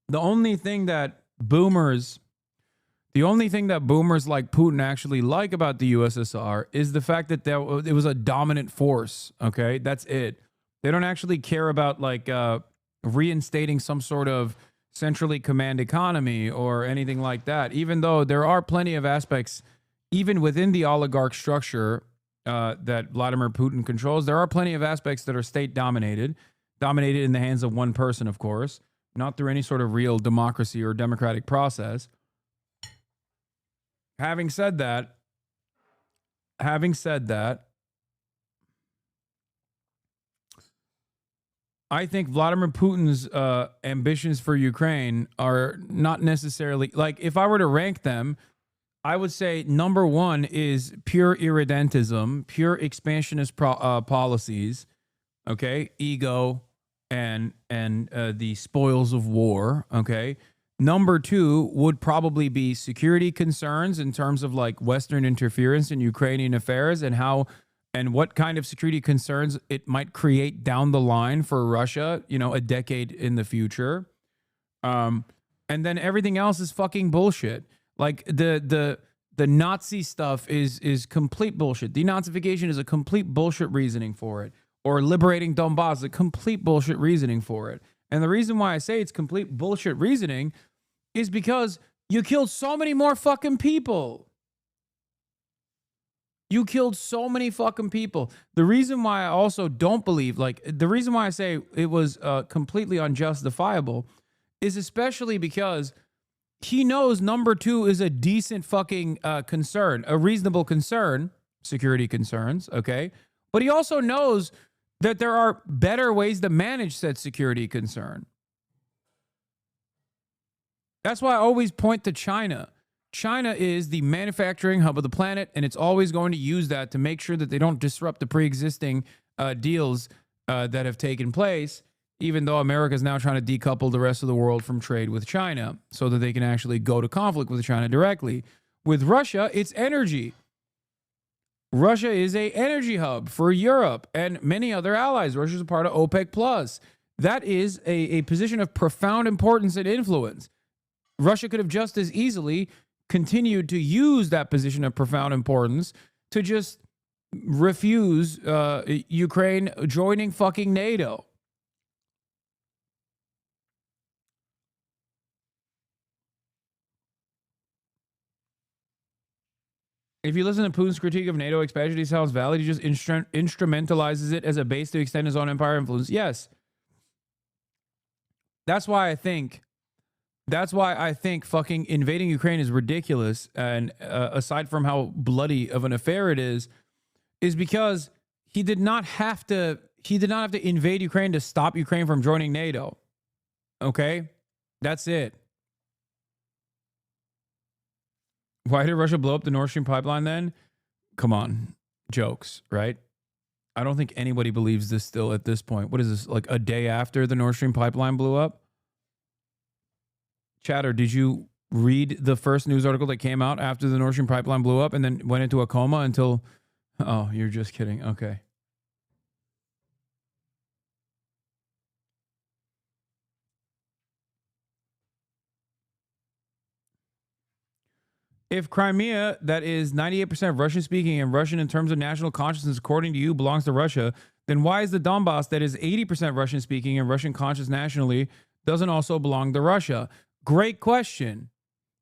Speaker 2: The only thing that boomers like Putin actually like about the USSR is the fact that it was a dominant force. Okay, that's it. They don't actually care about like reinstating some sort of centrally command economy or anything like that, even though there are plenty of aspects, even within the oligarch structure that Vladimir Putin controls, there are plenty of aspects that are state dominated in the hands of one person, of course, not through any sort of real democracy or democratic process. Having said that, I think Vladimir Putin's ambitions for Ukraine are not necessarily, like, if I were to rank them, I would say number one is pure irredentism, pure expansionist policies, okay, ego and the spoils of war, okay. Number two would probably be security concerns in terms of like Western interference in Ukrainian affairs and how and what kind of security concerns it might create down the line for Russia, you know, a decade in the future. And then everything else is fucking bullshit. Like the Nazi stuff is complete bullshit. Denazification is a complete bullshit reasoning for it. Or liberating Donbass is a complete bullshit reasoning for it. And the reason why I say it's complete bullshit reasoning is because you killed so many more fucking people. You killed so many fucking people. The reason why I also don't believe, like, the reason why I say it was completely unjustifiable is especially because he knows number two is a decent fucking concern, a reasonable concern, security concerns, okay? But he also knows that there are better ways to manage said security concern. That's why I always point to China. China is the manufacturing hub of the planet, and it's always going to use that to make sure that they don't disrupt the pre-existing deals that have taken place, even though America is now trying to decouple the rest of the world from trade with China so that they can actually go to conflict with China directly. With Russia, it's energy. Russia is an energy hub for Europe and many other allies. Russia is a part of OPEC+. That is a position of profound importance and influence. Russia could have just as easily continued to use that position of profound importance to just refuse Ukraine joining fucking NATO. If you listen to Putin's critique of NATO expansion, he sounds valid. He just instrumentalizes it as a base to extend his own empire influence. Yes. That's why I think fucking invading Ukraine is ridiculous. And aside from how bloody of an affair it is because he did not have to invade Ukraine to stop Ukraine from joining NATO. Okay? That's it. Why did Russia blow up the Nord Stream pipeline then? Come on. Jokes, right? I don't think anybody believes this still at this point. What is this, like a day after the Nord Stream pipeline blew up? Chatter, did you read the first news article that came out after the Nord Stream pipeline blew up and then went into a coma until... Oh, you're just kidding. Okay. If Crimea, that is 98% Russian speaking and Russian in terms of national consciousness, according to you, belongs to Russia, then why is the Donbass, that is 80% Russian speaking and Russian conscious nationally, doesn't also belong to Russia? Great question.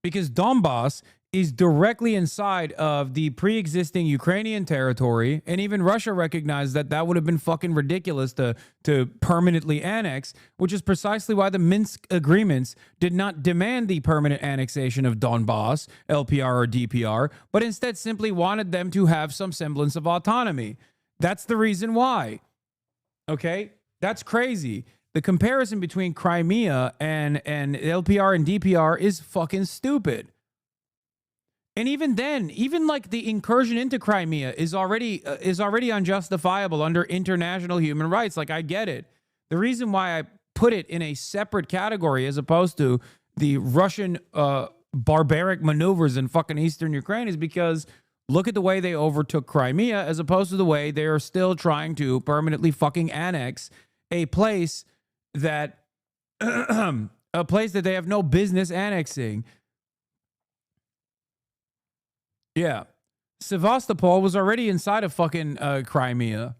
Speaker 2: Because Donbass is directly inside of the pre-existing Ukrainian territory, and even Russia recognized that that would have been fucking ridiculous to permanently annex, which is precisely why the Minsk agreements did not demand the permanent annexation of Donbass, LPR or DPR, but instead simply wanted them to have some semblance of autonomy. That's the reason why. Okay? That's crazy. The comparison between Crimea and LPR and DPR is fucking stupid. And even then, even like the incursion into Crimea is already unjustifiable under international human rights. Like, I get it. The reason why I put it in a separate category as opposed to the Russian barbaric maneuvers in fucking eastern Ukraine is because look at the way they overtook Crimea as opposed to the way they are still trying to permanently fucking annex a place that they have no business annexing. Yeah. Sevastopol was already inside of fucking Crimea.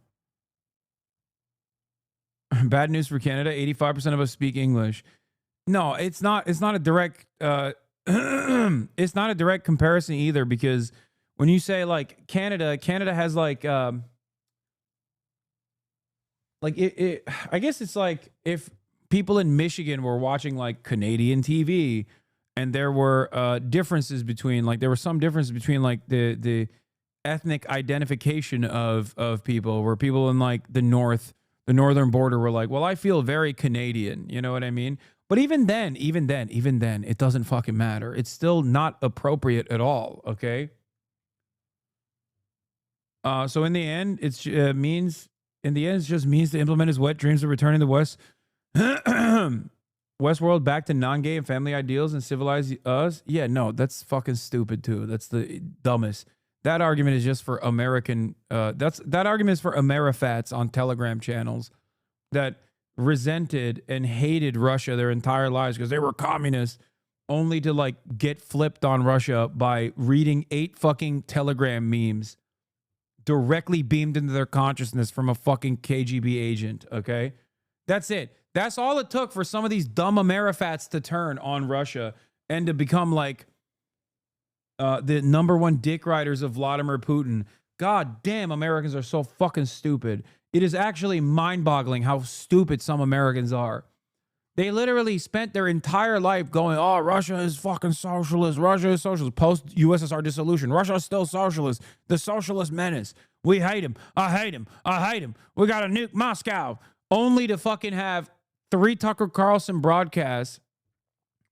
Speaker 2: Bad news for Canada. 85% of us speak English. No, it's not a direct it's not a direct comparison either, because when you say like Canada has like I guess it's like if people in Michigan were watching like Canadian TV and there were differences between, like, there were some differences between like the ethnic identification of people, where people in like the northern border were like, well, I feel very Canadian, you know what I mean? But even then, it doesn't fucking matter. It's still not appropriate at all, okay? So in the end, it just means to implement his wet dreams of returning the Westworld back to non-gay and family ideals and civilize us. Yeah, no, that's fucking stupid too. That's the dumbest. That argument is just for American. That argument is for Amerifats on Telegram channels that resented and hated Russia their entire lives because they were communists, only to like get flipped on Russia by reading 8 fucking Telegram memes directly beamed into their consciousness from a fucking KGB agent. Okay, that's it. That's all it took for some of these dumb Amerifats to turn on Russia and to become like the #1 dick riders of Vladimir Putin. God damn, Americans are so fucking stupid. It is actually mind-boggling how stupid some Americans are. They literally spent their entire life going, oh, Russia is fucking socialist. Russia is socialist. Post-USSR dissolution. Russia is still socialist. The socialist menace. We hate him. I hate him. I hate him. We got to nuke Moscow. Only to fucking have 3 Tucker Carlson broadcasts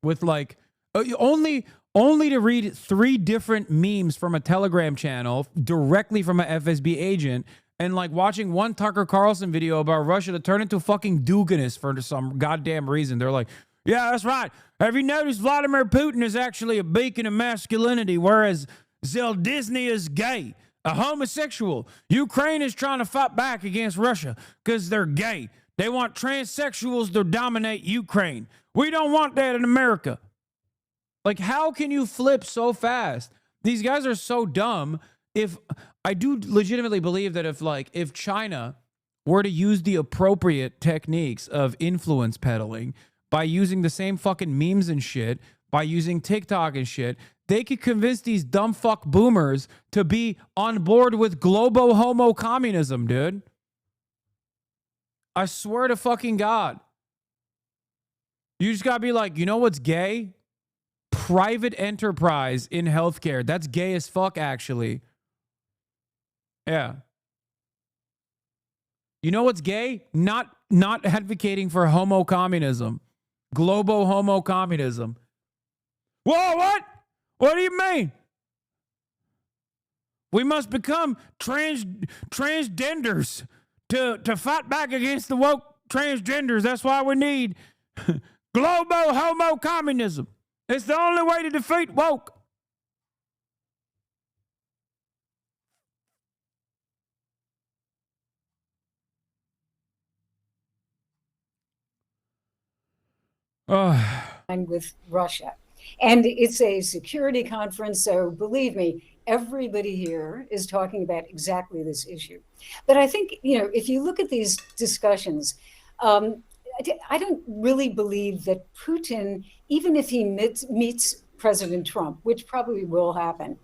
Speaker 2: with like, only to read 3 different memes from a Telegram channel directly from an FSB agent, and like watching one Tucker Carlson video about Russia to turn into fucking Duganist for some goddamn reason. They're like, yeah, that's right. Have you noticed Vladimir Putin is actually a beacon of masculinity, whereas Zelensky is gay, a homosexual. Ukraine is trying to fight back against Russia because they're gay. They want transsexuals to dominate Ukraine. We don't want that in America. Like, how can you flip so fast? These guys are so dumb. I do legitimately believe that if China were to use the appropriate techniques of influence peddling by using the same fucking memes and shit, by using TikTok and shit, they could convince these dumb fuck boomers to be on board with globo homo communism, dude. I swear to fucking God. You just gotta be like, you know what's gay? Private enterprise in healthcare. That's gay as fuck, actually. Yeah. You know what's gay? Not advocating for homo communism. Globo homo communism. Whoa, what? What do you mean? We must become transgenders to fight back against the woke transgenders. That's why we need globo homo communism. It's the only way to defeat woke.
Speaker 26: With Russia. And it's a security conference, so believe me, everybody here is talking about exactly this issue. But I think, if you look at these discussions, I don't really believe that Putin, even if he meets President Trump, which probably will happen,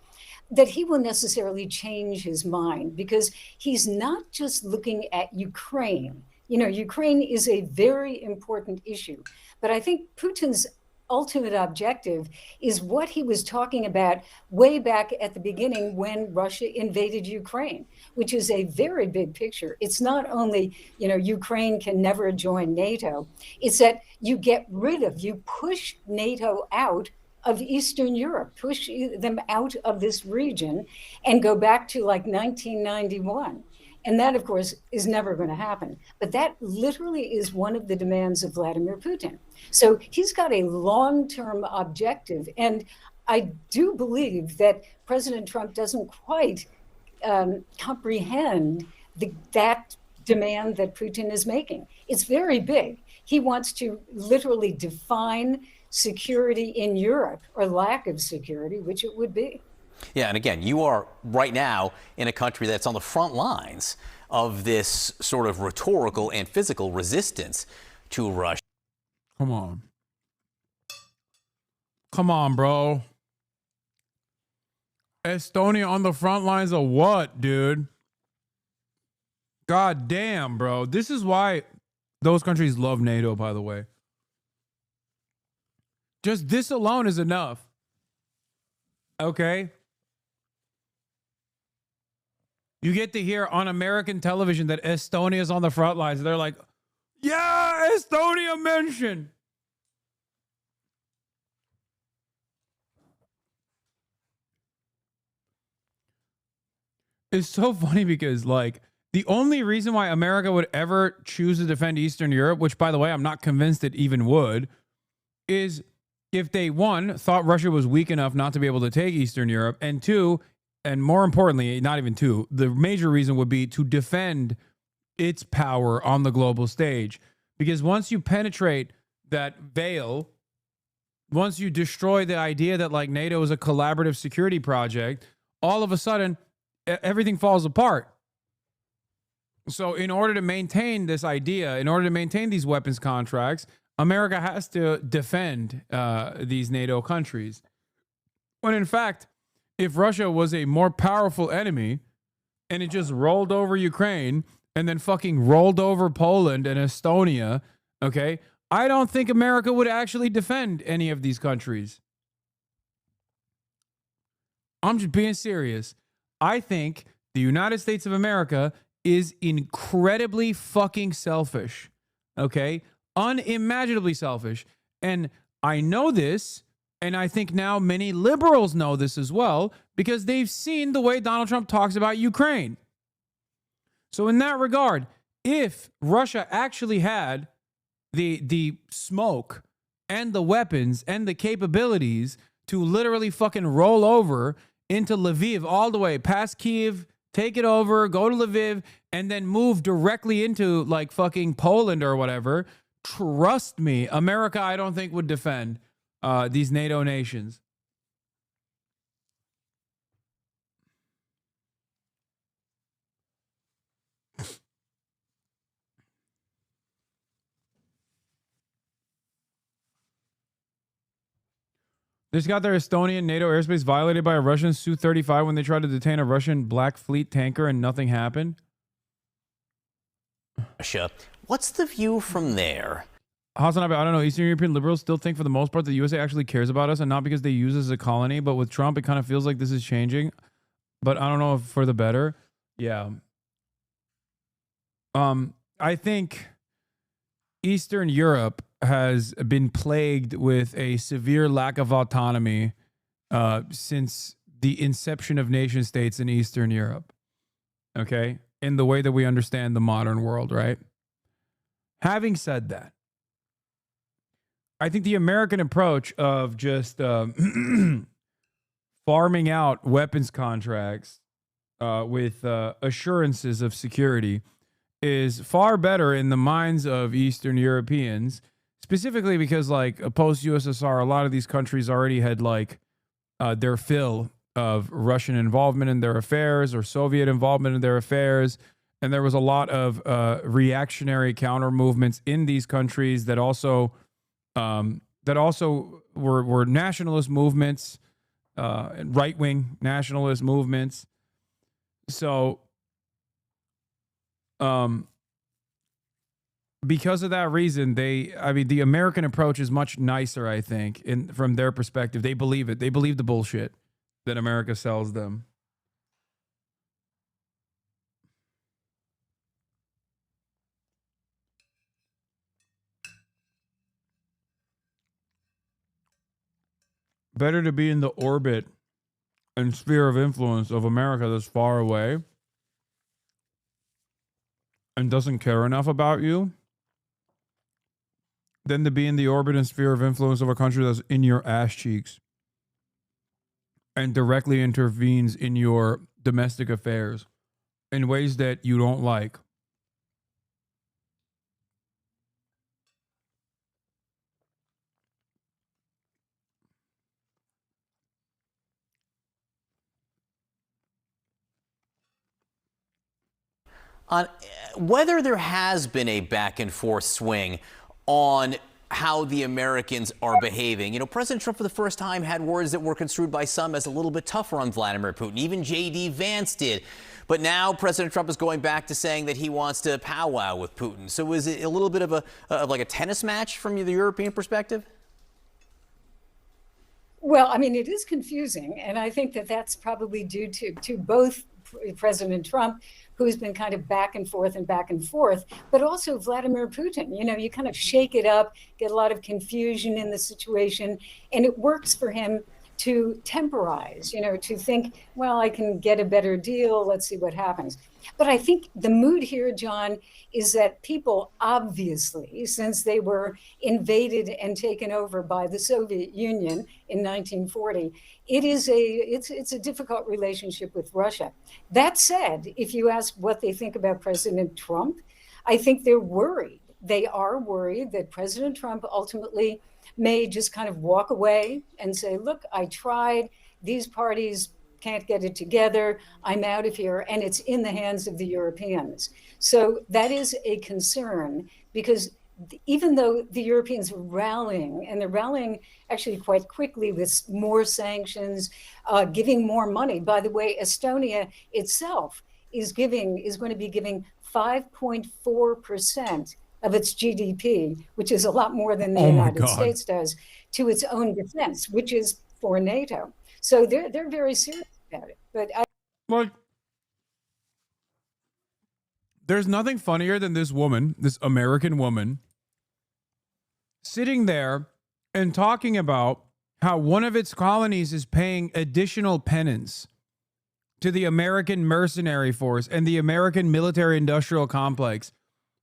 Speaker 26: that he will necessarily change his mind, because he's not just looking at Ukraine. Ukraine is a very important issue. But I think Putin's ultimate objective is what he was talking about way back at the beginning when Russia invaded Ukraine, which is a very big picture. It's not only, Ukraine can never join NATO. It's that you push NATO out of Eastern Europe, push them out of this region and go back to like 1991. And that, of course, is never going to happen. But that literally is one of the demands of Vladimir Putin. So he's got a long-term objective. And I do believe that President Trump doesn't quite comprehend that demand that Putin is making. It's very big. He wants to literally define security in Europe, or lack of security, which it would be.
Speaker 20: Yeah, and again, you are right now in a country that's on the front lines of this sort of rhetorical and physical resistance to Russia.
Speaker 2: Come on. Come on, bro. Estonia on the front lines of what, dude? God damn, bro. This is why those countries love NATO, by the way. Just this alone is enough. Okay? You get to hear on American television that Estonia is on the front lines. They're like, yeah, Estonia mentioned. It's so funny because, like, the only reason why America would ever choose to defend Eastern Europe, which, by the way, I'm not convinced it even would, is if they, one, thought Russia was weak enough not to be able to take Eastern Europe, and two, and more importantly, not even two, the major reason would be to defend its power on the global stage. Because once you penetrate that veil, once you destroy the idea that like NATO is a collaborative security project, all of a sudden, everything falls apart. So in order to maintain this idea, in order to maintain these weapons contracts, America has to defend these NATO countries. When in fact, if Russia was a more powerful enemy and it just rolled over Ukraine and then fucking rolled over Poland and Estonia, okay, I don't think America would actually defend any of these countries. I'm just being serious. I think the United States of America is incredibly fucking selfish. Okay? Unimaginably selfish. And I know this, and I think now many liberals know this as well, because they've seen the way Donald Trump talks about Ukraine. So in that regard, if Russia actually had the smoke and the weapons and the capabilities to literally fucking roll over into Lviv all the way past Kyiv, take it over, go to Lviv, and then move directly into like fucking Poland or whatever, trust me, America, I don't think would defend these NATO nations. They just got their Estonian NATO airspace violated by a Russian Su-35 when they tried to detain a Russian Black Fleet tanker and nothing happened.
Speaker 20: Russia. What's the view from there?
Speaker 2: Hasanabi, I don't know. Eastern European liberals still think for the most part the USA actually cares about us, and not because they use us as a colony. But with Trump, it kind of feels like this is changing. But I don't know if for the better. Yeah. I think Eastern Europe has been plagued with a severe lack of autonomy since the inception of nation states in Eastern Europe. Okay? In the way that we understand the modern world, right? Having said that, I think the American approach of just farming out weapons contracts with assurances of security is far better in the minds of Eastern Europeans, specifically because, like, post-USSR, a lot of these countries already had, like, their fill of Russian involvement in their affairs or Soviet involvement in their affairs. And there was a lot of reactionary counter movements in these countries that also were nationalist movements, right-wing nationalist movements. So, because of that reason, the American approach is much nicer, I think, from their perspective. They believe it. They believe the bullshit that America sells them. Better to be in the orbit and sphere of influence of America that's far away and doesn't care enough about you than to be in the orbit and sphere of influence of a country that's in your ass cheeks and directly intervenes in your domestic affairs in ways that you don't like.
Speaker 20: On whether there has been a back and forth swing on how the Americans are behaving. You know, President Trump for the first time had words that were construed by some as a little bit tougher on Vladimir Putin. Even J.D. Vance did. But now President Trump is going back to saying that he wants to powwow with Putin. So is it a little bit of like a tennis match from the European perspective?
Speaker 26: Well, I mean, it is confusing. And I think that that's probably due to both President Trump, who's been kind of back and forth, but also Vladimir Putin. You know, you kind of shake it up, get a lot of confusion in the situation, and it works for him to temporize, you know, to think, well, I can get a better deal, let's see what happens. But I think the mood here, John, is that people obviously, since they were invaded and taken over by the Soviet Union in 1940, it's a difficult relationship with Russia. That said, if you ask what they think about President Trump, I think they're worried. They are worried that President Trump ultimately may just kind of walk away and say, look, I tried, these parties can't get it together, I'm out of here, and it's in the hands of the Europeans. So that is a concern, because even though the Europeans are rallying, and they're rallying actually quite quickly with more sanctions, giving more money. By the way, Estonia itself is going to be giving 5.4% of its GDP, which is a lot more than the
Speaker 2: Oh my
Speaker 26: United
Speaker 2: God.
Speaker 26: States does, to its own defense, which is for NATO. So they're very serious about it. But
Speaker 2: Like, there's nothing funnier than this woman, this American woman, sitting there and talking about how one of its colonies is paying additional penance to the American mercenary force and the American military industrial complex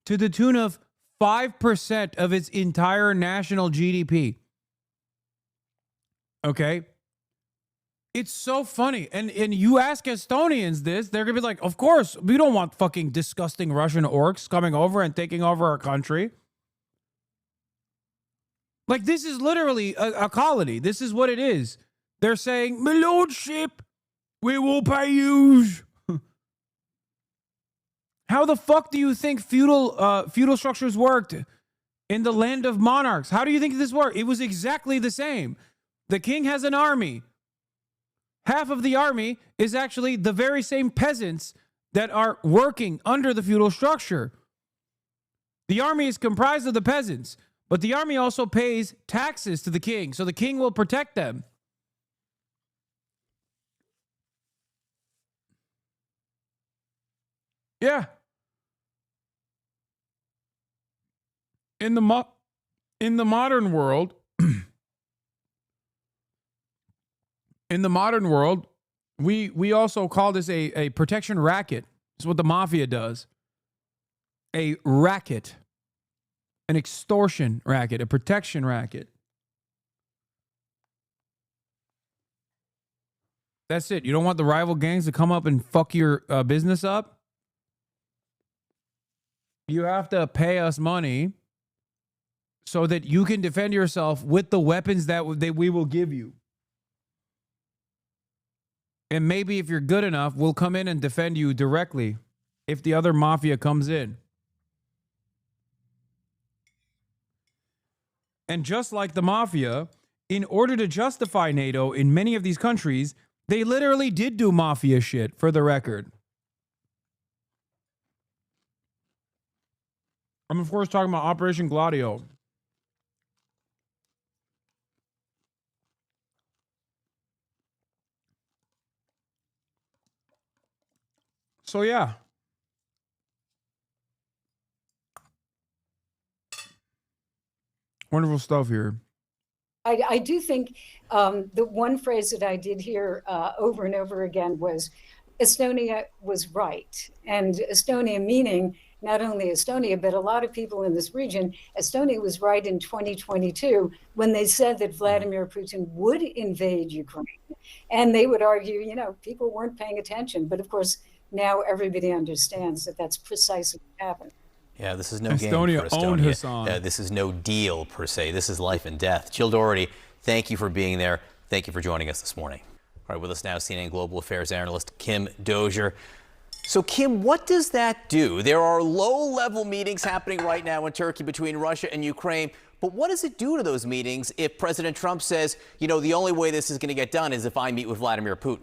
Speaker 2: to the tune of 5% of its entire national GDP. Okay? It's so funny. And you ask Estonians this, they're going to be like, of course, we don't want fucking disgusting Russian orcs coming over and taking over our country. Like, this is literally a colony. This is what it is. They're saying, my lordship, we will pay you. How the fuck do you think feudal structures worked in the land of monarchs? How do you think this worked? It was exactly the same. The king has an army. Half of the army is actually the very same peasants that are working under the feudal structure. The army is comprised of the peasants, but the army also pays taxes to the king, so the king will protect them. Yeah. In the modern world, we also call this a protection racket. It's what the mafia does. A racket. An extortion racket, a protection racket. That's it. You don't want the rival gangs to come up and fuck your business up? You have to pay us money so that you can defend yourself with the weapons that we will give you. And maybe if you're good enough, we'll come in and defend you directly if the other mafia comes in. And just like the mafia, in order to justify NATO in many of these countries, they literally did do mafia shit, for the record. I'm, of course, talking about Operation Gladio. So, yeah. Wonderful stuff here.
Speaker 26: I do think the one phrase that I did hear over and over again was Estonia was right. And Estonia meaning not only Estonia, but a lot of people in this region. Estonia was right in 2022 when they said that Vladimir Putin would invade Ukraine. And they would argue, you know, people weren't paying attention. But of course, now everybody understands that that's precisely what happened.
Speaker 20: Yeah, this is no
Speaker 2: Estonia
Speaker 20: game for Estonia.
Speaker 2: owned Hasan.
Speaker 20: This is no deal, per se. This is life and death. Jill Doherty, thank you for being there. Thank you for joining us this morning. All right, with us now, CNN Global Affairs analyst Kim Dozier. So, Kim, what does that do? There are low-level meetings happening right now in Turkey between Russia and Ukraine. But what does it do to those meetings if President Trump says, you know, the only way this is going to get done is if I meet with Vladimir Putin?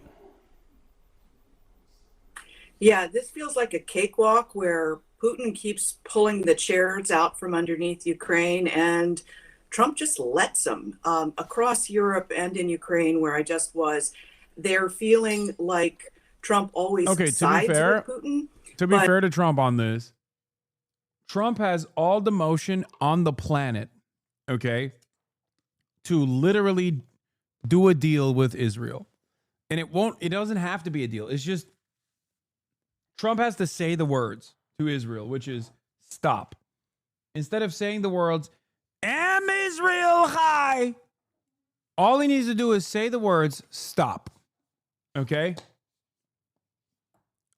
Speaker 1: Yeah, this feels like a cakewalk where Putin keeps pulling the chairs out from underneath Ukraine, and Trump just lets them. Across Europe and in Ukraine, where I just was, they're feeling like Trump always sides with Putin.
Speaker 2: To be fair to Trump on this, Trump has all the motion on the planet, okay, to literally do a deal with Israel. And it doesn't have to be a deal. It's just Trump has to say the words to Israel, which is stop. Instead of saying the words, am Israel high? All he needs to do is say the words, stop. Okay?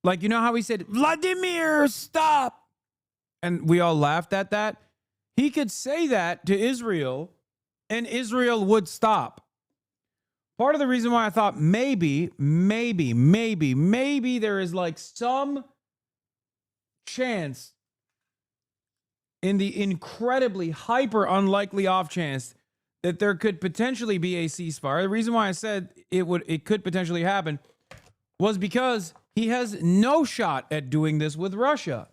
Speaker 2: Like, you know how he said, Vladimir, stop. And we all laughed at that. He could say that to Israel and Israel would stop. Part of the reason why I thought maybe there is like some chance in the incredibly hyper unlikely off chance that there could potentially be a ceasefire. The reason why I said it could potentially happen was because he has no shot at doing this with Russia.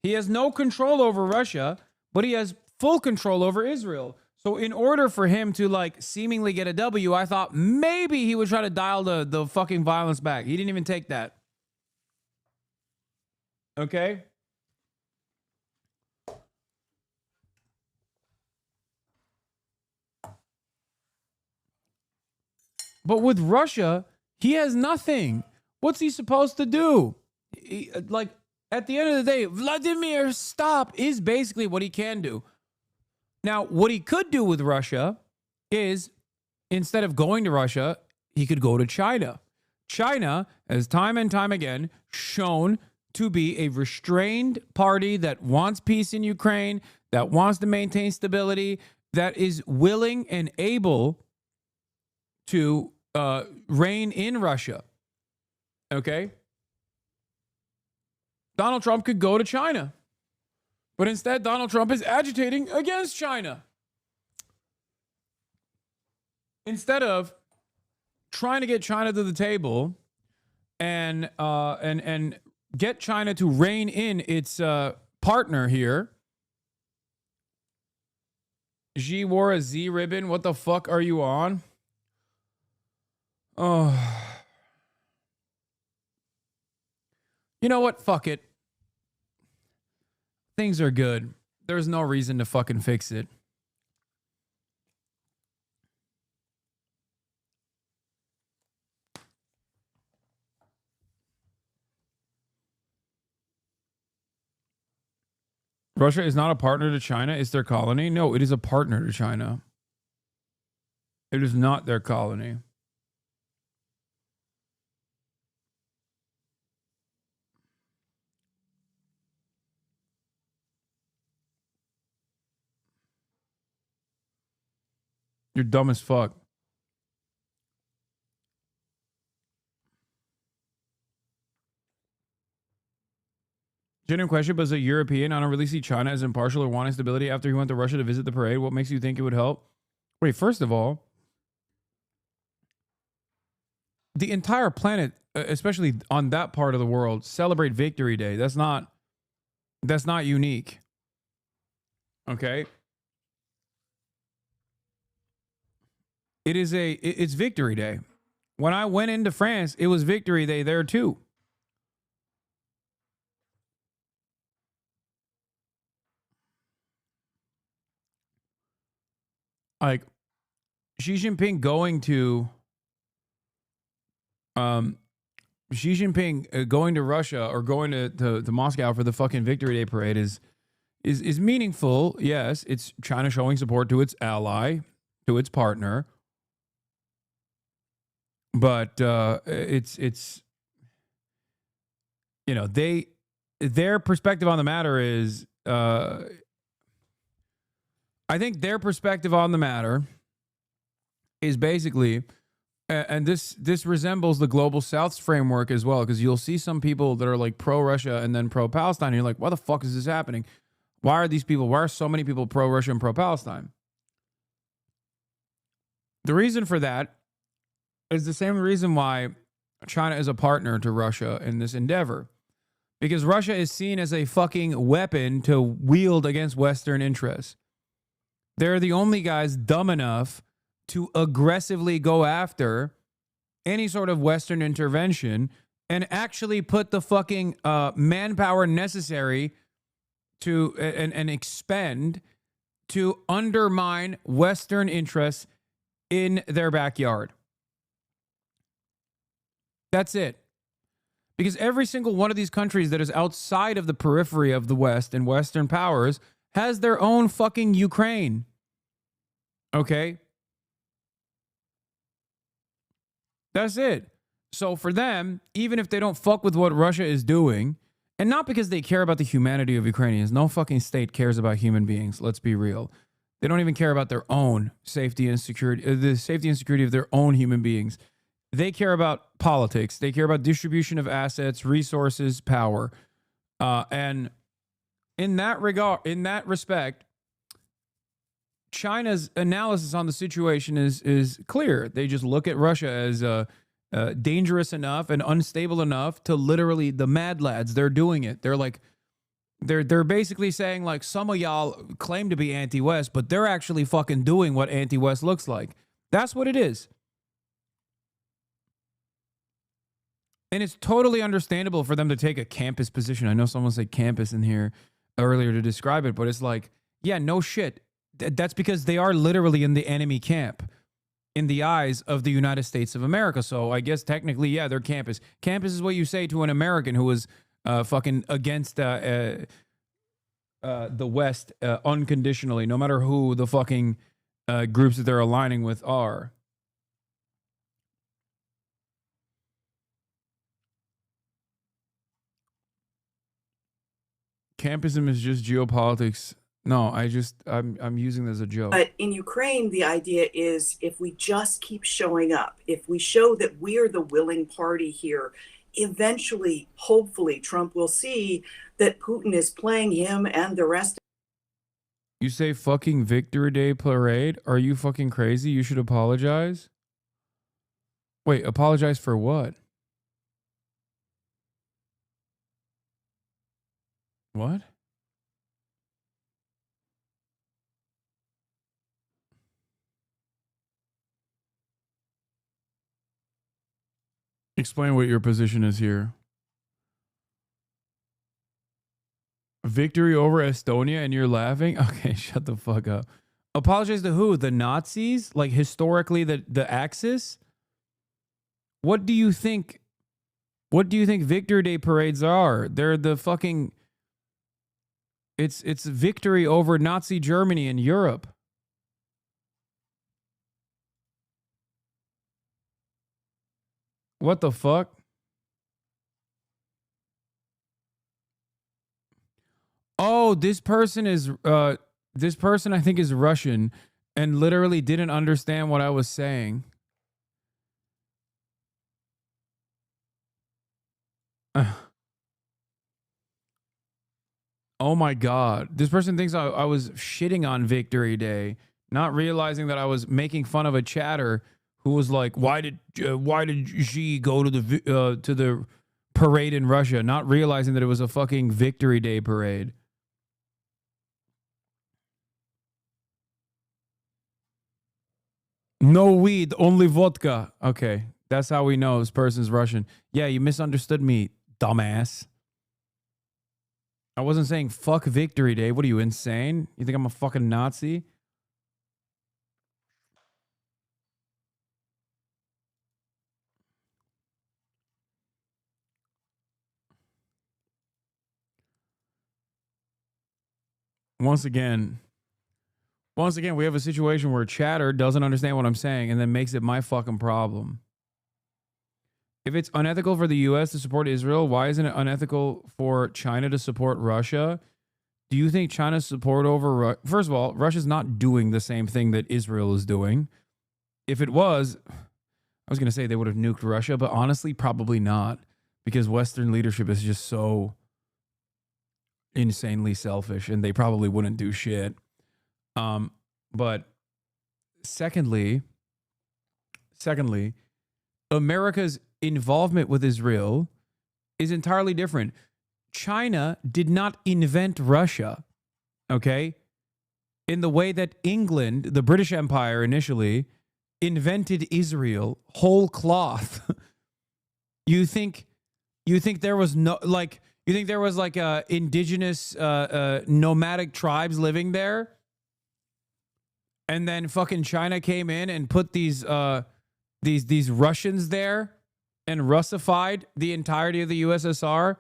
Speaker 2: He has no control over Russia, but he has full control over Israel. So in order for him to like seemingly get a W, I thought maybe he would try to dial the fucking violence back. He didn't even take that. Okay? But with Russia, he has nothing. What's he supposed to do? Like, at the end of the day, Vladimir, stop, is basically what he can do. Now, what he could do with Russia is, instead of going to Russia, he could go to China. China has time and time again shown to be a restrained party that wants peace in Ukraine, that wants to maintain stability, that is willing and able to reign in Russia. Okay? Donald Trump could go to China. But instead, Donald Trump is agitating against China. Instead of trying to get China to the table and get China to rein in its partner here. Xi wore a Z ribbon. What the fuck are you on? Oh. You know what? Fuck it. Things are good. There's no reason to fucking fix it. Russia is not a partner to China. It's their colony. No, it is a partner to China. It is not their colony. You're dumb as fuck. Genuine question, but as a European, I don't really see China as impartial or wanting stability after he went to Russia to visit the parade. What makes you think it would help? Wait, first of all, the entire planet, especially on that part of the world, celebrate Victory Day. That's not unique. Okay? It's Victory Day. When I went into France, it was Victory Day there too. Like Xi Jinping going to Russia or going to Moscow for the fucking Victory Day parade is meaningful. Yes, it's China showing support to its ally, to its partner. But it's you know, their perspective on the matter is I think their perspective on the matter is basically, and this resembles the Global South's framework as well, because you'll see some people that are like pro-Russia and then pro-Palestine, and you're like, why the fuck is this happening? Why are so many people pro-Russia and pro-Palestine? The reason for that is the same reason why China is a partner to Russia in this endeavor. Because Russia is seen as a fucking weapon to wield against Western interests. They're the only guys dumb enough to aggressively go after any sort of Western intervention and actually put the fucking manpower necessary to and expend to undermine Western interests in their backyard. That's it. Because every single one of these countries that is outside of the periphery of the West and Western powers has their own fucking Ukraine. Okay? That's it. So for them, even if they don't fuck with what Russia is doing, and not because they care about the humanity of Ukrainians, no fucking state cares about human beings, let's be real. They don't even care about their own safety and security, the safety and security of their own human beings. They care about politics. They care about distribution of assets, resources, power. And in that regard, in that respect, China's analysis on the situation is clear. They just look at Russia as dangerous enough and unstable enough to literally, the mad lads, they're doing it. They're like, They're basically saying like some of y'all claim to be anti-West, but they're actually fucking doing what anti-West looks like. That's what it is. And it's totally understandable for them to take a campus position. I know someone said campus in here earlier to describe it, but it's like, yeah, no shit. That's because they are literally in the enemy camp in the eyes of the United States of America. So I guess technically, yeah, they're campus. Campus is what you say to an American who is fucking against the West unconditionally, no matter who the fucking groups that they're aligning with are. Campism is just geopolitics. No, I'm using it as a joke.
Speaker 1: But in Ukraine, the idea is if we just keep showing up, if we show that we are the willing party here, eventually, hopefully, Trump will see that Putin is playing him and the rest.
Speaker 2: You say fucking Victory Day parade? Are you fucking crazy? You should apologize. Wait, apologize for what? What? Explain what your position is here. Victory over Estonia and you're laughing? Okay, shut the fuck up. Apologize to who? The Nazis? Like historically the Axis? What do you think Victory Day parades are? They're the fucking It's victory over Nazi Germany and Europe. What the fuck? Oh, this person I think is Russian and literally didn't understand what I was saying. Oh my God. This person thinks I was shitting on Victory Day, not realizing that I was making fun of a chatter who was like, why did she go to the parade in Russia, not realizing that it was a fucking Victory Day parade. No weed, only vodka. Okay, that's how we know this person's Russian. Yeah, you misunderstood me, dumbass. I wasn't saying fuck Victory Day. What are you, insane? You think I'm a fucking Nazi? Once again, we have a situation where chatter doesn't understand what I'm saying and then makes it my fucking problem. If it's unethical for the U.S. to support Israel, why isn't it unethical for China to support Russia? Do you think China's support over first of all, Russia's not doing the same thing that Israel is doing. If it was, I was going to say they would have nuked Russia, but honestly, probably not, because Western leadership is just so insanely selfish and they probably wouldn't do shit. But secondly, America's involvement with Israel is entirely different. China did not invent Russia, okay? In the way that England, the British Empire initially, invented Israel whole cloth. You think there was no, like, you think there was like indigenous nomadic tribes living there? And then fucking China came in and put these Russians there and Russified the entirety of the USSR?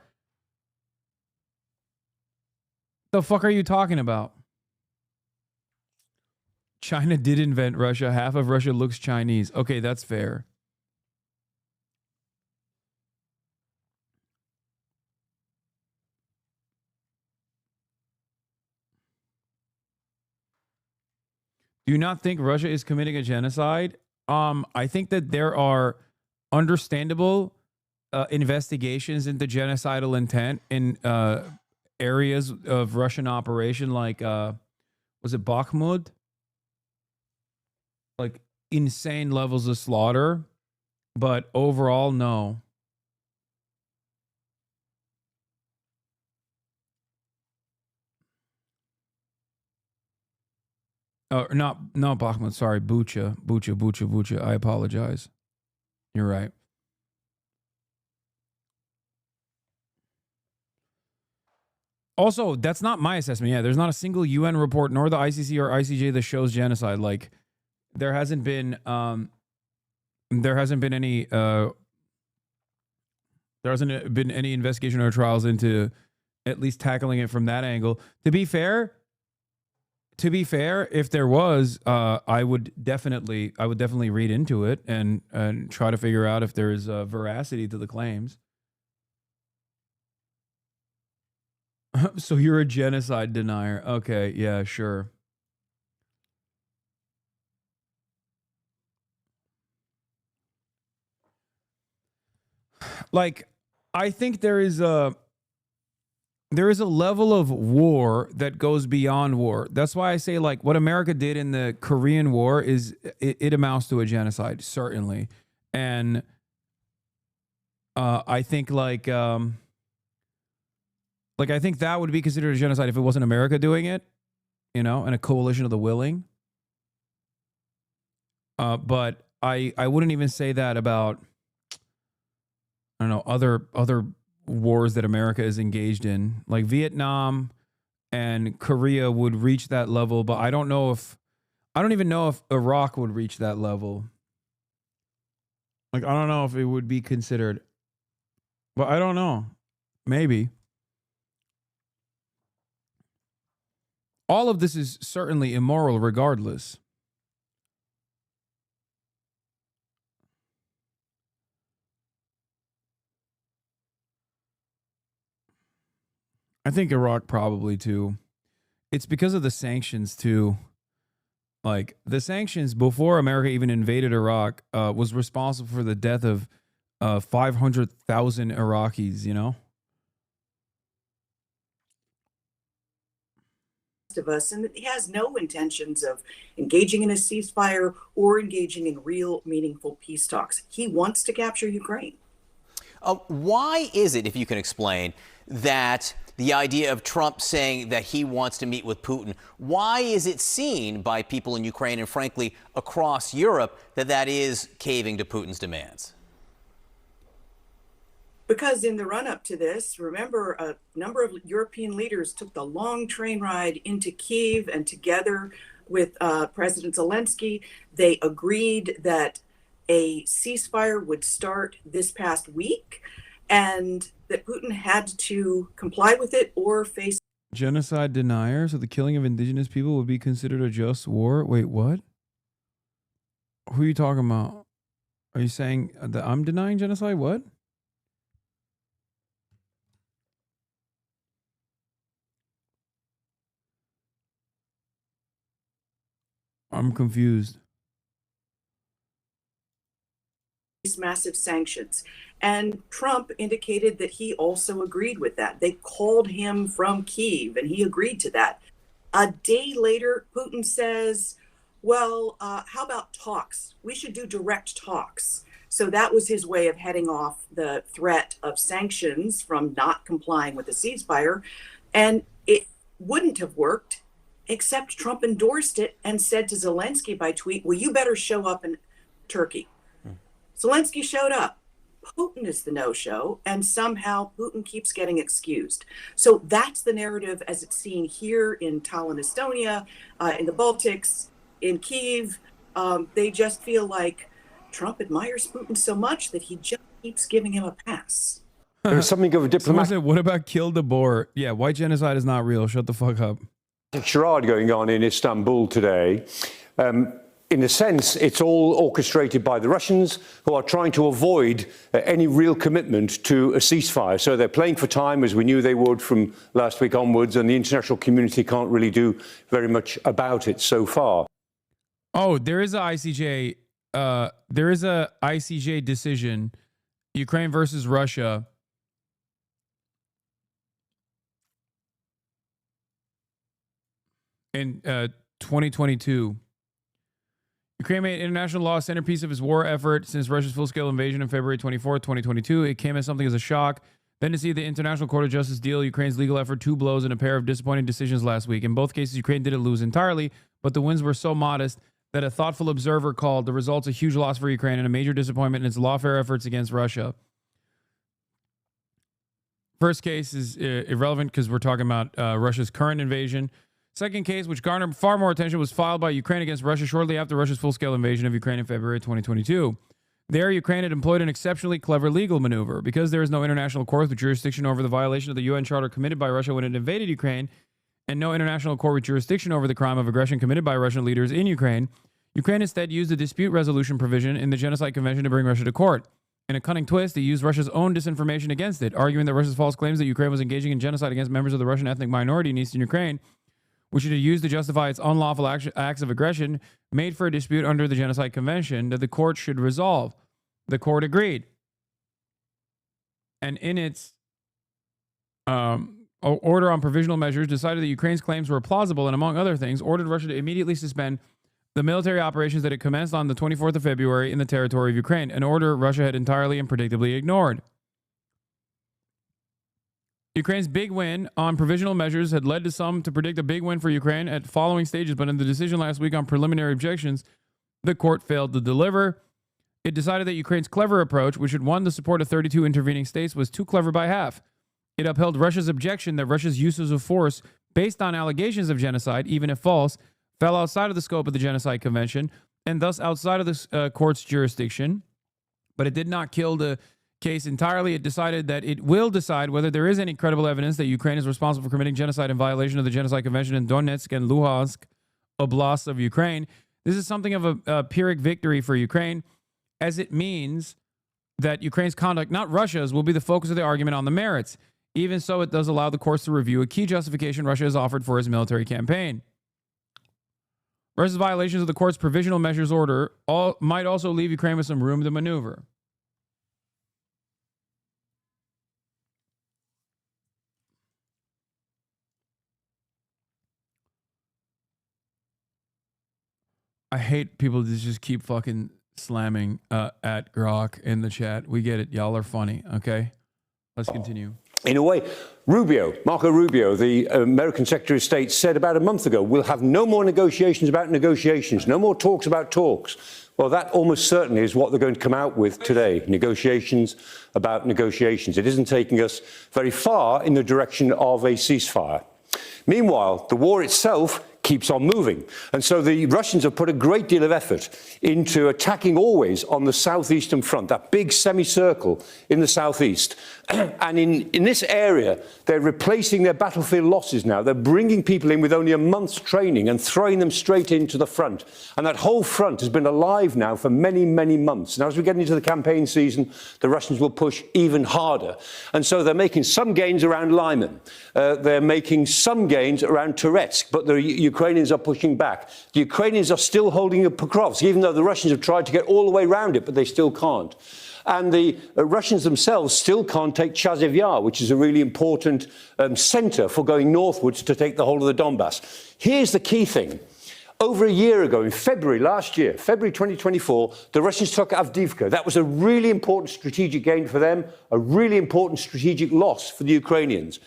Speaker 2: The fuck are you talking about? China did invent Russia. Half of Russia looks Chinese. Okay, that's fair. Do you not think Russia is committing a genocide? I think that there are understandable investigations into genocidal intent in areas of Russian operation, like was it Bakhmut? Like insane levels of slaughter, but overall, no. Not Bakhmut. Sorry, Bucha. I apologize. You're right. Also, that's not my assessment. Yeah, there's not a single UN report, nor the ICC or ICJ, that shows genocide. Like, there hasn't been any. There hasn't been any investigation or trials into at least tackling it from that angle. To be fair, if there was, I would definitely read into it and try to figure out if there is veracity to the claims. So you're a genocide denier. Okay, yeah, sure. Like, I think there is a level of war that goes beyond war. That's why I say, like, what America did in the Korean War is it amounts to a genocide, certainly. And I think I think that would be considered a genocide if it wasn't America doing it, you know, and a coalition of the willing. But I wouldn't even say that about, I don't know, other wars that America is engaged in. Like Vietnam and Korea would reach that level, but I don't even know if Iraq would reach that level. Like, I don't know if it would be considered, but I don't know. Maybe. All of this is certainly immoral regardless. I think Iraq probably too. It's because of the sanctions too. Like, the sanctions before America even invaded Iraq was responsible for the death of 500,000 Iraqis, you know?
Speaker 1: Of us, and that he has no intentions of engaging in a ceasefire or engaging in real meaningful peace talks. He wants to capture Ukraine.
Speaker 20: Why is it, if you can explain, that the idea of Trump saying that he wants to meet with Putin, why is it seen by people in Ukraine and, frankly, across Europe that is caving to Putin's demands?
Speaker 1: Because in the run-up to this, remember, a number of European leaders took the long train ride into Kyiv, and together with President Zelensky, they agreed that a ceasefire would start this past week, and that Putin had to comply with it or face
Speaker 2: Genocide deniers, so the killing of indigenous people would be considered a just war? Wait, what? Who are you talking about? Are you saying that I'm denying genocide? What? I'm confused.
Speaker 1: massive sanctions. And Trump indicated that he also agreed with that. They called him from Kyiv, and he agreed to that. A day later, Putin says, well, how about talks? We should do direct talks. So that was his way of heading off the threat of sanctions from not complying with the ceasefire. And it wouldn't have worked, except Trump endorsed it and said to Zelensky by tweet, well, you better show up in Turkey. Zelensky showed up. Putin is the no-show, and somehow Putin keeps getting excused. So that's the narrative as it's seen here in Tallinn, Estonia, in the Baltics, in Kyiv. They just feel like Trump admires Putin so much that he just keeps giving him a pass.
Speaker 3: There's something of a diplomatic...
Speaker 2: Someone said, what about kill the boar? Yeah, white genocide is not real. Shut the fuck up.
Speaker 3: charade going on in Istanbul today. In a sense, it's all orchestrated by the Russians, who are trying to avoid any real commitment to a ceasefire. So they're playing for time, as we knew they would from last week onwards, and the international community can't really do very much about it so far.
Speaker 2: Oh, there is a ICJ. There is a ICJ decision, Ukraine versus Russia. In 2022. Ukraine made international law a centerpiece of its war effort since Russia's full-scale invasion on February 24, 2022. It came as something as a shock. Then to see the International Court of Justice deal Ukraine's legal effort 2 blows and a pair of disappointing decisions last week. In both cases, Ukraine didn't lose entirely, but the wins were so modest that a thoughtful observer called the results a huge loss for Ukraine and a major disappointment in its lawfare efforts against Russia. First case is irrelevant because we're talking about Russia's current invasion. Second case, which garnered far more attention, was filed by Ukraine against Russia shortly after Russia's full-scale invasion of Ukraine in February 2022. There, Ukraine had employed an exceptionally clever legal maneuver. Because there is no international court with jurisdiction over the violation of the UN Charter committed by Russia when it invaded Ukraine, and no international court with jurisdiction over the crime of aggression committed by Russian leaders in Ukraine, Ukraine instead used the dispute resolution provision in the Genocide Convention to bring Russia to court. In a cunning twist, it used Russia's own disinformation against it, arguing that Russia's false claims that Ukraine was engaging in genocide against members of the Russian ethnic minority in eastern Ukraine, which it had used to justify its unlawful acts of aggression, made for a dispute under the Genocide Convention that the court should resolve. The court agreed. And in its order on provisional measures, decided that Ukraine's claims were plausible and, among other things, ordered Russia to immediately suspend the military operations that it commenced on the 24th of February in the territory of Ukraine, an order Russia had entirely and predictably ignored. Ukraine's big win on provisional measures had led to some to predict a big win for Ukraine at following stages, but in the decision last week on preliminary objections, the court failed to deliver. It decided that Ukraine's clever approach, which had won the support of 32 intervening states, was too clever by half. It upheld Russia's objection that Russia's uses of force based on allegations of genocide, even if false, fell outside of the scope of the Genocide Convention and thus outside of the court's jurisdiction. But it did not kill the case entirely. It decided that it will decide whether there is any credible evidence that Ukraine is responsible for committing genocide in violation of the Genocide Convention in Donetsk and Luhansk oblasts of Ukraine. This is something of a Pyrrhic victory for Ukraine, as it means that Ukraine's conduct, not Russia's, will be the focus of the argument on the merits. Even so, it does allow the courts to review a key justification Russia has offered for its military campaign. Russia's violations of the court's provisional measures order might also leave Ukraine with some room to maneuver. I hate people to just keep fucking slamming at Grok in the chat. We get it. Y'all are funny. Okay? Let's continue.
Speaker 3: In a way, Marco Rubio, the American Secretary of State, said about a month ago, we'll have no more negotiations about negotiations, no more talks about talks. Well, that almost certainly is what they're going to come out with today, negotiations about negotiations. It isn't taking us very far in the direction of a ceasefire. Meanwhile, the war itself keeps on moving. And so the Russians have put a great deal of effort into attacking always on the southeastern front, that big semicircle in the southeast. And in this area, they're replacing their battlefield losses now. They're bringing people in with only a month's training and throwing them straight into the front. And that whole front has been alive now for many, many months. Now, as we get into the campaign season, the Russians will push even harder. And so they're making some gains around Lyman. They're making some gains around Toretsk, but the Ukrainians are pushing back. The Ukrainians are still holding Pokrovsk, even though the Russians have tried to get all the way around it, but they still can't. And the Russians themselves still can't take Chaziv Yar, which is a really important center for going northwards to take the whole of the Donbass. Here's the key thing. Over a year ago, in February last year, February 2024, the Russians took Avdiivka. That was a really important strategic gain for them, a really important strategic loss for the Ukrainians.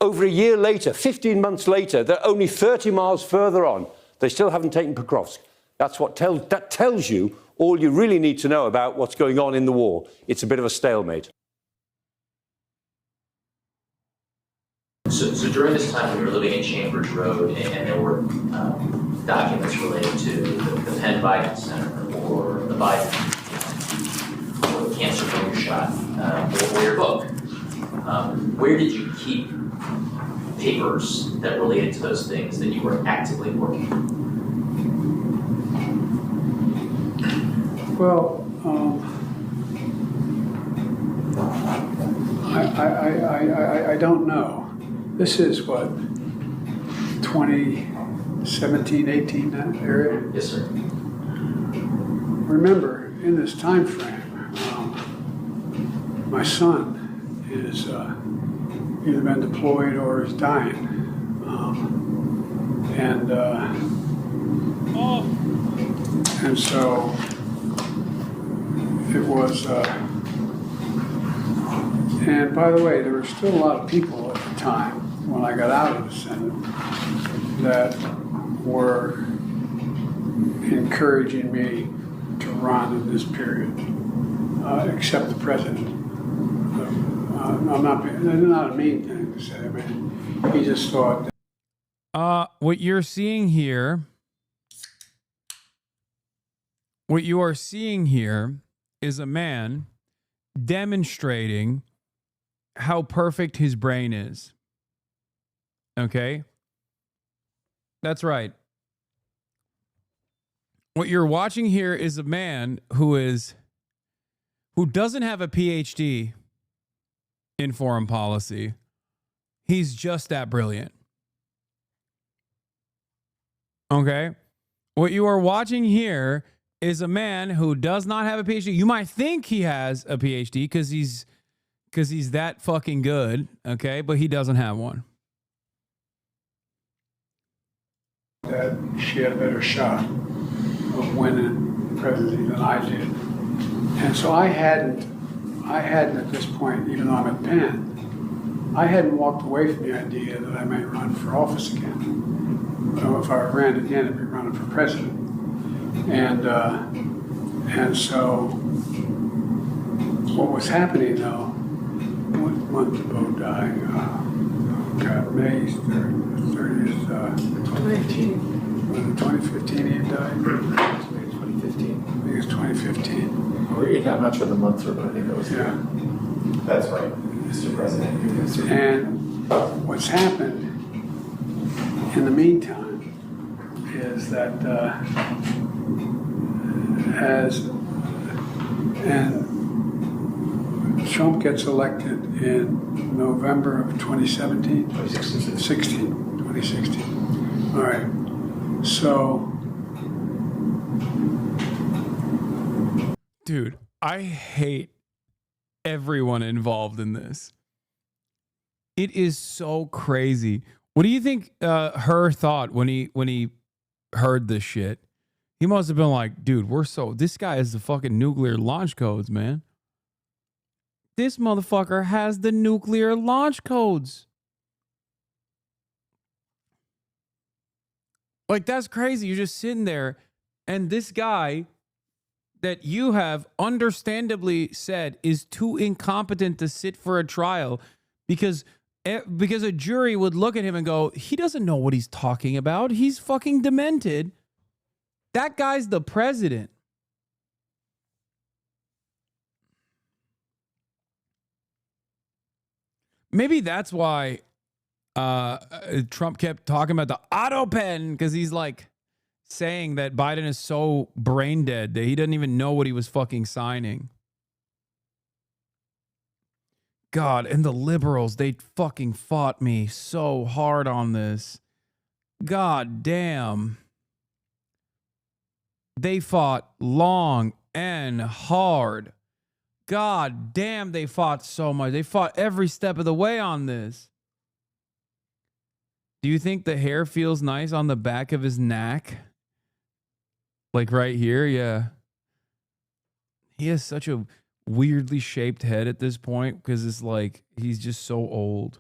Speaker 3: Over a year later, 15 months later, they're only 30 miles further on. They still haven't taken Pokrovsk. That tells you all you really need to know about what's going on in the war. It's a bit of a stalemate.
Speaker 4: So during this time, we were living in Chambers Road, and there were documents related to the Penn Biden Center or the Biden or the cancer shot or your book. Where did you keep papers that related to those things that you were actively working on?
Speaker 6: Well, I don't know. This is what, 2017, 18, that area?
Speaker 4: Yes, sir.
Speaker 6: Remember, in this time frame, my son is either been deployed or is dying. And so it was, and by the way, there were still a lot of people at the time when I got out of the Senate that were encouraging me to run in this period, except the president. I'm not. It's not a mean thing to say. I mean, he just thought.
Speaker 2: What you're seeing here. What you are seeing here is a man demonstrating how perfect his brain is. Okay? That's right. What you're watching here is a man who doesn't have a PhD in foreign policy. He's just that brilliant. Okay? What you are watching here is a man who does not have a PhD. You might think he has a PhD because he's that fucking good, okay? But he doesn't have one.
Speaker 6: That she had a better shot of winning the presidency than I did. And so I hadn't at this point, even though I'm at Penn, I hadn't walked away from the idea that I might run for office again. So if I ran again, I'd be running for president. And so what was happening though, what month did Bo die? May 30th, 2015. Was it 2015 he died?
Speaker 5: 2015.
Speaker 6: I think it's 2015.
Speaker 5: Yeah, I'm not sure the months are, but I think that was That's right, Mr. President.
Speaker 6: And what's happened in the meantime is that Trump gets elected in November of 2017? 2016. All right. So.
Speaker 2: Dude, I hate everyone involved in this. It is so crazy. What do you think her thought when he heard this shit? He must have been like, dude, this guy has the fucking nuclear launch codes, man. This motherfucker has the nuclear launch codes. Like, that's crazy. You're just sitting there, and this guy that you have understandably said is too incompetent to sit for a trial because a jury would look at him and go, he doesn't know what he's talking about. He's fucking demented. That guy's the president. Maybe that's why Trump kept talking about the auto pen, because he's like saying that Biden is so brain dead that he doesn't even know what he was fucking signing. God, and the liberals, they fucking fought me so hard on this. God damn. They fought long and hard. God damn, they fought so much. They fought every step of the way on this. Do you think the hair feels nice on the back of his neck? Like right here? Yeah. He has such a weirdly shaped head at this point because it's like he's just so old.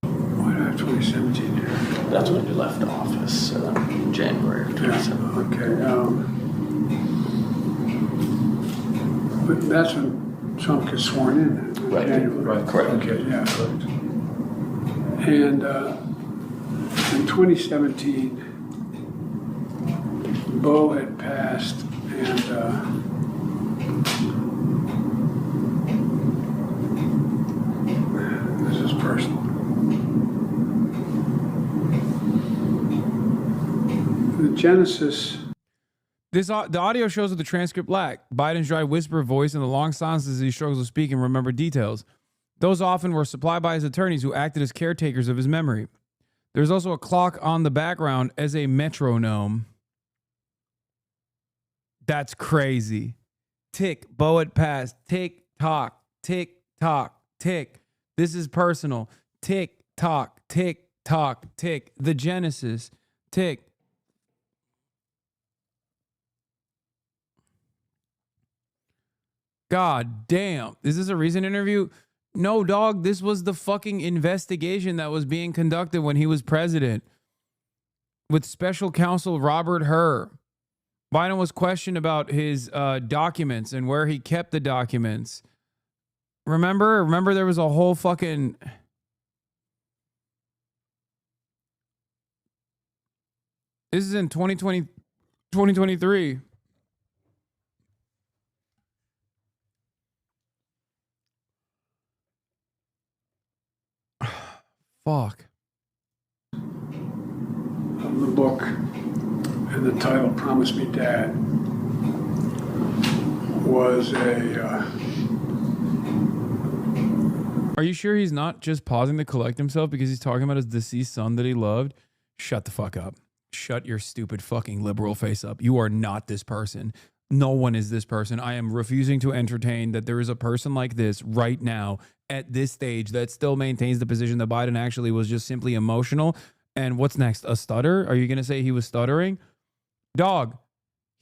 Speaker 6: Why did I have 2017 here?
Speaker 5: That's when you left office, January of 2017.
Speaker 6: Okay. But that's when Trump gets sworn in.
Speaker 5: Right.
Speaker 6: January.
Speaker 5: Right. Correct.
Speaker 6: Okay. Yeah. Correct. And in 2017, Bo had passed, and this is personal. The genesis.
Speaker 2: The audio shows that the transcript lacked Biden's dry whisper voice and the long silences as he struggles to speak and remember details. Those often were supplied by his attorneys who acted as caretakers of his memory. There's also a clock on the background as a metronome. That's crazy. Tick, Bo had passed. Tick, tock, tick, tock, tick. This is personal. Tick, tock, tick, tock, tick. The genesis. Tick. God damn. Is this a recent interview? No, dog. This was the fucking investigation that was being conducted when he was president with special counsel Robert Hur. Biden was questioned about his documents and where he kept the documents. Remember there was a whole fucking... This is in 2023. Fuck.
Speaker 6: The book and the title, Promise Me Dad, was
Speaker 2: Are you sure he's not just pausing to collect himself because he's talking about his deceased son that he loved? Shut the fuck up. Shut your stupid fucking liberal face up. You are not this person. No one is this person. I am refusing to entertain that there is a person like this right now at this stage that still maintains the position that Biden actually was just simply emotional. And what's next? A stutter? Are you going to say he was stuttering? Dog,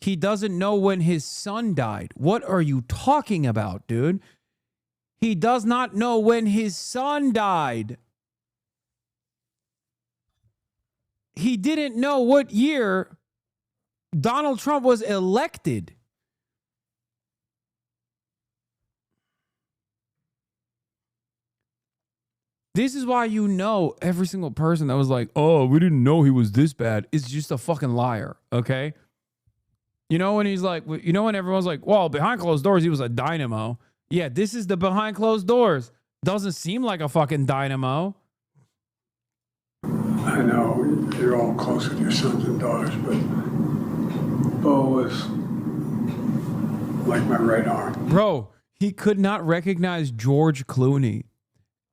Speaker 2: he doesn't know when his son died. What are you talking about, dude? He does not know when his son died. He didn't know what year Donald Trump was elected. This is why you know every single person that was like, oh, we didn't know he was this bad is just a fucking liar, okay? You know when he's like, you know when everyone's like, well, behind closed doors, he was a dynamo. Yeah, this is the behind closed doors. Doesn't seem like a fucking dynamo.
Speaker 6: I know you're all close with your sons and daughters, but Bo was like my right arm.
Speaker 2: Bro, he could not recognize George Clooney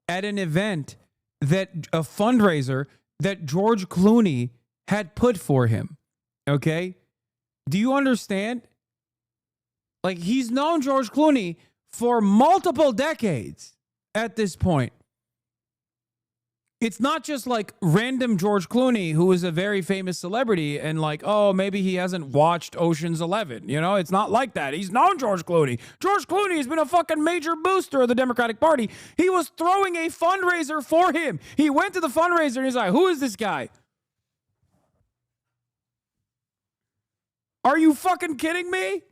Speaker 2: at an event that a fundraiser that George Clooney had put for him. Okay? Do you understand? Like, he's known George Clooney for multiple decades at this point. It's not just like random George Clooney, who is a very famous celebrity, and like, oh, maybe he hasn't watched Ocean's 11. You know, it's not like that. He's known George Clooney. George Clooney has been a fucking major booster of the Democratic Party. He was throwing a fundraiser for him. He went to the fundraiser and he's like, who is this guy? Are you fucking kidding me?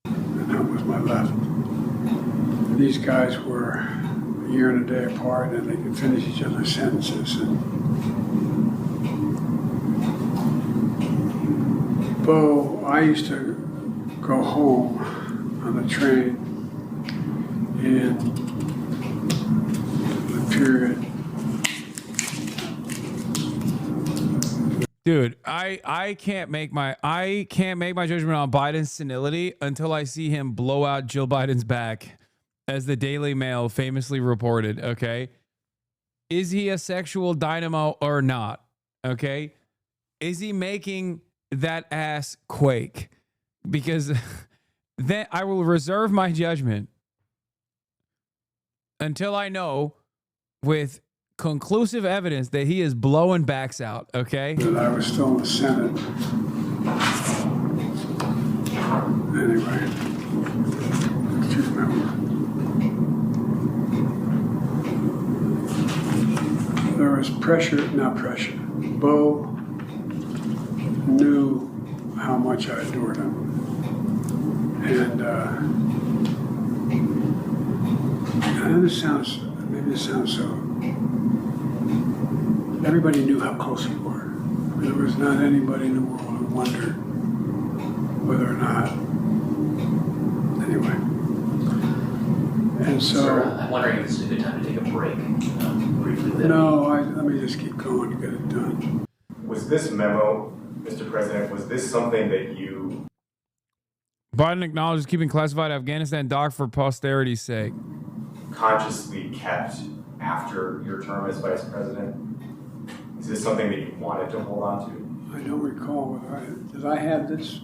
Speaker 6: And that was my left. These guys were a year and a day apart, and they could finish each other's sentences. And Bo, I used to go home on the train in the period.
Speaker 2: Dude, I can't make my judgment on Biden's senility until I see him blow out Jill Biden's back, as the Daily Mail famously reported, okay? Is he a sexual dynamo or not? Okay? Is he making that ass quake? Because then I will reserve my judgment until I know with conclusive evidence that he is blowing backs out, okay?
Speaker 6: That I was still in the Senate. Anyway, just remember. There was not pressure. Bo knew how much I adored him. And maybe this sounds so. Everybody knew how close we were. There was not anybody in the world who wondered whether or not. Anyway. And so.
Speaker 4: Sir, I'm wondering if this is a good time to take a break. Briefly.
Speaker 6: No, let me just keep going to get it done.
Speaker 5: Was this memo, Mr. President, was this something that you...
Speaker 2: Biden acknowledges keeping classified Afghanistan doc for posterity's sake.
Speaker 5: consciously kept after your term as vice president? Is this something that you wanted to hold on to?
Speaker 6: I don't recall. Did I have this?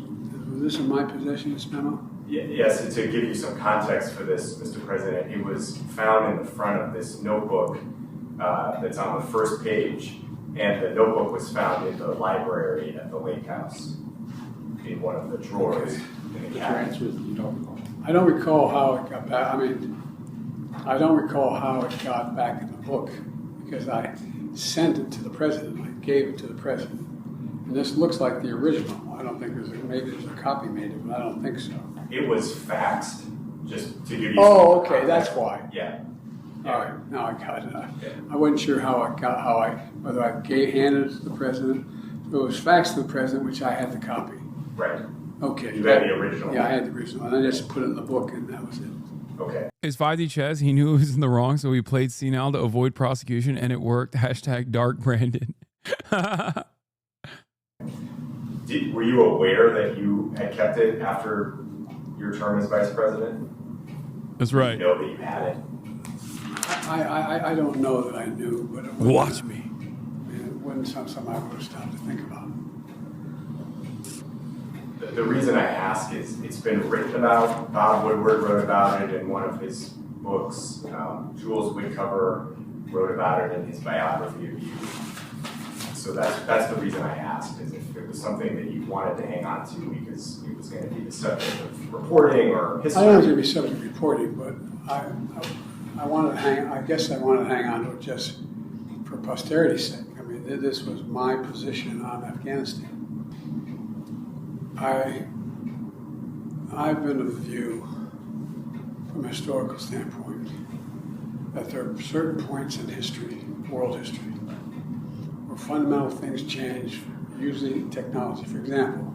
Speaker 6: Was this in my possession, this memo?
Speaker 5: Yes, and to give you some context for this, Mr. President, it was found in the front of this notebook that's on the first page, and the notebook was found in the library at the Lake House in one of the drawers in the cabinet.
Speaker 6: I don't recall how it got back. I mean, I don't recall how it got back in the book because I sent it to the president. I gave it to the president. And this looks like the original. I don't think maybe there's a copy made of it, but I don't think so.
Speaker 5: It was faxed, just to give you
Speaker 6: Oh,
Speaker 5: some
Speaker 6: okay,
Speaker 5: context.
Speaker 6: that's why.
Speaker 5: Yeah.
Speaker 6: All right, now I got it. I wasn't sure whether I handed it to the president. It was faxed to the president, which I had the copy.
Speaker 5: Right.
Speaker 6: Okay.
Speaker 5: You had the original.
Speaker 6: Yeah, I had the original, and I just put it in the book, and that was it.
Speaker 5: Okay.
Speaker 2: Is 5D Chess, he knew he was in the wrong, so he played senile to avoid prosecution, and it worked. Hashtag Dark Brandon.
Speaker 5: Were you aware that you had kept it after your term as vice president?
Speaker 2: That's right.
Speaker 5: Did you know that you had it?
Speaker 6: I don't know that I knew, but it
Speaker 2: Watch me.
Speaker 6: It wasn't something I would have stopped to think about.
Speaker 5: The reason I ask is it's been written about. Bob Woodward wrote about it in one of his books. Jules Whitcover wrote about it in his biography of you. So that's the reason I asked, is if it was something that you wanted to hang on to because it was going to be the subject of reporting or history.
Speaker 6: I don't want it to be subject to reporting, but I wanted to hang. I guess I wanted to hang on to it just for posterity's sake. I mean, this was my position on Afghanistan. I've been of the view, from a historical standpoint, that there are certain points in history, world history, where fundamental things change using technology. For example,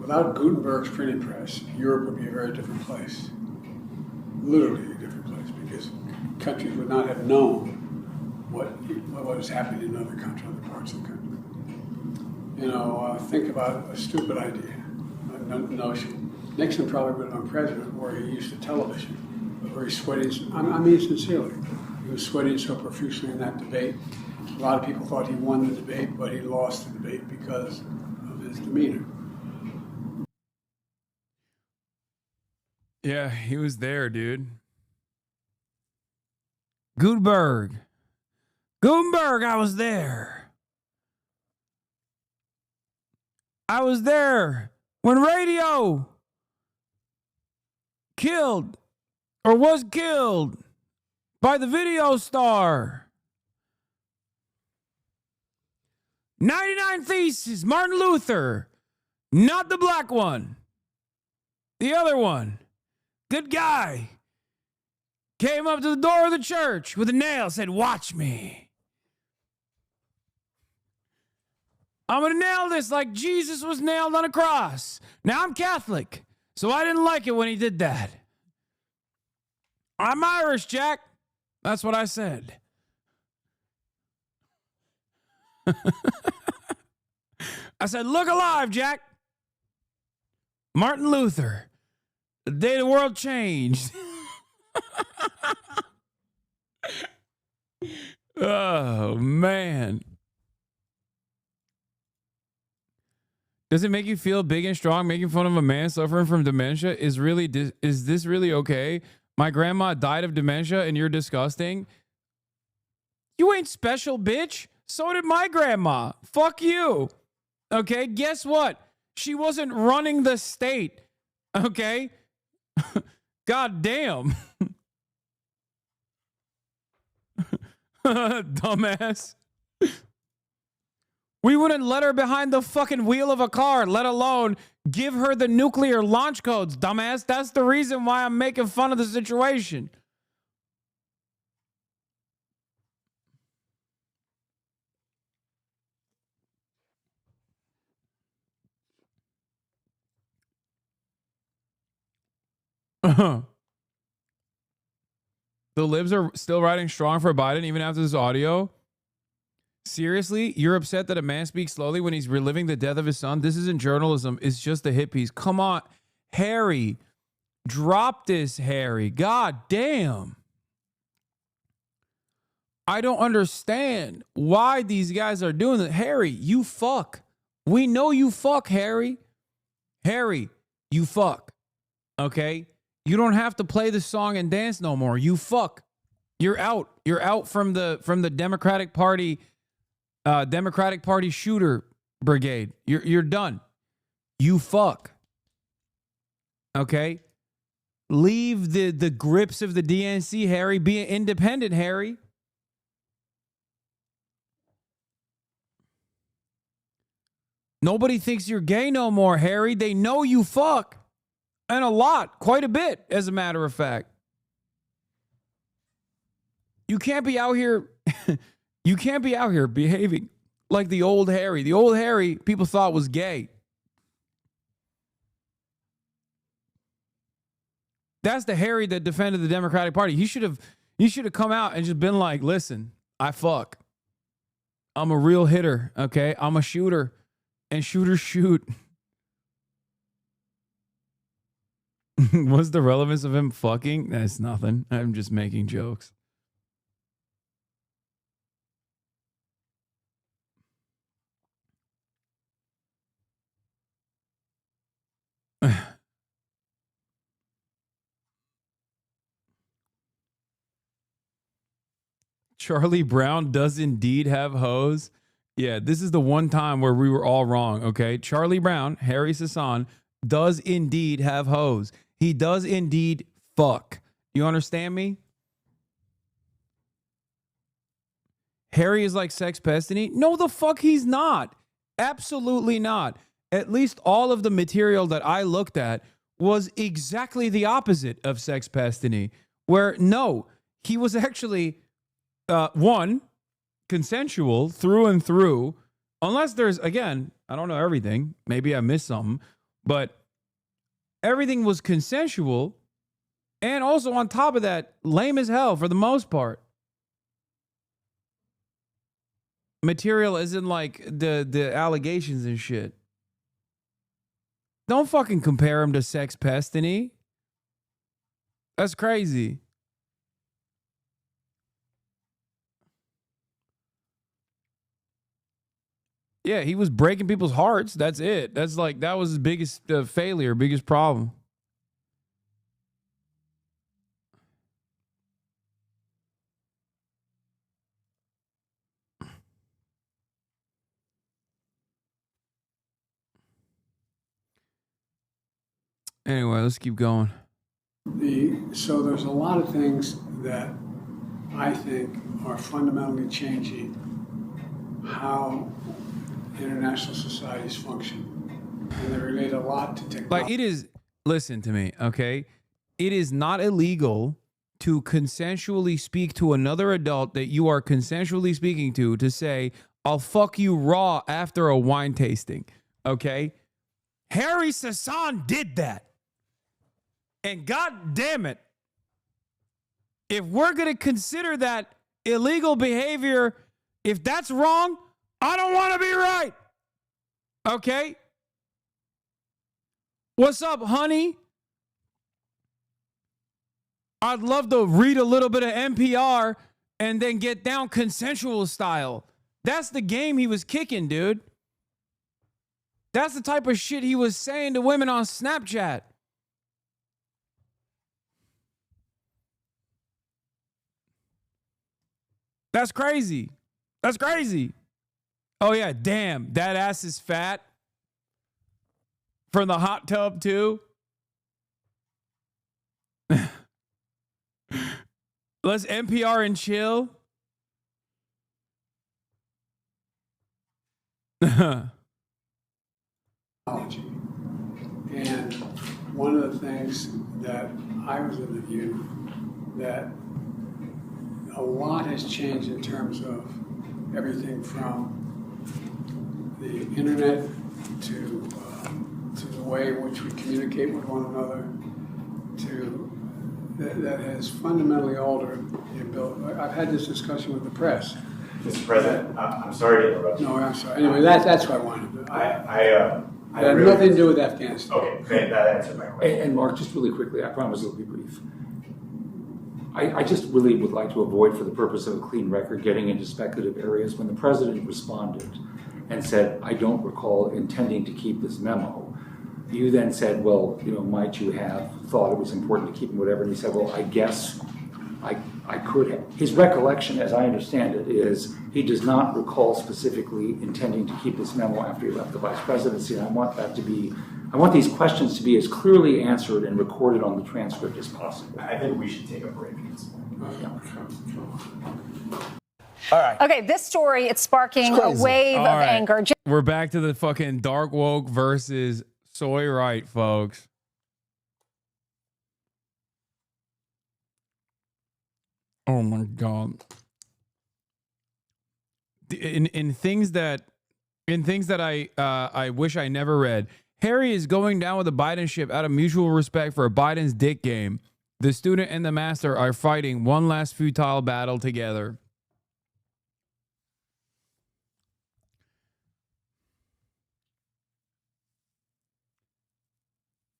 Speaker 6: without Gutenberg's printing press, Europe would be a very different place. Literally a different place, because countries would not have known what was happening in other countries, other parts of the country. You know, think about a stupid idea, a notion. Nixon probably would have been president where he used to television, but where he's sweating, I mean sincerely, he was sweating so profusely in that debate. A lot of people thought he won the debate, but he lost the debate because of his demeanor.
Speaker 2: Yeah, he was there, dude. Gutenberg, I was there. I was there when radio killed or was killed by the video star. 99 Theses, Martin Luther, not the black one, the other one. Good guy. Came up to the door of the church with a nail, said, "Watch me. I'm going to nail this like Jesus was nailed on a cross." Now, I'm Catholic, so I didn't like it when he did that. I'm Irish, Jack. That's what I said. I said, "Look alive, Jack." Martin Luther, the day the world changed. Oh, man. Does it make you feel big and strong making fun of a man suffering from dementia? Is this really okay? My grandma died of dementia and you're disgusting? You ain't special, bitch. So did my grandma. Fuck you. Okay, guess what? She wasn't running the state. Okay? God damn. Dumbass. We wouldn't let her behind the fucking wheel of a car, let alone give her the nuclear launch codes, dumbass. That's the reason why I'm making fun of the situation. The libs are still riding strong for Biden even after this audio. Seriously? You're upset that a man speaks slowly when he's reliving the death of his son? This isn't journalism. It's just a hit piece. Come on. Harry. Drop this, Harry. God damn. I don't understand why these guys are doing that. Harry, you fuck. We know you fuck, Harry. Harry, you fuck. Okay? You don't have to play the song and dance no more. You fuck. You're out. You're out from the Democratic Party shooter brigade. You're done. You fuck. Okay? Leave the grips of the DNC, Harry. Be an independent, Harry. Nobody thinks you're gay no more, Harry. They know you fuck. And a lot. Quite a bit, as a matter of fact. You can't be out here you can't be out here behaving like the old Harry. The old Harry people thought was gay. That's the Harry that defended the Democratic Party. He should have come out and just been like, listen, I fuck. I'm a real hitter, okay? I'm a shooter. And shooters shoot. What's the relevance of him fucking? That's nothing. I'm just making jokes. Charlie Brown does indeed have hoes. Yeah, this is the one time where we were all wrong, okay? Charlie Brown, Harry Hasan, does indeed have hoes. He does indeed fuck. You understand me? Harry is like Sex Pestiny? No, the fuck he's not. Absolutely not. At least all of the material that I looked at was exactly the opposite of Sex Pestiny, where no, he was actually, one, consensual through and through, unless there's, again, I don't know everything. Maybe I missed something, but everything was consensual. And also on top of that, lame as hell for the most part. Material as in like the allegations and shit. Don't fucking compare him to Sex Pestiny. That's crazy. Yeah, he was breaking people's hearts. That's it. That's like, that was his biggest failure, biggest problem. Anyway, let's keep going.
Speaker 6: So there's a lot of things that I think are fundamentally changing how international societies function. And they relate a lot to technology.
Speaker 2: Like, it is, listen to me, okay? It is not illegal to consensually speak to another adult that you are consensually speaking to say, I'll fuck you raw after a wine tasting, okay? Harry Hasan did that. And God damn it, if we're going to consider that illegal behavior, if that's wrong, I don't want to be right. Okay? What's up, honey? I'd love to read a little bit of NPR and then get down consensual style. That's the game he was kicking, dude. That's the type of shit he was saying to women on Snapchat. That's crazy. That's crazy. Oh, yeah. Damn. That ass is fat. From the hot tub, too. Let's NPR and chill.
Speaker 6: And one of the things that I was of the view that a lot has changed in terms of everything from the internet to the way in which we communicate with one another, to that has fundamentally altered the ability. I've had this discussion with the press.
Speaker 5: Mr. President, I'm sorry to interrupt you.
Speaker 6: No, I'm sorry. Anyway, that's what I wanted to do.
Speaker 5: I
Speaker 6: had
Speaker 5: really,
Speaker 6: nothing to do with Afghanistan.
Speaker 5: Okay, that answered my question.
Speaker 7: And Mark, just really quickly, I promise it'll be brief. I just really would like to avoid, for the purpose of a clean record, getting into speculative areas. When the president responded and said, I don't recall intending to keep this memo, You then said, well, might you have thought it was important to keep him, whatever? And he said, well, I guess I could have. His recollection, as I understand it, is he does not recall specifically intending to keep this memo after he left the vice presidency. And I want these questions to be as clearly answered and recorded on the transcript as possible.
Speaker 5: I think we should take a break at this point.
Speaker 2: All right.
Speaker 8: Okay, this story, it's sparking a wave of anger.
Speaker 2: We're back to the fucking dark woke versus soy right, folks. Oh my God. In things that I wish I never read. Harry is going down with the Biden ship out of mutual respect for Biden's dick game. The student and the master are fighting one last futile battle together.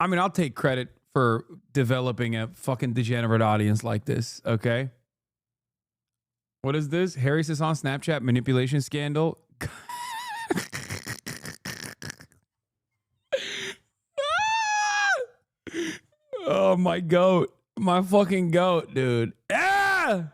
Speaker 2: I mean, I'll take credit for developing a fucking degenerate audience like this, okay? What is this? Harry Hassan Snapchat manipulation scandal. Oh, my goat. My fucking goat, dude. Ah!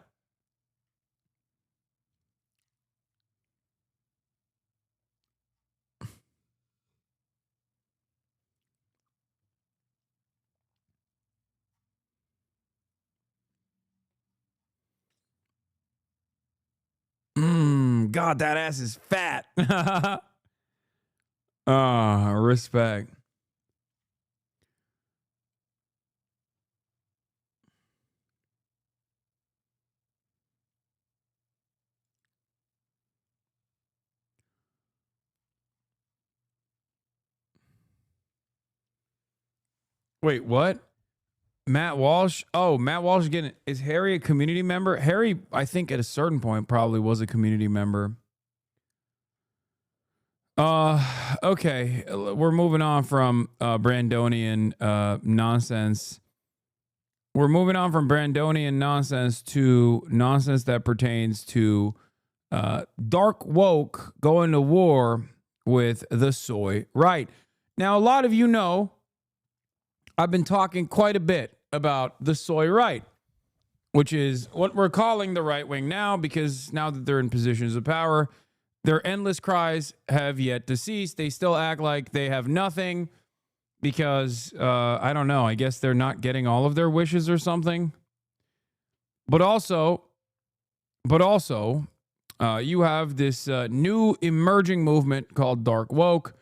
Speaker 2: God, that ass is fat. Respect. Wait, what? Matt Walsh? Oh, Matt Walsh again. Is Harry a community member? Harry, I think at a certain point probably was a community member. Okay. We're moving on from Brandonian nonsense. We're moving on from Brandonian nonsense to nonsense that pertains to dark woke going to war with the soy right. Now, a lot of you know I've been talking quite a bit about the soy right, which is what we're calling the right wing now, because now that they're in positions of power, their endless cries have yet to cease. They still act like they have nothing because, I don't know, I guess they're not getting all of their wishes or something. But also, you have this new emerging movement called dark woke,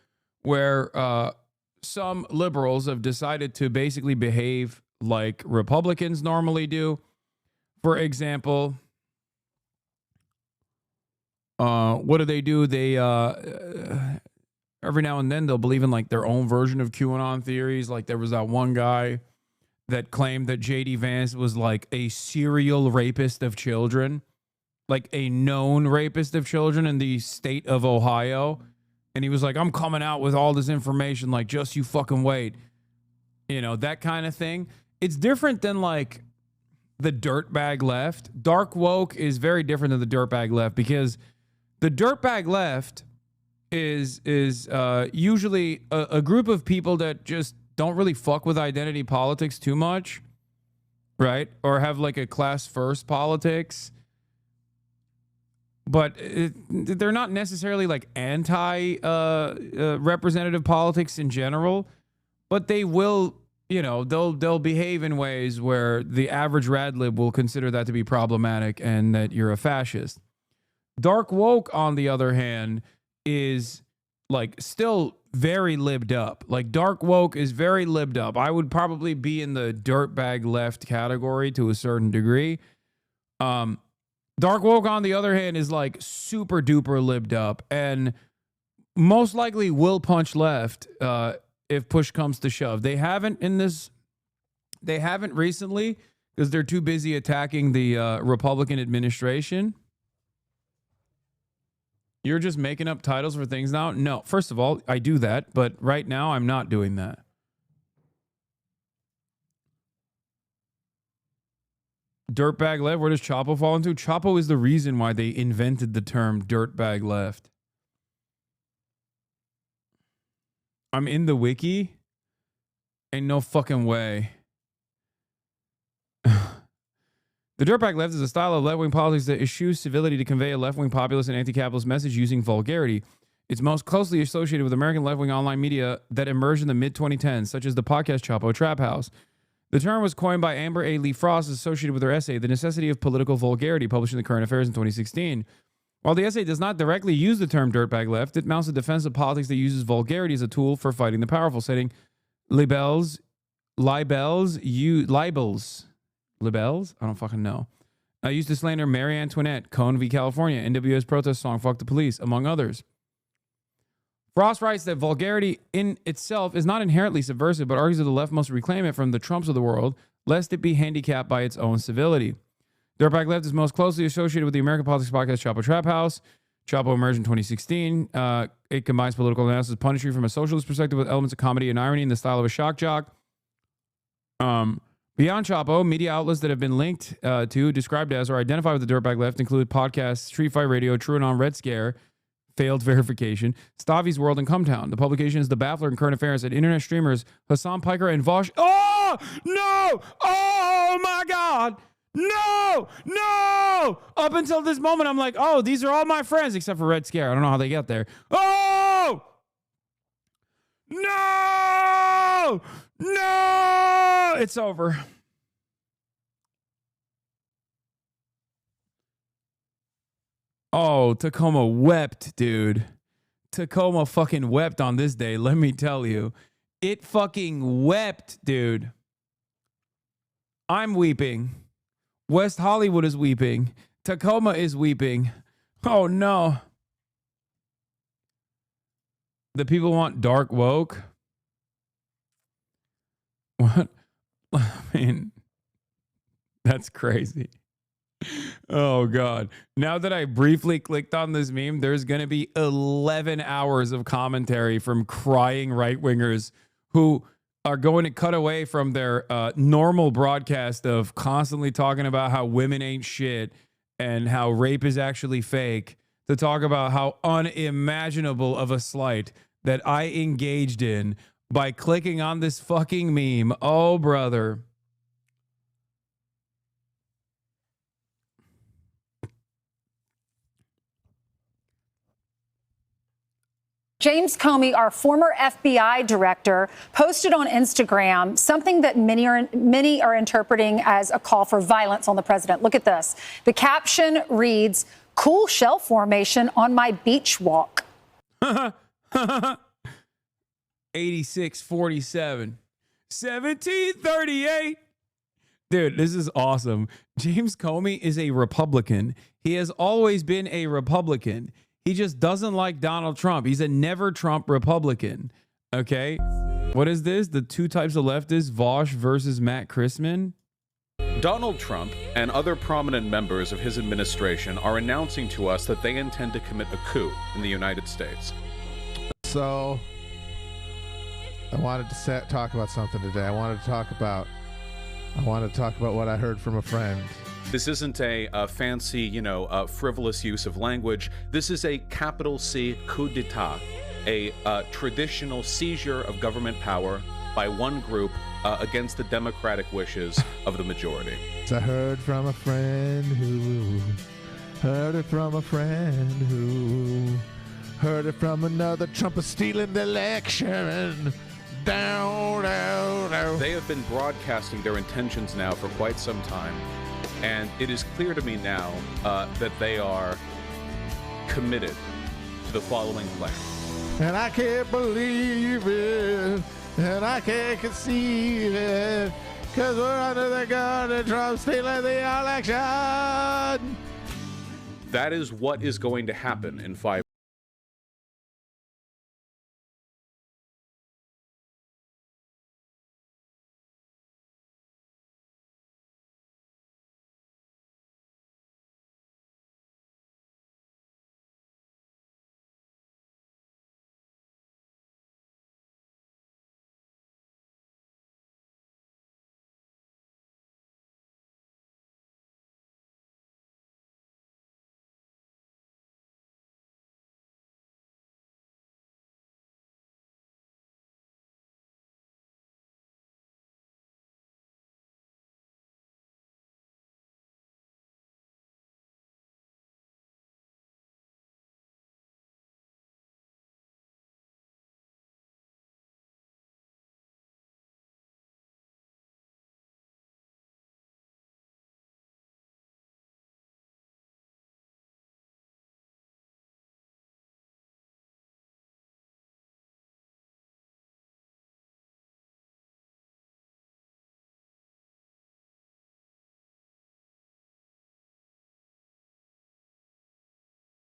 Speaker 2: where some liberals have decided to basically behave like Republicans normally do. For example, what do? They every now and then they'll believe in like their own version of QAnon theories. Like there was that one guy that claimed that JD Vance was like a serial rapist of children, like a known rapist of children in the state of Ohio. And he was like, I'm coming out with all this information, like, just you fucking wait. You know, that kind of thing. It's different than, like, the dirtbag left. Dark woke is very different than the dirtbag left, because the dirtbag left is usually a group of people that just don't really fuck with identity politics too much, right? Or have, like, a class-first politics. But they're not necessarily like anti-representative politics in general, but they will, you know, they'll behave in ways where the average radlib will consider that to be problematic and that you're a fascist. Dark woke, on the other hand, is like still very libbed up. Like dark woke is very libbed up. I would probably be in the dirtbag left category to a certain degree. Dark woke, on the other hand, is like super duper libbed up and most likely will punch left if push comes to shove. They haven't recently because they're too busy attacking the Republican administration. You're just making up titles for things now? No. First of all, I do that, but right now I'm not doing that. Dirtbag left, where does Chapo fall into? Chapo is the reason why they invented the term dirtbag left. I'm in the wiki. Ain't no fucking way. The dirtbag left is a style of left-wing politics that eschews civility to convey a left-wing populist and anti-capitalist message using vulgarity. It's most closely associated with American left-wing online media that emerged in the mid-2010s, such as the podcast Chapo Trap House. The term was coined by Amber A. Lee Frost associated with her essay, The Necessity of Political Vulgarity, published in the Current Affairs in 2016. While the essay does not directly use the term dirtbag left, it mounts a defense of politics that uses vulgarity as a tool for fighting the powerful, citing libels, I don't fucking know. Used to slander Marie Antoinette, Cone v. California, NWA's protest song, Fuck the Police, among others. Frost writes that vulgarity in itself is not inherently subversive, but argues that the left must reclaim it from the Trumps of the world, lest it be handicapped by its own civility. Dirtbag left is most closely associated with the American politics podcast Chapo Trap House. Chapo emerged in 2016. It combines political analysis, punditry from a socialist perspective with elements of comedy and irony in the style of a shock jock. Beyond Chapo, media outlets that have been linked to, described as, or identified with the dirtbag left include podcasts Street Fight Radio, TrueAnon, Red Scare, Failed Verification, Stavi's World, and Cumtown. The publication is The Baffler and Current Affairs, and internet streamers Hasan, Piker, and Vosh. Oh, no! Oh, my God! No! No! Up until this moment, I'm like, oh, these are all my friends, except for Red Scare. I don't know how they get there. Oh! No! No! It's over. Oh, Tacoma wept, dude. Tacoma fucking wept on this day, let me tell you. It fucking wept, dude. I'm weeping. West Hollywood is weeping. Tacoma is weeping. Oh, no. The people want dark woke. What? I mean, that's crazy. Oh, God. Now that I briefly clicked on this meme, there's going to be 11 hours of commentary from crying right-wingers who are going to cut away from their normal broadcast of constantly talking about how women ain't shit and how rape is actually fake to talk about how unimaginable of a slight that I engaged in by clicking on this fucking meme. Oh, brother.
Speaker 8: James Comey, our former FBI director, posted on Instagram something that many are interpreting as a call for violence on the president. Look at this. The caption reads, "Cool shell formation on my beach walk."
Speaker 2: 8647. 1738. Dude, this is awesome. James Comey is a Republican. He has always been a Republican. He just doesn't like Donald Trump. He's a never Trump Republican. Okay. What is this? The two types of leftists, Vosh versus Matt Christman.
Speaker 10: Donald Trump and other prominent members of his administration are announcing to us that they intend to commit a coup in the United States.
Speaker 11: So I wanted to talk about something today. I wanted to talk about what I heard from a friend.
Speaker 10: This isn't a fancy, frivolous use of language. This is a capital C coup d'etat, a traditional seizure of government power by one group against the democratic wishes of the majority.
Speaker 11: I heard from a friend who heard it from a friend who heard it from another Trump is stealing the election. Down, down, down.
Speaker 10: They have been broadcasting their intentions now for quite some time. And it is clear to me now that they are committed to the following plan.
Speaker 11: And I can't believe it, and I can't conceive it, because we're under the gun and Trump's stealing the election.
Speaker 10: That is what is going to happen in 5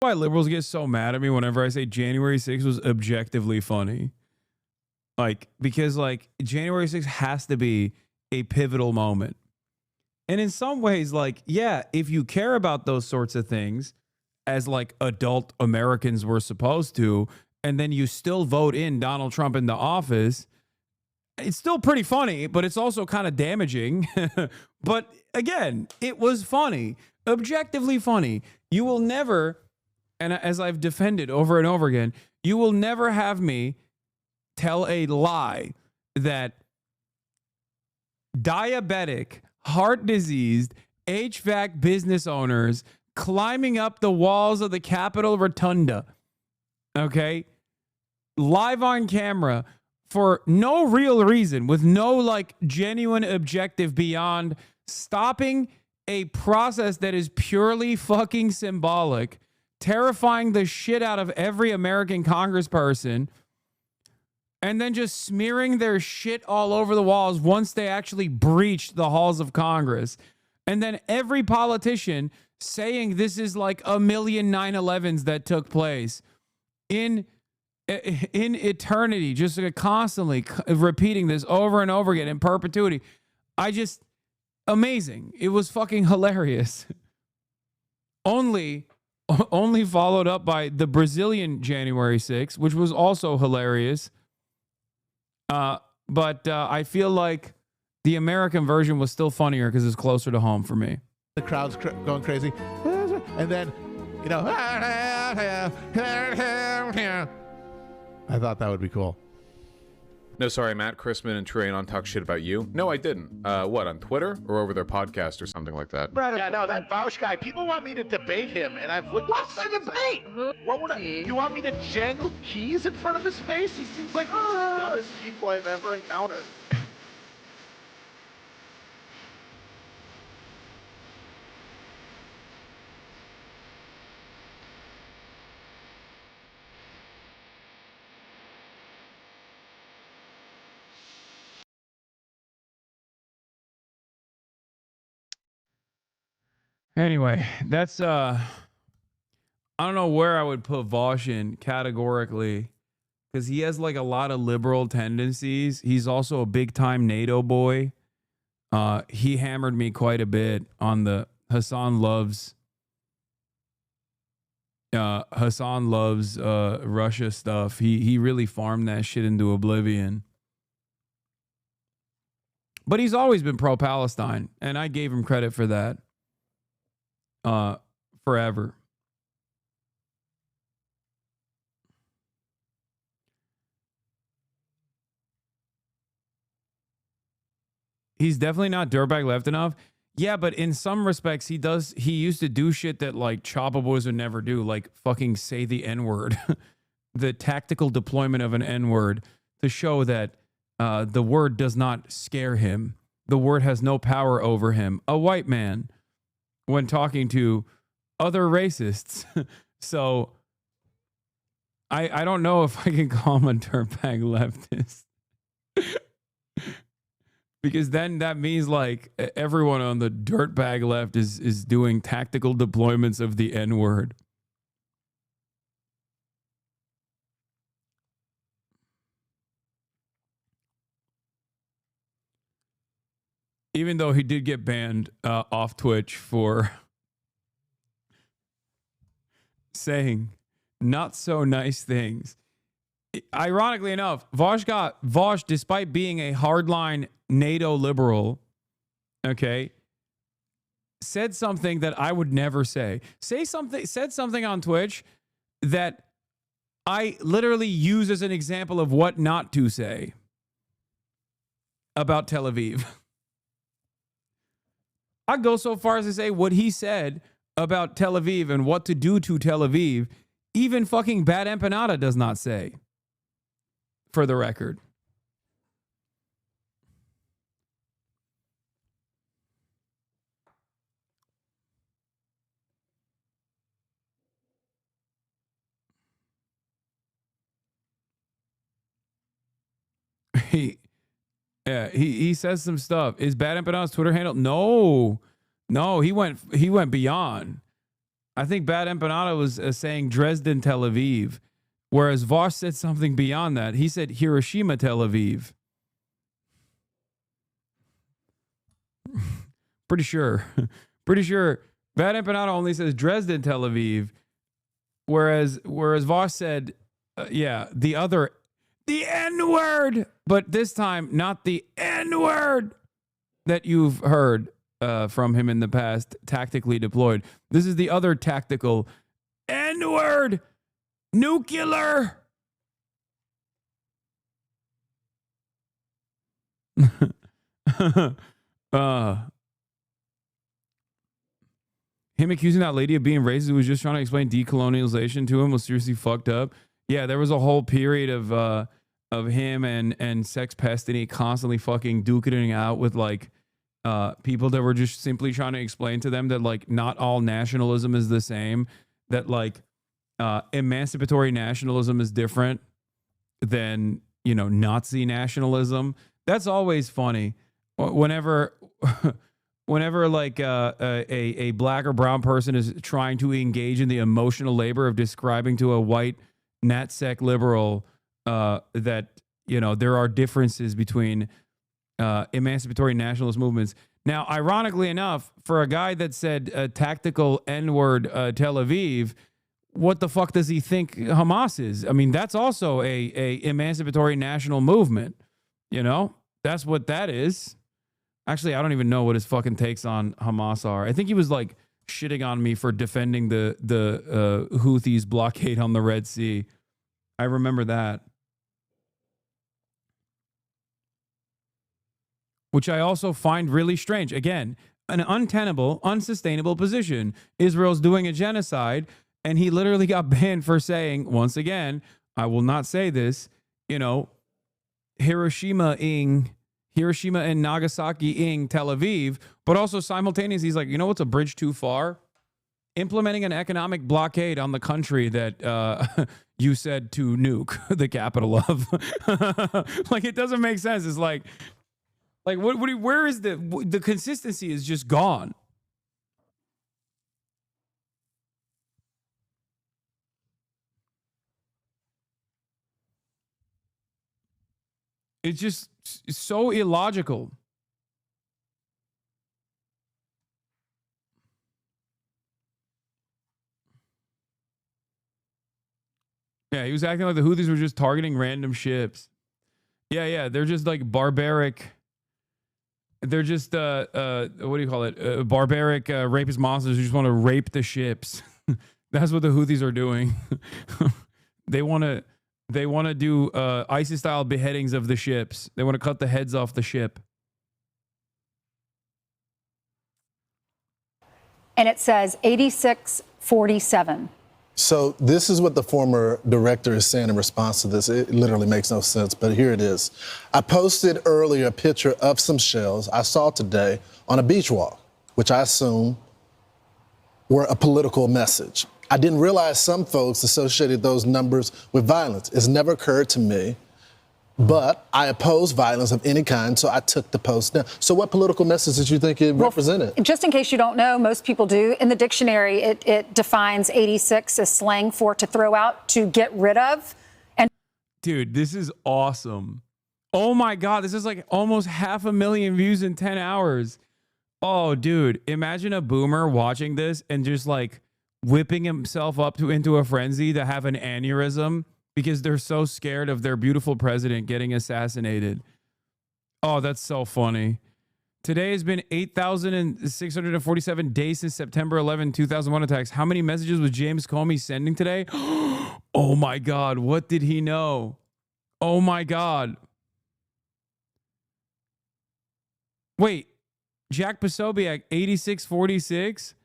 Speaker 2: Why liberals get so mad at me whenever I say January 6th was objectively funny. Like, because like January 6th has to be a pivotal moment. And in some ways, like, yeah, if you care about those sorts of things as like adult Americans were supposed to, and then you still vote in Donald Trump into office, it's still pretty funny, but it's also kind of damaging. But again, it was funny, objectively funny. You will never, and as I've defended over and over again, you will never have me tell a lie that diabetic, heart diseased, HVAC business owners climbing up the walls of the Capitol Rotunda, okay, live on camera for no real reason, with no like genuine objective beyond stopping a process that is purely fucking symbolic, terrifying the shit out of every American congressperson, and then just smearing their shit all over the walls once they actually breached the halls of Congress. And then every politician saying this is like a million 9/11s that took place in eternity, just constantly repeating this over and over again in perpetuity. Amazing. It was fucking hilarious. Only followed up by the Brazilian January 6th, which was also hilarious. But I feel like the American version was still funnier because it's closer to home for me.
Speaker 11: The crowd's going crazy. And then, you know, I thought that would be cool.
Speaker 10: No, sorry, Matt, Chrisman, and Train on talk shit about you. No, I didn't. What, on Twitter or over their podcast or something like that?
Speaker 11: Yeah, no, that Vouch guy, people want me to debate him, and I've looked. What's the debate? What would you want me to jangle keys in front of his face? He seems like the dumbest people I've ever encountered.
Speaker 2: Anyway, that's I don't know where I would put Vosh in categorically, because he has like a lot of liberal tendencies. He's also a big time NATO boy. He hammered me quite a bit on the Hasan loves Russia stuff. He really farmed that shit into oblivion. But he's always been pro-Palestine, and I gave him credit for that. Forever. He's definitely not dirtbag left enough. Yeah, but in some respects, he used to do shit that like Choppa Boys would never do, like fucking say the N-word. The tactical deployment of an N-word to show that the word does not scare him. The word has no power over him. A white man when talking to other racists. So I don't know if I can call him a dirtbag leftist. Because then that means like everyone on the dirtbag left is doing tactical deployments of the N-word. Even though he did get banned off Twitch for saying not so nice things. Ironically enough, Vosh, despite being a hardline NATO liberal, okay, said something that I would never say. Said something on Twitch that I literally use as an example of what not to say about Tel Aviv. I'd go so far as to say what he said about Tel Aviv and what to do to Tel Aviv, even fucking Bad Empanada does not say, for the record. He says some stuff. Is Bad Empanada's Twitter handle? No, he went beyond. I think Bad Empanada was saying Dresden, Tel Aviv, whereas Voss said something beyond that. He said Hiroshima, Tel Aviv. Pretty sure. Pretty sure Bad Empanada only says Dresden, Tel Aviv, whereas Voss said, the N-word, but this time not the N-word that you've heard from him in the past, tactically deployed. This is the other tactical N-word, nuclear. Him accusing that lady of being racist who was just trying to explain decolonialization to him was seriously fucked up. Yeah, there was a whole period of him and Sex Pestany constantly fucking duking it out with like people that were just simply trying to explain to them that like not all nationalism is the same, that like emancipatory nationalism is different than, you know, Nazi nationalism. That's always funny. Whenever like a black or brown person is trying to engage in the emotional labor of describing to a white NatSec liberal that, you know, there are differences between emancipatory nationalist movements. Now, ironically enough, for a guy that said tactical N-word Tel Aviv, what the fuck does he think Hamas is? I mean, that's also a emancipatory national movement. You know, that's what that is. Actually, I don't even know what his fucking takes on Hamas are. I think he was like shitting on me for defending the Houthis' blockade on the Red Sea. I remember that. Which I also find really strange. Again, an untenable, unsustainable position. Israel's doing a genocide, and he literally got banned for saying, once again, I will not say this, you know, Hiroshima and Nagasaki Tel Aviv, but also simultaneously, he's like, you know what's a bridge too far? Implementing an economic blockade on the country that you said to nuke the capital of. Like, it doesn't make sense. It's like where is the consistency is just gone. It's just so illogical. Yeah, he was acting like the Houthis were just targeting random ships. Yeah, they're just like barbaric. They're just what do you call it? Barbaric rapist monsters who just want to rape the ships. That's what the Houthis are doing. They want to do ISIS-style beheadings of the ships. They want to cut the heads off the ship.
Speaker 8: And it says 8647.
Speaker 11: So this is what the former director is saying in response to this. It literally makes no sense, but here it is. I posted earlier a picture of some shells I saw today on a beach walk, which I assume were a political message. I didn't realize some folks associated those numbers with violence. It's never occurred to me, but I oppose violence of any kind, so I took the post down. So what political message did you think it represented?
Speaker 8: Just in case you don't know, most people do. In the dictionary, it defines 86 as slang for to throw out, to get rid of. And
Speaker 2: dude, this is awesome. Oh my God, this is like almost 500,000 views in 10 hours. Oh, dude, imagine a boomer watching this and just like whipping himself up into a frenzy to have an aneurysm because they're so scared of their beautiful president getting assassinated. Oh, that's so funny. Today has been 8,647 days since September 11, 2001 attacks. How many messages was James Comey sending today? Oh my God, what did he know? Oh my God. Wait, Jack Posobiec, 8646?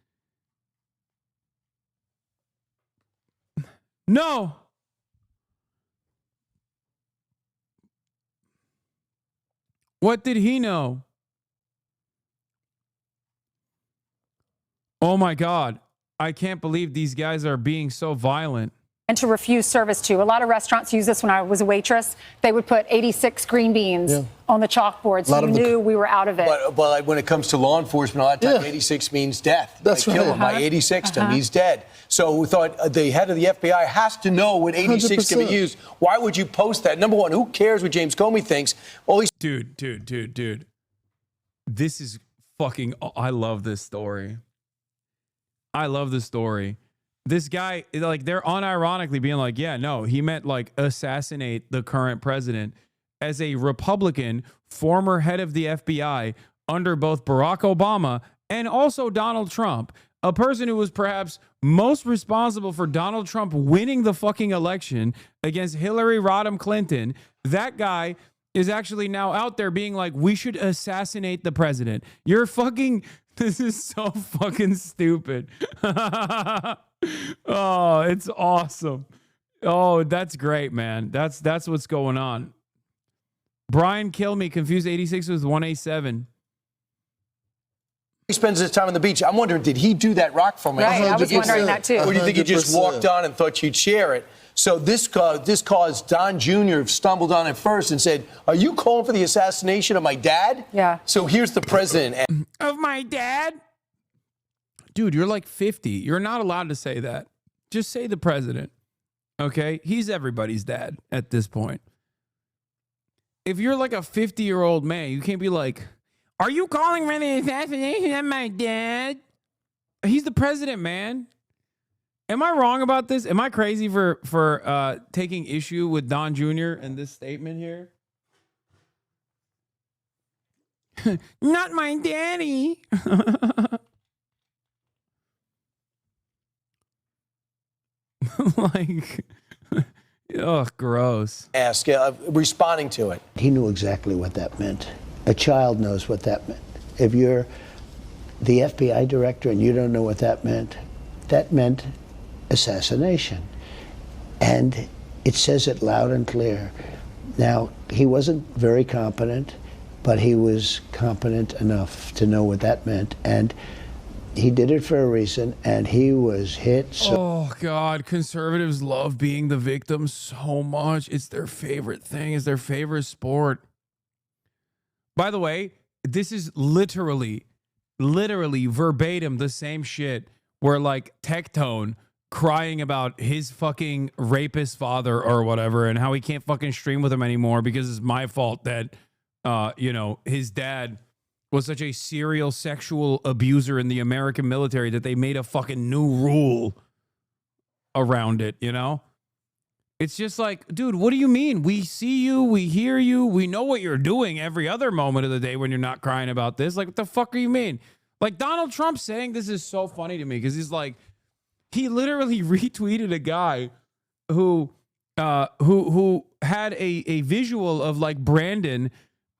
Speaker 2: No. What did he know? Oh my God. I can't believe these guys are being so violent.
Speaker 8: and to refuse service to. A lot of restaurants use this. When I was a waitress, they would put 86 green beans on the chalkboard, so you knew we were out of it.
Speaker 9: But like when it comes to law enforcement, a lot of times 86 means death.
Speaker 11: That's
Speaker 9: they kill
Speaker 11: right.
Speaker 9: him by 86 to him. He's dead. So we thought the head of the FBI has to know what 86 can be used. Why would you post that? Number one, who cares what James Comey thinks? All these
Speaker 2: Dude. This is fucking. I love this story. This guy, like, they're unironically being like, yeah, no, he meant like assassinate the current president as a Republican, former head of the FBI under both Barack Obama and also Donald Trump, a person who was perhaps most responsible for Donald Trump winning the fucking election against Hillary Rodham Clinton. That guy is actually now out there being like, we should assassinate the president. You're fucking, this is so fucking stupid. Oh, it's awesome. Oh, that's great, man. That's what's going on. Brian Kilme confused 86 with 187.
Speaker 9: he spends his time on the beach. I'm wondering, did he do that rock formation?
Speaker 8: Right, I was wondering that too.
Speaker 9: Or do you think he just walked on and thought you'd share it? So this caused Don Jr. stumbled on it first and said, are you calling for the assassination of my dad?
Speaker 8: Yeah.
Speaker 9: So here's the president.
Speaker 2: Of my dad? Dude, you're like 50. You're not allowed to say that. Just say the president. Okay? He's everybody's dad at this point. If you're like a 50-year-old man, you can't be like, are you calling for the assassination of my dad? He's the president, man. Am I wrong about this? Am I crazy for taking issue with Don Jr. and this statement here? Not my daddy. Like, oh, gross.
Speaker 9: Responding to it.
Speaker 19: He knew exactly what that meant. A child knows what that meant. If you're the FBI director and you don't know what that meant assassination. And it says it loud and clear. Now, he wasn't very competent, but he was competent enough to know what that meant. And he did it for a reason, and he was hit.
Speaker 2: Oh, God. Conservatives love being the victim so much. It's their favorite thing. It's their favorite sport. By the way, this is literally verbatim the same shit where, like, Tectone crying about his fucking rapist father or whatever and how he can't fucking stream with him anymore because it's my fault that, his dad was such a serial sexual abuser in the American military that they made a fucking new rule around it, you know? It's just like, dude, what do you mean? We see you, we hear you, we know what you're doing every other moment of the day when you're not crying about this. Like, what the fuck do you mean? Like, Donald Trump saying this is so funny to me because he's like, he literally retweeted a guy who had a visual of like Brandon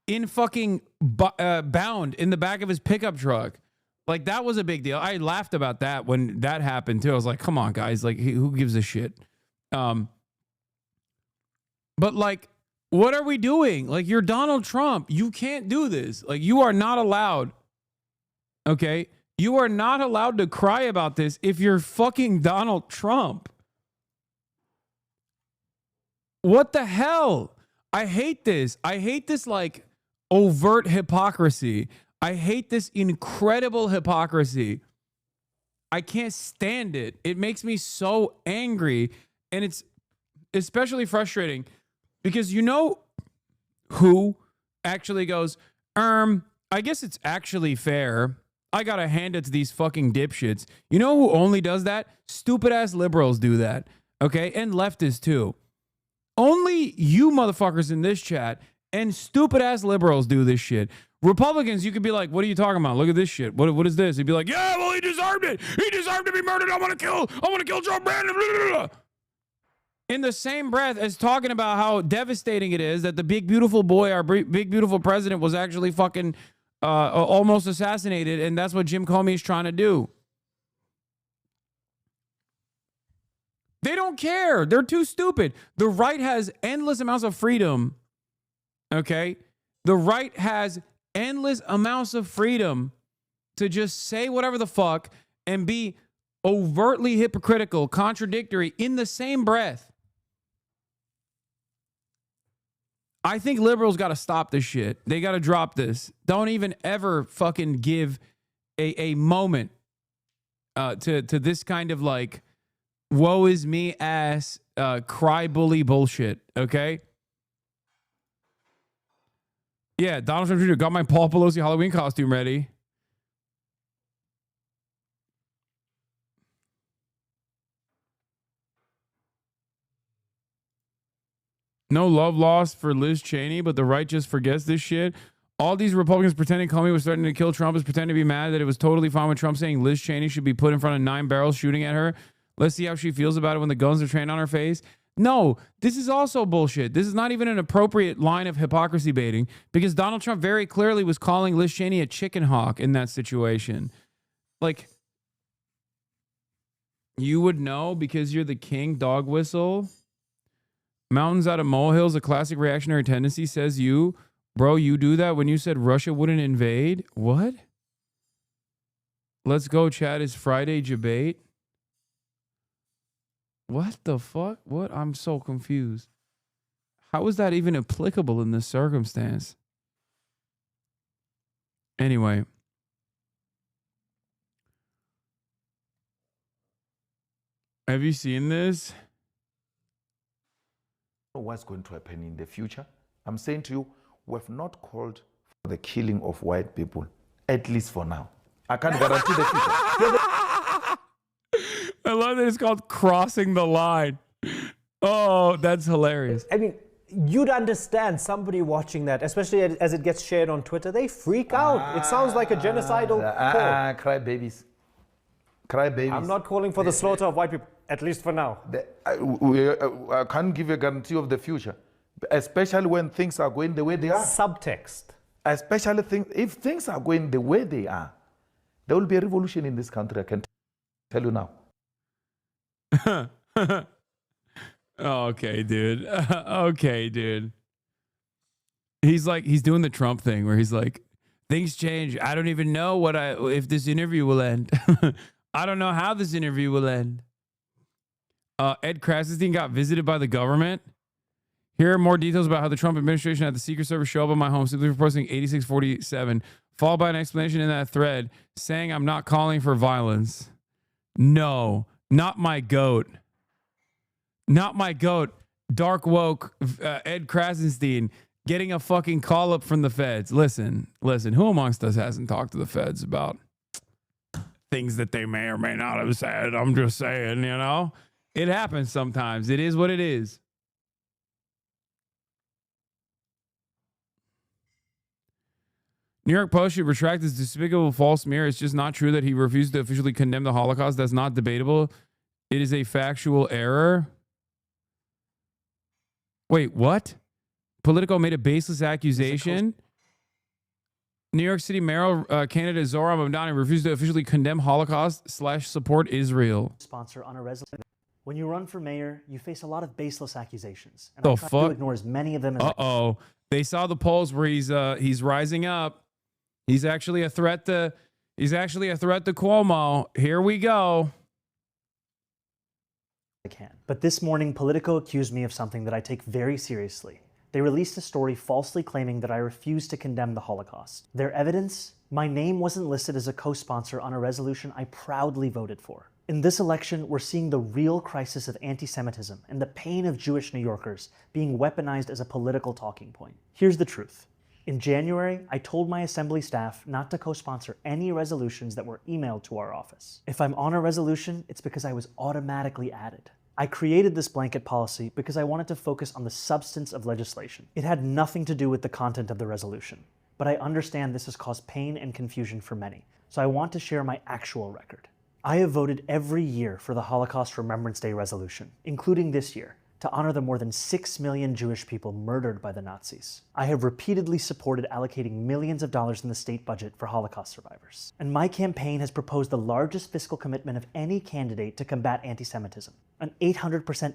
Speaker 2: in fucking bound in the back of his pickup truck. Like, that was a big deal. I laughed about that when that happened too. I was like, come on, guys. Like, who gives a shit? But like, what are we doing? Like, you're Donald Trump. You can't do this. Like, you are not allowed. Okay? You are not allowed to cry about this if you're fucking Donald Trump. What the hell? I hate this. I hate this, like, overt hypocrisy. I hate this incredible hypocrisy. I can't stand it. It makes me so angry. And it's especially frustrating because you know who actually goes, I guess it's actually fair. I gotta hand it to these fucking dipshits. You know who only does that? Stupid ass liberals do that. Okay? And leftists too. Only you motherfuckers in this chat and stupid ass liberals do this shit. Republicans, you could be like, what are you talking about? Look at this shit. What is this? He'd be like, yeah, well, he deserved it. He deserved to be murdered. I want to kill Joe Brandon. Blah, blah, blah. In the same breath as talking about how devastating it is that the big, beautiful boy, our big, beautiful president was actually fucking almost assassinated, and that's what Jim Comey is trying to do. They don't care. They're too stupid. The right has endless amounts of freedom. Okay? The right has endless amounts of freedom to just say whatever the fuck and be overtly hypocritical, contradictory in the same breath. I think liberals got to stop this shit. They got to drop this. Don't even ever fucking give a moment to this kind of like woe is me ass cry bully bullshit. Okay. Yeah, Donald Trump Jr. got my Paul Pelosi Halloween costume ready. No love lost for Liz Cheney, but the right just forgets this shit. All these Republicans pretending Comey was threatening to kill Trump is pretending to be mad that it was totally fine with Trump saying Liz Cheney should be put in front of 9 barrels shooting at her. Let's see how she feels about it when the guns are trained on her face. No, this is also bullshit. This is not even an appropriate line of hypocrisy baiting because Donald Trump very clearly was calling Liz Cheney a chicken hawk in that situation. Like, you would know because you're the king dog whistle. Mountains out of molehills, a classic reactionary tendency, says you. Bro, you do that when you said Russia wouldn't invade? What? Let's go, Chad. Is Friday debate? What the fuck? What? I'm so confused. How is that even applicable in this circumstance? Anyway. Have you seen this?
Speaker 12: What's going to happen in the future? I'm saying to you, we have not called for the killing of white people, at least for now. I can't guarantee the future.
Speaker 2: I love that it's called crossing the line. Oh, that's hilarious.
Speaker 14: I mean, you'd understand somebody watching that, especially as it gets shared on Twitter, they freak out. It sounds like a genocidal call.
Speaker 12: Cry babies. Cry babies.
Speaker 14: I'm not calling for the slaughter of white people, at least for now.
Speaker 12: I can't give you a guarantee of the future, especially when things are going the way they are.
Speaker 14: Subtext.
Speaker 12: Especially if things are going the way they are, there will be a revolution in this country, I can tell you now.
Speaker 2: Okay, dude. Okay, dude. He's doing the Trump thing where he's like, things change. I don't even know if this interview will end. I don't know how this interview will end. Ed Krasenstein got visited by the government. Here are more details about how the Trump administration had the Secret Service show up at my home, simply reporting 8647, followed by an explanation in that thread saying I'm not calling for violence. No, not my goat. Not my goat. Dark woke Ed Krasenstein getting a fucking call up from the feds. Listen, who amongst us hasn't talked to the feds about things that they may or may not have said? I'm just saying, you know? It happens sometimes. It is what it is. New York Post should retract this despicable false smear. It's just not true that he refused to officially condemn the Holocaust. That's not debatable. It is a factual error. Wait, what? Politico made a baseless accusation. New York City mayor candidate Zohran Mamdani refused to officially condemn Holocaust / support Israel.
Speaker 15: Sponsor on a resolution. When you run for mayor, you face a lot of baseless accusations. And
Speaker 2: The
Speaker 15: I try
Speaker 2: fuck?
Speaker 15: to ignore as many of them as I can.
Speaker 2: Uh-oh. They saw the polls where he's rising up. He's actually a threat to Cuomo. Here we go.
Speaker 15: But this morning, Politico accused me of something that I take very seriously. They released a story falsely claiming that I refused to condemn the Holocaust. Their evidence? My name wasn't listed as a co-sponsor on a resolution I proudly voted for. In this election, we're seeing the real crisis of anti-Semitism and the pain of Jewish New Yorkers being weaponized as a political talking point. Here's the truth. In January, I told my assembly staff not to co-sponsor any resolutions that were emailed to our office. If I'm on a resolution, it's because I was automatically added. I created this blanket policy because I wanted to focus on the substance of legislation. It had nothing to do with the content of the resolution, but I understand this has caused pain and confusion for many, so I want to share my actual record. I have voted every year for the Holocaust Remembrance Day resolution, including this year, to honor the more than 6 million Jewish people murdered by the Nazis. I have repeatedly supported allocating millions of dollars in the state budget for Holocaust survivors. And my campaign has proposed the largest fiscal commitment of any candidate to combat anti-Semitism, an 800%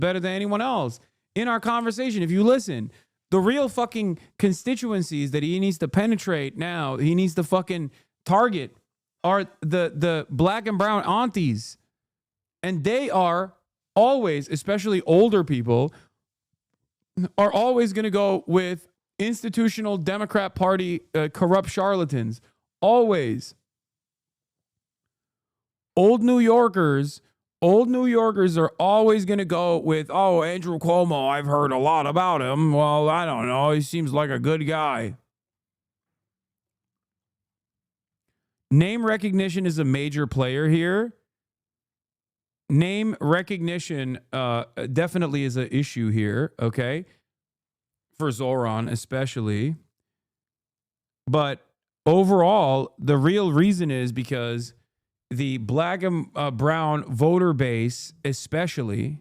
Speaker 2: better than anyone else. In our conversation, if you listen, the real fucking constituencies that he needs to penetrate now, he needs to fucking target are the black and brown aunties. And they are always, especially older people, are always going to go with institutional Democrat Party corrupt charlatans. Always. Old New Yorkers are always going to go with, oh, Andrew Cuomo, I've heard a lot about him. Well, I don't know. He seems like a good guy. Name recognition is a major player here. Name recognition definitely is an issue here, okay? For Zoran especially. But overall, the real reason is because the black and brown voter base, especially,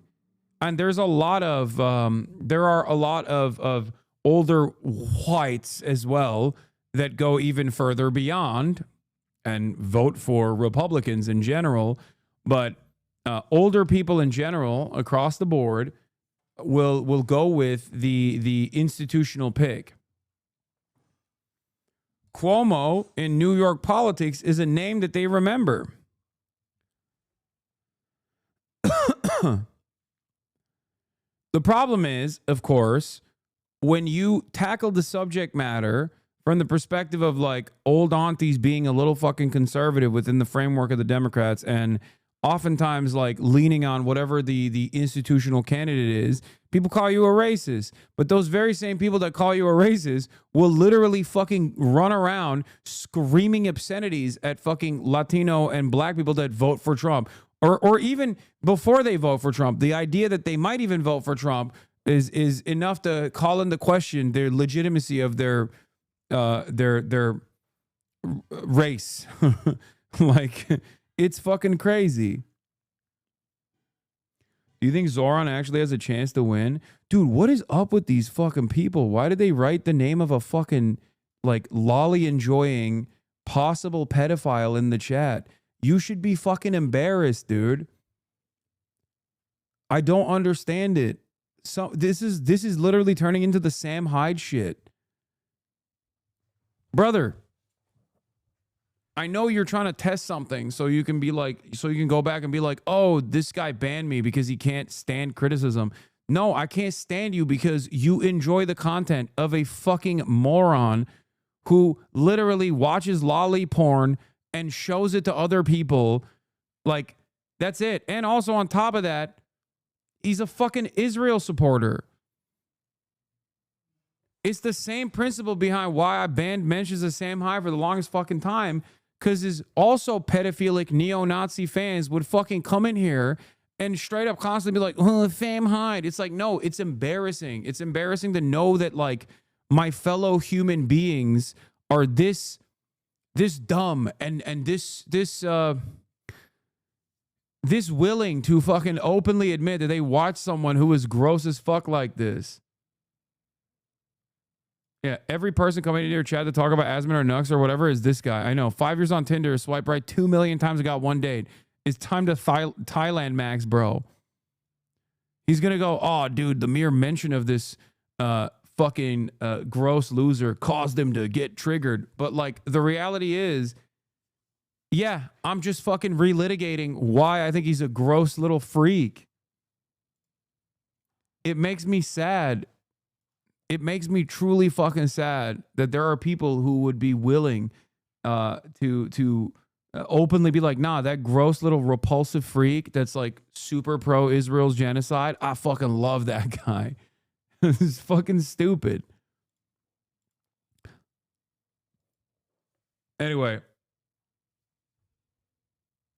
Speaker 2: and there are a lot of older whites as well that go even further beyond and vote for Republicans in general, but older people in general across the board will go with the institutional pick. Cuomo in New York politics is a name that they remember. The problem is, of course, when you tackle the subject matter from the perspective of like old aunties being a little fucking conservative within the framework of the Democrats and oftentimes like leaning on whatever the institutional candidate is, people call you a racist. But those very same people that call you a racist will literally fucking run around screaming obscenities at fucking Latino and black people that vote for Trump. Or even before they vote for Trump, the idea that they might even vote for Trump is enough to call into question their legitimacy of their race. Like, it's fucking crazy. Do you think Zoran actually has a chance to win? Dude, what is up with these fucking people? Why did they write the name of a fucking, like, lolly enjoying possible pedophile in the chat? You should be fucking embarrassed, dude. I don't understand it. So this is literally turning into the Sam Hyde shit. Brother, I know you're trying to test something so you can be like, so you can go back and be like, oh, this guy banned me because he can't stand criticism. No, I can't stand you because you enjoy the content of a fucking moron who literally watches lolly porn and shows it to other people. Like, that's it. And also on top of that, he's a fucking Israel supporter. It's the same principle behind why I banned mentions of Sam Hyde for the longest fucking time, because his also pedophilic neo-Nazi fans would fucking come in here and straight up constantly be like, oh, Sam Hyde. It's like, no, it's embarrassing. It's embarrassing to know that, like, my fellow human beings are this dumb and this willing to fucking openly admit that they watch someone who is gross as fuck like this. Yeah, every person coming into your chat to talk about Asman or Nux or whatever is this guy. I know. 5 years on Tinder, swipe right 2 million times and got one date. It's time to Thailand max, bro. He's going to go, oh, dude, the mere mention of this fucking gross loser caused him to get triggered. But, like, the reality is, yeah, I'm just fucking relitigating why I think he's a gross little freak. It makes me sad. It makes me truly fucking sad that there are people who would be willing to openly be like, nah, that gross little repulsive freak that's like super pro Israel's genocide. I fucking love that guy. This is fucking stupid. Anyway.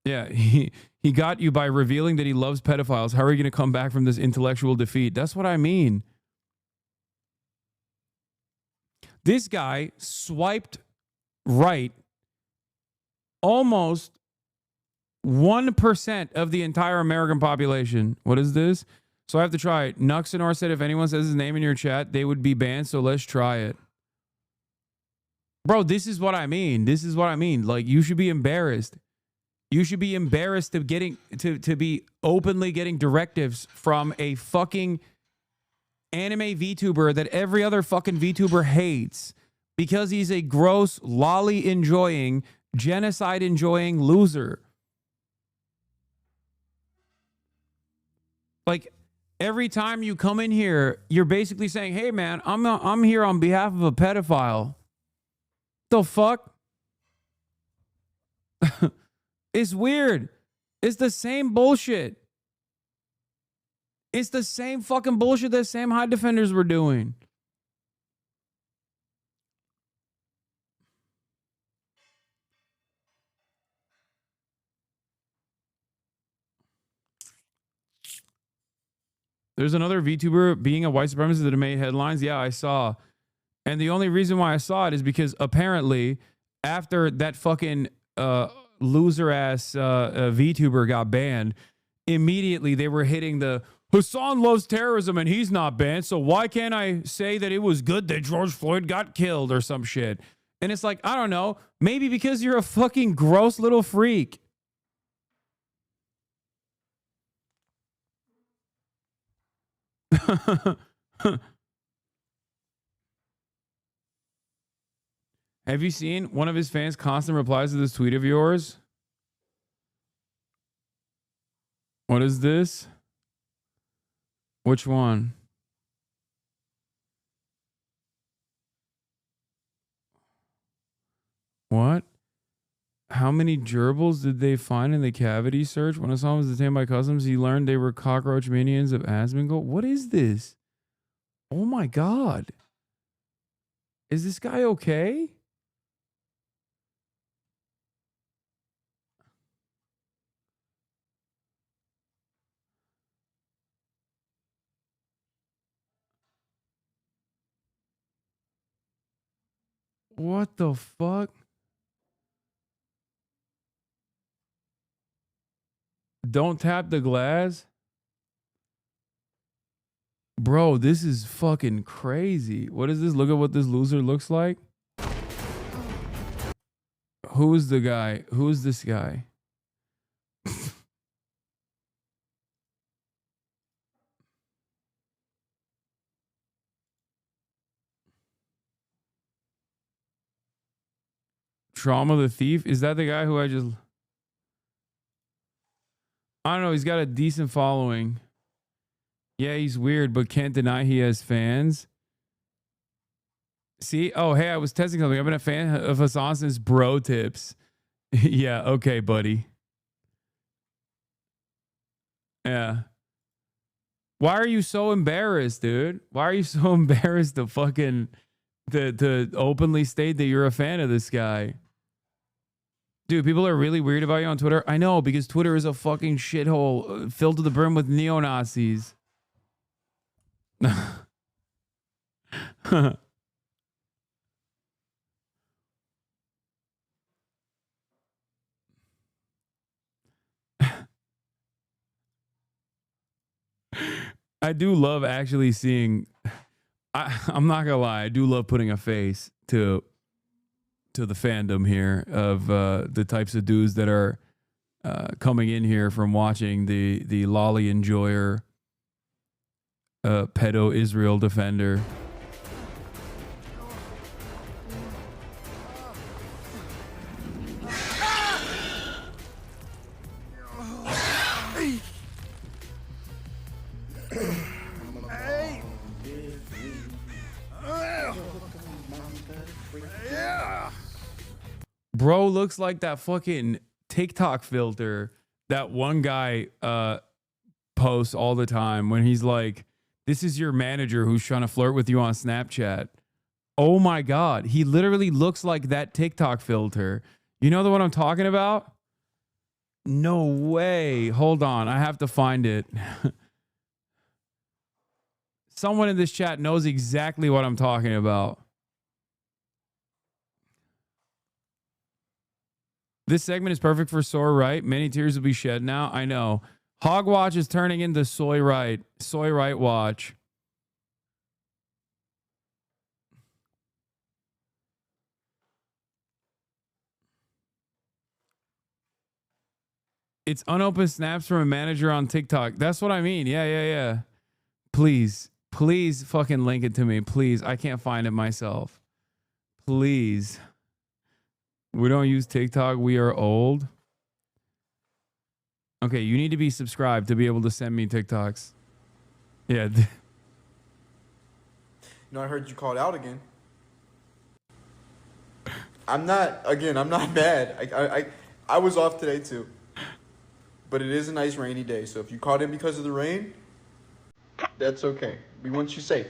Speaker 2: Yeah, he got you by revealing that he loves pedophiles. How are you going to come back from this intellectual defeat? That's what I mean. This guy swiped right almost 1% of the entire American population. What is this? So I have to try it. Nuxenor said if anyone says his name in your chat, they would be banned, so let's try it. Bro, this is what I mean. This is what I mean. Like, you should be embarrassed. You should be embarrassed of getting to be openly getting directives from a fucking anime VTuber that every other fucking VTuber hates because he's a gross, lolly enjoying, genocide enjoying loser. Like, every time you come in here, you're basically saying, hey man, I'm here on behalf of a pedophile. The fuck? It's weird. It's the same bullshit. It's the same fucking bullshit that Sam High Defenders were doing. There's another VTuber being a white supremacist that made headlines. Yeah, I saw. And the only reason why I saw it is because apparently after that fucking loser ass VTuber got banned, immediately they were hitting the Hasan loves terrorism and he's not banned, so why can't I say that it was good that George Floyd got killed or some shit? And it's like, I don't know, maybe because you're a fucking gross little freak. Have you seen one of his fans constant replies to this tweet of yours? What is this? Which one? What? How many gerbils did they find in the cavity search? When Hasan was detained by customs, he learned they were cockroach minions of Asmongold. What is this? Oh my God. Is this guy okay? What the fuck? Don't tap the glass? Bro, this is fucking crazy. What is this? Look at what this loser looks like. Who's the guy? Who's this guy? Trauma the Thief? Is that the guy who I don't know. He's got a decent following. Yeah, he's weird, but can't deny he has fans. See? Oh, hey, I was testing something. I've been a fan of Hasan since Bro Tips. Yeah, okay, buddy. Yeah. Why are you so embarrassed, dude? Why are you so embarrassed to fucking to openly state that you're a fan of this guy? Dude, people are really weird about you on Twitter. I know, because Twitter is a fucking shithole filled to the brim with neo-Nazis. I do love actually seeing. I'm not gonna lie. I do love putting a face to the fandom here of the types of dudes that are coming in here from watching the lolly enjoyer, pedo Israel defender. Bro looks like that fucking TikTok filter that one guy posts all the time when he's like, this is your manager who's trying to flirt with you on Snapchat. Oh my God. He literally looks like that TikTok filter. You know the one I'm talking about? No way. Hold on. I have to find it. Someone in this chat knows exactly what I'm talking about. This segment is perfect for Soy Right. Many tears will be shed now. I know. Hogwatch is turning into Soy Right. Soy Right Watch. It's unopened snaps from a manager on TikTok. That's what I mean. Yeah. Please fucking link it to me. Please. I can't find it myself. Please. We don't use TikTok. We are old. Okay, you need to be subscribed to be able to send me TikToks. Yeah.
Speaker 13: You know, I heard you called out again. I'm not mad. I was off today too. But it is a nice rainy day, so if you called in because of the rain, that's okay. We want you safe.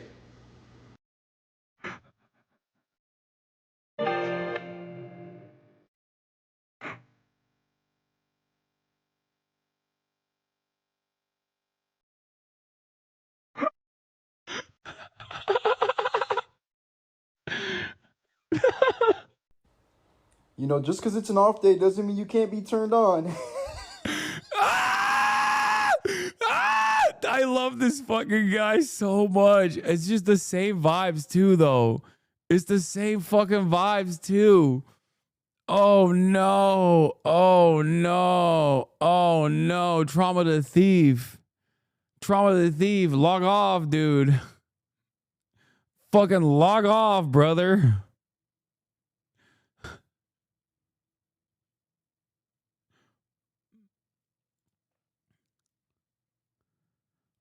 Speaker 13: You know, just because it's an off day doesn't mean you can't be turned on.
Speaker 2: I love this fucking guy so much. It's just the same vibes too, though. It's the same fucking vibes too. Oh no. Oh no. Oh no. Trauma the thief. Trauma the thief. Log off, dude. Fucking log off, brother.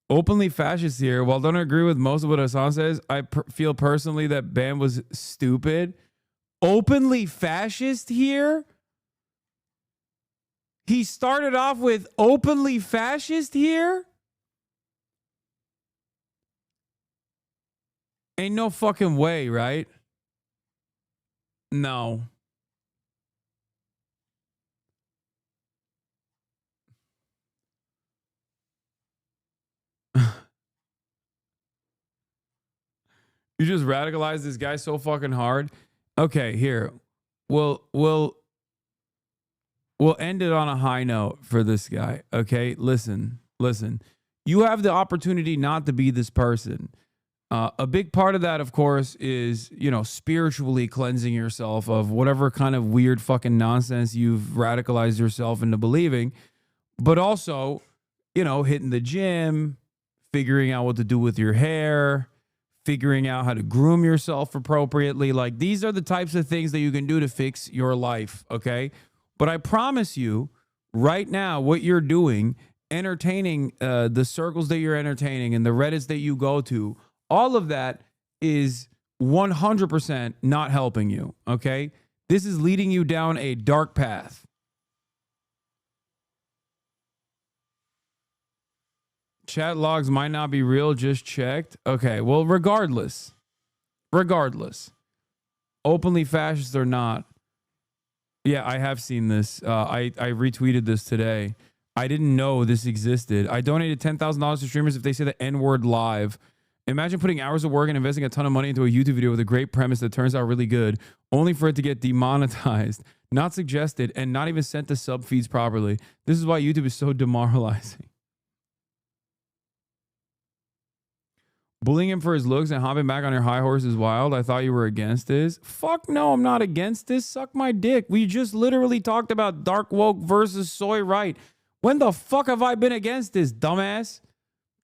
Speaker 2: Openly fascist here. While I don't agree with most of what Hasan says, I feel personally that ban was stupid. Openly fascist here? He started off with openly fascist here? Ain't no fucking way, right? No. You just radicalized this guy so fucking hard. Okay, here. We'll end it on a high note for this guy. Okay, listen. You have the opportunity not to be this person. A big part of that, of course, is, you know, spiritually cleansing yourself of whatever kind of weird fucking nonsense you've radicalized yourself into believing. But also, you know, hitting the gym, figuring out what to do with your hair, figuring out how to groom yourself appropriately. Like, these are the types of things that you can do to fix your life, okay? But I promise you, right now, what you're doing, entertaining the circles that you're entertaining and the Reddits that you go to, all of that is 100% not helping you, okay? This is leading you down a dark path. Chat logs might not be real, just checked. Okay, well, regardless, openly fascist or not, yeah, I have seen this. I retweeted this today. I didn't know this existed. I donated $10,000 to streamers if they say the N-word live. Imagine putting hours of work and investing a ton of money into a YouTube video with a great premise that turns out really good, only for it to get demonetized, not suggested, and not even sent to sub feeds properly. This is why YouTube is so demoralizing. Bullying him for his looks and hopping back on your high horse is wild. I thought you were against this. Fuck no, I'm not against this. Suck my dick. We just literally talked about dark woke versus soy right. When the fuck have I been against this, dumbass?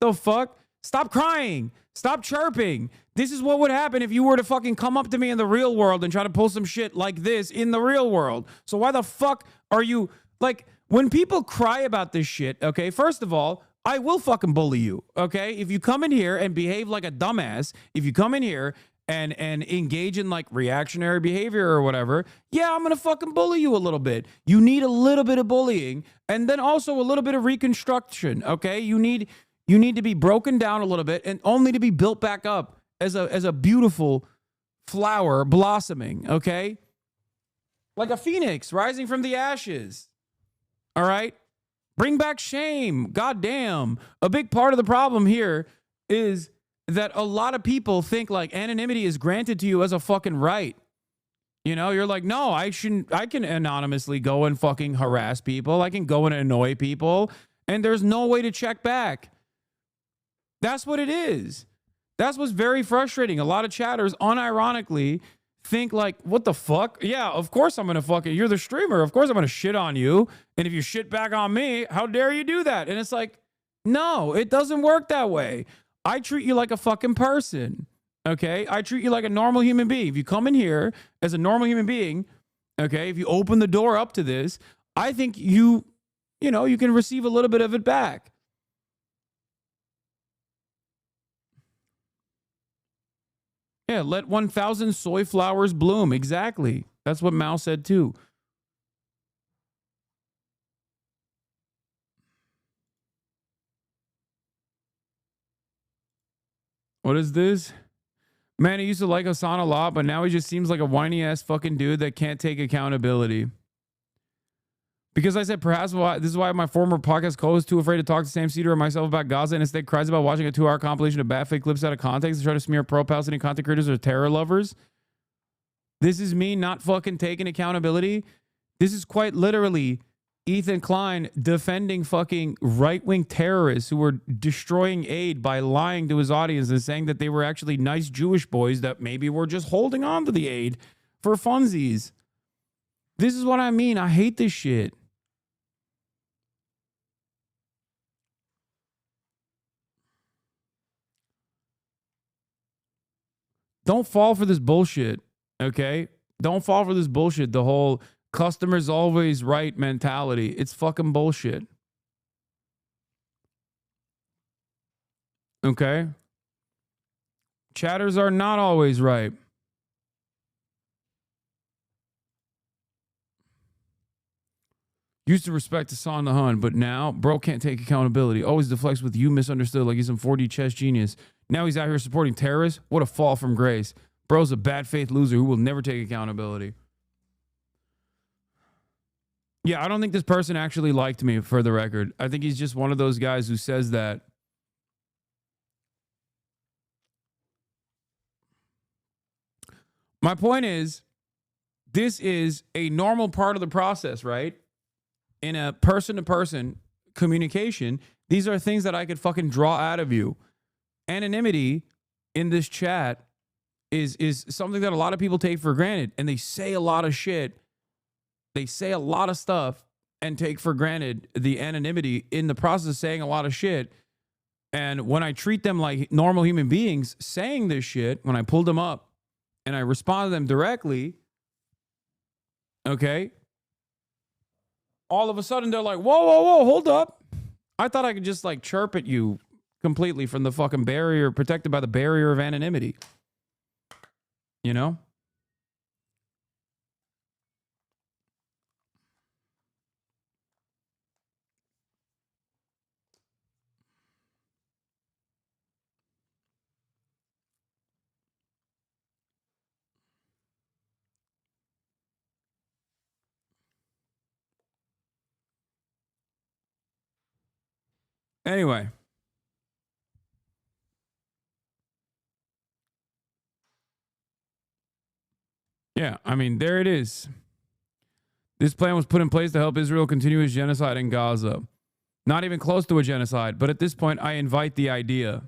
Speaker 2: The fuck? Stop crying. Stop chirping. This is what would happen if you were to fucking come up to me in the real world and try to pull some shit like this in the real world. So why the fuck are you, like, when people cry about this shit, okay, first of all, I will fucking bully you, okay? If you come in here and behave like a dumbass, if you come in here and engage in like reactionary behavior or whatever, yeah, I'm gonna fucking bully you a little bit. You need a little bit of bullying and then also a little bit of reconstruction, okay? You need to be broken down a little bit and only to be built back up as a beautiful flower blossoming, okay? Like a phoenix rising from the ashes, all right? Bring back shame. God damn. A big part of the problem here is that a lot of people think like anonymity is granted to you as a fucking right. You know, you're like, no, I can anonymously go and fucking harass people. I can go and annoy people. And there's no way to check back. That's what it is. That's what's very frustrating. A lot of chatters unironically think like, what the fuck? Yeah, of course I'm going to fucking, you're the streamer. Of course I'm going to shit on you. And if you shit back on me, how dare you do that? And it's like, no, it doesn't work that way. I treat you like a fucking person. Okay? I treat you like a normal human being. If you come in here as a normal human being, okay, if you open the door up to this, I think you know, you can receive a little bit of it back. Yeah, let 1,000 soy flowers bloom. Exactly. That's what Mao said too. What is this? Man, I used to like Hasan a lot, but now he just seems like a whiny ass fucking dude that can't take accountability. Because I said perhaps this is why my former podcast co is too afraid to talk to Sam Cedar or myself about Gaza and instead cries about watching a 2-hour compilation of bad fake clips out of context to try to smear pro-Palestinian content creators or terror lovers. This is me not fucking taking accountability. This is quite literally Ethan Klein defending fucking right-wing terrorists who were destroying aid by lying to his audience and saying that they were actually nice Jewish boys that maybe were just holding on to the aid for funsies. This is what I mean. I hate this shit. Don't fall for this bullshit, okay? Don't fall for this bullshit, the whole customer's always right mentality. It's fucking bullshit. Okay? Chatters are not always right. Used to respect Hasan the Hun, but now, bro can't take accountability. Always deflects with you misunderstood like he's some 4D chess genius. Now he's out here supporting terrorists? What a fall from grace. Bro's a bad faith loser who will never take accountability. Yeah, I don't think this person actually liked me, for the record. I think he's just one of those guys who says that. My point is, this is a normal part of the process, right? In a person-to-person communication, these are things that I could fucking draw out of you. Anonymity in this chat is something that a lot of people take for granted, and they say a lot of shit. They say a lot of stuff and take for granted the anonymity in the process of saying a lot of shit. And when I treat them like normal human beings saying this shit, when I pull them up and I respond to them directly, okay, all of a sudden they're like, whoa, whoa, whoa, hold up. I thought I could just like chirp at you completely from the fucking barrier, protected by the barrier of anonymity. You know? Anyway. Yeah, I mean, there it is. This plan was put in place to help Israel continue its genocide in Gaza. Not even close to a genocide, but at this point, I invite the idea.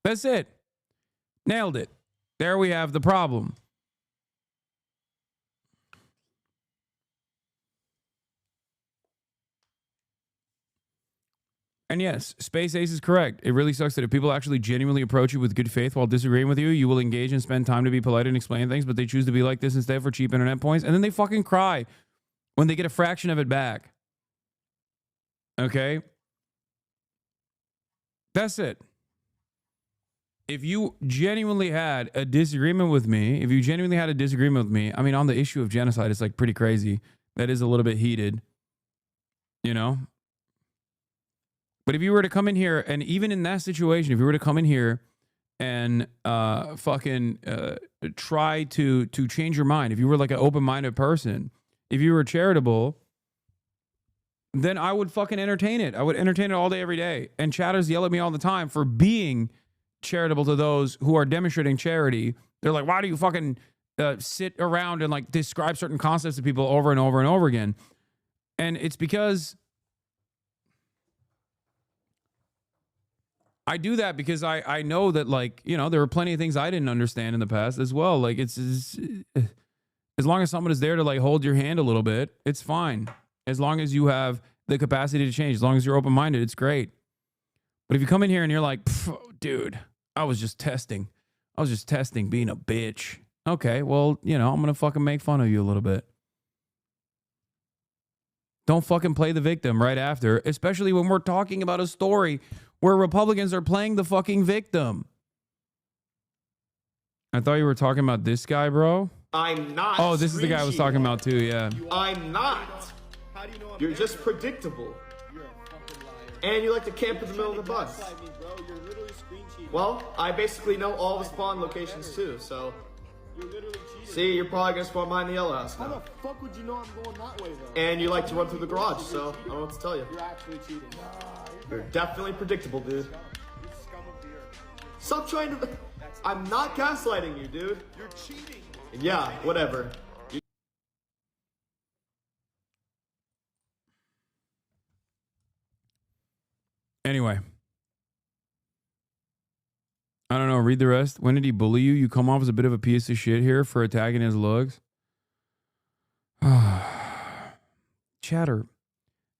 Speaker 2: That's it. Nailed it. There we have the problem. And yes, Space Ace is correct. It really sucks that if people actually genuinely approach you with good faith while disagreeing with you, you will engage and spend time to be polite and explain things, but they choose to be like this instead for cheap internet points, and then they fucking cry when they get a fraction of it back. Okay? That's it. If you genuinely had a disagreement with me, I mean, on the issue of genocide, it's like pretty crazy. That is a little bit heated, you know? But if you were to come in here, and even in that situation, if you were to come in here and try to change your mind, if you were like an open-minded person, if you were charitable, then I would fucking entertain it. I would entertain it all day, every day. And chatters yell at me all the time for being charitable to those who are demonstrating charity. They're like, why do you fucking sit around and like describe certain concepts to people over and over and over again? And it's because I do that because I know that, like, you know, there were plenty of things I didn't understand in the past as well. Like, it's as long as someone is there to like hold your hand a little bit, it's fine. As long as you have the capacity to change, as long as you're open-minded, it's great. But if you come in here and you're like, dude, I was just testing being a bitch. Okay, well, you know, I'm going to fucking make fun of you a little bit. Don't fucking play the victim right after, especially when we're talking about a story where Republicans are playing the fucking victim. I thought you were talking about this guy, bro.
Speaker 13: I'm not.
Speaker 2: Oh, this is the guy I was talking about too, yeah.
Speaker 13: I'm not. You're just predictable. And you like to camp in the middle of the bus. Well, I basically know all the spawn locations too, so. See, you're probably gonna spawn behind the yellow house now.
Speaker 16: How the fuck would you know I'm going that way though?
Speaker 13: And you like to run through the garage, so I don't know what to tell you.
Speaker 16: You're actually cheating.
Speaker 13: You're definitely predictable, dude. Stop trying to. I'm not gaslighting you, dude. You're cheating. Yeah, whatever.
Speaker 2: Anyway. I don't know. Read the rest. When did he bully you? You come off as a bit of a piece of shit here for attacking his lugs. Chatter.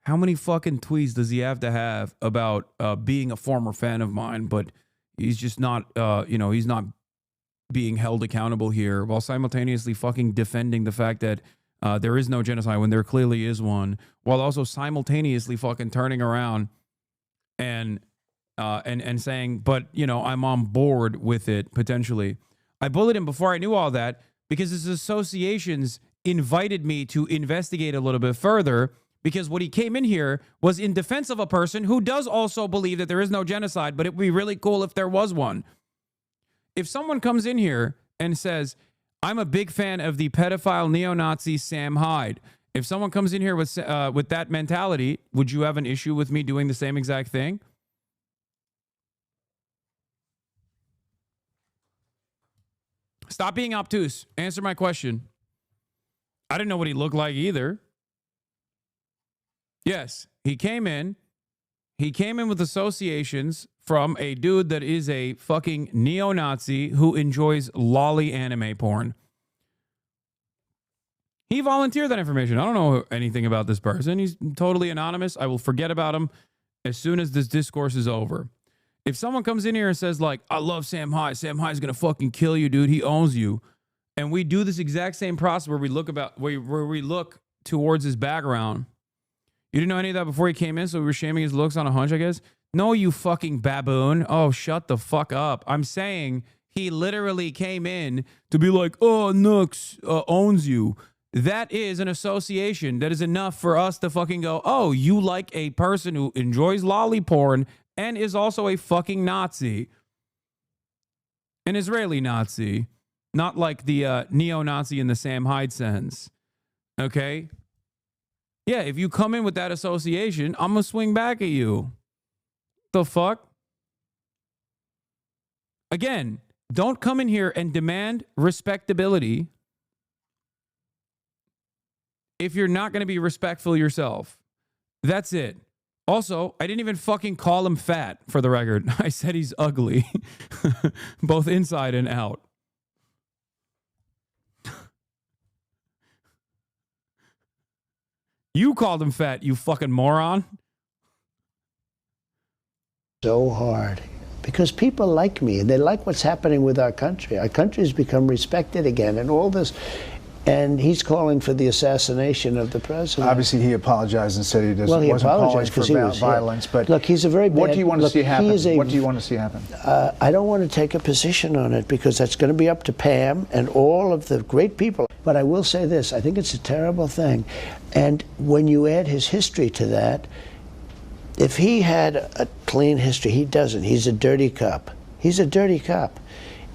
Speaker 2: How many fucking tweets does he have to have about being a former fan of mine, but he's just not, you know, he's not being held accountable here while simultaneously fucking defending the fact that there is no genocide when there clearly is one, while also simultaneously fucking turning around and saying, but, you know, I'm on board with it, potentially. I bullied him before I knew all that because his associations invited me to investigate a little bit further, because what he came in here was in defense of a person who does also believe that there is no genocide, but it would be really cool if there was one. If someone comes in here and says, I'm a big fan of the pedophile neo-Nazi Sam Hyde, if someone comes in here with that mentality, would you have an issue with me doing the same exact thing? Stop being obtuse. Answer my question. I didn't know what he looked like either. Yes, he came in with associations from a dude that is a fucking neo-Nazi who enjoys lolly anime porn. He volunteered that information. I don't know anything about this person. He's totally anonymous. I will forget about him as soon as this discourse is over. If someone comes in here and says, like, I love Sam Hyde. Sam Hyde's going to fucking kill you, dude. He owns you. And we do this exact same process where we look towards his background. You didn't know any of that before he came in, so we were shaming his looks on a hunch, I guess? No, you fucking baboon. Oh, shut the fuck up. I'm saying he literally came in to be like, oh, Nooks owns you. That is an association that is enough for us to fucking go, oh, you like a person who enjoys lolly porn and is also a fucking Nazi. An Israeli Nazi. Not like the neo-Nazi in the Sam Hyde sense. Okay? Yeah, if you come in with that association, I'm going to swing back at you. The fuck? Again, don't come in here and demand respectability if you're not going to be respectful yourself. That's it. Also, I didn't even fucking call him fat, for the record. I said he's ugly. Both inside and out. You called him fat, you fucking moron.
Speaker 19: So hard. Because people like me, and they like what's happening with our country. Our country has become respected again, and all this. And he's calling for the assassination of the president.
Speaker 17: Obviously, he apologized and said he doesn't.
Speaker 19: Well, he
Speaker 17: wasn't
Speaker 19: apologized
Speaker 17: calling for violence. But
Speaker 19: look, he's a very bad.
Speaker 17: What do you want to see happen? What do you want to see happen?
Speaker 19: I don't want to take a position on it because that's going to be up to Pam and all of the great people. But I will say this: I think it's a terrible thing, and when you add his history to that, if he had a clean history, he doesn't. He's a dirty cop. He's a dirty cop,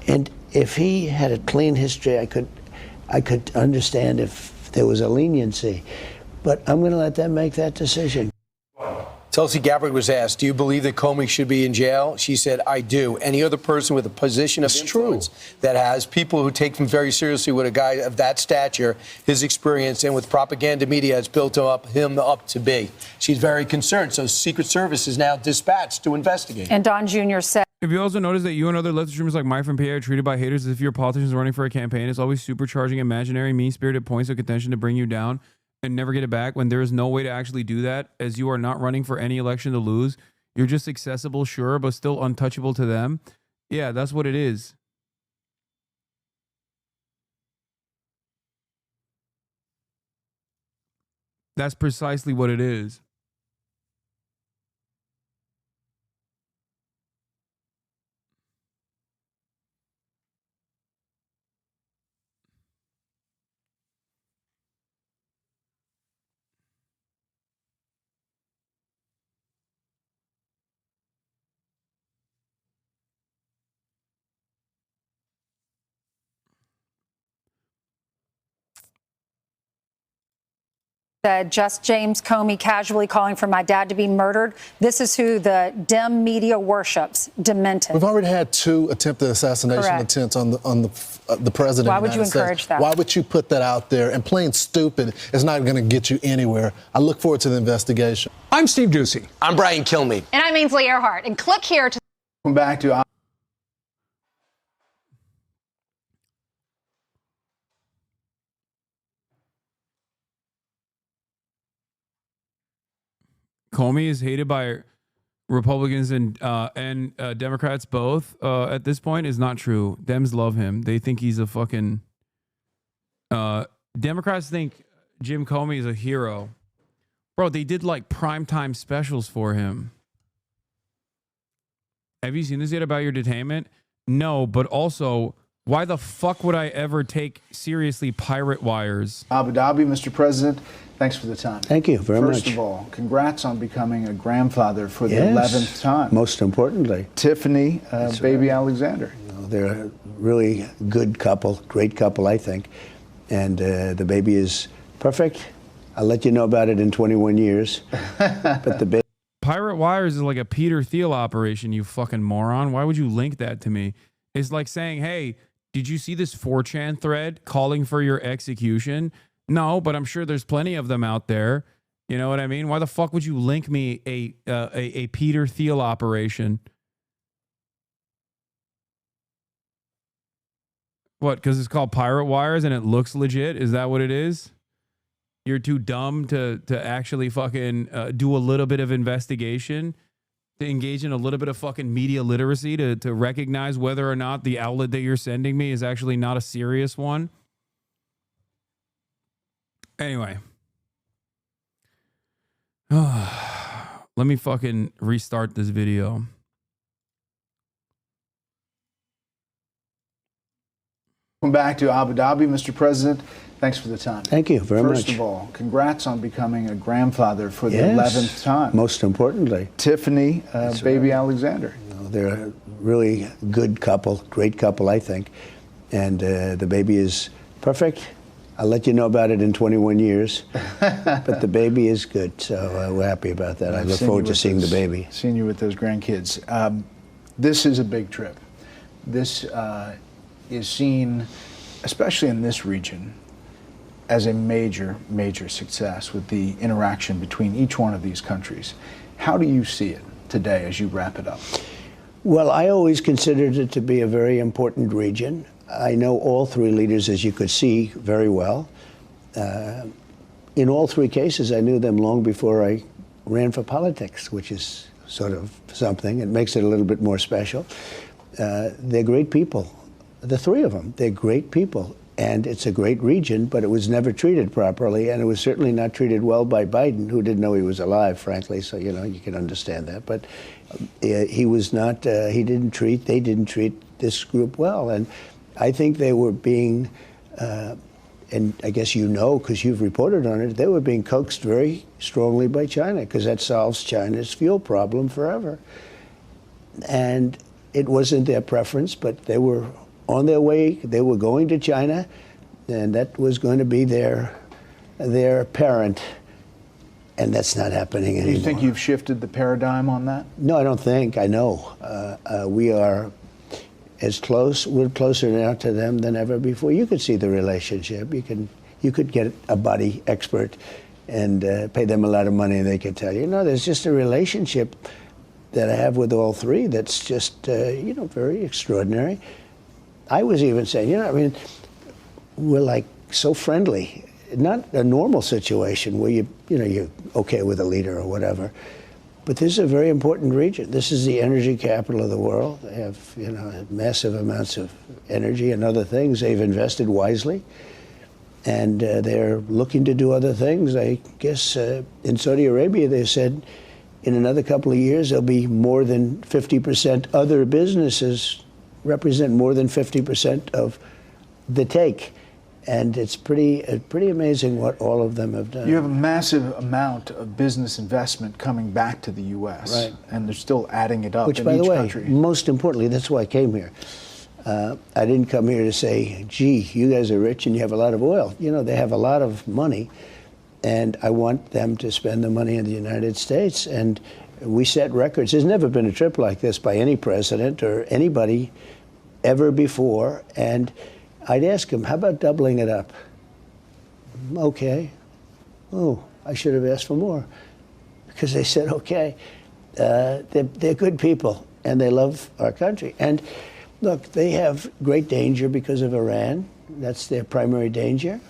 Speaker 19: and if he had a clean history, I could understand if there was a leniency, but I'm going to let them make that decision.
Speaker 9: Tulsi Gabbard was asked, do you believe that Comey should be in jail? She said, I do. Any other person with a position of influence that has people who take him very seriously with a guy of that stature, his experience, and with propaganda media has built him up to be. She's very concerned. So Secret Service is now dispatched to investigate.
Speaker 8: And Don Jr. said,
Speaker 2: Have you also noticed that you and other left streamers like Mike from PA are treated by haters as if your politicians are running for a campaign? It's always supercharging imaginary, mean-spirited points of contention to bring you down and never get it back when there is no way to actually do that, as you are not running for any election to lose. You're just accessible, sure, but still untouchable to them. Yeah, that's what it is. That's precisely what it is.
Speaker 8: just James Comey casually calling for my dad to be murdered. This is who the Dem media worships, demented.
Speaker 11: We've already had 2 attempted assassination
Speaker 8: Correct.
Speaker 11: attempts on the president.
Speaker 8: Why
Speaker 11: of the
Speaker 8: would you
Speaker 11: United
Speaker 8: encourage
Speaker 11: States.
Speaker 8: that?
Speaker 11: Why would you put that out there? And plain stupid is not going to get you anywhere. I look forward to the investigation.
Speaker 9: I'm Steve Doocy. I'm Brian Kilmeade.
Speaker 18: And I'm Ainsley Earhart. And click here to
Speaker 17: Welcome back to
Speaker 2: Comey is hated by Republicans and Democrats both at this point is not true. Dems love him. They think he's a fucking... Democrats think Jim Comey is a hero. Bro, they did like primetime specials for him. Have you seen this yet about your detainment? No, but also, why the fuck would I ever take seriously pirate wires?
Speaker 17: Abu Dhabi, Mr. President. Thanks for the time.
Speaker 19: Thank you very much.
Speaker 17: First of all, congrats on becoming a grandfather for the
Speaker 19: Yes.
Speaker 17: 11th time.
Speaker 19: Most importantly.
Speaker 17: Tiffany, baby Alexander.
Speaker 19: They're a really good couple, great couple, I think. And the baby is perfect. I'll let you know about it in 21 years. But the baby.
Speaker 2: Pirate wires is like a Peter Thiel operation, you fucking moron. Why would you link that to me? It's like saying, hey, did you see this 4chan thread calling for your execution? No, but I'm sure there's plenty of them out there. You know what I mean? Why the fuck would you link me a Peter Thiel operation? What, because it's called pirate wires and it looks legit? Is that what it is? You're too dumb to actually fucking do a little bit of investigation, to engage in a little bit of fucking media literacy, to recognize whether or not the outlet that you're sending me is actually not a serious one. Anyway. Let me fucking restart this video.
Speaker 17: Welcome back to Abu Dhabi, Mr. President. Thanks for the time.
Speaker 19: Thank you very much.
Speaker 17: First of all, congrats on becoming a grandfather for the
Speaker 19: Yes.
Speaker 17: 11th time.
Speaker 19: Most importantly.
Speaker 17: Tiffany, baby Alexander.
Speaker 19: They're a really good couple, great couple, I think. And the baby is perfect. I'll let you know about it in 21 years. But the baby is good, so we're happy about that. I look forward to seeing the baby.
Speaker 17: Seeing you with those grandkids. This is a big trip. This is seen, especially in this region, as a major, major success with the interaction between each one of these countries. How do you see it today as you wrap it up?
Speaker 19: Well, I always considered it to be a very important region. I know all 3 leaders, as you could see, very well. In all 3 cases, I knew them long before I ran for politics, which is sort of something. It makes it a little bit more special. They're great people. The 3 of them, they're great people. And it's a great region, but it was never treated properly, and it was certainly not treated well by Biden, who didn't know he was alive, frankly, so, you know, you can understand that. But he was not, they didn't treat this group well. And I think they were being, and I guess you know, because you've reported on it, they were being coaxed very strongly by China, because that solves China's fuel problem forever. And it wasn't their preference, but they were on their way. They were going to China, and that was going to be their parent And that's not happening anymore.
Speaker 17: Do you think you've shifted the paradigm on that?
Speaker 19: No, I don't think. I know. We are as close. We're closer now to them than ever before. You could see the relationship. You could get a body expert and pay them a lot of money, and they could tell you. No, there's just a relationship that I have with all three that's just, very extraordinary. I was even saying, I mean, we're like so friendly. Not a normal situation where you're okay with a leader or whatever, but this is a very important region. This is the energy capital of the world. They have, massive amounts of energy and other things. They've invested wisely, and they're looking to do other things. I guess in Saudi Arabia, they said in another couple of years, there'll be more than 50% other businesses represent more than 50% of the take. And it's pretty amazing what all of them have done.
Speaker 17: You have a massive amount of business investment coming back to the U.S.
Speaker 19: Right.
Speaker 17: And they're still adding it up
Speaker 19: Which,
Speaker 17: in
Speaker 19: by
Speaker 17: each
Speaker 19: the way,
Speaker 17: country.
Speaker 19: most importantly, that's why I came here. I didn't come here to say, gee, you guys are rich and you have a lot of oil. They have a lot of money, and I want them to spend the money in the United States. And we set records. There's never been a trip like this by any president or anybody ever before. And I'd ask them, how about doubling it up? Okay. Oh, I should have asked for more, because they said, okay. They're good people, and they love our country. And look, they have great danger because of Iran. That's their primary danger.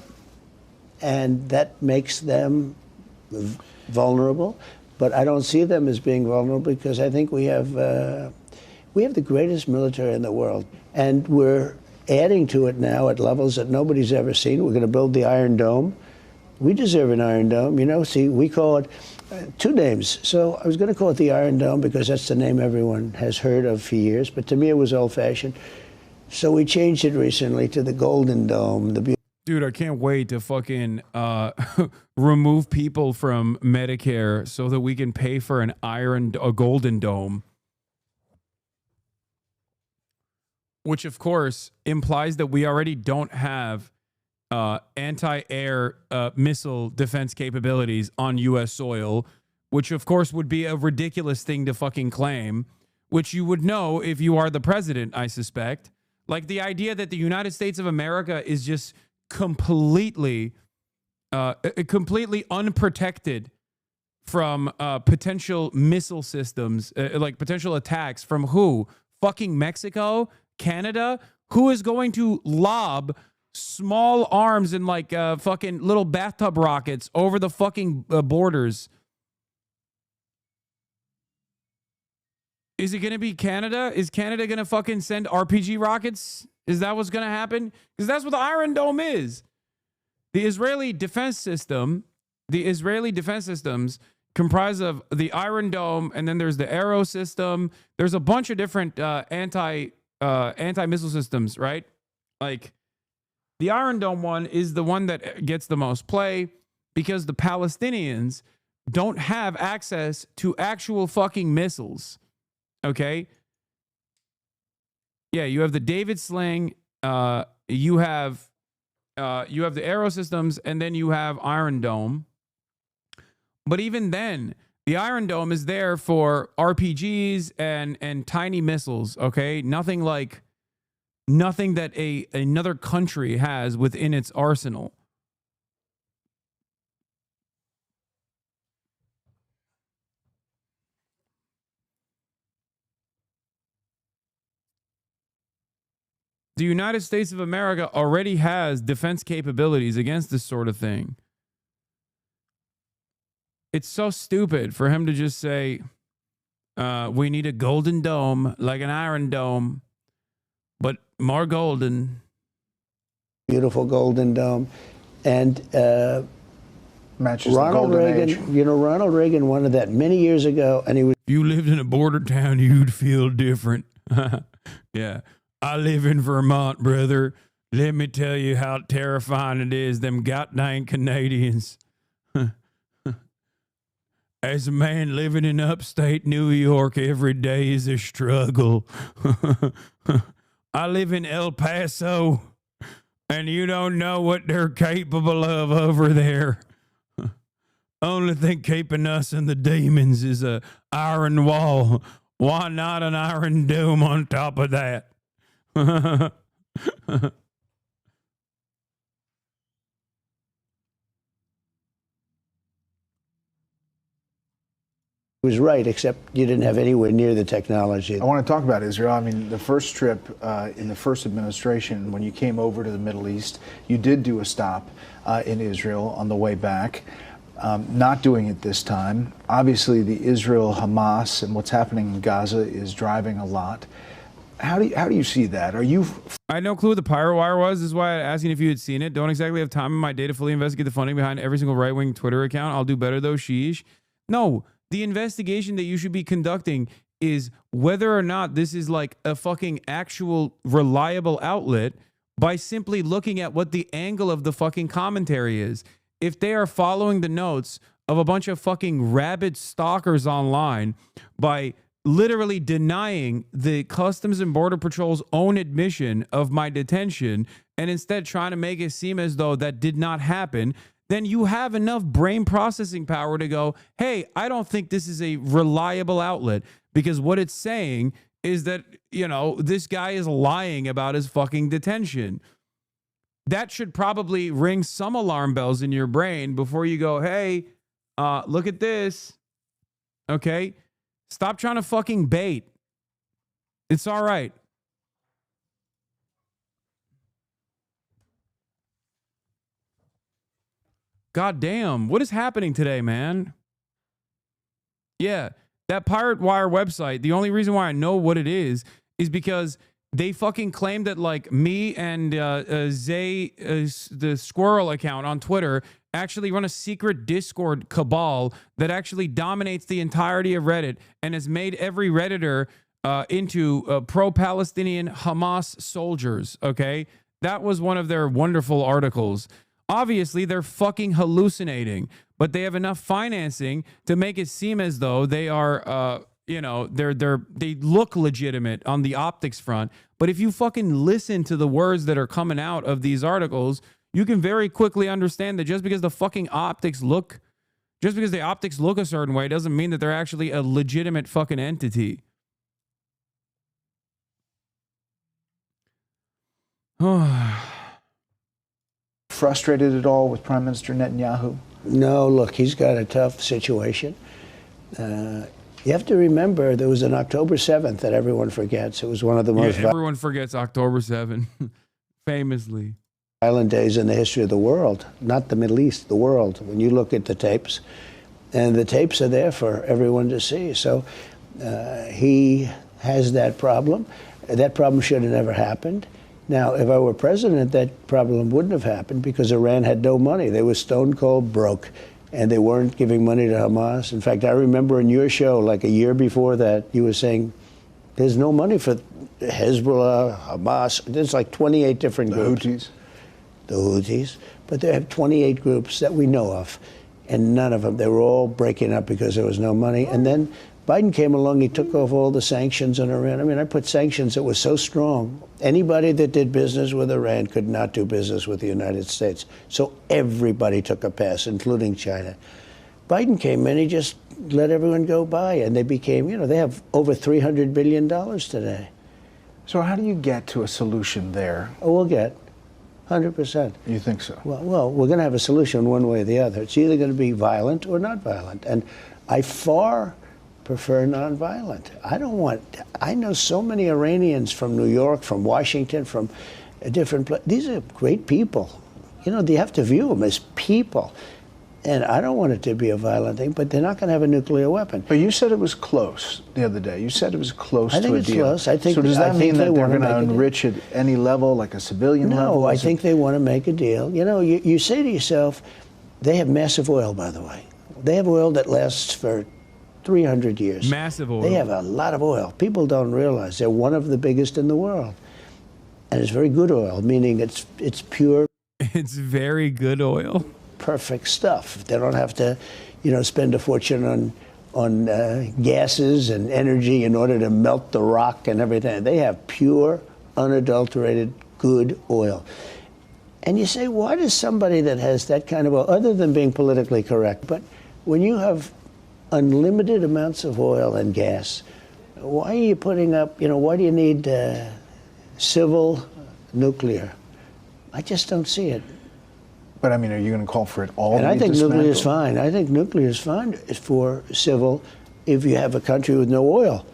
Speaker 19: And that makes them vulnerable. But I don't see them as being vulnerable, because I think we have the greatest military in the world. And we're adding to it now at levels that nobody's ever seen. We're going to build the Iron Dome. We deserve an Iron Dome. See, we call it two names. So I was going to call it the Iron Dome because that's the name everyone has heard of for years. But to me, it was old-fashioned. So we changed it recently to the Golden Dome.
Speaker 2: Dude, I can't wait to fucking remove people from Medicare so that we can pay for a Golden Dome. Which, of course, implies that we already don't have anti-air missile defense capabilities on U.S. soil, which, of course, would be a ridiculous thing to fucking claim, which you would know if you are the president, I suspect. Like, the idea that the United States of America is just completely unprotected from potential missile systems, like potential attacks from who? Fucking Mexico? Canada? Who is going to lob small arms and like fucking little bathtub rockets over the fucking borders? Is it going to be Canada? Is Canada going to fucking send RPG rockets? Is that what's going to happen? Because that's what the Iron Dome is. The Israeli defense systems comprise of the Iron Dome, and then there's the Arrow system. There's a bunch of different anti-missile systems, right? Like, the Iron Dome one is the one that gets the most play because the Palestinians don't have access to actual fucking missiles. Okay? Yeah, you have the David Sling, you have the Arrow systems, and then you have Iron Dome. But even then, the Iron Dome is there for RPGs and tiny missiles, okay? Nothing that another country has within its arsenal. The United States of America already has defense capabilities against this sort of thing. It's so stupid for him to just say, we need a golden dome, like an Iron Dome, but more golden.
Speaker 19: Beautiful Golden Dome. And
Speaker 17: matches
Speaker 19: Ronald
Speaker 17: the golden
Speaker 19: Reagan,
Speaker 17: age.
Speaker 19: Ronald Reagan wanted that many years ago, and he was...
Speaker 2: If you lived in a border town, you'd feel different. Yeah. I live in Vermont, brother. Let me tell you how terrifying it is, them goddamn Canadians. As a man living in upstate New York, every day is a struggle. I live in El Paso, and you don't know what they're capable of over there. Only thing keeping us and the demons is a iron wall. Why not an iron dome on top of that?
Speaker 19: Was right, except you didn't have anywhere near the technology.
Speaker 17: I want to talk about Israel. I mean, the first trip in the first administration, when you came over to the Middle East, you did do a stop in Israel on the way back. Not doing it this time. Obviously, the Israel-Hamas and what's happening in Gaza is driving a lot. How do you see that? Are you?
Speaker 2: I had no clue what the Pirate Wire was. This is why I'm asking if you had seen it. Don't exactly have time in my day to fully investigate the funding behind every single right-wing Twitter account. I'll do better though, sheesh. No, the investigation that you should be conducting is whether or not this is like a fucking actual reliable outlet by simply looking at what the angle of the fucking commentary is. If they are following the notes of a bunch of fucking rabid stalkers online by literally denying the Customs and Border Patrol's own admission of my detention and instead trying to make it seem as though that did not happen, then you have enough brain processing power to go, hey, I don't think this is a reliable outlet, because what it's saying is that, you know, this guy is lying about his fucking detention. That should probably ring some alarm bells in your brain before you go, hey, look at this. Okay? Stop trying to fucking bait. It's all right. God damn, what is happening today, man? Yeah, that Pirate Wire website, the only reason why I know what it is because they fucking claim that like me and Zay, the squirrel account on Twitter, actually run a secret Discord cabal that actually dominates the entirety of Reddit and has made every Redditor into pro-Palestinian Hamas soldiers, okay? That was one of their wonderful articles. Obviously, they're fucking hallucinating, but they have enough financing to make it seem as though they are, you know, they look legitimate on the optics front. But if you fucking listen to the words that are coming out of these articles, you can very quickly understand that just because the fucking optics look, just because the optics look a certain way doesn't mean that they're actually a legitimate fucking entity.
Speaker 17: Frustrated at all with Prime Minister Netanyahu?
Speaker 19: No, look, he's got a tough situation. You have to remember there was an October 7th that everyone forgets. It was one of the most
Speaker 2: everyone forgets October 7th, famously.
Speaker 19: Violent days in the history of the world, not the Middle East, the world. When you look at the tapes, and the tapes are there for everyone to see. So he has that problem. That problem should have never happened. Now, if I were president, that problem wouldn't have happened because Iran had no money. They were stone cold broke, and they weren't giving money to Hamas. In fact, I remember in your show, like a year before that, you were saying there's no money for Hezbollah, Hamas. There's like 28 different groups. The Houthis. But they have 28 groups that we know of, and none of them, they were all breaking up because there was no money. And then Biden came along, he took off all the sanctions on Iran. I mean, I put sanctions that were so strong. Anybody that did business with Iran could not do business with the United States. So everybody took a pass, including China. Biden came in, he just let everyone go by, and they became, you know, they have over $300 billion today.
Speaker 17: So how do you get to a solution there?
Speaker 19: Oh, we'll get 100%.
Speaker 17: You think so?
Speaker 19: Well, we're going to have a solution one way or the other. It's either going to be violent or not violent. And I far prefer nonviolent. I know so many Iranians from New York, from Washington, from different places. These are great people. You know, you have to view them as people. And I don't want it to be a violent thing, but they're not going to have a nuclear weapon.
Speaker 17: But you said it was close the other day. You said it was close to a deal.
Speaker 19: I think it's close. I think,
Speaker 17: so does that mean that they're going to
Speaker 19: enrich
Speaker 17: enrich at any level, like a civilian level?
Speaker 19: No, I think they want to make a deal. You know, you say to yourself, they have massive oil, by the way. They have oil that lasts for 300 years.
Speaker 2: Massive oil.
Speaker 19: They have a lot of oil. People don't realize they're one of the biggest in the world. And it's very good oil, meaning it's pure.
Speaker 2: It's very good oil.
Speaker 19: Perfect stuff. They don't have to, you know, spend a fortune on gases and energy in order to melt the rock and everything. They have pure, unadulterated, good oil. And you say, why does somebody that has that kind of oil, other than being politically correct, but when you have unlimited amounts of oil and gas, why are you putting up, why do you need civil nuclear? I just don't see it.
Speaker 17: But I mean, are you going to call for it all?
Speaker 19: And I think nuclear is fine. I think nuclear is fine for civil if you have a country with no oil.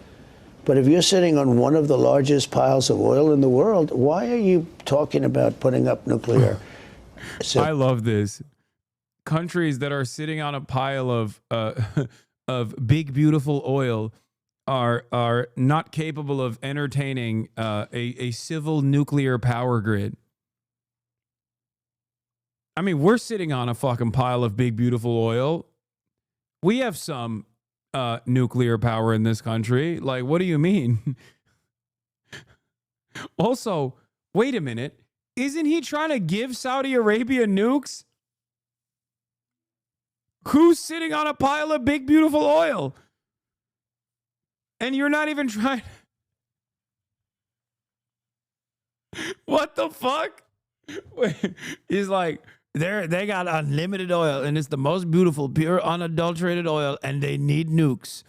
Speaker 19: But if you're sitting on one of the largest piles of oil in the world, why are you talking about putting up nuclear?
Speaker 2: I love this. Countries that are sitting on a pile of big, beautiful oil are not capable of entertaining a civil nuclear power grid. I mean, we're sitting on a fucking pile of big, beautiful oil. We have some nuclear power in this country. Like, what do you mean? Also, wait a minute. Isn't he trying to give Saudi Arabia nukes? Who's sitting on a pile of big, beautiful oil? And you're not even trying. What the fuck? Wait, he's like, they got unlimited oil, and it's the most beautiful, pure, unadulterated oil, and they need nukes.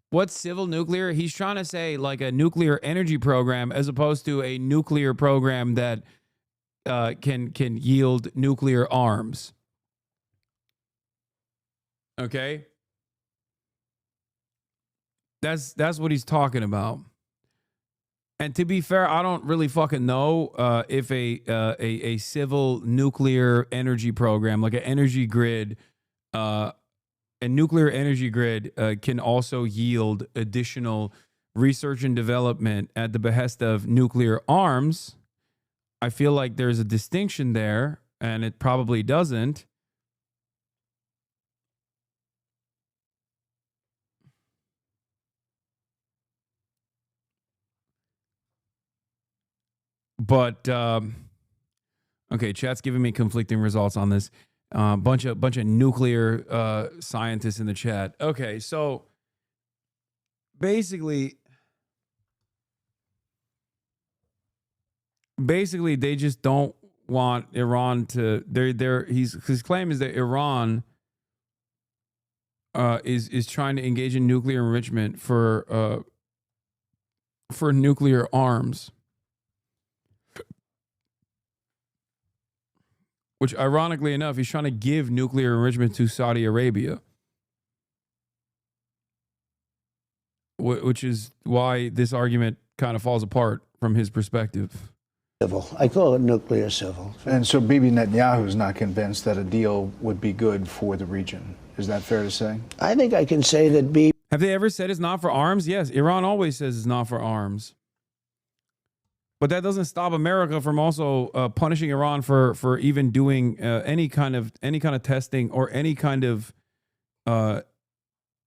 Speaker 2: What's civil nuclear? He's trying to say like a nuclear energy program as opposed to a nuclear program that can yield nuclear arms. Okay? That's what he's talking about. And to be fair, I don't really fucking know if a civil nuclear energy program, like an energy grid, a nuclear energy grid can also yield additional research and development at the behest of nuclear arms. I feel like there's a distinction there, and it probably doesn't. But okay, chat's giving me conflicting results on this. Bunch of nuclear scientists in the chat. Okay, so basically they just don't want Iran to. His claim is that Iran is trying to engage in nuclear enrichment for nuclear arms. Which, ironically enough, he's trying to give nuclear enrichment to Saudi Arabia. Which is why this argument kind of falls apart from his perspective.
Speaker 19: Civil. I call it nuclear civil.
Speaker 17: And so Bibi Netanyahu is not convinced that a deal would be good for the region. Is that fair to say?
Speaker 19: I think I can say that Bibi...
Speaker 2: Have they ever said it's not for arms? Yes, Iran always says it's not for arms. But that doesn't stop America from also punishing Iran for even doing any kind of testing or any kind of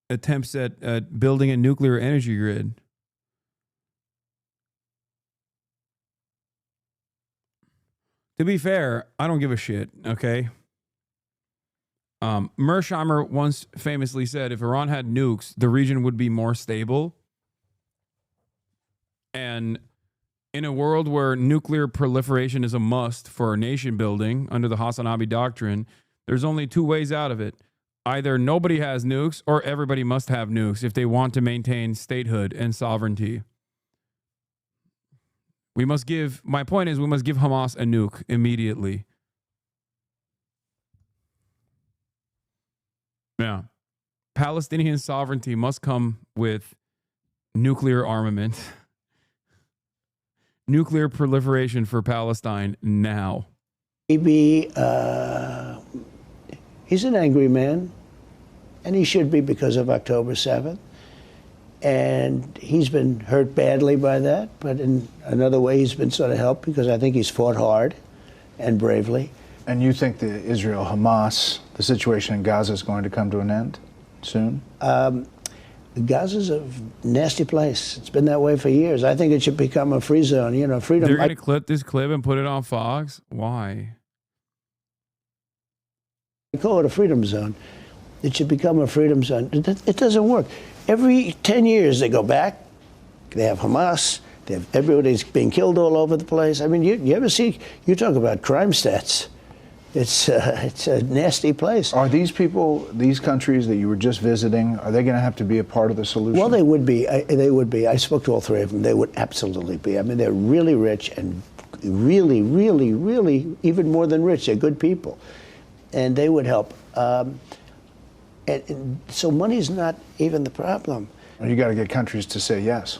Speaker 2: attempts at building a nuclear energy grid. To be fair, I don't give a shit. Okay. Mearsheimer once famously said, "If Iran had nukes, the region would be more stable." And in a world where nuclear proliferation is a must for nation building under the Hasanabi doctrine, there's only two ways out of it. Either nobody has nukes or everybody must have nukes if they want to maintain statehood and sovereignty. My point is we must give Hamas a nuke immediately. Yeah. Palestinian sovereignty must come with nuclear armament. Nuclear proliferation for Palestine now.
Speaker 19: Bibi, he's an angry man, and he should be because of October 7th. And he's been hurt badly by that, but in another way he's been sort of helped because I think he's fought hard and bravely.
Speaker 17: And you think the Israel-Hamas, the situation in Gaza is going to come to an end soon?
Speaker 19: Gaza's a nasty place. It's been that way for years. I think it should become a free zone. Freedom.
Speaker 2: They're going to clip this clip and put it on Fox? Why?
Speaker 19: I call it a freedom zone. It should become a freedom zone. It doesn't work. Every 10 years they go back. They have Hamas. They have everybody's being killed all over the place. I mean, you ever see, you talk about crime stats. It's a nasty place.
Speaker 17: Are these people, these countries that you were just visiting, are they going to have to be a part of the solution?
Speaker 19: Well, they would be. They would be. I spoke to all three of them. They would absolutely be. I mean, they're really rich and really, really, really even more than rich. They're good people, and they would help. And so money's not even the problem.
Speaker 17: Well, you got to get countries to say yes,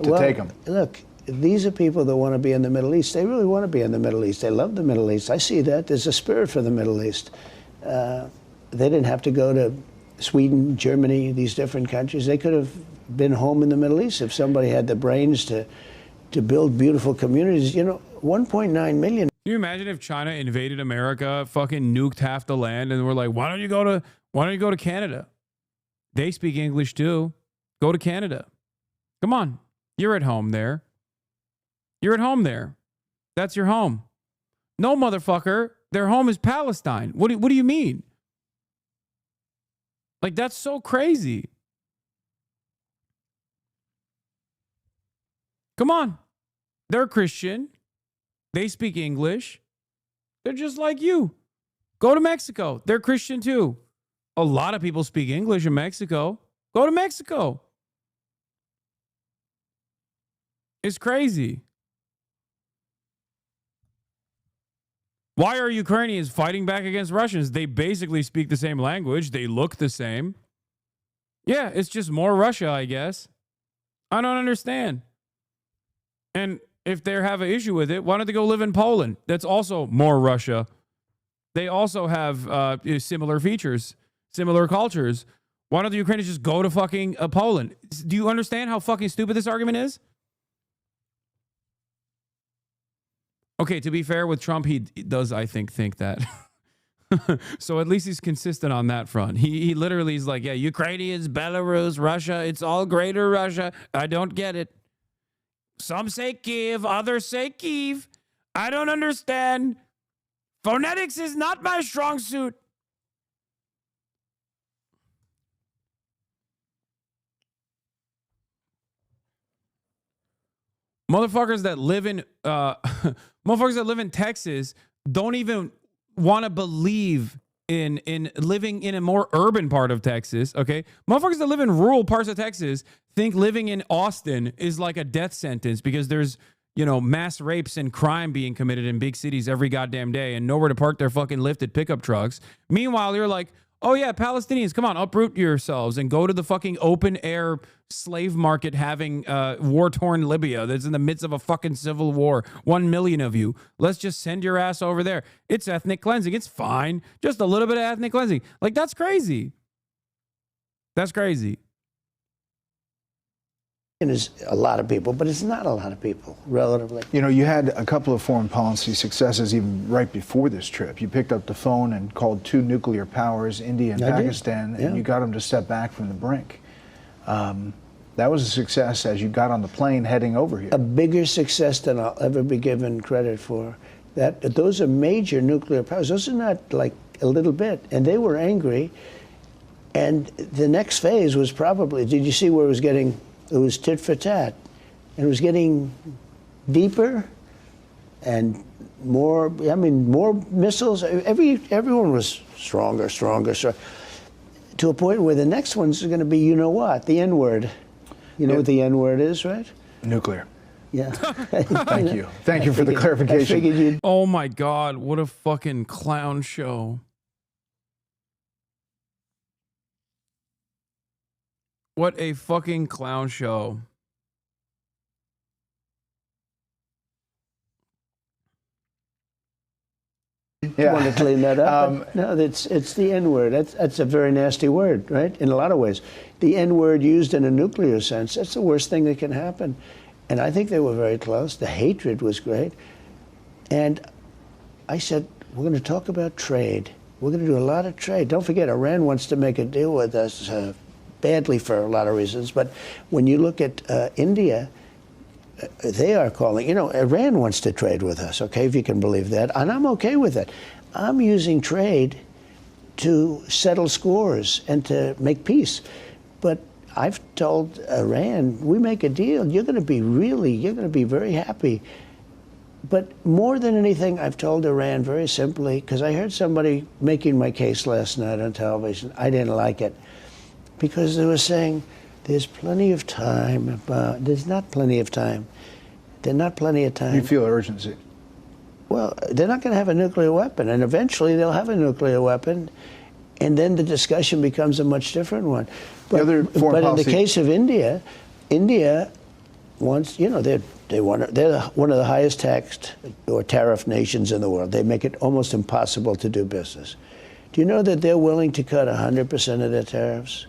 Speaker 17: to
Speaker 19: Well,
Speaker 17: take them.
Speaker 19: Look, these are people that want to be in the Middle East. They really want to be in the Middle East. They love the Middle East. I see that. There's a spirit for the Middle East. They didn't have to go to Sweden, Germany, these different countries. They could have been home in the Middle East if somebody had the brains to build beautiful communities. You know, 1.9 million.
Speaker 2: Can you imagine if China invaded America, fucking nuked half the land, and we're like, why don't you go to Canada? They speak English too. Go to Canada. Come on. You're at home there. You're at home there. That's your home. No, motherfucker. Their home is Palestine. What do you mean? Like, that's so crazy. Come on. They're Christian. They speak English. They're just like you. Go to Mexico. They're Christian too. A lot of people speak English in Mexico. Go to Mexico. It's crazy. Why are Ukrainians fighting back against Russians? They basically speak the same language. They look the same. Yeah, it's just more Russia, I guess. I don't understand. And if they have an issue with it, why don't they go live in Poland? That's also more Russia. They also have similar features, similar cultures. Why don't the Ukrainians just go to fucking Poland? Do you understand how fucking stupid this argument is? Okay, to be fair with Trump, he does, I think that. So at least he's consistent on that front. He literally is like, yeah, Ukrainians, Belarus, Russia, it's all greater Russia. I don't get it. Some say Kiev, others say Kyiv. I don't understand. Phonetics is not my strong suit. Motherfuckers that live in Texas don't even want to believe in living in a more urban part of Texas, okay? Motherfuckers that live in rural parts of Texas think living in Austin is like a death sentence because there's, you know, mass rapes and crime being committed in big cities every goddamn day and nowhere to park their fucking lifted pickup trucks. Meanwhile, you're like, oh yeah, Palestinians, come on, uproot yourselves and go to the fucking open air slave market having war-torn Libya that's in the midst of a fucking civil war. 1 million of you. Let's just send your ass over there. It's ethnic cleansing. It's fine. Just a little bit of ethnic cleansing. Like, that's crazy. That's crazy.
Speaker 19: Is a lot of people, but it's not a lot of people, relatively.
Speaker 17: You know, you had a couple of foreign policy successes even right before this trip. You picked up the phone and called 2 nuclear powers, India and Pakistan, and you got them to step back from the brink. That was a success as you got on the plane heading over here.
Speaker 19: A bigger success than I'll ever be given credit for. Those are major nuclear powers. Those are not like a little bit. And they were angry. And the next phase was probably, did you see where it was getting? It was tit for tat, and it was getting deeper and more. I mean, more missiles. Everyone was stronger, to a point where the next one's going to be, you know what, the N-word. You know what the N-word is, right?
Speaker 17: Nuclear.
Speaker 19: Yeah.
Speaker 17: Thank you. Thank you for the clarification.
Speaker 19: I figured you'd.
Speaker 2: Oh my God, what a fucking clown show. What a fucking clown show.
Speaker 19: Yeah. Want to clean that up? No, it's the N-word. That's a very nasty word, right? In a lot of ways. The N-word used in a nuclear sense, that's the worst thing that can happen. And I think they were very close. The hatred was great. And I said, we're going to talk about trade. We're going to do a lot of trade. Don't forget, Iran wants to make a deal with us badly for a lot of reasons. But when you look at India, they are calling, you know, Iran wants to trade with us, okay, if you can believe that. And I'm okay with it. I'm using trade to settle scores and to make peace. But I've told Iran, we make a deal, you're going to be very happy But more than anything, I've told Iran very simply, because I heard somebody making my case last night on television. I didn't like it, because they were saying there's plenty of time. There's not plenty of time. There's not plenty of time.
Speaker 17: You feel urgency.
Speaker 19: Well, they're not going to have a nuclear weapon, and eventually they'll have a nuclear weapon, and then the discussion becomes a much different one. But,
Speaker 17: in
Speaker 19: the case of India, India wants, you know, they're one of the highest taxed or tariff nations in the world. They make it almost impossible to do business. Do you know that they're willing to cut 100% of their tariffs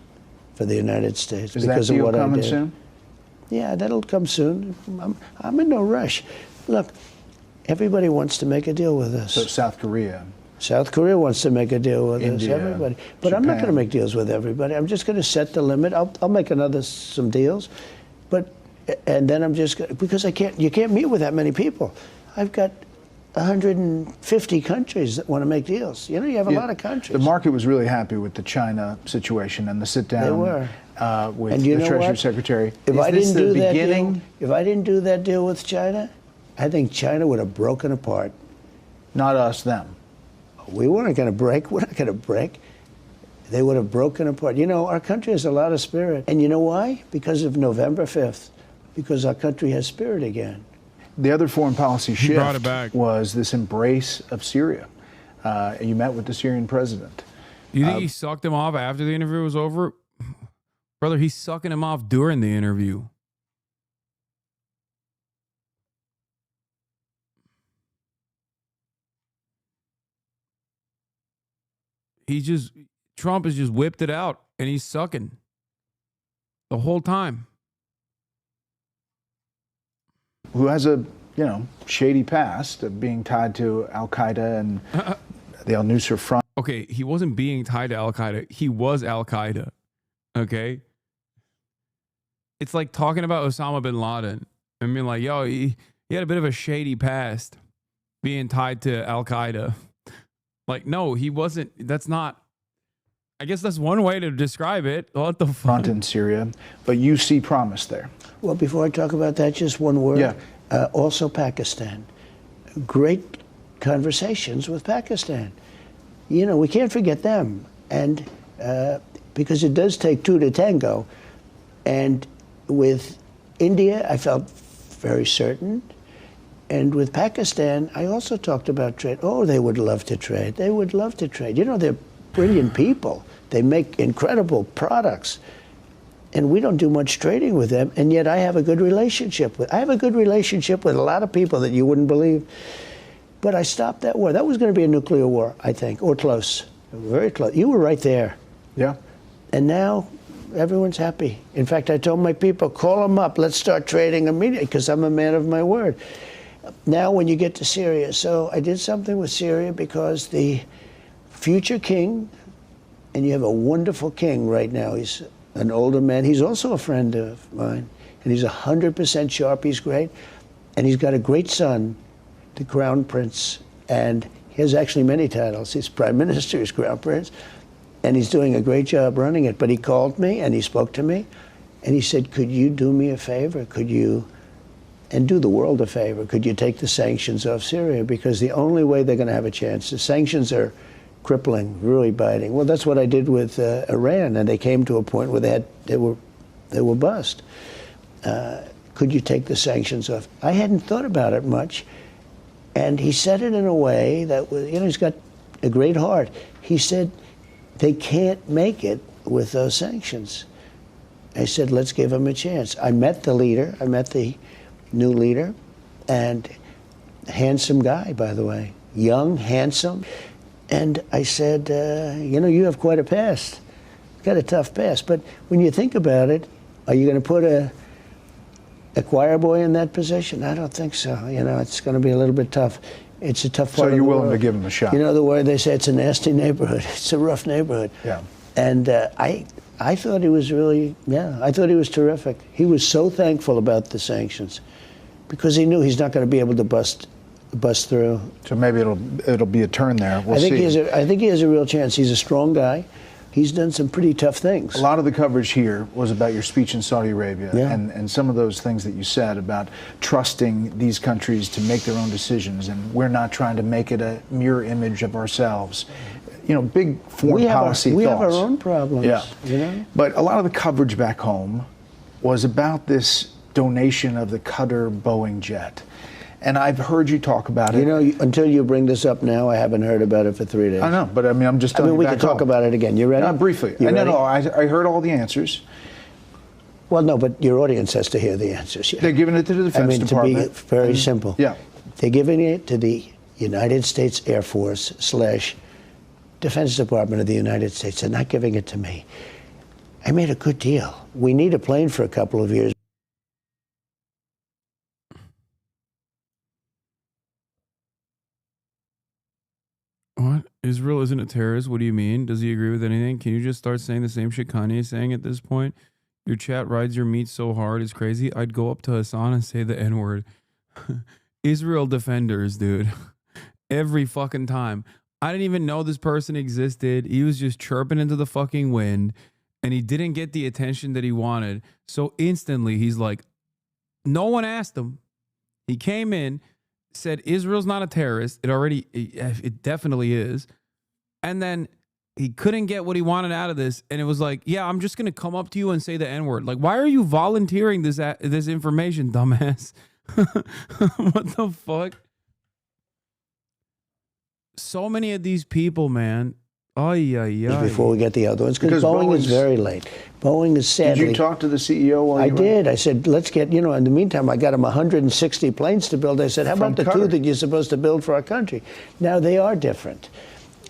Speaker 19: for the United States because of what I did? Is that deal coming soon? Yeah, that'll come soon. I'm in no rush. Look, everybody wants to make a deal with us.
Speaker 17: So South Korea.
Speaker 19: South Korea wants to make a deal with
Speaker 17: India,
Speaker 19: us, everybody. But I'm not going to make deals with everybody. I'm just going to set the limit. I'll make some deals, and then I'm just going to, because you can't meet with that many people. I've got 150 countries that want to make deals. You know, you have a lot of countries.
Speaker 17: The market was really happy with the China situation and the sit down
Speaker 19: they were.
Speaker 17: With the Treasury Secretary.
Speaker 19: If I didn't do that deal with China, I think China would have broken apart.
Speaker 17: Not us, them.
Speaker 19: We weren't going to break. We're not going to break. They would have broken apart. You know, our country has a lot of spirit. And you know why? Because of November 5th. Because our country has spirit again.
Speaker 17: The other foreign policy shift was this embrace of Syria. You met with the Syrian president.
Speaker 2: You think he sucked him off after the interview was over? Brother, he's sucking him off during the interview. Trump has just whipped it out, and he's sucking the whole time.
Speaker 17: Who has a, shady past of being tied to Al-Qaeda and the Al-Nusra Front.
Speaker 2: Okay, he wasn't being tied to Al-Qaeda. He was Al-Qaeda. Okay? It's like talking about Osama bin Laden. I mean, like, yo, he had a bit of a shady past being tied to Al-Qaeda. Like, no, he wasn't. That's not. I guess that's one way to describe it. What the fuck?
Speaker 17: Front in Syria. But you see promise there.
Speaker 19: Well, before I talk about that, just one word.
Speaker 17: Yeah.
Speaker 19: Also Pakistan. Great conversations with Pakistan. You know, we can't forget them. And because it does take two to tango. And with India, I felt very certain. And with Pakistan, I also talked about trade. Oh, they would love to trade. They would love to trade. You know, they're brilliant people. They make incredible products. And we don't do much trading with them. And yet I have a good relationship with a lot of people that you wouldn't believe. But I stopped that war. That was going to be a nuclear war, I think, or close, very close. You were right there.
Speaker 17: Yeah.
Speaker 19: And now everyone's happy. In fact, I told my people, call them up. Let's start trading immediately, because I'm a man of my word. Now when you get to Syria, so I did something with Syria because the future king, and you have a wonderful king right now. He's an older man. He's also a friend of mine, and he's 100% sharp. He's great. And he's got a great son, the Crown Prince, and he has actually many titles. He's Prime Minister, he's Crown Prince, and he's doing a great job running it. But he called me, and he spoke to me, and he said, could you do me a favor? Could you, and do the world a favor, could you take the sanctions off Syria? Because the only way they're going to have a chance, the sanctions are crippling, really biting. Well, that's what I did with Iran, and they came to a point where they were bust. Could you take the sanctions off? I hadn't thought about it much, and he said it in a way that was, he's got a great heart. He said, they can't make it with those sanctions. I said, let's give them a chance. I met the leader. I met the new leader, and handsome guy, by the way, young, handsome. And I said, you have quite a past. You've got a tough past. But when you think about it, are you going to put a choir boy in that position? I don't think so. It's going to be a little bit tough. It's a tough part of the world. So you're willing
Speaker 17: to give him a shot?
Speaker 19: You know the word they say, it's a nasty neighborhood. It's a rough neighborhood.
Speaker 17: Yeah.
Speaker 19: And I thought he was I thought he was terrific. He was so thankful about the sanctions because he knew he's not going to be able to bust through.
Speaker 17: So maybe it'll be a turn there. We'll see.
Speaker 19: I think he has a real chance. He's a strong guy. He's done some pretty tough things.
Speaker 17: A lot of the coverage here was about your speech in Saudi Arabia
Speaker 19: Yeah.
Speaker 17: and some of those things that you said about trusting these countries to make their own decisions, and we're not trying to make it a mirror image of ourselves. You know, big foreign policy
Speaker 19: we
Speaker 17: thoughts.
Speaker 19: have our own problems.
Speaker 17: Yeah.
Speaker 19: You know?
Speaker 17: But a lot of the coverage back home was about this donation of the Qatar Boeing jet. And I've heard you talk about it.
Speaker 19: You know, until you bring this up now, I haven't heard about it for 3 days.
Speaker 17: I know, but I mean, I'm just telling you
Speaker 19: we
Speaker 17: back
Speaker 19: can talk
Speaker 17: home.
Speaker 19: about it again. You ready?
Speaker 17: Briefly.
Speaker 19: You ready?
Speaker 17: No, I heard all the answers.
Speaker 19: Well, no, but your audience has to hear the answers. Yeah.
Speaker 17: They're giving it to the Defense Department.
Speaker 19: To be very simple.
Speaker 17: Yeah.
Speaker 19: They're giving it to the United States Air Force / Defense Department of the United States. They're not giving it to me. I made a good deal. We need a plane for a couple of years.
Speaker 2: What? Israel isn't a terrorist? What do you mean? Does he agree with anything? Can you just start saying the same shit Kanye is saying at this point? Your chat rides your meat so hard, it's crazy. I'd go up to Hasan and say the N-word. Israel defenders, dude. Every fucking time. I didn't even know this person existed. He was just chirping into the fucking wind, and he didn't get the attention that he wanted. So instantly, he's like, no one asked him. He came in, said Israel's not a terrorist. It definitely is. And then he couldn't get what he wanted out of this. And it was like, yeah, I'm just going to come up to you and say the N-word. Like, why are you volunteering this information, dumbass? What the fuck? So many of these people, man.
Speaker 19: Before we get the other ones, because Boeing is very late. Boeing is sadly.
Speaker 17: Did you talk to the CEO while you were?
Speaker 19: I did. I said, let's get, in the meantime, I got him 160 planes to build. I said, how about the two that you're supposed to build for our country? Now, they are different.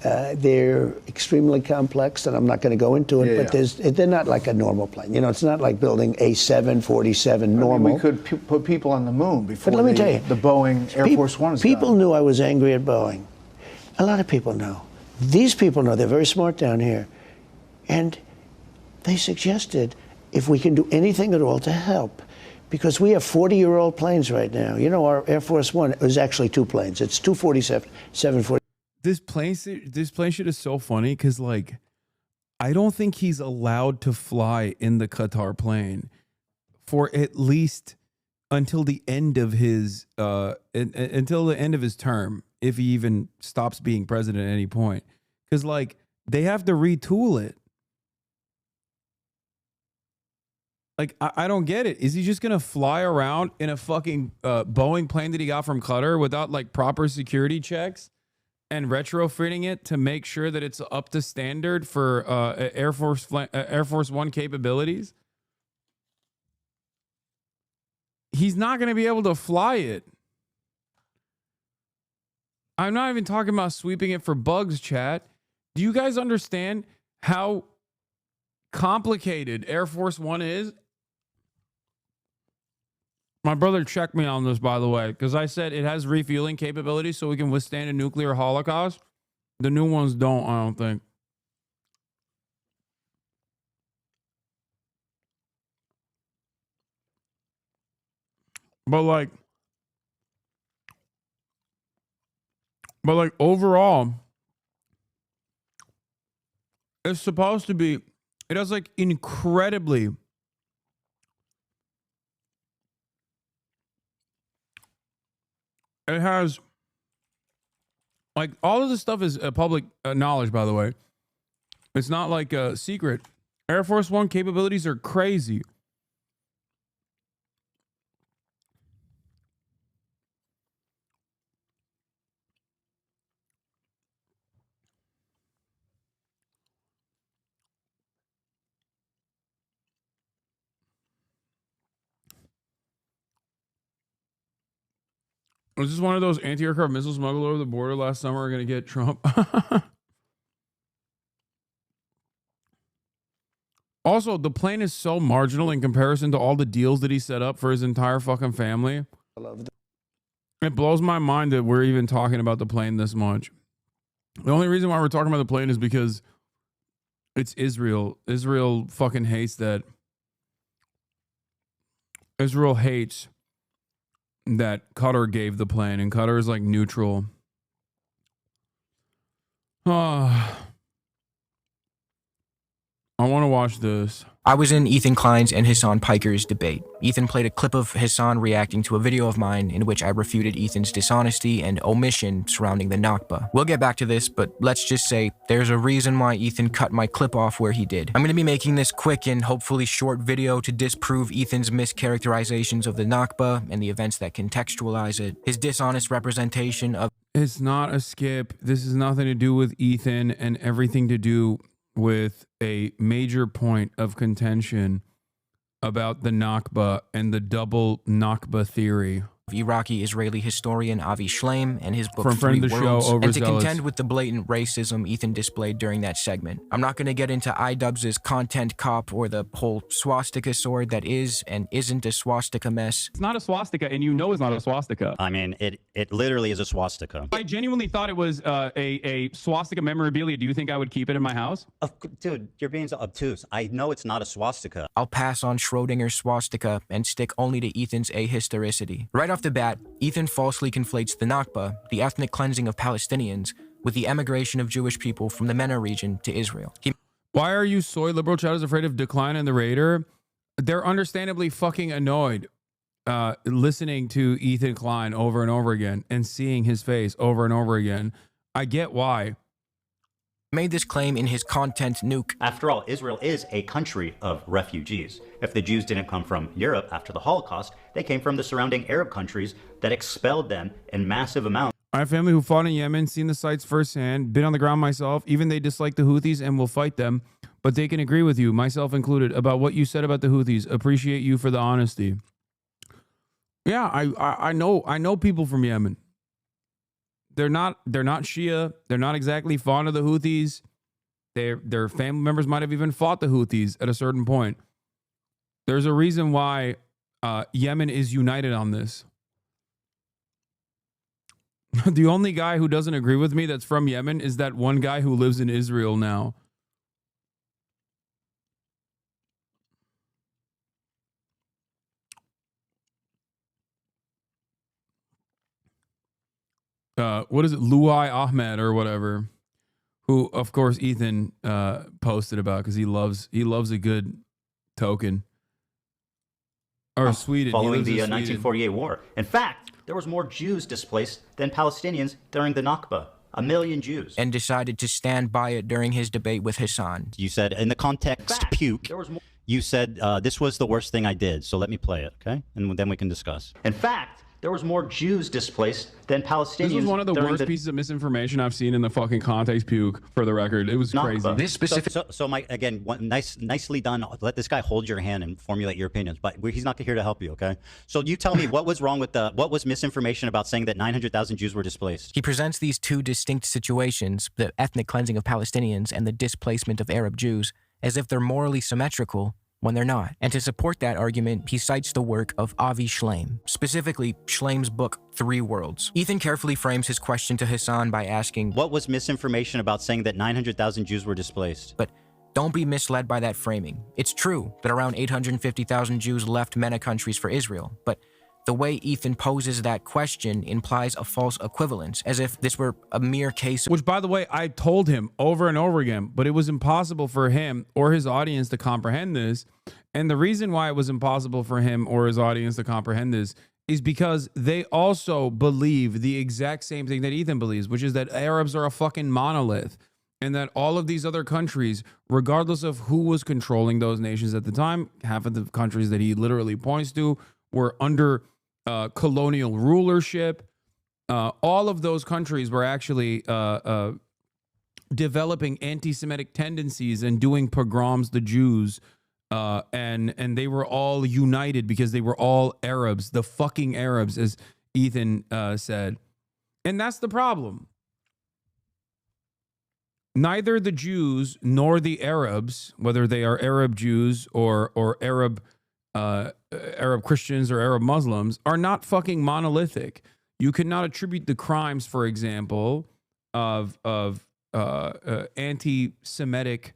Speaker 19: They're extremely complex, and I'm not going to go into it, but they're not like a normal plane. It's not like building a 747 normal.
Speaker 17: I mean, we could put people on the moon before
Speaker 19: but let me tell you,
Speaker 17: the Boeing Air Force One is
Speaker 19: People knew I was angry at Boeing. A lot of people know. These people know. They're very smart down here. And they suggested if we can do anything at all to help, because we have 40-year-old planes right now. Our Air Force One is actually two planes. It's 247, 740.
Speaker 2: This plane shit is so funny because, like, I don't think he's allowed to fly in the Qatar plane for at least until the end of his term, if he even stops being president at any point. Because, like, they have to retool it. Like, I don't get it. Is he just going to fly around in a fucking Boeing plane that he got from Qatar without, like, proper security checks and retrofitting it to make sure that it's up to standard for Air Force One capabilities? He's not going to be able to fly it. I'm not even talking about sweeping it for bugs, chat. Do you guys understand how complicated Air Force One is? My brother checked me on this, by the way, because I said it has refueling capabilities so we can withstand a nuclear holocaust. The new ones don't, I don't think. But like overall, it's supposed to be, it has like incredibly it has like all of this stuff is public knowledge, by the way. It's not like a secret. Air Force One capabilities are crazy. Was this one of those anti-aircraft missile smugglers over the border last summer are going to get Trump? Also, the plane is so marginal in comparison to all the deals that he set up for his entire fucking family. It blows my mind that we're even talking about the plane this much. The only reason why we're talking about the plane is because it's Israel. Israel fucking hates that. Israel hates that Qatar gave the plane, and Qatar is like neutral. I want to watch this.
Speaker 19: I was in Ethan Klein's and Hasan Piker's debate. Ethan played a clip of Hasan reacting to a video of mine in which I refuted Ethan's dishonesty and omission surrounding the Nakba. We'll get back to this, but let's just say there's a reason why Ethan cut my clip off where he did. I'm going to be making this quick and hopefully short video to disprove Ethan's mischaracterizations of the Nakba and the events that contextualize it, his dishonest representation of...
Speaker 2: It's not a skip. This has nothing to do with Ethan and everything to do with a major point of contention about the Nakba and the double Nakba theory.
Speaker 19: Iraqi-Israeli historian Avi Shleim and his book
Speaker 2: From friend
Speaker 19: Three
Speaker 2: of the
Speaker 19: Worlds,
Speaker 2: show,
Speaker 19: and to
Speaker 2: Overzealous.
Speaker 19: contend with the blatant racism Ethan displayed during that segment. I'm not going to get into iDubbbz's content cop or the whole swastika sword that is and isn't a swastika mess.
Speaker 2: It's not a swastika, and you know it's not a swastika.
Speaker 21: I mean, it literally is a swastika.
Speaker 2: I genuinely thought it was a swastika memorabilia. Do you think I would keep it in my house?
Speaker 21: Dude, you're being so obtuse. I know it's not a swastika.
Speaker 19: I'll pass on Schrodinger's swastika and stick only to Ethan's ahistoricity. Right off the bat, Ethan falsely conflates the Nakba, the ethnic cleansing of Palestinians, with the emigration of Jewish people from the MENA region to Israel.
Speaker 2: Why are you soy liberal chat is afraid of decline in the Raider? They're understandably fucking annoyed listening to Ethan Klein over and over again and seeing his face over and over again. I get why.
Speaker 19: Made this claim in his content nuke.
Speaker 21: After all, Israel is a country of refugees. If the Jews didn't come from Europe after the Holocaust, they came from the surrounding Arab countries that expelled them in massive amounts.
Speaker 2: I have family who fought in Yemen, seen the sites firsthand, been on the ground myself. Even they dislike the Houthis and will fight them, but they can agree with you, myself included, about what you said about the Houthis. Appreciate you for the honesty. Yeah, I know people from Yemen. They're not Shia. They're not exactly fond of the Houthis. Their family members might have even fought the Houthis at a certain point. There's a reason why Yemen is united on this. The only guy who doesn't agree with me that's from Yemen is that one guy who lives in Israel now. What is it? Luai Ahmed or whatever, who of course Ethan posted about because he loves a good token. Or Sweden.
Speaker 21: Following the 1948 war. In fact, there was more Jews displaced than Palestinians during the Nakba. 1 million Jews.
Speaker 19: And decided to stand by it during his debate with Hasan.
Speaker 21: You said, in the context, puke. You said, this was the worst thing I did, so let me play it, okay? And then we can discuss. In fact, there was more Jews displaced than Palestinians.
Speaker 2: This was one of the worst pieces of misinformation I've seen in the fucking context, puke, for the record. It was crazy.
Speaker 21: This specific... So Mike, again, nicely done. Let this guy hold your hand and formulate your opinions, but he's not here to help you, okay? So you tell me what was wrong with what was misinformation about saying that 900,000 Jews were displaced?
Speaker 19: He presents these two distinct situations, the ethnic cleansing of Palestinians and the displacement of Arab Jews, as if they're morally symmetrical, when they're not. And to support that argument, he cites the work of Avi Shleim, specifically Shleim's book, 3 Worlds. Ethan carefully frames his question to Hasan by asking,
Speaker 21: what was misinformation about saying that 900,000 Jews were displaced?
Speaker 19: But don't be misled by that framing. It's true that around 850,000 Jews left MENA countries for Israel, but the way Ethan poses that question implies a false equivalence, as if this were a mere case.
Speaker 2: Which, by the way, I told him over and over again, but it was impossible for him or his audience to comprehend this. And the reason why it was impossible for him or his audience to comprehend this is because they also believe the exact same thing that Ethan believes, which is that Arabs are a fucking monolith. And that all of these other countries, regardless of who was controlling those nations at the time, half of the countries that he literally points to were under colonial rulership. All of those countries were actually developing anti-Semitic tendencies and doing pogroms to Jews. And they were all united because they were all Arabs, the fucking Arabs, as Ethan said. And that's the problem. Neither the Jews nor the Arabs, whether they are Arab Jews or Arab Christians or Arab Muslims, are not fucking monolithic. You cannot attribute the crimes, for example, of anti-Semitic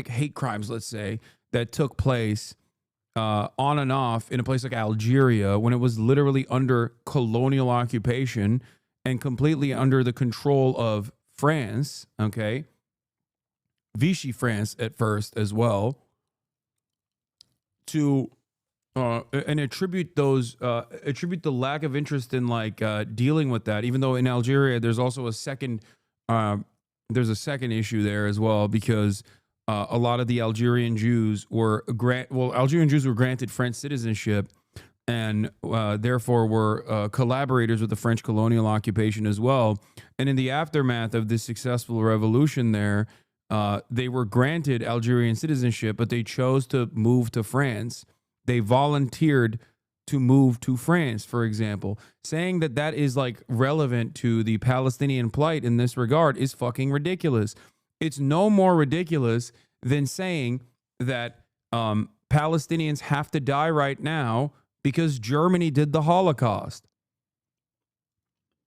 Speaker 2: hate crimes, let's say, that took place on and off in a place like Algeria when it was literally under colonial occupation and completely under the control of France, okay? Vichy France at first as well, to and attribute the lack of interest in like dealing with that, even though in Algeria there's also a second issue there as well, because a lot of the Algerian Jews were granted French citizenship, and therefore were collaborators with the French colonial occupation as well. And in the aftermath of this successful revolution there, they were granted Algerian citizenship, but they chose to move to France. They volunteered to move to France, for example. Saying that that is like relevant to the Palestinian plight in this regard is fucking ridiculous. It's no more ridiculous than saying that Palestinians have to die right now because Germany did the Holocaust.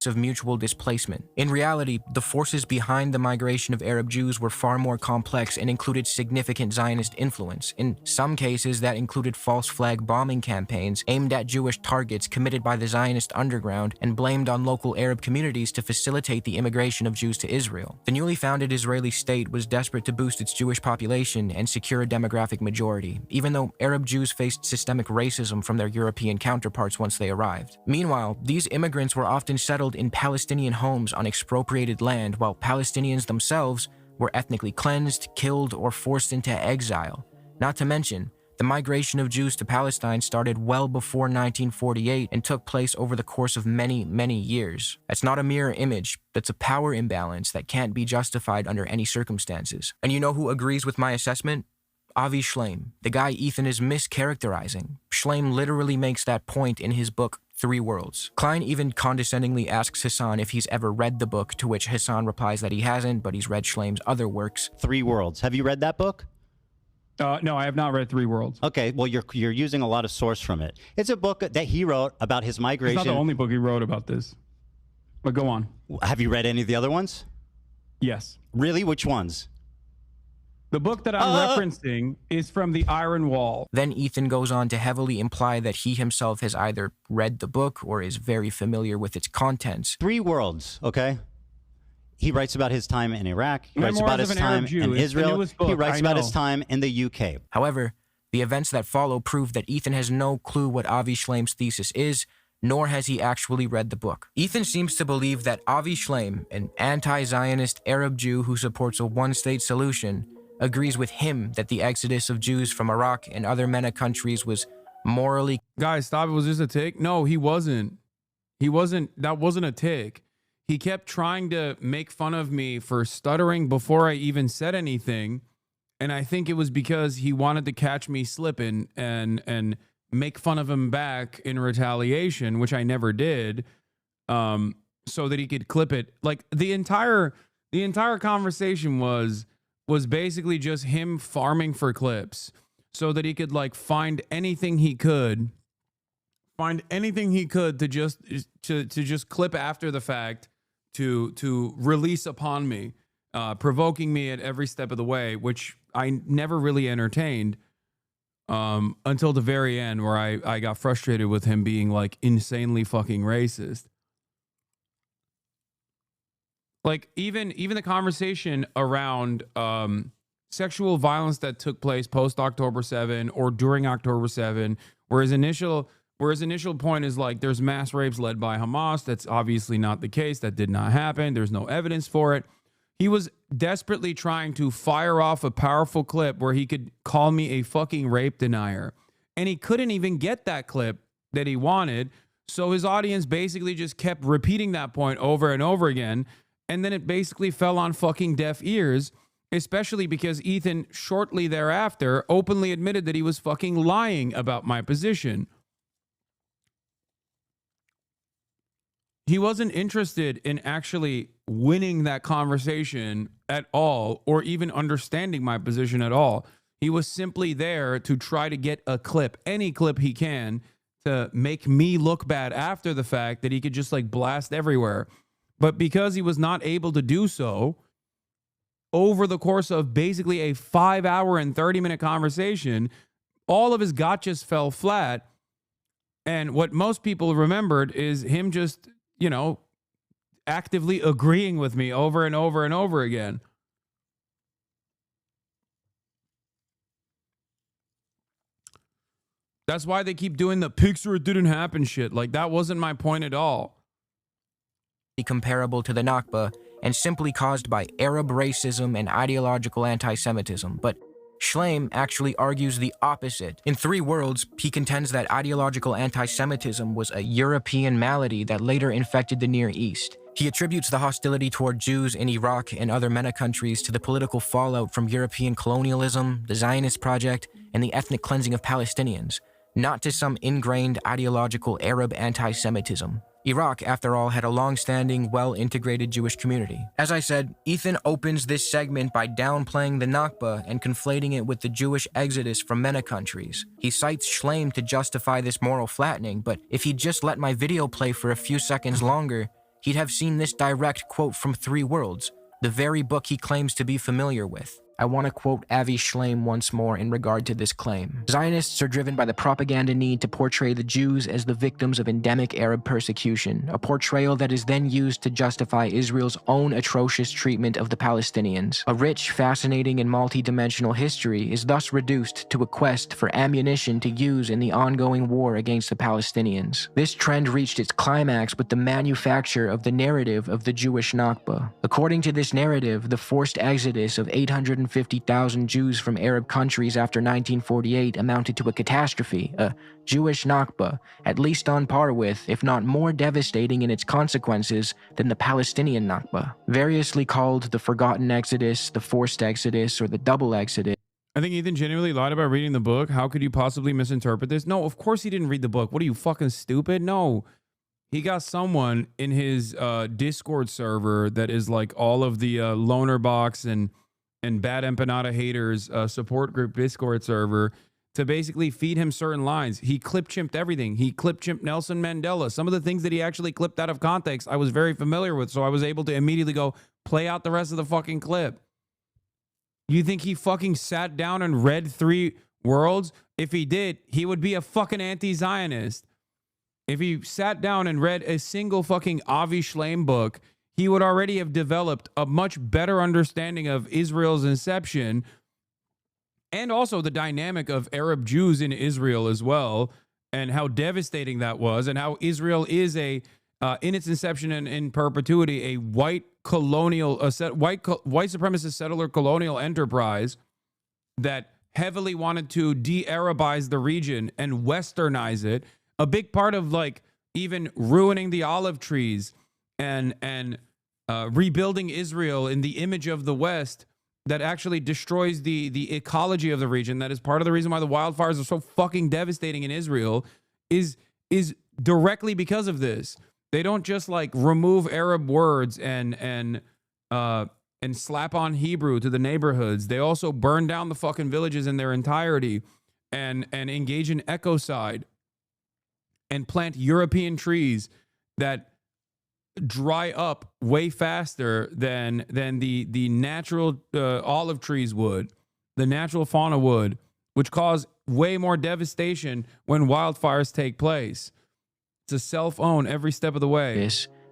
Speaker 20: Of mutual displacement. In reality, the forces behind the migration of Arab Jews were far more complex and included significant Zionist influence. In some cases, that included false flag bombing campaigns aimed at Jewish targets committed by the Zionist underground and blamed on local Arab communities to facilitate the immigration of Jews to Israel. The newly founded Israeli state was desperate to boost its Jewish population and secure a demographic majority, even though Arab Jews faced systemic racism from their European counterparts once they arrived. Meanwhile, these immigrants were often settled in Palestinian homes on expropriated land, while Palestinians themselves were ethnically cleansed, killed, or forced into exile. Not to mention, the migration of Jews to Palestine started well before 1948 and took place over the course of many, many years. That's not a mirror image, that's a power imbalance that can't be justified under any circumstances. And you know who agrees with my assessment? Avi Shlaim, the guy Ethan is mischaracterizing. Shlaim literally makes that point in his book, 3 Worlds. Klein even condescendingly asks Hasan if he's ever read the book, to which Hasan replies that he hasn't, but he's read Shlaim's other works.
Speaker 21: 3 Worlds. Have you read that book?
Speaker 2: No, I have not read 3 Worlds.
Speaker 21: Okay, well, you're using a lot of source from it. It's a book that he wrote about his migration.
Speaker 2: It's not the only book he wrote about this. But go on.
Speaker 21: Have you read any of the other ones?
Speaker 2: Yes.
Speaker 21: Really? Which ones?
Speaker 2: The book that I'm referencing is from the Iron Wall.
Speaker 20: Then Ethan goes on to heavily imply that he himself has either read the book or is very familiar with its contents.
Speaker 21: 3 Worlds, okay? He writes about his time in Iraq. He writes about his time in Israel. He writes about his time in the UK.
Speaker 20: However, the events that follow prove that Ethan has no clue what Avi Shlaim's thesis is, nor has he actually read the book. Ethan seems to believe that Avi Shlaim, an anti-Zionist Arab Jew who supports a one-state solution, agrees with him that the exodus of Jews from Iraq and other MENA countries was morally...
Speaker 2: Guys, stop. It was just a take? No, he wasn't. That wasn't a take. He kept trying to make fun of me for stuttering before I even said anything. And I think it was because he wanted to catch me slipping and make fun of him back in retaliation, which I never did, so that he could clip it. Like the entire conversation was basically just him farming for clips so that he could like find anything he could to just clip after the fact to release upon me, provoking me at every step of the way, which I never really entertained until the very end, where I got frustrated with him being like insanely fucking racist. Like even the conversation around sexual violence that took place post October 7 or during October 7, where his initial point is like there's mass rapes led by Hamas. That's obviously not the case. That did not happen. There's no evidence for it. He was desperately trying to fire off a powerful clip where he could call me a fucking rape denier. And he couldn't even get that clip that he wanted. So his audience basically just kept repeating that point over and over again. And then it basically fell on fucking deaf ears, especially because Ethan shortly thereafter openly admitted that he was fucking lying about my position. He wasn't interested in actually winning that conversation at all, or even understanding my position at all. He was simply there to try to get a clip, any clip he can, to make me look bad after the fact that he could just like blast everywhere. But because he was not able to do so, over the course of basically a 5-hour and 30-minute conversation, all of his gotchas fell flat. And what most people remembered is him just, you know, actively agreeing with me over and over and over again. That's why they keep doing the picture it didn't happen shit. Like, that wasn't my point at all.
Speaker 20: Comparable to the Nakba and simply caused by Arab racism and ideological anti-Semitism, but Schleim actually argues the opposite. In Three Worlds, he contends that ideological anti-Semitism was a European malady that later infected the Near East. He attributes the hostility toward Jews in Iraq and other MENA countries to the political fallout from European colonialism, the Zionist project, and the ethnic cleansing of Palestinians, not to some ingrained ideological Arab anti-Semitism. Iraq, after all, had a long-standing, well-integrated Jewish community. As I said, Ethan opens this segment by downplaying the Nakba and conflating it with the Jewish exodus from MENA countries. He cites Schleim to justify this moral flattening, but if he'd just let my video play for a few seconds longer, he'd have seen this direct quote from Three Worlds, the very book he claims to be familiar with. I want to quote Avi Schleim once more in regard to this claim. Zionists are driven by the propaganda need to portray the Jews as the victims of endemic Arab persecution, a portrayal that is then used to justify Israel's own atrocious treatment of the Palestinians. A rich, fascinating, and multi-dimensional history is thus reduced to a quest for ammunition to use in the ongoing war against the Palestinians. This trend reached its climax with the manufacture of the narrative of the Jewish Nakba. According to this narrative, the forced exodus of 850,000 Jews from Arab countries after 1948 amounted to a catastrophe, a Jewish Nakba, at least on par with, if not more devastating in its consequences than the Palestinian Nakba. Variously called the Forgotten Exodus, the Forced Exodus, or the Double Exodus.
Speaker 2: I think Ethan genuinely lied about reading the book. How could you possibly misinterpret this? No, of course he didn't read the book. What are you, fucking stupid? No. He got someone in his Discord server that is like all of the loner box and Bad Empanada haters support group Discord server to basically feed him certain lines. He clip-chimped everything. He clip-chimped Nelson Mandela. Some of the things that he actually clipped out of context, I was very familiar with, so I was able to immediately go play out the rest of the fucking clip. You think he fucking sat down and read Three Worlds? If he did, he would be a fucking anti-Zionist. If he sat down and read a single fucking Avi Schleim book, he would already have developed a much better understanding of Israel's inception and also the dynamic of Arab Jews in Israel as well, and how devastating that was, and how Israel is a, in its inception and in perpetuity, a white colonial, white supremacist settler colonial enterprise that heavily wanted to de-Arabize the region and westernize it. A big part of like even ruining the olive trees and rebuilding Israel in the image of the West that actually destroys the ecology of the region. That is part of the reason why the wildfires are so fucking devastating in Israel is directly because of this. They don't just like remove Arab words and slap on Hebrew to the neighborhoods. They also burn down the fucking villages in their entirety and engage in ecocide and plant European trees that dry up way faster than the natural olive trees would, the natural fauna would, which cause way more devastation when wildfires take place. It's a self-own every step of the way.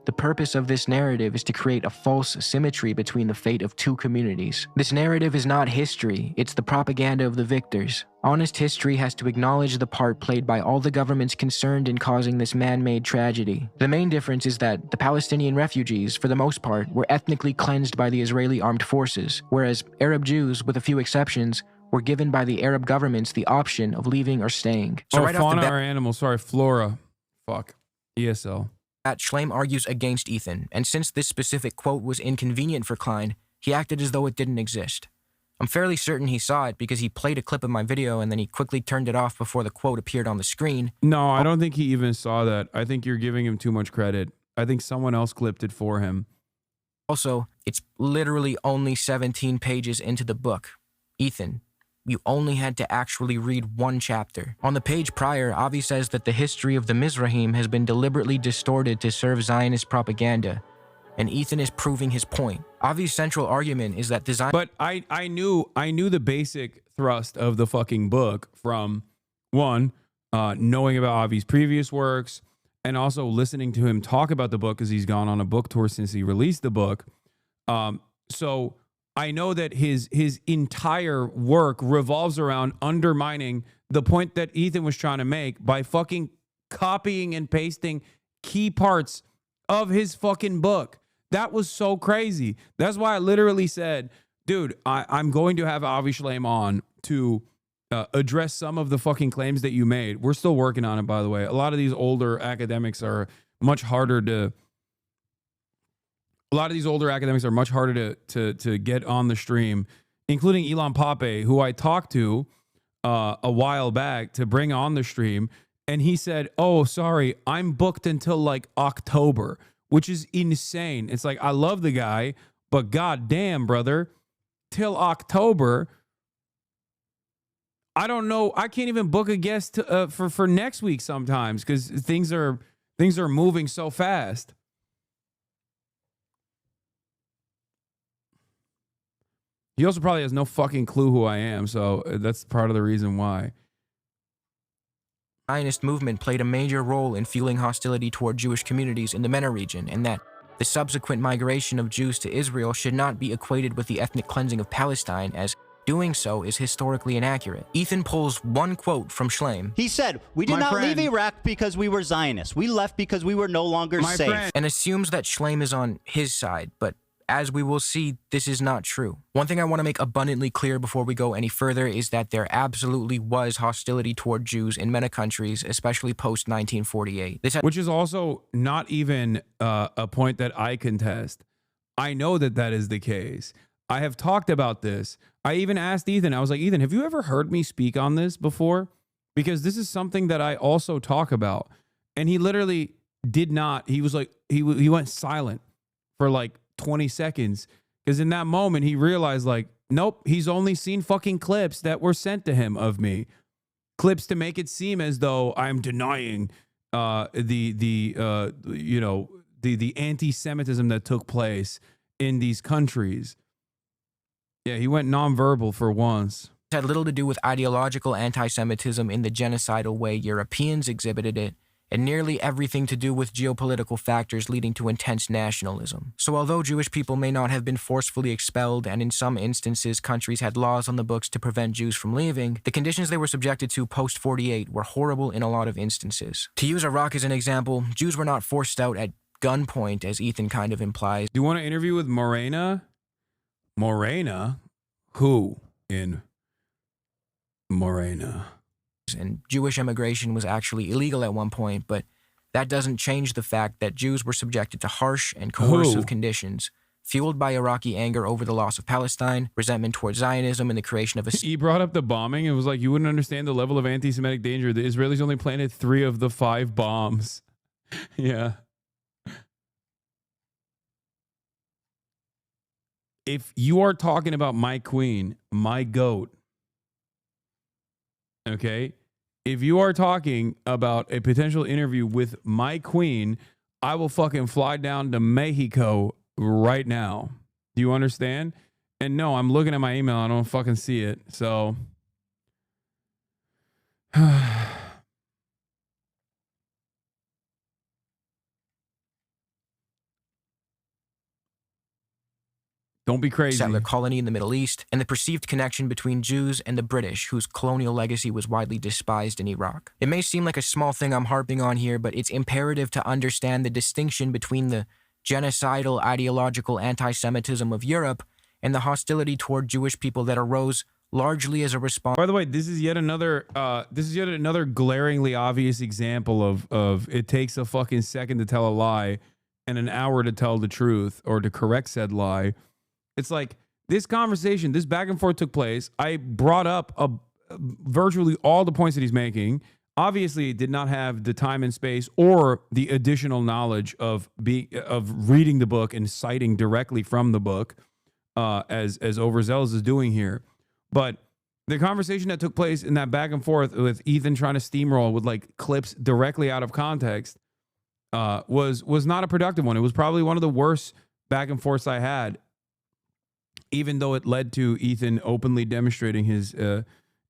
Speaker 20: The purpose of this narrative is to create a false symmetry between the fate of two communities. This narrative is not history, it's the propaganda of the victors. Honest history has to acknowledge the part played by all the governments concerned in causing this man-made tragedy. The main difference is that the Palestinian refugees, for the most part, were ethnically cleansed by the Israeli armed forces, whereas Arab Jews, with a few exceptions, were given by the Arab governments the option of leaving or staying.
Speaker 2: So right fauna or animals, sorry, flora. Fuck. ESL.
Speaker 20: Schleim argues against Ethan, and since this specific quote was inconvenient for Klein, he acted as though it didn't exist. I'm fairly certain he saw it because he played a clip of my video and then he quickly turned it off before the quote appeared on the screen.
Speaker 2: No, I don't think he even saw that. I think you're giving him too much credit. I think someone else clipped it for him.
Speaker 20: Also, it's literally only 17 pages into the book. Ethan, you only had to actually read one chapter. On the page prior, Avi says that the history of the Mizrahim has been deliberately distorted to serve Zionist propaganda, and Ethan is proving his point. Avi's central argument is that the
Speaker 2: But I knew the basic thrust of the fucking book from one, knowing about Avi's previous works, and also listening to him talk about the book because he's gone on a book tour since he released the book. So I know that his entire work revolves around undermining the point that Ethan was trying to make by fucking copying and pasting key parts of his fucking book. That was so crazy. That's why I literally said, dude, I'm going to have Avi Shlaim on to address some of the fucking claims that you made. We're still working on it, by the way. A lot of these older academics are much harder to get on the stream, including Elon Pape, who I talked to a while back to bring on the stream. And he said, oh, sorry, I'm booked until like October, which is insane. It's like, I love the guy, but goddamn, brother, till October. I don't know. I can't even book a guest for next week sometimes because things are moving so fast. He also probably has no fucking clue who I am, so that's part of the reason why.
Speaker 20: Zionist movement played a major role in fueling hostility toward Jewish communities in the MENA region, and that the subsequent migration of Jews to Israel should not be equated with the ethnic cleansing of Palestine, as doing so is historically inaccurate. Ethan pulls one quote from Shlaim.
Speaker 21: He said, we did not leave Iraq because we were Zionists. We left because we were no longer safe.
Speaker 20: And assumes that Shlaim is on his side, but as we will see, this is not true. One thing I want to make abundantly clear before we go any further is that there absolutely was hostility toward Jews in MENA countries, especially post-1948.
Speaker 2: Which is also not even a point that I contest. I know that that is the case. I have talked about this. I even asked Ethan, I was like, Ethan, have you ever heard me speak on this before? Because this is something that I also talk about. And he literally did not. He was like, he went silent for like 20 seconds because in that moment he realized like, nope, he's only seen fucking clips that were sent to him of me, clips to make it seem as though I'm denying the anti-Semitism that took place in these countries. Yeah, he went nonverbal for once.
Speaker 20: It had little to do with ideological anti-Semitism in the genocidal way Europeans exhibited it, and nearly everything to do with geopolitical factors leading to intense nationalism. So although Jewish people may not have been forcefully expelled, and in some instances countries had laws on the books to prevent Jews from leaving, the conditions they were subjected to post-48 were horrible in a lot of instances. To use Iraq as an example, Jews were not forced out at gunpoint, as Ethan kind of implies.
Speaker 2: Do you want to interview with Morena? Morena? Who in Morena?
Speaker 20: And Jewish immigration was actually illegal at one point, but that doesn't change the fact that Jews were subjected to harsh and coercive conditions, fueled by Iraqi anger over the loss of Palestine, resentment towards Zionism, and the creation of a...
Speaker 2: He brought up the bombing and was like, you wouldn't understand the level of anti-Semitic danger. The Israelis only planted 3 of the 5 bombs. Yeah. If you are talking about my queen, my goat, okay? If you are talking about a potential interview with my queen, I will fucking fly down to Mexico right now. Do you understand? And no, I'm looking at my email. I don't fucking see it. So... Don't be crazy.
Speaker 20: Settler colony in the Middle East, and the perceived connection between Jews and the British, whose colonial legacy was widely despised in Iraq. It may seem like a small thing I'm harping on here, but it's imperative to understand the distinction between the genocidal ideological anti-Semitism of Europe and the hostility toward Jewish people that arose largely as a response.
Speaker 2: By the way, this is yet another glaringly obvious example of it takes a fucking second to tell a lie and an hour to tell the truth or to correct said lie. It's like this conversation, this back and forth took place. I brought up virtually all the points that he's making. Obviously, it did not have the time and space or the additional knowledge of reading the book and citing directly from the book, as Overzealous is doing here. But the conversation that took place in that back and forth with Ethan trying to steamroll with like clips directly out of context was not a productive one. It was probably one of the worst back and forths I had, even though it led to Ethan openly demonstrating his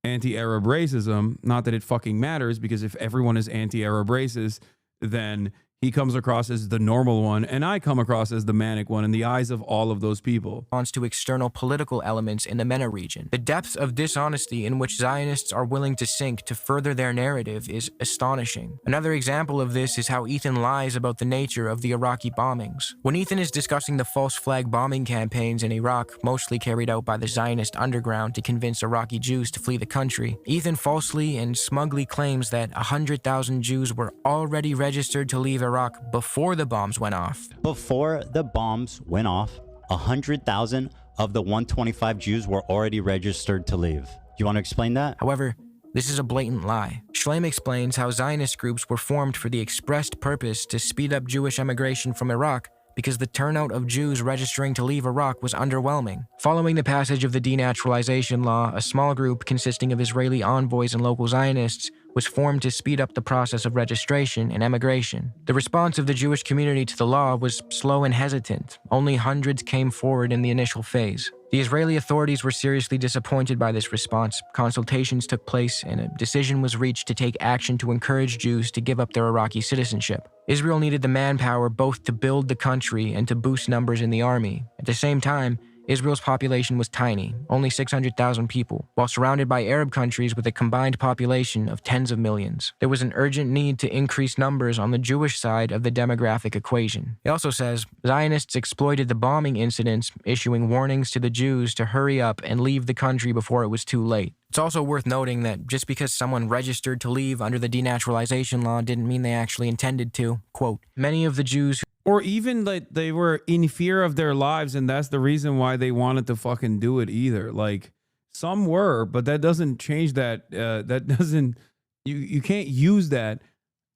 Speaker 2: anti-Arab racism. Not that it fucking matters, because if everyone is anti-Arab racist, then he comes across as the normal one, and I come across as the manic one in the eyes of all of those people.
Speaker 20: Response to external political elements in the MENA region. The depth of dishonesty in which Zionists are willing to sink to further their narrative is astonishing. Another example of this is how Ethan lies about the nature of the Iraqi bombings. When Ethan is discussing the false flag bombing campaigns in Iraq, mostly carried out by the Zionist underground to convince Iraqi Jews to flee the country, Ethan falsely and smugly claims that 100,000 Jews were already registered to leave Iraq before the bombs went off.
Speaker 21: Before the bombs went off, 100,000 of the 125 Jews were already registered to leave. Do you want to explain that?
Speaker 20: However, this is a blatant lie. Schleim explains how Zionist groups were formed for the expressed purpose to speed up Jewish emigration from Iraq because the turnout of Jews registering to leave Iraq was underwhelming. Following the passage of the denaturalization law, a small group consisting of Israeli envoys and local Zionists was formed to speed up the process of registration and emigration. The response of the Jewish community to the law was slow and hesitant. Only hundreds came forward in the initial phase. The Israeli authorities were seriously disappointed by this response. Consultations took place, and a decision was reached to take action to encourage Jews to give up their Iraqi citizenship. Israel needed the manpower both to build the country and to boost numbers in the army. At the same time, Israel's population was tiny, only 600,000 people, while surrounded by Arab countries with a combined population of tens of millions. There was an urgent need to increase numbers on the Jewish side of the demographic equation. It also says, Zionists exploited the bombing incidents, issuing warnings to the Jews to hurry up and leave the country before it was too late. It's also worth noting that just because someone registered to leave under the denaturalization law didn't mean they actually intended to. Quote, many of the Jews
Speaker 2: or even that they were in fear of their lives, and that's the reason why they wanted to fucking do it either. Like, some were, but that doesn't change that. That doesn't, you can't use that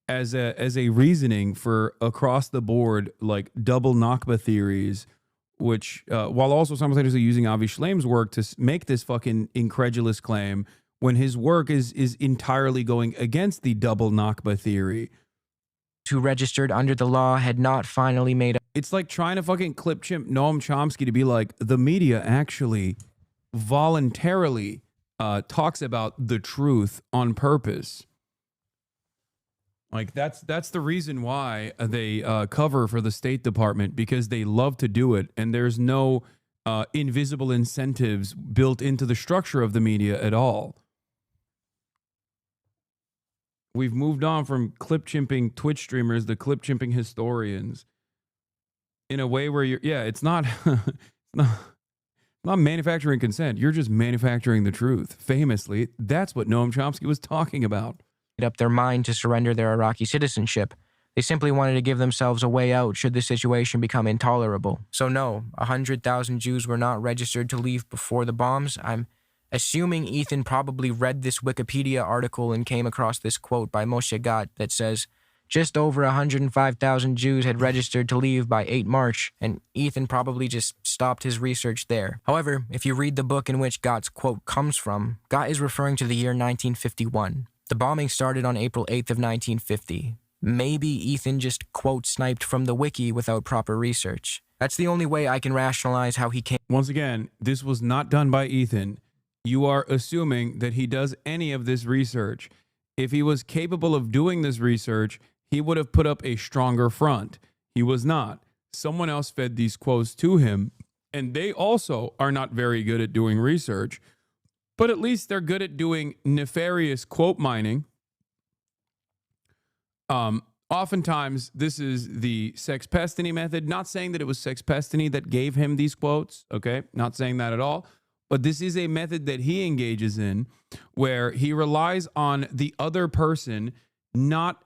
Speaker 2: as a reasoning for across the board, like, double Nakba theories, which, while also simultaneously using Avi Shleim's work to make this fucking incredulous claim, when his work is entirely going against the double Nakba theory.
Speaker 20: Who registered under the law had not finally made up.
Speaker 2: It's like trying to fucking clip chimp Noam Chomsky to be like, the media actually voluntarily talks about the truth on purpose. Like, that's the reason why they cover for the State Department, because they love to do it, and there's no invisible incentives built into the structure of the media at all. We've moved on from clip chimping Twitch streamers to clip chimping historians in a way where it's not, not manufacturing consent. You're just manufacturing the truth. Famously, that's what Noam Chomsky was talking about.
Speaker 20: Up their mind to surrender their Iraqi citizenship. They simply wanted to give themselves a way out should the situation become intolerable. So no, 100,000 Jews were not registered to leave before the bombs. I'm assuming Ethan probably read this Wikipedia article and came across this quote by Moshe Gat that says, just over 105,000 Jews had registered to leave by 8 March, and Ethan probably just stopped his research there. However, if you read the book in which Gat's quote comes from, Gat is referring to the year 1951. The bombing started on April 8th of 1950. Maybe Ethan just quote sniped from the wiki without proper research. That's the only way I can rationalize how he came.
Speaker 2: Once again, this was not done by Ethan. You are assuming that he does any of this research. If he was capable of doing this research, he would have put up a stronger front. He was not. Someone else fed these quotes to him, and they also are not very good at doing research, but at least they're good at doing nefarious quote mining. Oftentimes, this is the Sexpestany method. Not saying that it was Sexpestany that gave him these quotes, okay? Not saying that at all. But this is a method that he engages in where he relies on the other person not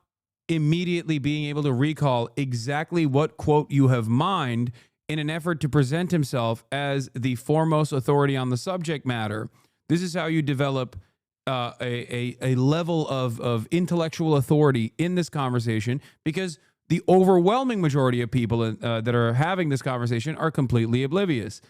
Speaker 2: immediately being able to recall exactly what quote you have mined in an effort to present himself as the foremost authority on the subject matter. This is how you develop a level of intellectual authority in this conversation, because the overwhelming majority of people that are having this conversation are completely oblivious.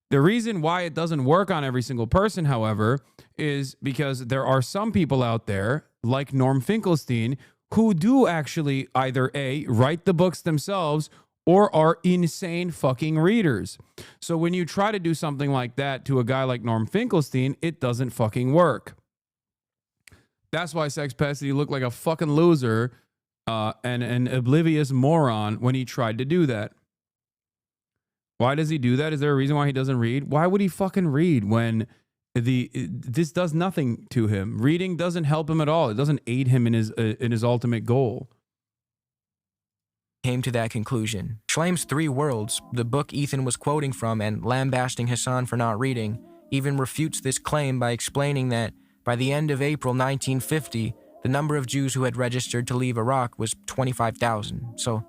Speaker 2: The reason why it doesn't work on every single person, however, is because there are some people out there, like Norm Finkelstein, who do actually either A, write the books themselves, or are insane fucking readers. So when you try to do something like that to a guy like Norm Finkelstein, it doesn't fucking work. That's why Sexpestany looked like a fucking loser and an oblivious moron when he tried to do that. Why does he do that? Is there a reason why he doesn't read? Why would he fucking read when this does nothing to him? Reading doesn't help him at all. It doesn't aid him in his ultimate goal.
Speaker 20: Came to that conclusion. Schleim's Three Worlds, the book Ethan was quoting from and lambasting Hasan for not reading, even refutes this claim by explaining that by the end of April 1950, the number of Jews who had registered to leave Iraq was 25,000. So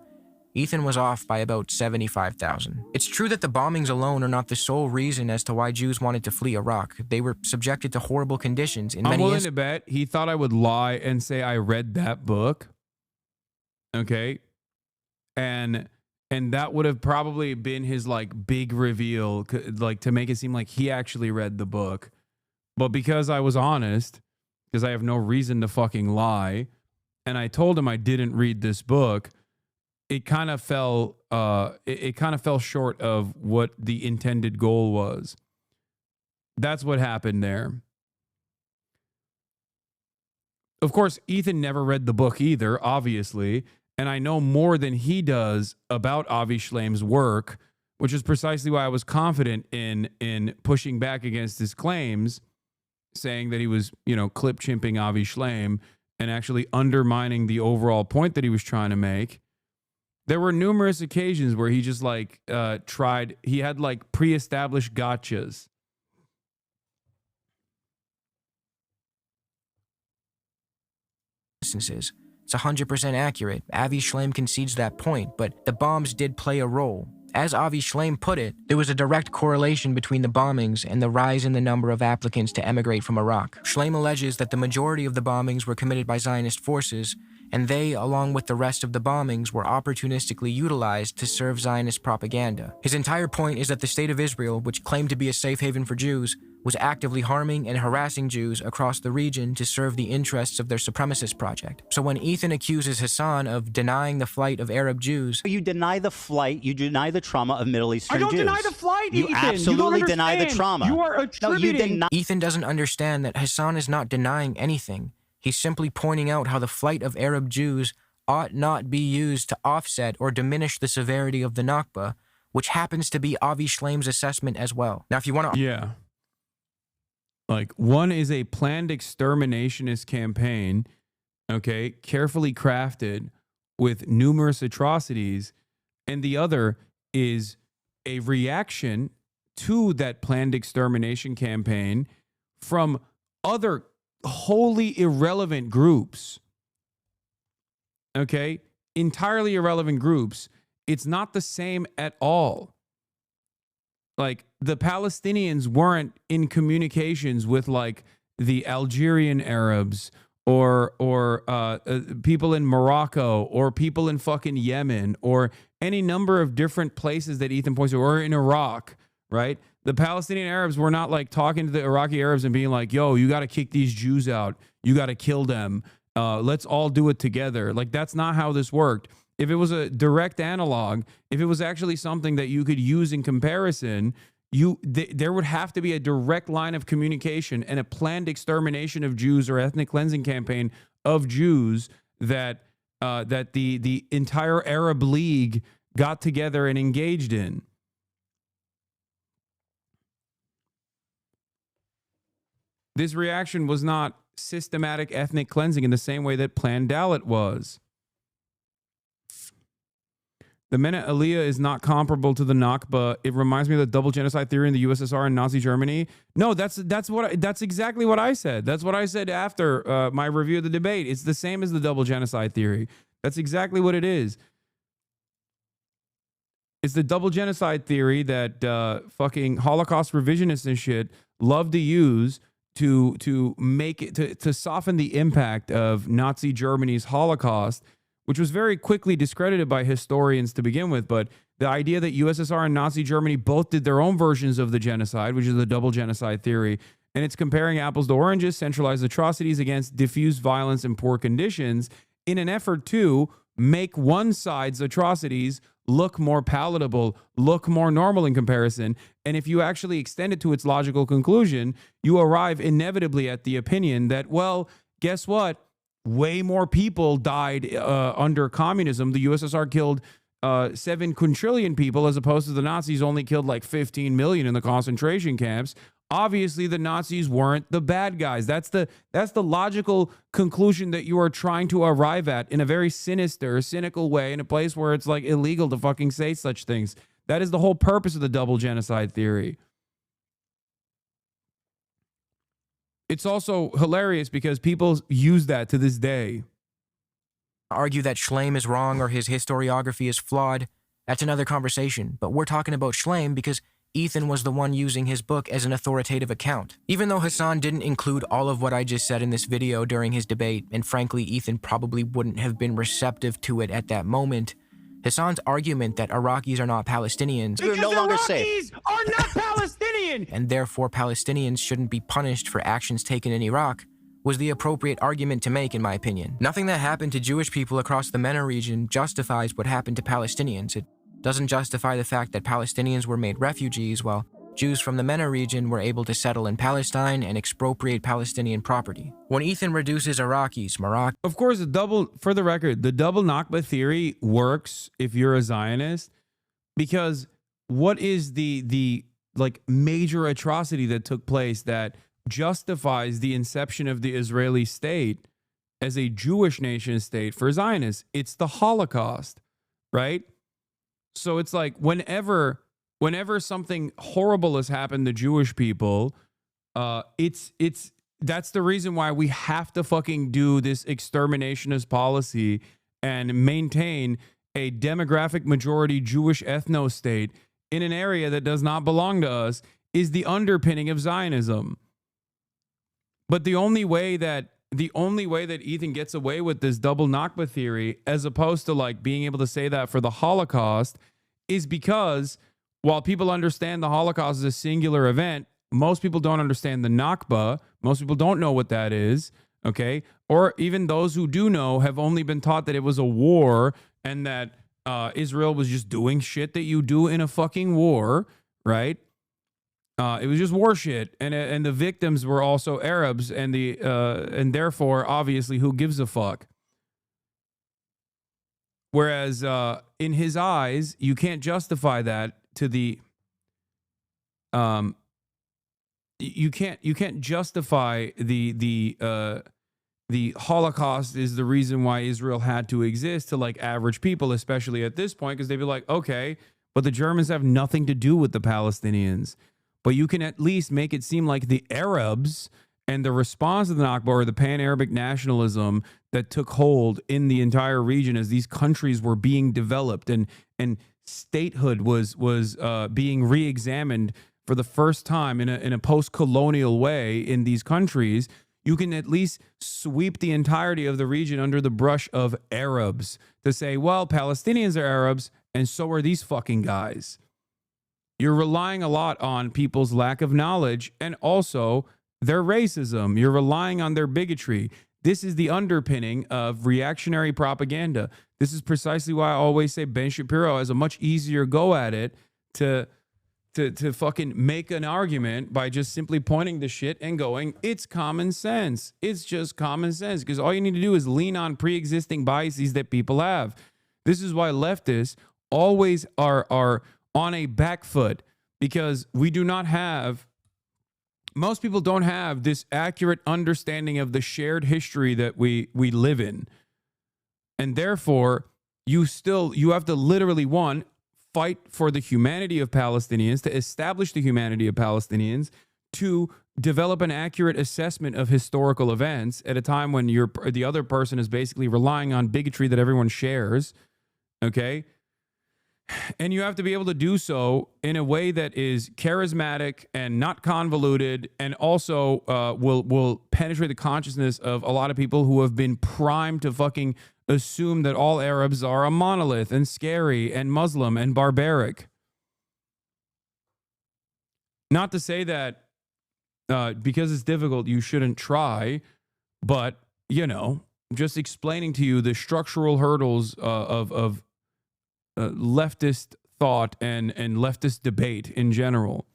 Speaker 20: Ethan was off by about 75,000. It's true that the bombings alone are not the sole reason as to why Jews wanted to flee Iraq. They were subjected to horrible conditions.
Speaker 2: I'm willing to bet he thought I would lie and say I read that book. Okay. And that would have probably been his like big reveal, like to make it seem like he actually read the book. But because I was honest, because I have no reason to fucking lie, and I told him I didn't read this book, it kind of fell short of what the intended goal was. That's what happened there. Of course, Ethan never read the book either, obviously. And I know more than he does about Avi Schleim's work, which is precisely why I was confident in pushing back against his claims, saying that he was, clip chimping Avi Schleim and actually undermining the overall point that he was trying to make. There were numerous occasions where he just he had pre-established gotchas.
Speaker 20: Instances. It's 100% accurate. Avi Schleim concedes that point, but the bombs did play a role. As Avi Schleim put it, there was a direct correlation between the bombings and the rise in the number of applicants to emigrate from Iraq. Schleim alleges that the majority of the bombings were committed by Zionist forces, and they, along with the rest of the bombings, were opportunistically utilized to serve Zionist propaganda. His entire point is that the State of Israel, which claimed to be a safe haven for Jews, was actively harming and harassing Jews across the region to serve the interests of their supremacist project. So when Ethan accuses Hasan of denying the flight of Arab Jews...
Speaker 21: You deny the flight, you deny the trauma of Middle Eastern Jews.
Speaker 1: I don't deny the flight,
Speaker 21: You
Speaker 1: Ethan.
Speaker 21: absolutely
Speaker 1: You don't
Speaker 21: deny the trauma.
Speaker 1: You are attributing...
Speaker 20: Ethan doesn't understand that Hasan is not denying anything. He's simply pointing out how the flight of Arab Jews ought not be used to offset or diminish the severity of the Nakba, which happens to be Avi Schleim's assessment as well. Now, if you want to...
Speaker 2: Yeah. One is a planned exterminationist campaign, okay, carefully crafted with numerous atrocities, and the other is a reaction to that planned extermination campaign from other wholly irrelevant groups, okay, entirely irrelevant groups. It's not the same at all. The Palestinians weren't in communications with the Algerian Arabs or people in Morocco or people in fucking Yemen or any number of different places that Ethan points to, or in Iraq, right? The Palestinian Arabs were not talking to the Iraqi Arabs and being like, yo, you got to kick these Jews out. You got to kill them. Let's all do it together. That's not how this worked. If it was a direct analog, if it was actually something that you could use in comparison, there would have to be a direct line of communication and a planned extermination of Jews or ethnic cleansing campaign of Jews that the entire Arab League got together and engaged in. This reaction was not systematic ethnic cleansing in the same way that Planned Dalit was. The Mena Aliyah is not comparable to the Nakba. It reminds me of the double genocide theory in the USSR and Nazi Germany. No, that's exactly what I said. That's what I said after my review of the debate. It's the same as the double genocide theory. That's exactly what it is. It's the double genocide theory that fucking Holocaust revisionists and shit love to use to make it to soften the impact of Nazi Germany's Holocaust, which was very quickly discredited by historians to begin with. But the idea that USSR and Nazi Germany both did their own versions of the genocide, which is the double genocide theory, and it's comparing apples to oranges, centralized atrocities against diffuse violence and poor conditions in an effort to make one side's atrocities look more palatable, look more normal in comparison. And if you actually extend it to its logical conclusion, you arrive inevitably at the opinion that, well, guess what? way more people died under communism. The USSR killed 7 quintillion people, as opposed to the Nazis only killed like 15 million in the concentration camps. Obviously, the Nazis weren't the bad guys. That's the logical conclusion that you are trying to arrive at in a very sinister, cynical way, in a place where it's like illegal to fucking say such things. That is the whole purpose of the double genocide theory. It's also hilarious because people use that to this day.
Speaker 20: Argue that Schleim is wrong or his historiography is flawed, that's another conversation. But we're talking about Schleim because Ethan was the one using his book as an authoritative account. Even though Hasan didn't include all of what I just said in this video during his debate, and frankly, Ethan probably wouldn't have been receptive to it at that moment, Hasan's argument that Iraqis are not Palestinians
Speaker 2: Because no longer Iraqis are not Palestinian!
Speaker 20: and therefore Palestinians shouldn't be punished for actions taken in Iraq was the appropriate argument to make, in my opinion. Nothing that happened to Jewish people across the MENA region justifies what happened to Palestinians. It doesn't justify the fact that Palestinians were made refugees while Jews from the MENA region were able to settle in Palestine and expropriate Palestinian property. When Ethan reduces Iraqis, Morocco...
Speaker 2: Of course, for the record, the double Nakba theory works if you're a Zionist, because what is the like major atrocity that took place that justifies the inception of the Israeli state as a Jewish nation state for Zionists? It's the Holocaust, right? So it's like whenever something horrible has happened to Jewish people, that's the reason why we have to fucking do this exterminationist policy and maintain a demographic majority Jewish ethno state in an area that does not belong to us is the underpinning of Zionism. But the only way that Ethan gets away with this double Nakba theory, as opposed to like being able to say that for the Holocaust, is because while people understand the Holocaust is a singular event, most people don't understand the Nakba. Most people don't know what that is, okay? Or even those who do know have only been taught that it was a war and that Israel was just doing shit that you do in a fucking war, right? It was just war shit, and the victims were also Arabs, and therefore, obviously, who gives a fuck? Whereas in his eyes, you can't justify that to the you can't justify the Holocaust is the reason why Israel had to exist to like average people, especially at this point, because they'd be like, okay, but the Germans have nothing to do with the Palestinians. But you can at least make it seem like the Arabs and the response to the Nakba, or the pan-Arabic nationalism that took hold in the entire region as these countries were being developed and statehood was being re-examined for the first time in a post-colonial way in these countries, you can at least sweep the entirety of the region under the brush of Arabs to say, well, Palestinians are Arabs and so are these fucking guys. You're relying a lot on people's lack of knowledge and also their racism. You're relying on their bigotry. This is the underpinning of reactionary propaganda. This is precisely why I always say Ben Shapiro has a much easier go at it to fucking make an argument by just simply pointing to shit and going, it's common sense. It's just common sense, because all you need to do is lean on pre-existing biases that people have. This is why leftists always are on a back foot, because we do not have, most people don't have this accurate understanding of the shared history that we live in. And therefore, you have to literally, one, fight for the humanity of Palestinians, to establish the humanity of Palestinians, to develop an accurate assessment of historical events at a time when the other person is basically relying on bigotry that everyone shares, okay? And you have to be able to do so in a way that is charismatic and not convoluted, and also will penetrate the consciousness of a lot of people who have been primed to fucking assume that all Arabs are a monolith and scary and Muslim and barbaric. Not to say that because it's difficult, you shouldn't try, but, you know, just explaining to you the structural hurdles of leftist thought and leftist debate in general.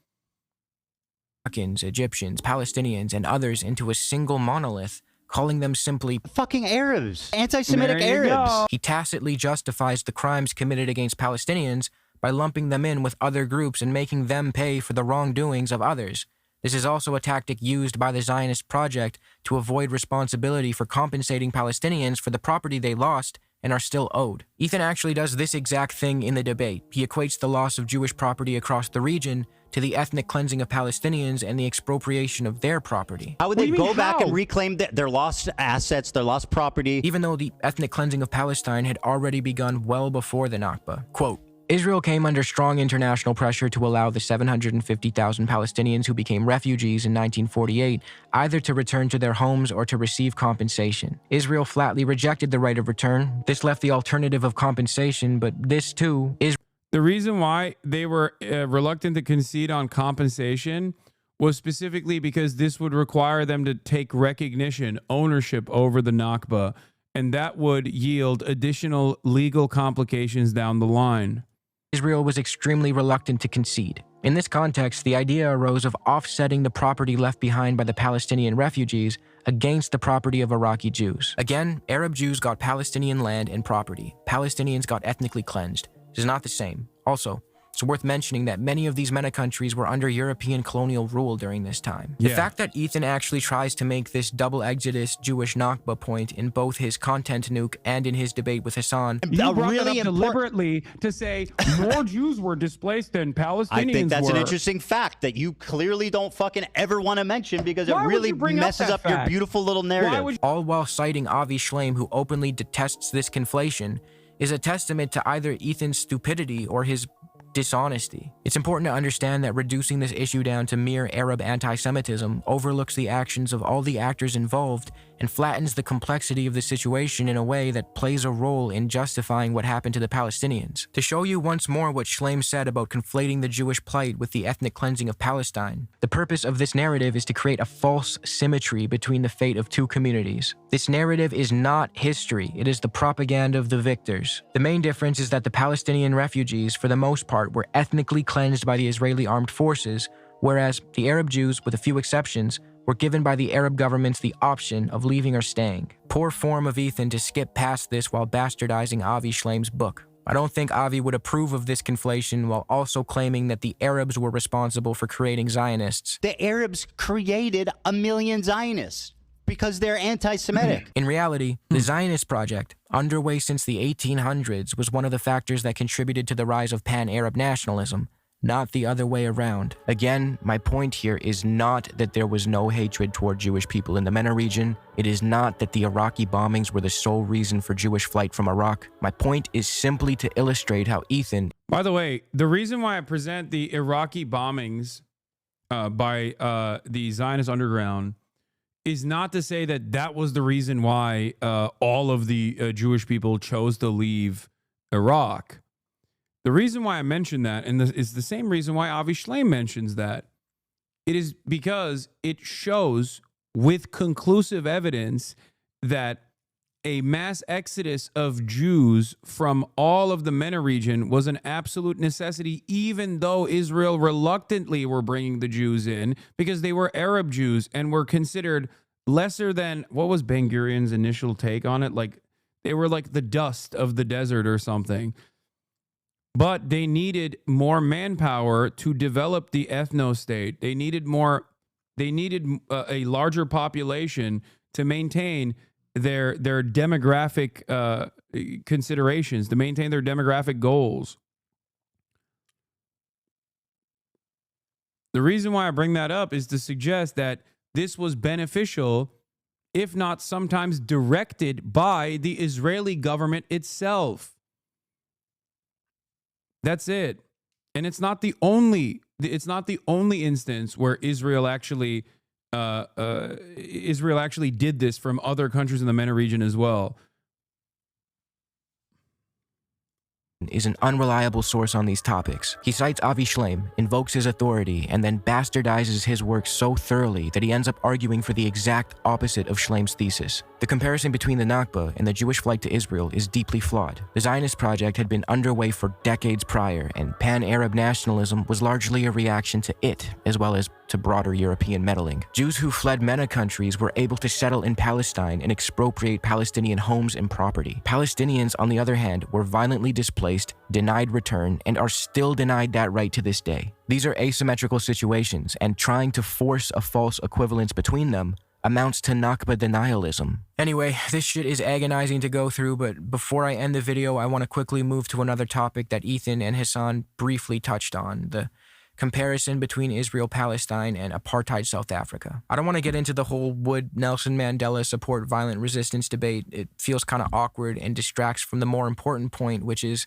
Speaker 20: Egyptians, Palestinians, and others into a single monolith calling them simply
Speaker 21: fucking Arabs, anti-Semitic Arabs.
Speaker 20: Go. He tacitly justifies the crimes committed against Palestinians by lumping them in with other groups and making them pay for the wrongdoings of others. This is also a tactic used by the Zionist project to avoid responsibility for compensating Palestinians for the property they lost and are still owed. Ethan actually does this exact thing in the debate. He equates the loss of Jewish property across the region to the ethnic cleansing of Palestinians and the expropriation of their property.
Speaker 21: How would they go back and reclaim their lost assets, their lost property?
Speaker 20: Even though the ethnic cleansing of Palestine had already begun well before the Nakba. Quote, Israel came under strong international pressure to allow the 750,000 Palestinians who became refugees in 1948 either to return to their homes or to receive compensation. Israel flatly rejected the right of return. This left the alternative of compensation, but this too is...
Speaker 2: The reason why they were reluctant to concede on compensation was specifically because this would require them to take recognition, ownership over the Nakba, and that would yield additional legal complications down the line.
Speaker 20: Israel was extremely reluctant to concede. In this context, the idea arose of offsetting the property left behind by the Palestinian refugees against the property of Iraqi Jews. Again, Arab Jews got Palestinian land and property. Palestinians got ethnically cleansed. It is not the same. Also, it's worth mentioning that many of these MENA countries were under European colonial rule during this time. The fact that Ethan actually tries to make this double exodus Jewish Nakba point in both his content nuke and in his debate with Hasan.
Speaker 2: You brought that up deliberately to say more Jews were displaced than Palestinians
Speaker 21: I think that's
Speaker 2: were.
Speaker 21: an interesting fact that you clearly don't fucking ever want to mention because it
Speaker 2: Why would
Speaker 21: really
Speaker 2: you bring
Speaker 21: messes up your
Speaker 2: fact?
Speaker 21: beautiful little narrative.
Speaker 20: All while citing Avi Shlaim, who openly detests this conflation, is a testament to either Ethan's stupidity or his dishonesty. It's important to understand that reducing this issue down to mere Arab anti-Semitism overlooks the actions of all the actors involved and flattens the complexity of the situation in a way that plays a role in justifying what happened to the Palestinians. To show you once more what Shlaim said about conflating the Jewish plight with the ethnic cleansing of Palestine, the purpose of this narrative is to create a false symmetry between the fate of two communities. This narrative is not history, it is the propaganda of the victors. The main difference is that the Palestinian refugees, for the most part, were ethnically cleansed by the Israeli armed forces, whereas the Arab Jews, with a few exceptions, were given by the Arab governments the option of leaving or staying. Poor form of Ethan to skip past this while bastardizing Avi Shlaim's book. I don't think Avi would approve of this conflation while also claiming that the Arabs were responsible for creating Zionists.
Speaker 21: The Arabs created 1 million Zionists because they're anti-Semitic.
Speaker 20: In reality, the Zionist project, underway since the 1800s, was one of the factors that contributed to the rise of pan-Arab nationalism, not the other way around. Again, my point here is not that there was no hatred toward Jewish people in the MENA region. It is not that the Iraqi bombings were the sole reason for Jewish flight from Iraq. My point is simply to illustrate how Ethan...
Speaker 2: By the way, the reason why I present the Iraqi bombings by the Zionist underground is not to say that that was the reason why all of the Jewish people chose to leave Iraq. The reason why I mention that, and is the same reason why Avi Shlaim mentions that, it is because it shows with conclusive evidence that a mass exodus of Jews from all of the MENA region was an absolute necessity, even though Israel reluctantly were bringing the Jews in because they were Arab Jews and were considered lesser than, what was Ben Gurion's initial take on it? Like, they were like the dust of the desert or something. But they needed more manpower to develop the ethno-state. They needed a larger population to maintain their demographic considerations, to maintain their demographic goals. The reason why I bring that up is to suggest that this was beneficial, if not sometimes directed by the Israeli government itself. That's it. And it's not the only instance where Israel actually did this from other countries in the MENA region as well.
Speaker 20: is an unreliable source on these topics. He cites Avi Shlaim, invokes his authority, and then bastardizes his work so thoroughly that he ends up arguing for the exact opposite of Shlaim's thesis. The comparison between the Nakba and the Jewish flight to Israel is deeply flawed. The Zionist project had been underway for decades prior, and pan-Arab nationalism was largely a reaction to it, as well as to broader European meddling. Jews who fled MENA countries were able to settle in Palestine and expropriate Palestinian homes and property. Palestinians, on the other hand, were violently displaced, denied return, and are still denied that right to this day. These are asymmetrical situations, and trying to force a false equivalence between them amounts to Nakba denialism. Anyway, this shit is agonizing to go through, but before I end the video, I want to quickly move to another topic that Ethan and Hasan briefly touched on, the comparison between Israel-Palestine and apartheid South Africa. I don't want to get into the whole would Nelson Mandela support violent resistance debate. It feels kind of awkward and distracts from the more important point, which is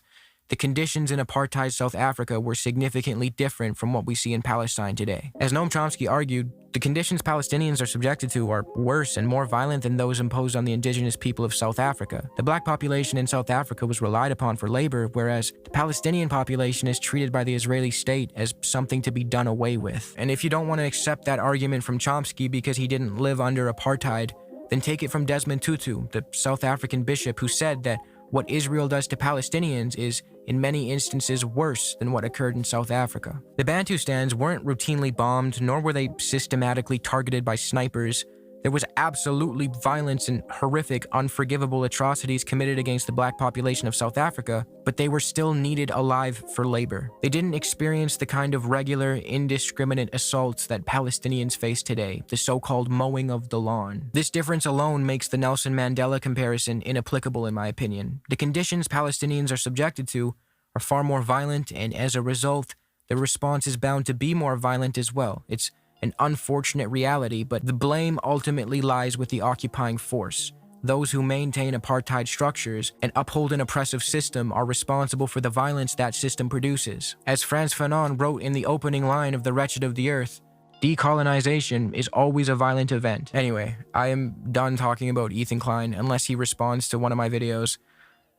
Speaker 20: the conditions in apartheid South Africa were significantly different from what we see in Palestine today. As Noam Chomsky argued, the conditions Palestinians are subjected to are worse and more violent than those imposed on the indigenous people of South Africa. The black population in South Africa was relied upon for labor, whereas the Palestinian population is treated by the Israeli state as something to be done away with. And if you don't want to accept that argument from Chomsky because he didn't live under apartheid, then take it from Desmond Tutu, the South African bishop who said that what Israel does to Palestinians is, in many instances, worse than what occurred in South Africa. The Bantustans weren't routinely bombed, nor were they systematically targeted by snipers. There was absolutely violence and horrific, unforgivable atrocities committed against the black population of South Africa, but they were still needed alive for labor. They didn't experience the kind of regular, indiscriminate assaults that Palestinians face today, the so-called mowing of the lawn. This difference alone makes the Nelson Mandela comparison inapplicable in my opinion. The conditions Palestinians are subjected to are far more violent, and as a result, the response is bound to be more violent as well. It's an unfortunate reality, but the blame ultimately lies with the occupying force. Those who maintain apartheid structures and uphold an oppressive system are responsible for the violence that system produces. As Frantz Fanon wrote in the opening line of The Wretched of the Earth, decolonization is always a violent event. Anyway, I am done talking about Ethan Klein unless he responds to one of my videos.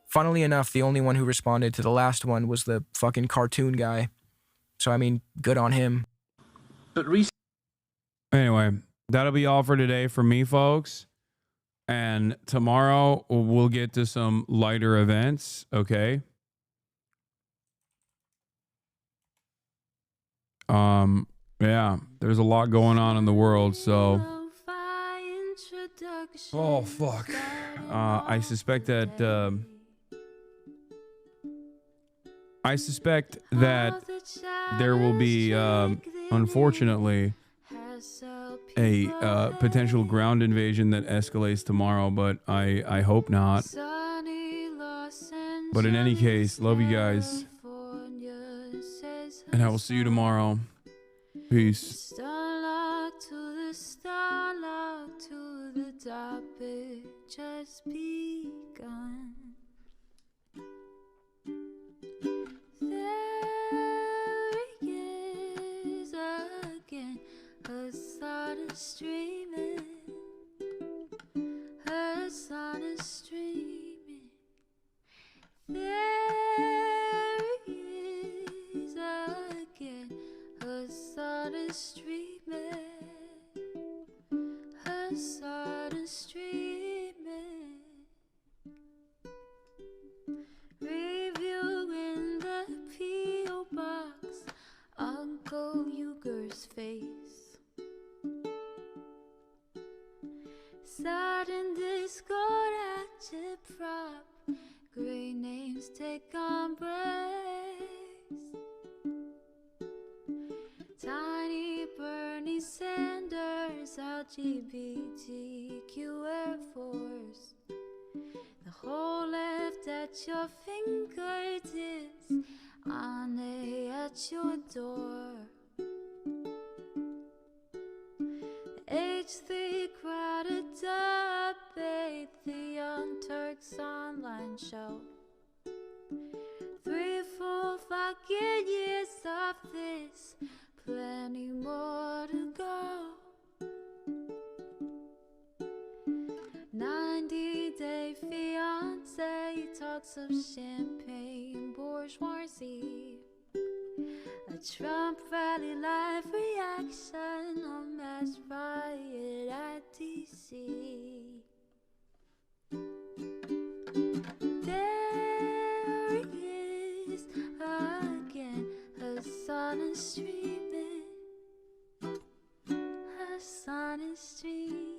Speaker 20: Funnily enough, the only one who responded to the last one was the fucking cartoon guy. So I mean, good on him.
Speaker 2: But anyway, that'll be all for today for me, folks. And tomorrow we'll get to some lighter events, okay? Yeah, there's a lot going on in the world, so oh fuck. I suspect that there will be unfortunately a potential ground invasion that escalates tomorrow, but I hope not. But in any case, love you guys, and I will see you tomorrow. Peace.
Speaker 1: Starlock to the topic just begun. There he is again. Hasan is streaming. Hasan is streaming. There he is again. Hasan is streaming. Hasan is streaming. Reviewing the P.O. box. Uncle Uger's face. Sudden discord at your prop. Great names take embrace. Tiny Bernie Sanders, LGBTQ Air Force. The whole left at your fingertips, Ane at your door. H3 crowded debate, the Young Turks online show. 3 full fucking years of this, plenty more to go. 90-day fiance talks of champagne. bourgeoisie. A Trump rally live reaction, a mass riot at DC. There he is again, Hasan is streaming. Hasan is streaming.